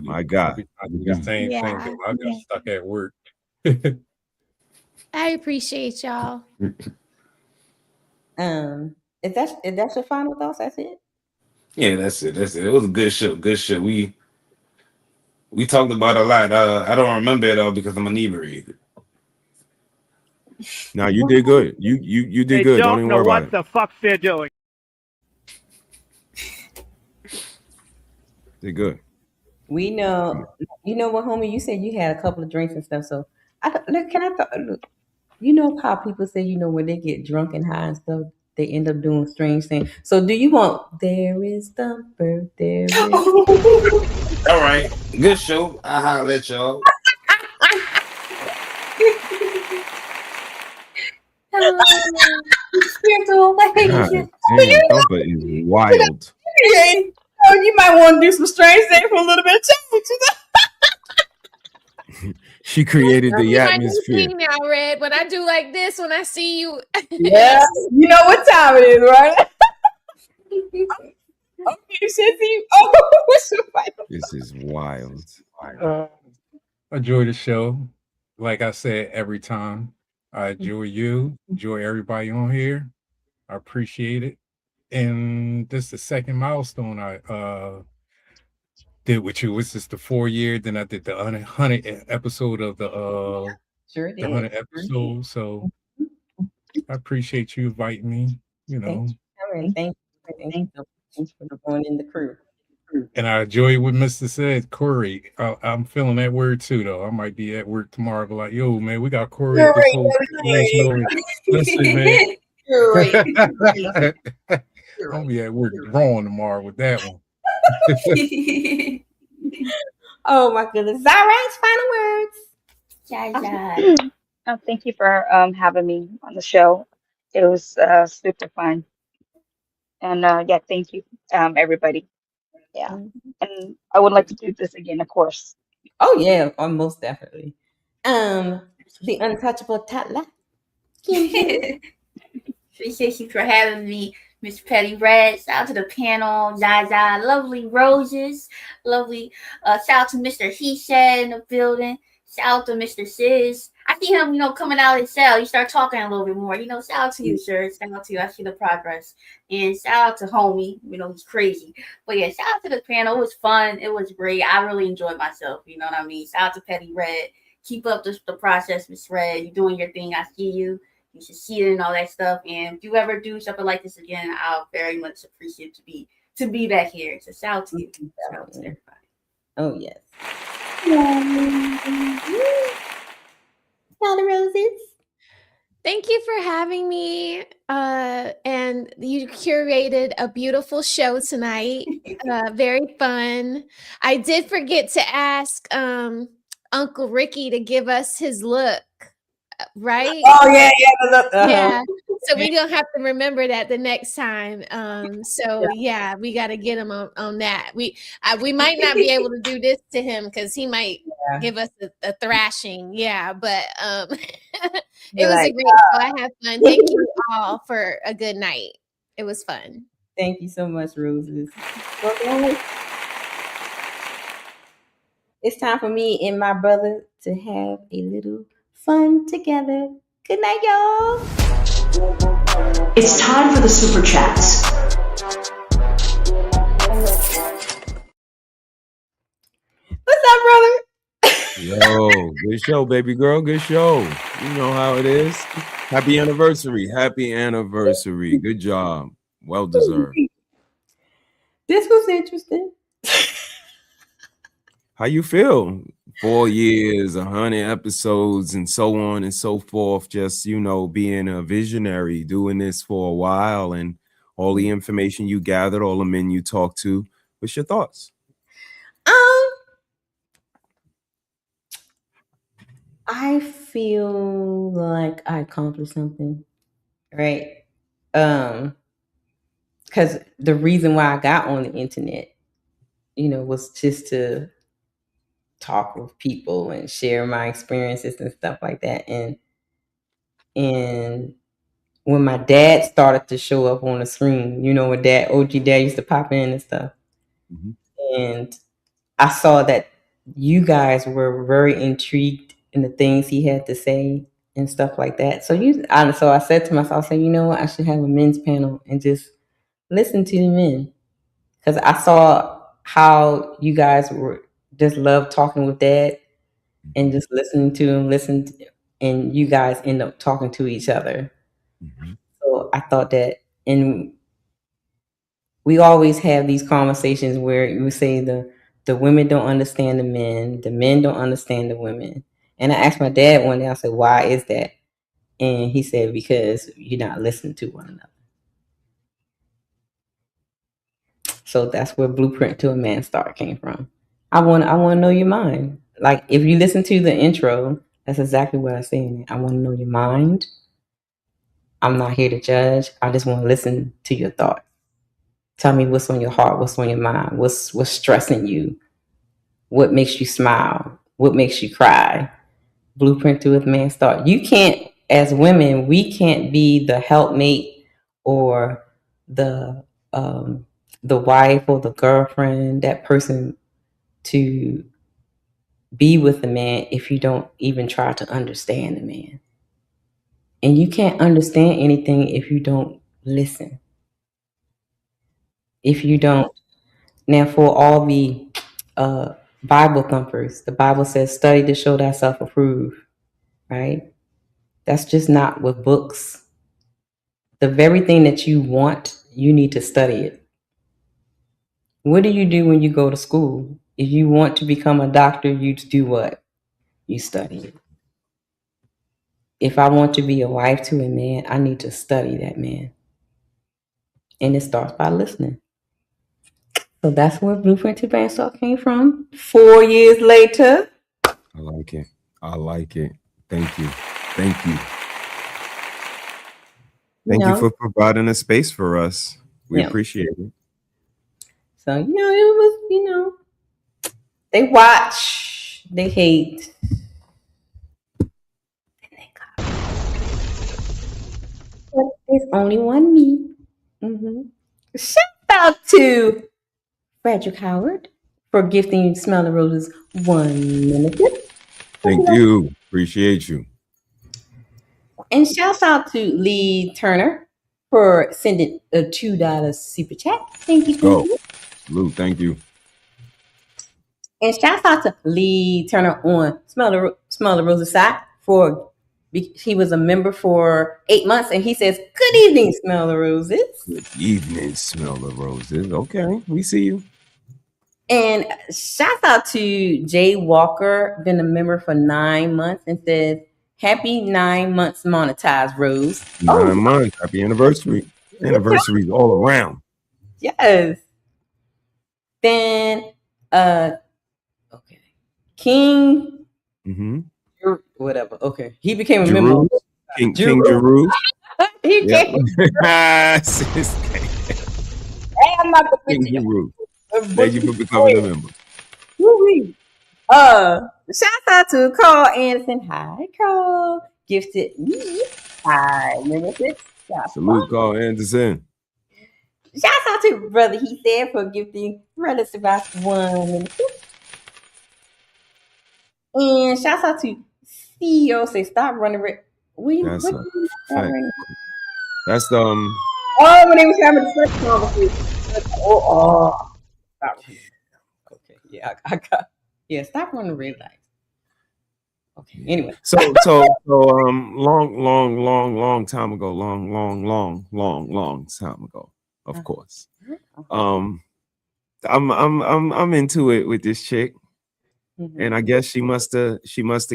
My God. I did the same thing, but I got stuck at work. I appreciate y'all. If that's your final thoughts, that's it. Yeah, that's it. It was a good show. We talked about a lot. I don't remember it all because I'm inebriated. No, you did good. You did good. Don't even worry about it. What the fuck they're doing. Did good. We know. You know what, homie? You said you had a couple of drinks and stuff. So look, you know how people say, when they get drunk and high and stuff, they end up doing strange things. So do you want there is Thumper, there is All right, good show. I holler at y'all. spiritual God awakening. damn, Thumper is wild. Yeah. Oh, you might want to do some strange things for a little bit of change. She created You the my new atmosphere. thing now, Red. When I do like this, when I see you. Yeah, you know what time it is, right? Okay, Shizzy. Oh, what's your final? This is wild. Enjoy the show. Like I said, every time I enjoy you, enjoy everybody on here. I appreciate it. And this is the second milestone I did with you. This is the 4 year. Then I did the 100 episode of the Sure the 100 episode. So I appreciate you inviting me. You know, Thank you for going in the crew. and I enjoy what Mr. said, Corey. I'm feeling that word too, though. I might be at work tomorrow, but like, yo, man, we got Corey at this whole situation over. Listen, man. You're right. I'm gonna be at work wrong tomorrow with that one. Oh my goodness. Zara's final words. Thank you for having me on the show. It was super fun. And yeah, thank you, everybody. Yeah. And I would like to do this again, of course. Oh yeah, most definitely. The untouchable Tatla. Appreciate you for having me, Miss Petty Red. Shout out to the panel, Zaza, lovely Roses, lovely. Shout out to Mr. HeSaid in the building. Shout out to Mr. Sis. I see him, coming out of his cell. You start talking a little bit more. Shout out to you, sir. Shout out to you. I see the progress. And shout out to homie. He's crazy. But yeah, shout out to the panel. It was fun. It was great. I really enjoyed myself. You know what I mean? Shout out to Petty Red. Keep up the process, Miss Red. You're doing your thing. I see you. You should see it and all that stuff. And if you ever do something like this again, I'll very much appreciate to be back here. So shout out to you. Shout out to everybody. Oh yes. All the roses. Thank you for having me. And you curated a beautiful show tonight. Very fun. I did forget to ask Uncle Ricky to give us his look. Right? Oh yeah. Yeah. So we're gonna have to remember that the next time. So yeah, we got to get him on that. We might not be able to do this to him because he might give us a thrashing. Yeah, but it was a great show. I had fun. Thank you all for a good night. It was fun. Thank you so much, Roses. It's time for me and my brother to have a little fun together. Good night, y'all. It's time for the super chats. What's up, brother? Yo, good show, baby girl. Good show. You know how it is. Happy anniversary. Happy anniversary. Good job. Well deserved. This was interesting. How you feel? 4 years, 100 episodes, and so on and so forth. Just, being a visionary, doing this for a while, and all the information you gathered, all the men you talked to. What's your thoughts? I feel like I accomplished something, right? Because the reason why I got on the internet, was just to talk with people and share my experiences and stuff like that. And when my dad started to show up on the screen, when OG dad used to pop in and stuff. Mm-hmm. And I saw that you guys were very intrigued in the things he had to say and stuff like that. So I said to myself, I should have a men's panel and just listen to the men. Because I saw how you guys were just love talking with dad and just listening to him, and you guys end up talking to each other. Mm-hmm. So I thought that, and we always have these conversations where you say the women don't understand the men don't understand the women. And I asked my dad one day, I said, why is that? And he said, because you're not listening to one another. So that's where Blueprint to a Man Start came from. I want to know your mind. Like if you listen to the intro, that's exactly what I say in it. I want to know your mind. I'm not here to judge. I just want to listen to your thoughts. Tell me what's on your heart, what's on your mind, what's stressing you, what makes you smile, what makes you cry. Blueprint to a Man Start. You can't, as women, we can't be the helpmate or the wife or the girlfriend, that person to be with the man if you don't even try to understand the man. And you can't understand anything if you don't listen. If you don't. Now, for all the Bible thumpers, the Bible says, study to show thyself approved, right? That's just not with books. The very thing that you want, you need to study it. What do you do when you go to school? If you want to become a doctor, you do what? You study it. If I want to be a wife to a man, I need to study that man. And it starts by listening. So that's where Blueprint to Man Start came from. 4 years later. I like it. I like it. Thank you. Thank you. Thank you for providing a space for us. We appreciate it. So, it was, they watch, they hate. But there's only one me. Shout out to Frederick Howard for gifting Smell the Roses 1 minute. Thank you. Appreciate you. And shout out to Lee Turner for sending a $2 super chat. Thank you. Go. Salute. Thank you. And shout out to Lee Turner on Smell the Roses side he was a member for 8 months, and he says, "Good evening, Smell the Roses." Good evening, Smell the Roses. Okay, we see you. And shout out to Jay Walker, been a member for 9 months, and says, "Happy 9 months monetized, Rose." 9 months. Happy anniversary. Anniversaries all around. Yes. Then, okay, King. Whatever. Okay, he became a member. King Jeru. He came. I'm not the King Jeru. Thank you for becoming a member. Woo-wee. Shout out to Carl Anderson. Hi, Carl. Gifted me. Hi, limited. Salute, Carl Anderson. Shout out to Brother HeSaid for gifting Relative Box 1 minute. And shout out to CEO say stop running. That's the Oh, when they was having the sex conversation. Stop. Okay, yeah, I got. Yeah, stop running red lights. Okay, anyway. So long time ago, long time ago. Of course. I'm into it with this chick. And I guess she must have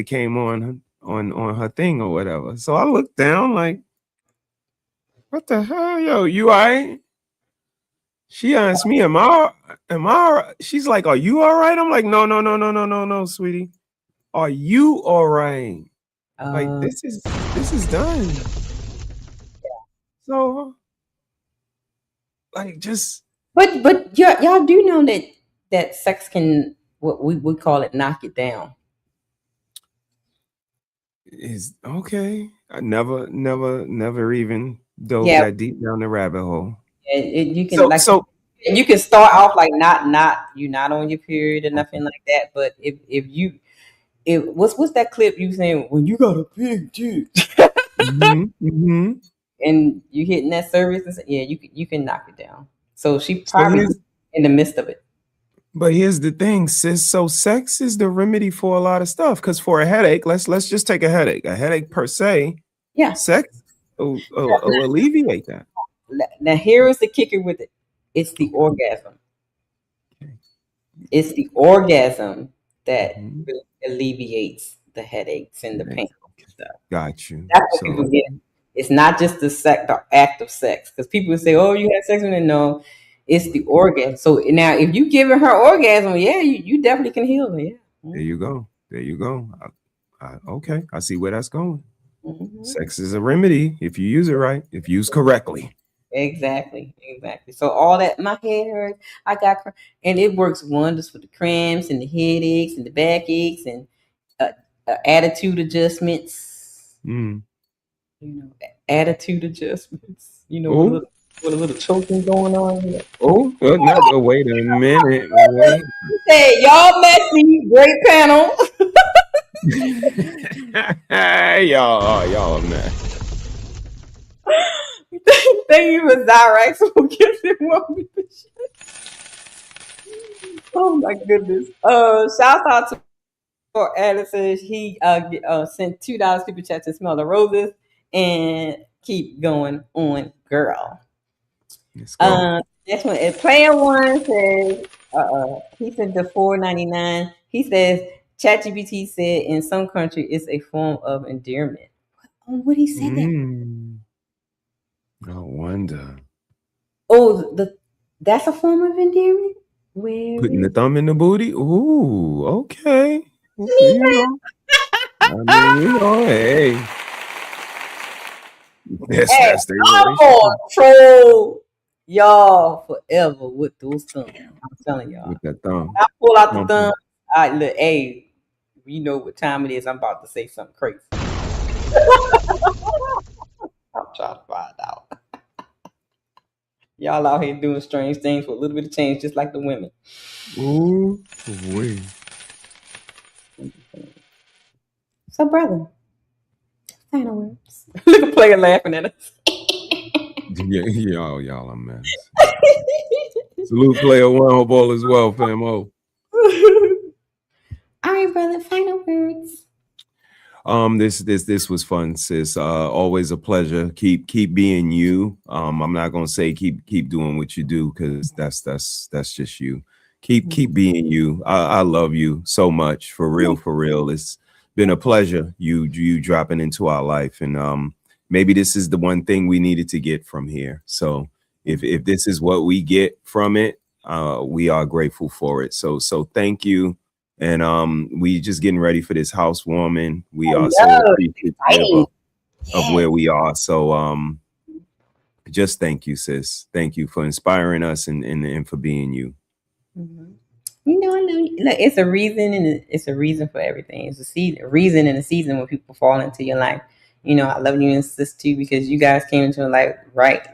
came on her thing or whatever. So I looked down like, what the hell, yo, you all right? She asked me, am I she's like, are you all right? I'm like, no, sweetie. Are you all right? Like this is done. So like just but y'all do know that sex can, what we call it, knock it down. Is okay. I never even dove that deep down the rabbit hole. You can you can start off like not you're not on your period or nothing like that. But if what's that clip you saying when you got a big dick and you hitting that service, and you can knock it down. So she probably in the midst of it. But here's the thing, sis. So sex is the remedy for a lot of stuff. Because for a headache, let's just take a headache per se. Yeah, sex will alleviate that. Now here is the kicker with it. It's the orgasm. It's the orgasm that alleviates the headaches and the pain and stuff. Got you. That's what people get. It's not just the act of sex. Because people say, "Oh, you had sex with it." No, It's the orgasm. So now, if you giving her orgasm, yeah, you definitely can heal her. Yeah. There you go. There you go. Okay, I see where that's going. Sex is a remedy if you use it right, if used correctly. Exactly. So all that, my head hurts, I got, and it works wonders for the cramps and the headaches and the backaches and attitude adjustments. Mm. You know, attitude adjustments. You know, with a little choking going on. You know. Oh, wait a minute. Wait. Hey, y'all messy, great panel. y'all man. Thank you for Zyrex for giving me the shit. Oh my goodness. Shout out to Addison. He sent $2 super chat to Smell the Roses and keep going on, girl. Next one, player one says he said the $4.99. He says ChatGPT said in some country it's a form of endearment. What he said that? No wonder. Oh, that's a form of endearment? Where putting the thumb in the booty? Ooh, okay. You know. I mean, you know, hey. That's the I'm gonna troll y'all forever with those thumbs. I'm telling y'all. With that thumb. I pull out the thumb. I look, hey, you know what time it is. I'm about to say something crazy. I'm trying to find out. Y'all out here doing strange things for a little bit of change, just like the women. Ooh, wait. So, brother, final words. Look at player laughing at us. Y'all a mess. Salute player one, hope all is well, famo. All right, brother, final words. This was fun, sis. Always a pleasure. Keep being you. I'm not gonna say keep doing what you do, because that's just you. Keep being you. I love you so much, for real. It's been a pleasure you dropping into our life, and maybe this is the one thing we needed to get from here. So if this is what we get from it, we are grateful for it. So thank you. And we just getting ready for this housewarming. We are so appreciative of where we are. So just thank you, sis. Thank you for inspiring us and for being you. Mm-hmm. You know, I love you. Look, it's a reason, and it's a reason for everything. It's a reason and a season when people fall into your life. You know, I love you and sis too, because you guys came into my life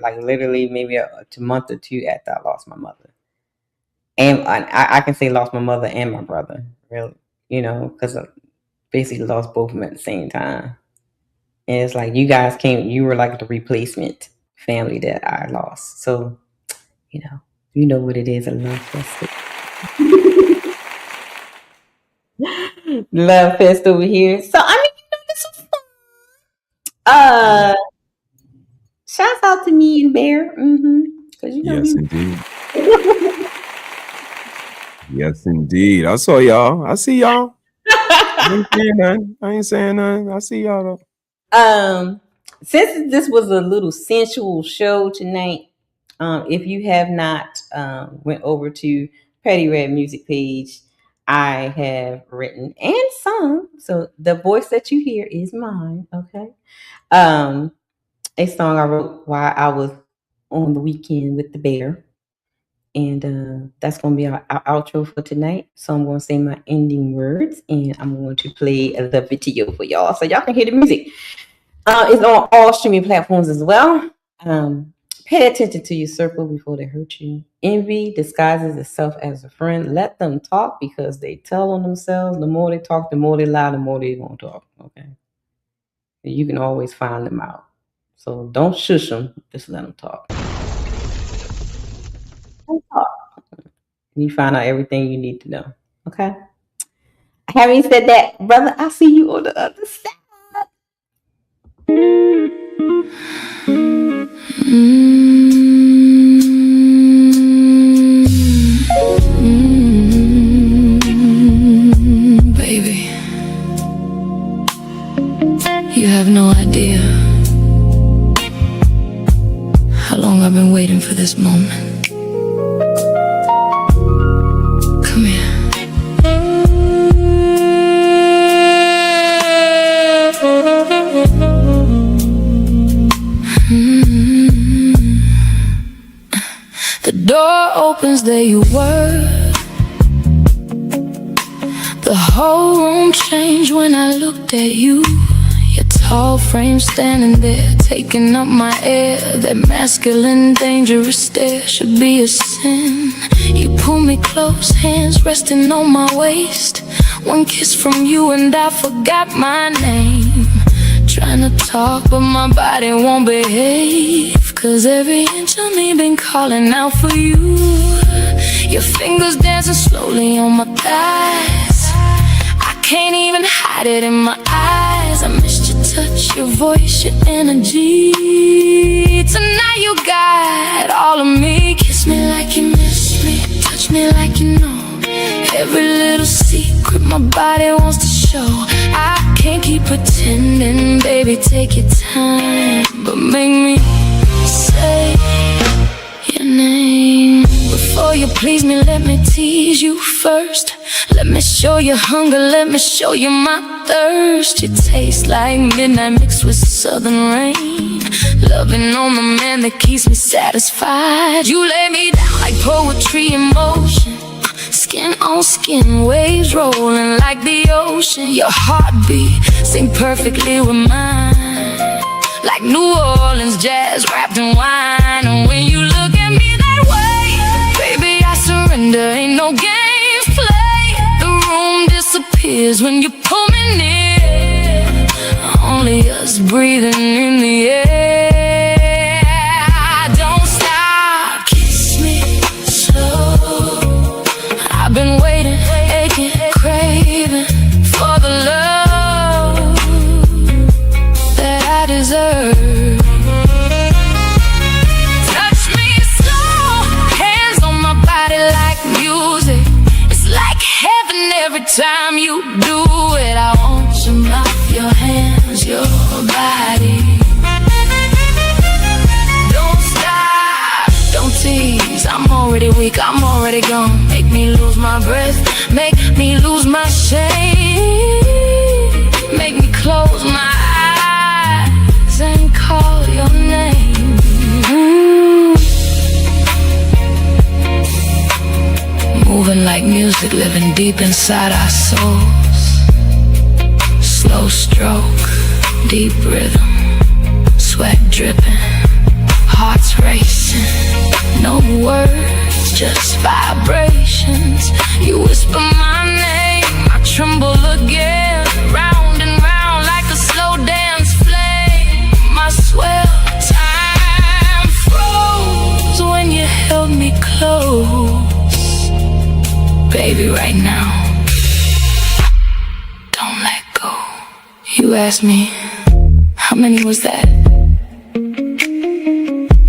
like literally maybe a month or two after I lost my mother. And I can say lost my mother and my brother, really, you know, because I basically lost both of them at the same time. And it's like you guys you were like the replacement family that I lost. So, you know what it is, a love fest. Love fest over here. So, I mean, this was fun. Shouts out to me and Bear. Yes, indeed. Yes, indeed. I saw y'all. I see y'all. I ain't saying nothing. I see y'all though. Since this was a little sensual show tonight, if you have not went over to Petty Red music page, I have written and sung. So the voice that you hear is mine. Okay. A song I wrote while I was on the weekend with the bear. And that's going to be our outro for tonight. So I'm going to say my ending words, and I'm going to play the video for y'all so y'all can hear the music. It's on all streaming platforms as well. Pay attention to your circle before they hurt you. Envy disguises itself as a friend. Let them talk, because they tell on themselves. The more they talk, the more they lie, the more they won't talk. Okay. You can always find them out. So don't shush them. Just let them talk. You find out everything you need to know. Okay. Having said that, brother, I'll see you on the other side. Baby, you have no idea how long I've been waiting for this moment. opens, there you were. The whole room changed when I looked at you. Your tall frame standing there, taking up my air. That masculine, dangerous stare should be a sin. You pull me close, hands resting on my waist. One kiss from you and I forgot my name. Trying to talk but my body won't behave, 'cause every inch of me been calling out for you. Your fingers dancing slowly on my thighs. I can't even hide it in my eyes. I missed your touch, your voice, your energy. Tonight you got all of me. Kiss me like you miss me, touch me like you know. Every little secret my body wants to show. I can't keep pretending, baby, take your time, but make me say your name. Before you please me, let me tease you first. Let me show you hunger, let me show you my thirst. You taste like midnight mixed with southern rain. Loving on the man that keeps me satisfied. You lay me down like poetry in motion. Skin on skin, waves rolling like the ocean. Your heartbeat sing perfectly with mine, like New Orleans jazz wrapped in wine. And when you look at me that way, baby, I surrender, ain't no games play. The room disappears when you pull me near. Only us breathing in the air. Don't stop, kiss me slow. I've been waiting, aching, craving for the love that I deserve. Touch me slow, hands on my body like music. It's like heaven every time you do it. I want your mouth, your hands, your body. Don't stop, don't tease. I'm already weak, I'm already gone. Make me lose my breath, make me lose my shame. Make me close my eyes and call your name. Moving like music, living deep inside our souls. Slow stroke, deep rhythm, sweat dripping, hearts racing. No words, just vibrations. You whisper my name, I tremble again. Round and round like a slow dance flame. I swear time froze when you held me close. Baby, right now, don't let go. You asked me, how many was that?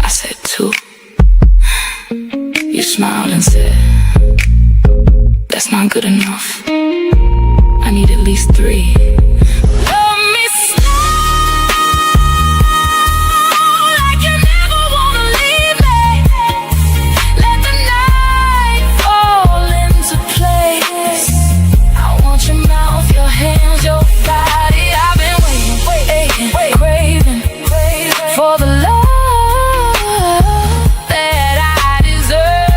I said 2. You smiled and said, that's not good enough. I need at least 3. Love me slow, like you never wanna leave me. Let the night fall into place. I want your mouth, your hands, your body. I've been waiting, craving for the love that I deserve.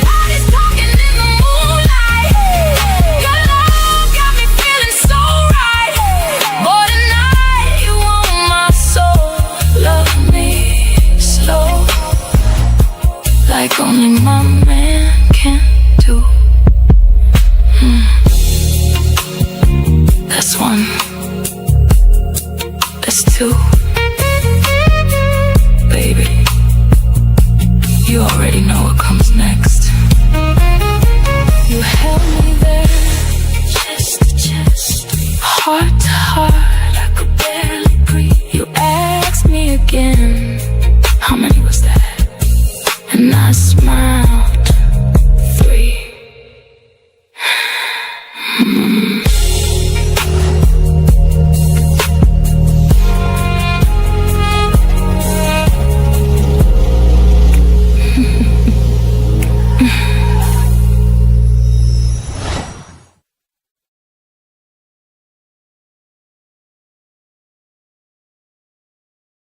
Body's talking in the moonlight. Your love got me feeling so right. Boy, tonight you want my soul. Love me slow, like only my man can do. That's 1. That's 2. Baby, you already know what comes next. You held me there, chest to chest, heart to heart. I could barely breathe. You asked me again, how many was that? And I smiled. 3.